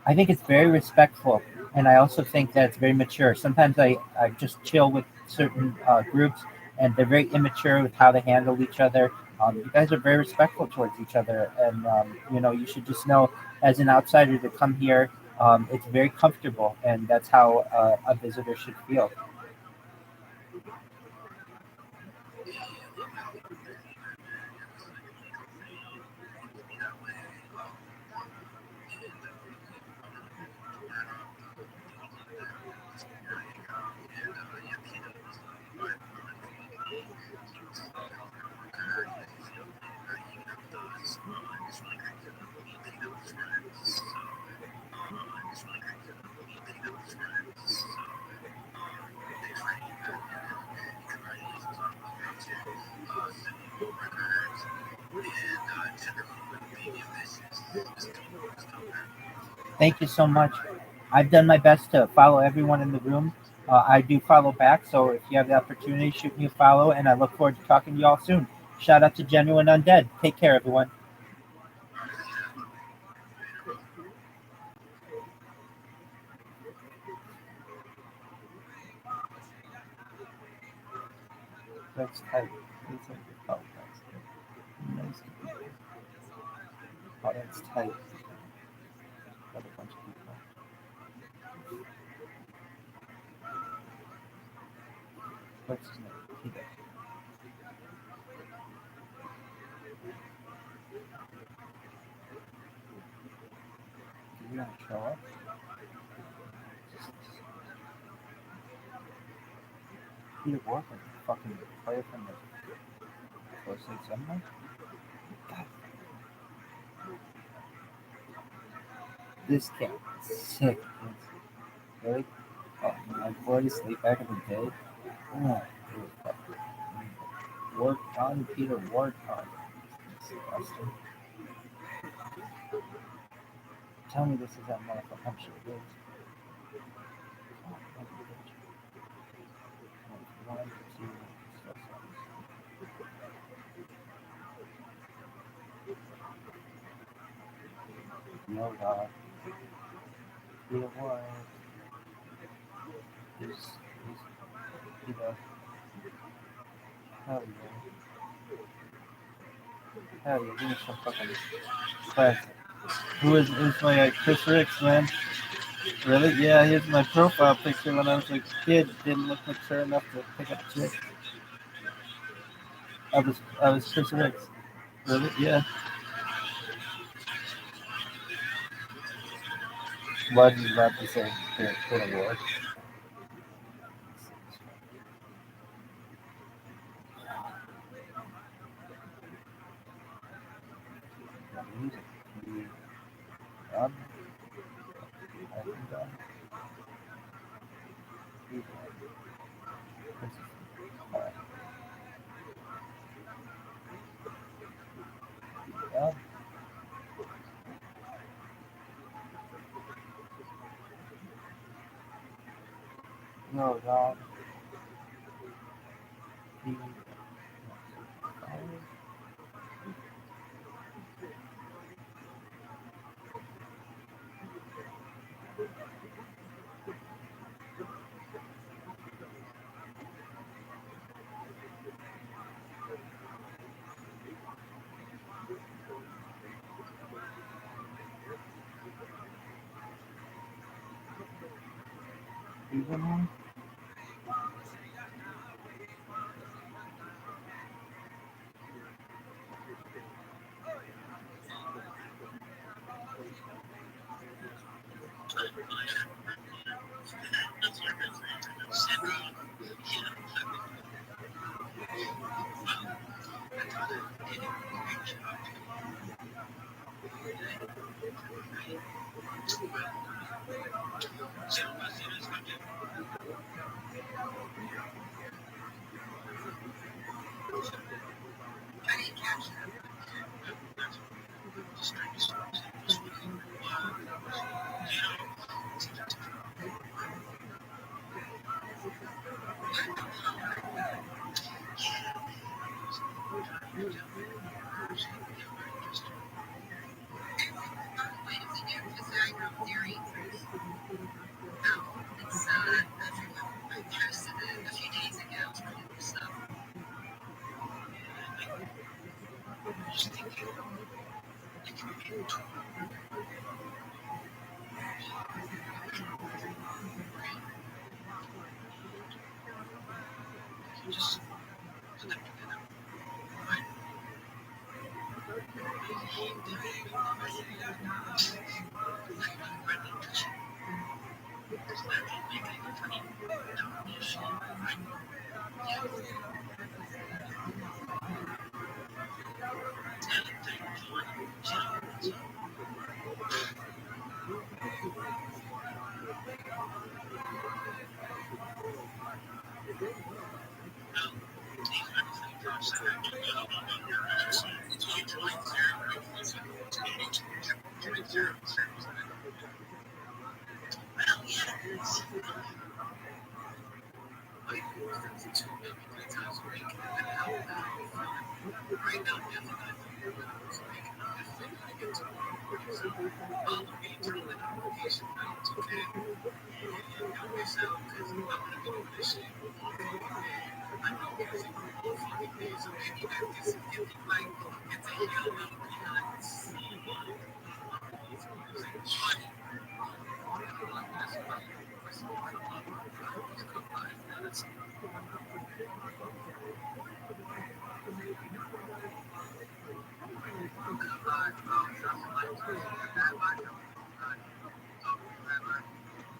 I think it's very respectful, and I also think that it's very mature. Sometimes I just chill with certain groups, and they're very immature with how they handle each other. You guys are very respectful towards each other, and you should just know, as an outsider, to come here, it's very comfortable, and that's how a visitor should feel. Thank you so much. I've done my best to follow everyone in the room. I do follow back, so if you have the opportunity, shoot me a follow, and I look forward to talking to you all soon. Shout out to Genuine Undead. Take care, everyone. That's tight. It's like a podcast. Nice people. Oh, that's tight. Got a bunch of people. What's his name? Peter. Did you not show up? Peter Walker, fucking player from the 467. God, this cat is sick. It's really, oh, my boys sleep back in the day. Oh, dude, fuck. Work on Peter, work on. Disgusting. Tell me this is that motherfucker. I'm sure it is. Oh, one, two, so. No God. Peter Ward. He's Peter. Hell yeah. Hell yeah. Give me some fucking classic. Who is my Chris Ricks, man? Really? Yeah, here's my profile picture when I was a kid. Didn't look mature enough to pick up chicks. I was Chris Ricks. Really? Yeah. What did you about to say? Peter Ward. Music. Rob. I think Rob. No, Rob. He. Even one?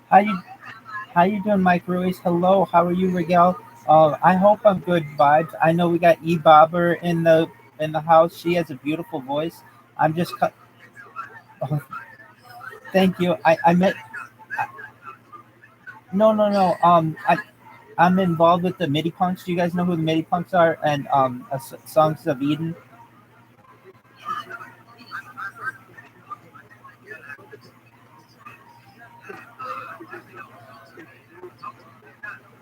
How you how you doing, Mike Ruiz? Hello, how are you, Miguel? I hope I'm good vibes. I know we got E Bobber in the house. She has a beautiful voice. I'm just oh, thank you. I met no. I'm involved with the MIDI Punks. Do you guys know who the MIDI Punks are? And Songs of Eden.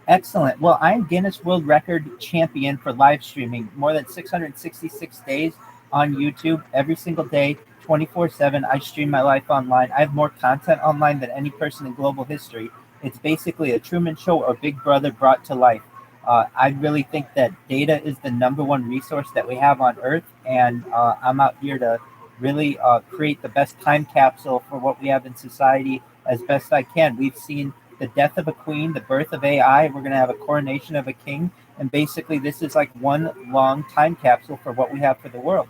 Excellent. Well, I'm Guinness World Record champion for live streaming. More than 666 days on YouTube every single day, 24/7. I stream my life online. I have more content online than any person in global history. It's basically a Truman Show or Big Brother brought to life. I really think that data is the number one resource that we have on Earth, and I'm out here to really create the best time capsule for what we have in society as best I can. We've seen the death of a queen, the birth of AI. We're going to have a coronation of a king. And basically, this is like one long time capsule for what we have for the world.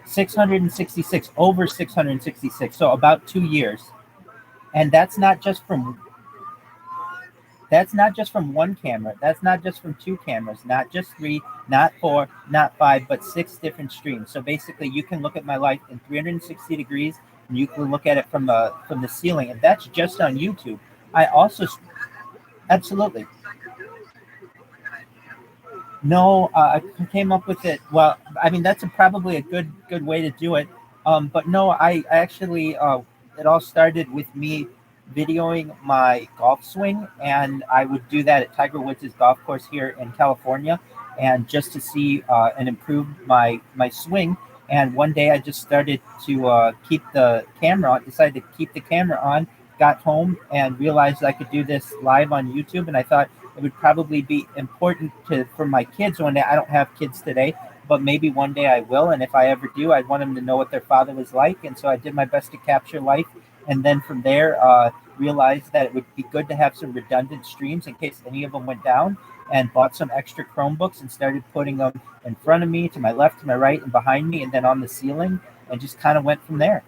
666, over 666. So about 2 years. And that's not just from one camera. That's not just from two cameras, not just three, not four, not five, but 6 different streams. So basically, you can look at my life in 360 degrees, and you can look at it from the ceiling, and that's just on YouTube. I also absolutely no. I came up with it. Well, I mean that's probably a good way to do it. But no, I actually it all started with me videoing my golf swing, and I would do that at Tiger Woods' golf course here in California, and just to see and improve my swing. And one day I just started to keep the camera on, decided to keep the camera on, got home and realized I could do this live on YouTube, and I thought it would probably be important for my kids one day. I don't have kids today, but maybe one day I will. And if I ever do, I'd want them to know what their father was like. And so I did my best to capture life. And then from there, realized that it would be good to have some redundant streams in case any of them went down, and bought some extra Chromebooks and started putting them in front of me, to my left, to my right, and behind me, and then on the ceiling, and just kind of went from there.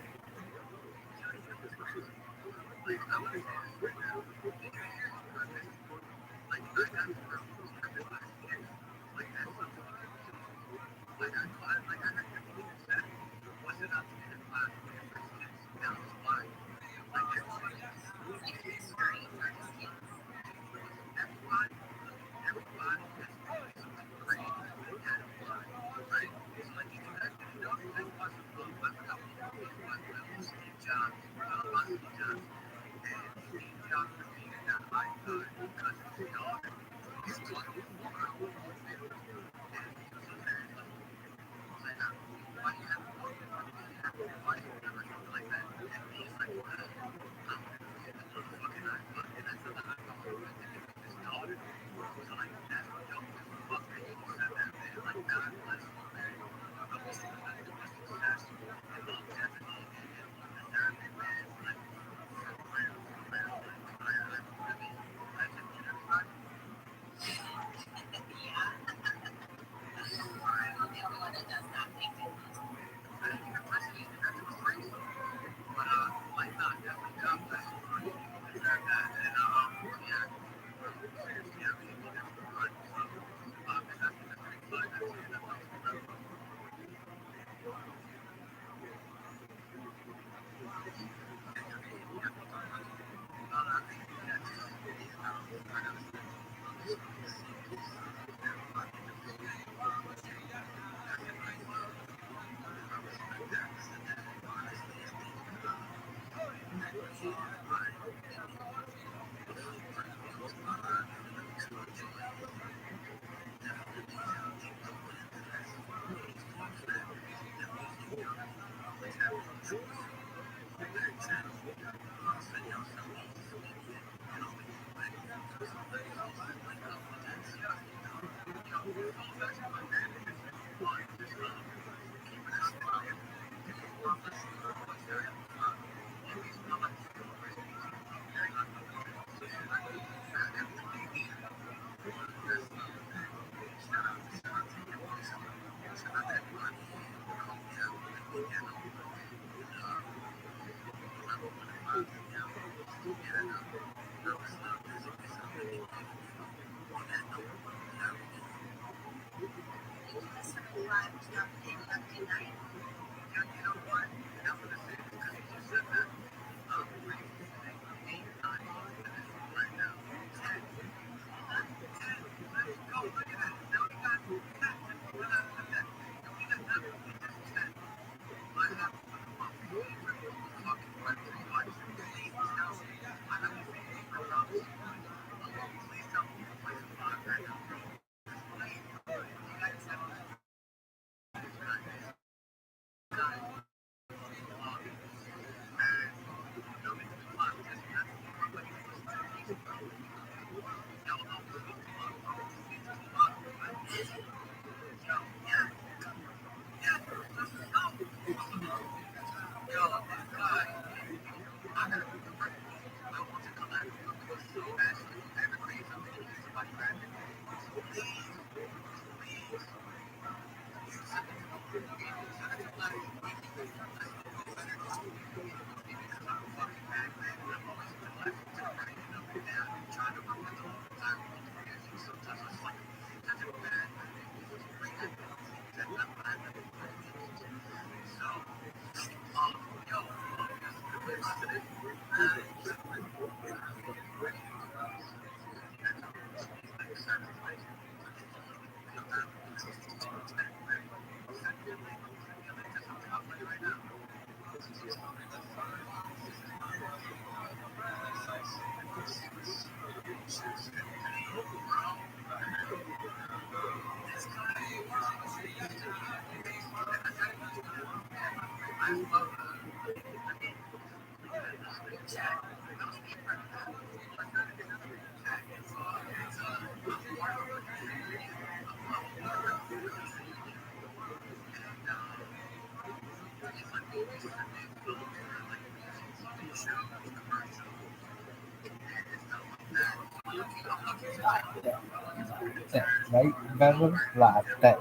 Right? Viral latte.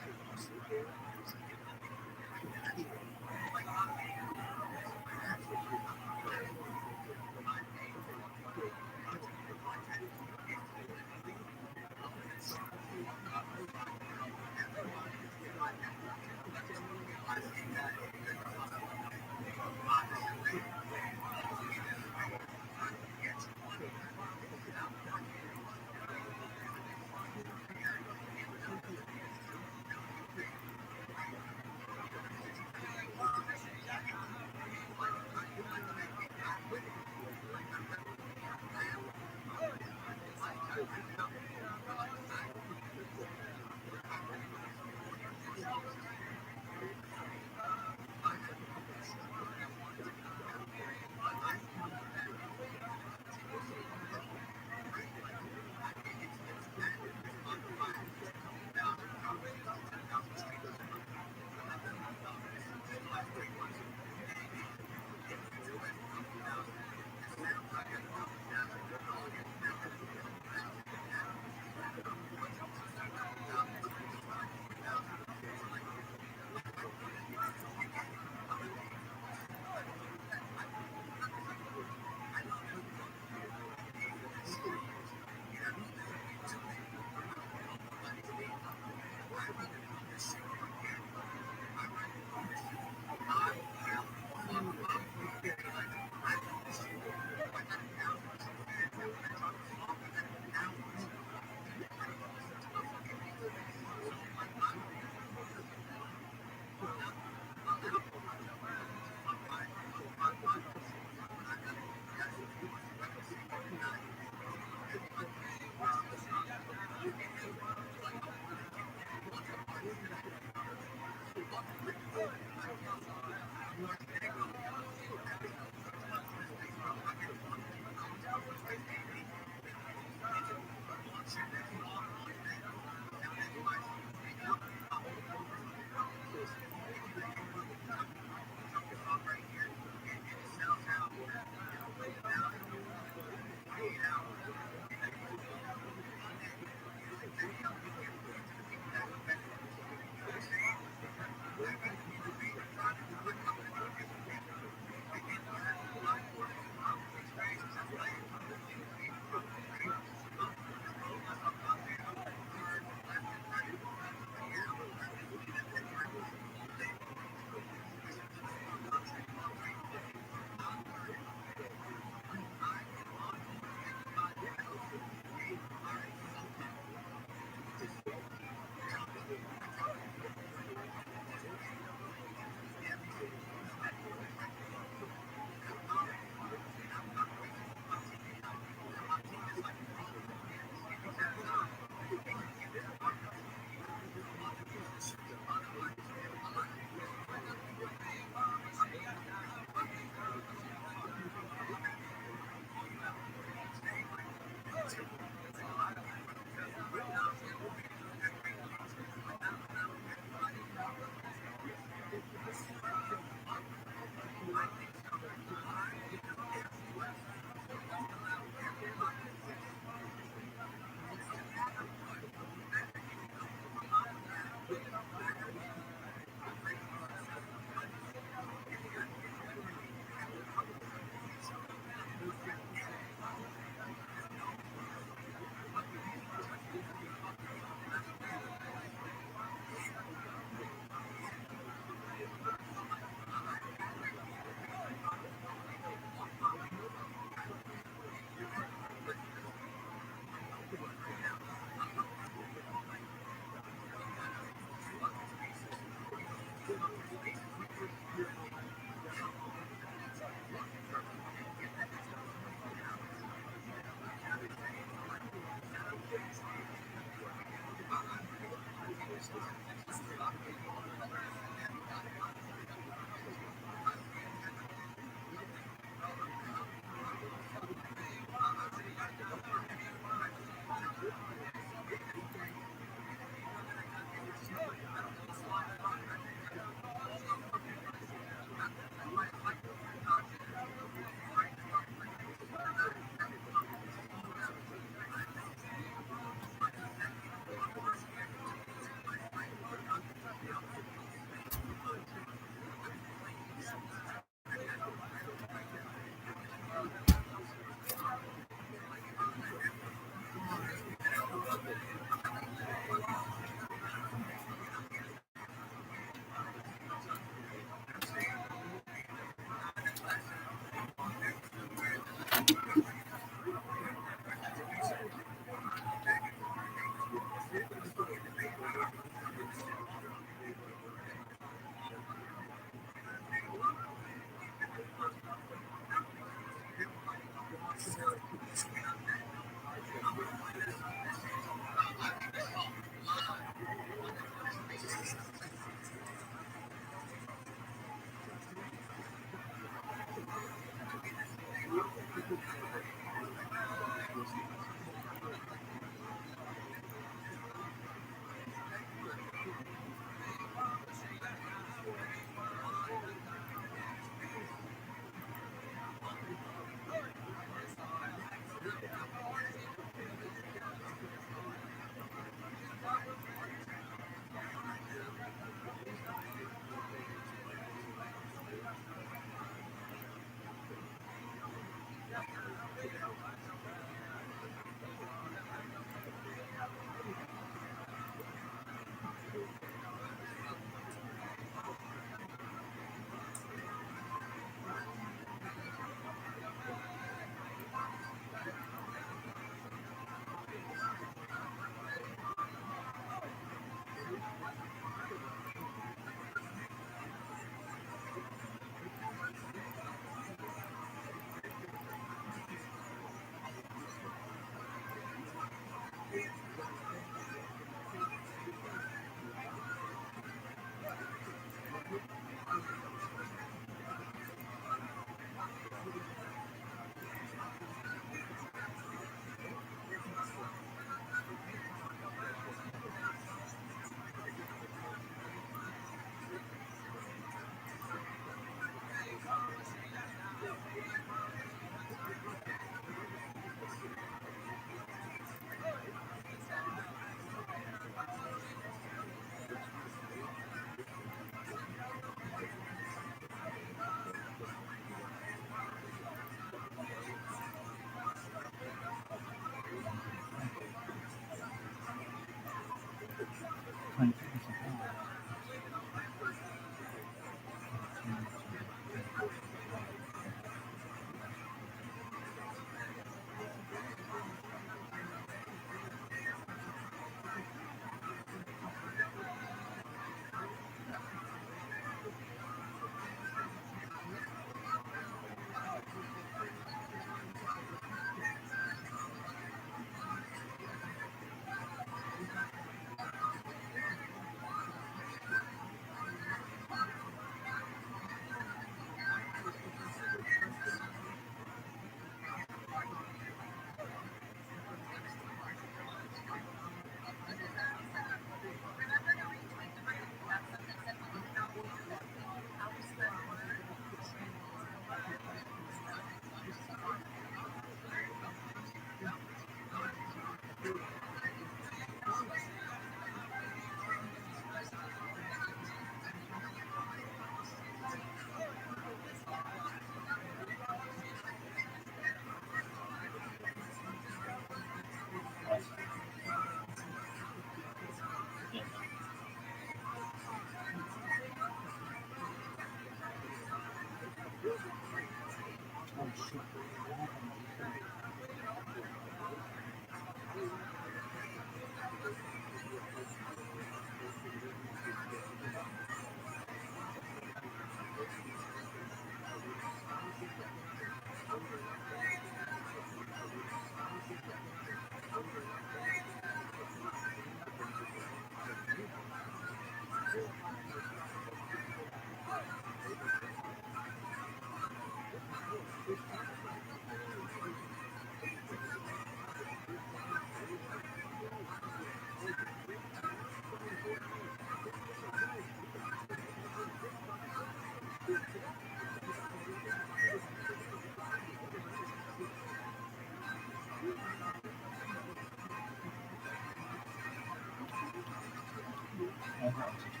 never entertained.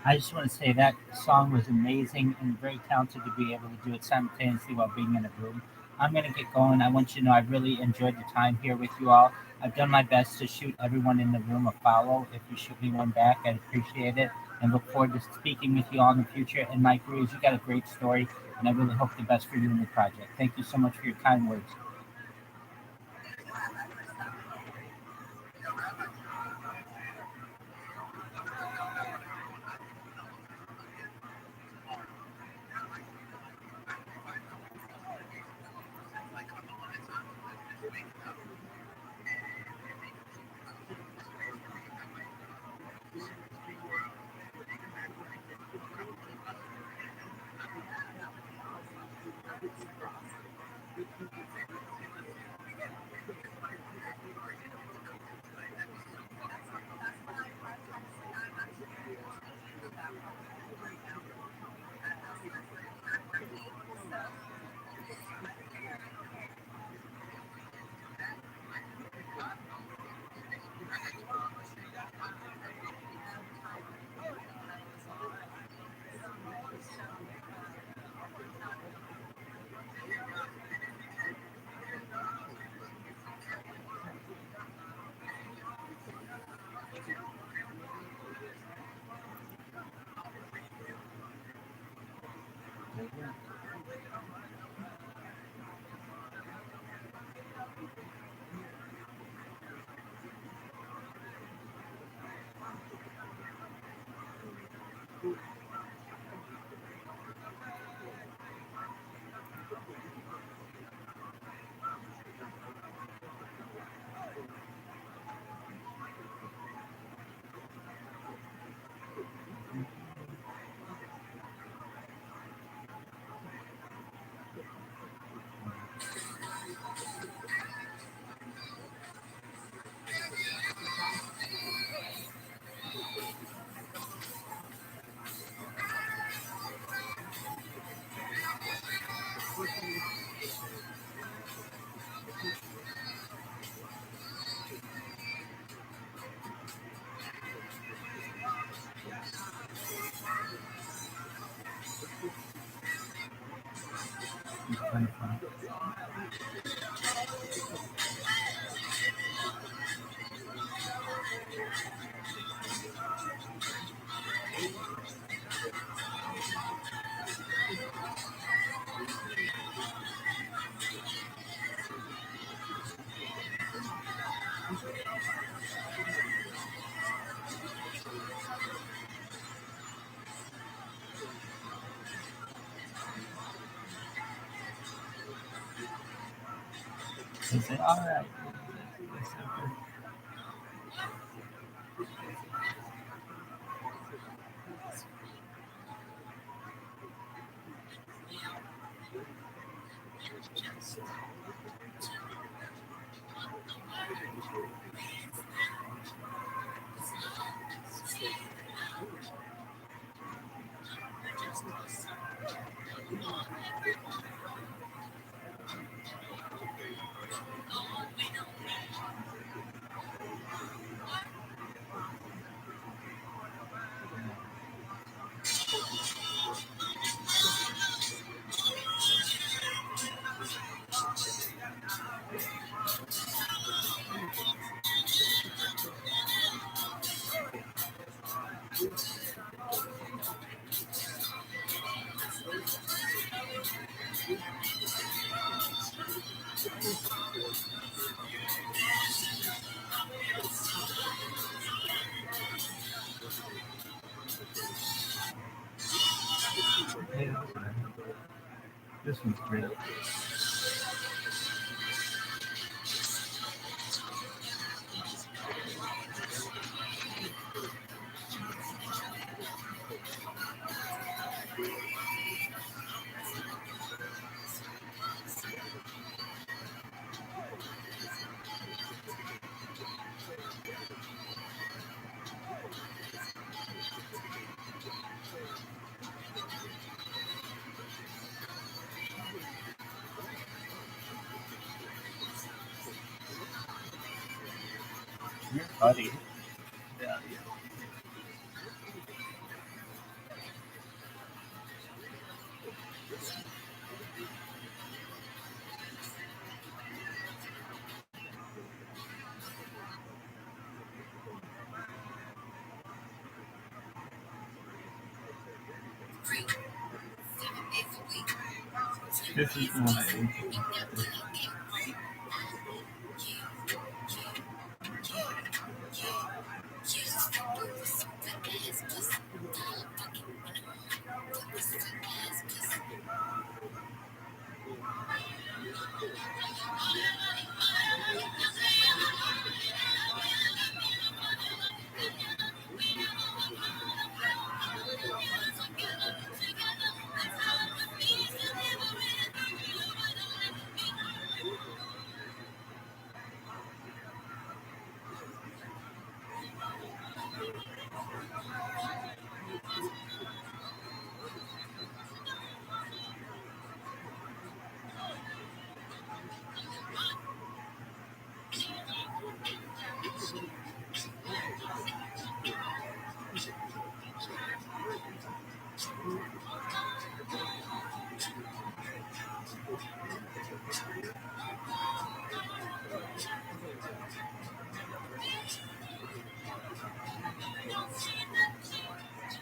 I just want to say that song was amazing and very talented to be able to do it simultaneously while being in a room. I'm going to get going. I want you to know I really enjoyed the time here with you all. I've done my best to shoot everyone in the room a follow. If you shoot me one back, I'd appreciate it. And look forward to speaking with you all in the future. And Mike Ruiz, you got a great story, and I really hope the best for you in the project. Thank you so much for your kind words. phone. Is it all right? Yes, okay. Hey, okay. This one's great. You're funny. Yeah, yeah. This is the one I think.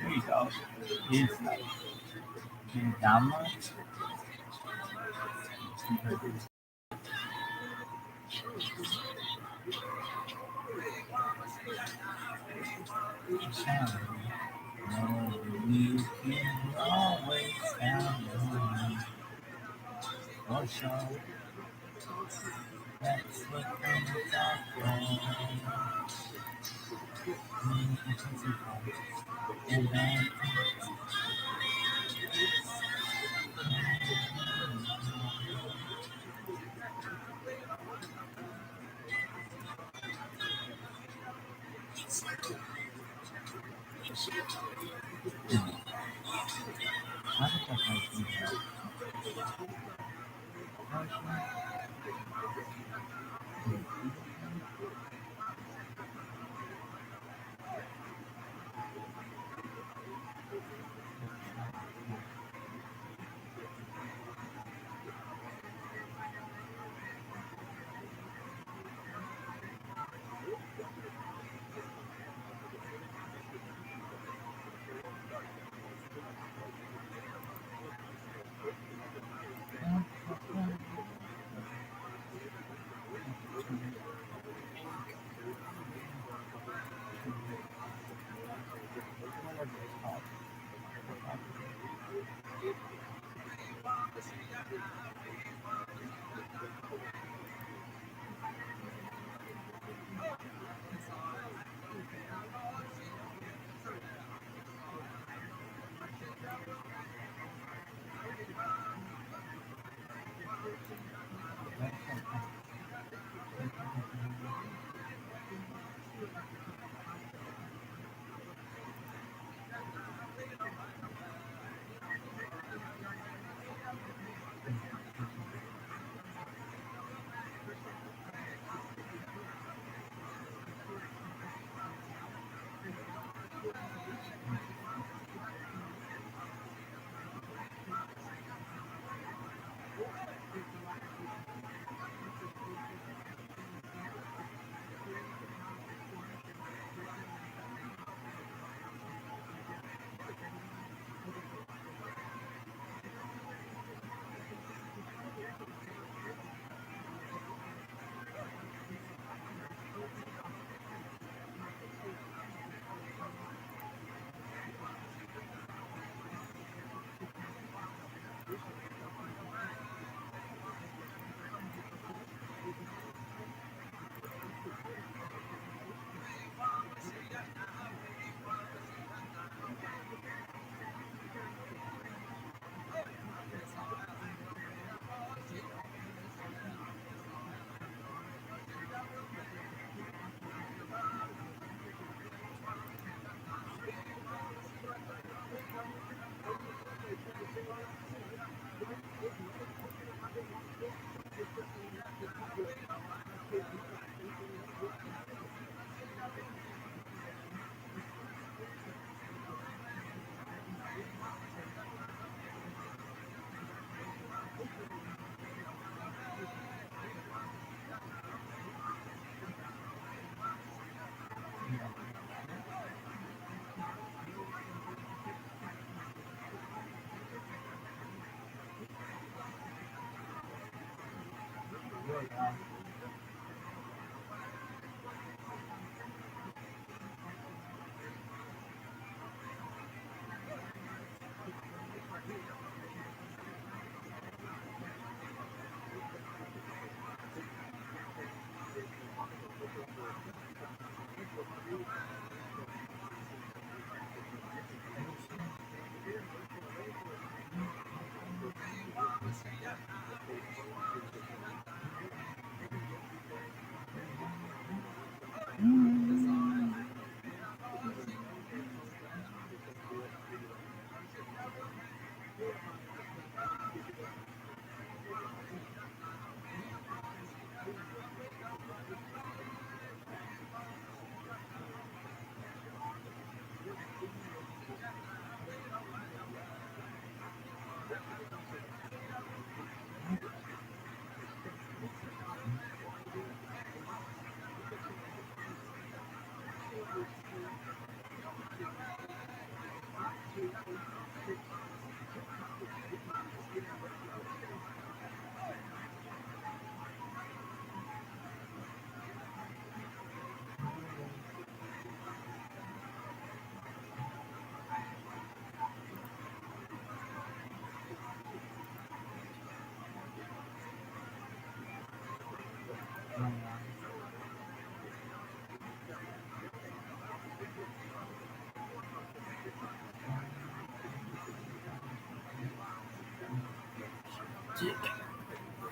There you go. Is can you download? Sound. No, you can always count on me. For sure. That's what comes out and then how did that make me feel?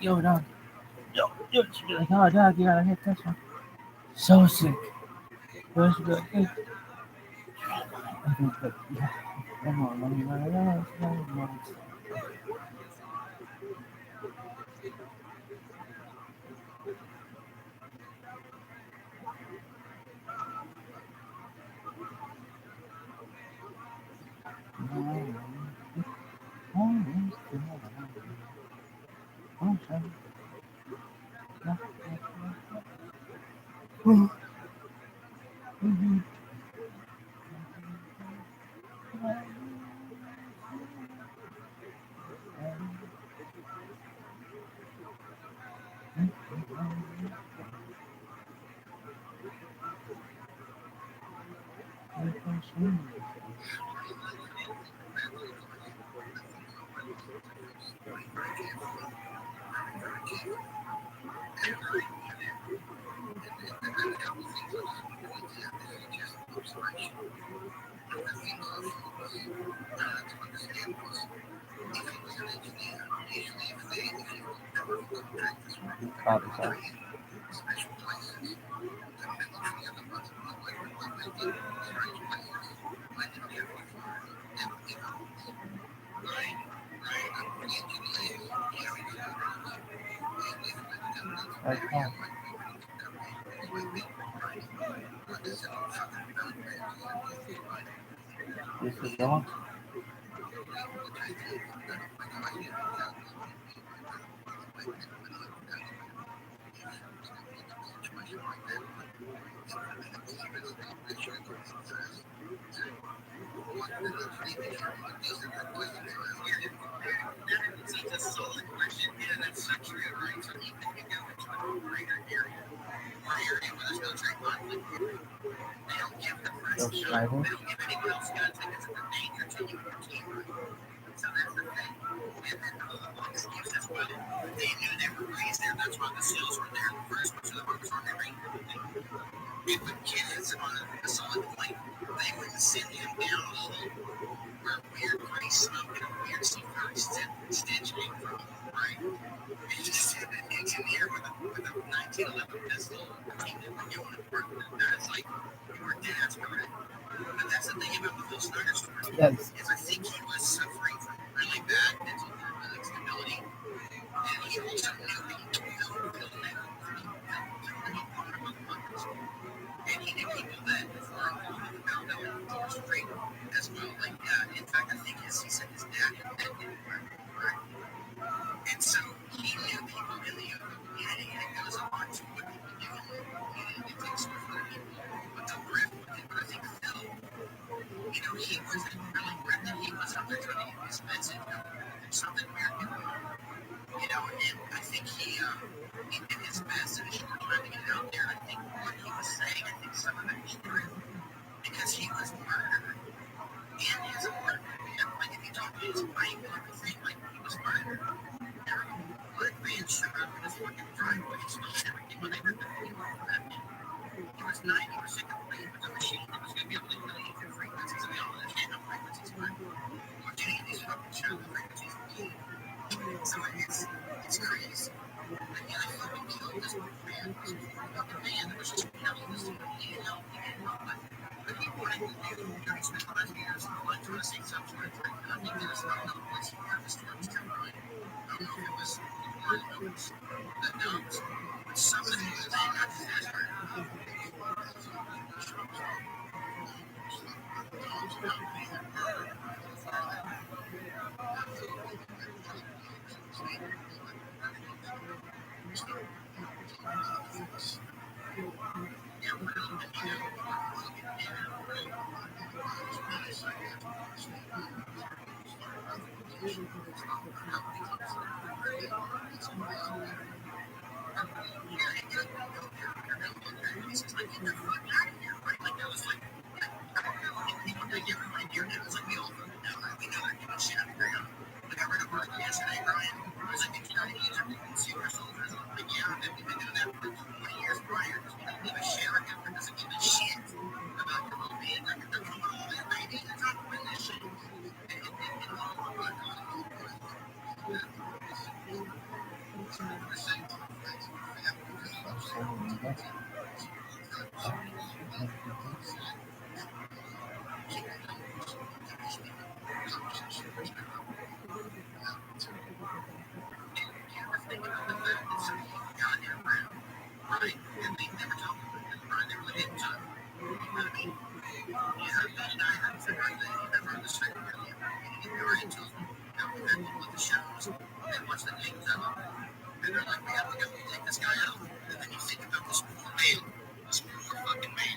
Yo, no. Yo, she'd be like, oh, dog, you gotta hit this one. So sick. Yo, she'd be like, hey. I think that, yeah. One more, one more. He probably does. Okay. This is the one. Go Snyder. They knew they were raised there. That's why the seals were there in the first place. So the workers on every. If a kid hits on a solid plate, they wouldn't send him down a hole where weird gray smoke and a weird sulfur stench came from, right? He just had an engineer with a 1911 pistol. I mean, when you want to work with that's like your dad's correct. But that's the thing about the whole Snyder story. Yes. Is I think he was suffering from really bad mental instability. And he also knew people who killed him. And he knew people that were involved about them and straight as well. Like, in fact, I think he said his dad had met him, right? And so he knew people in the community, and it goes a lot to what people do in the community. It takes some other people, but the grip with it. But I think Phil, he wasn't really gripped. He was out there trying to get his message. There's something weird going on. And I think he did his best in a short time to get out there. I think what he was saying, I think some of it was true because he was murdered in his apartment. And like if you talk to his wife and everything, like he was murdered. Blood man showed up in his fucking driveway and smelled everything when they ripped the video off of that man. He was 90% complete with a machine that was going to be able to kill you through frequencies. I mean, all this shit, no frequencies, but we're getting these fucking show the frequencies of key. So it's crazy. Again, I fucking killed this man. This fucking man that was just killing this dude. He didn't help. But he wanted to do, he spent 5 years trying to see some sort of thing. I think there was no place to have the storms come right. I don't know if it was the notes, but somebody was saying I just heard.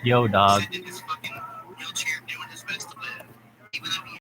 Yo, dog.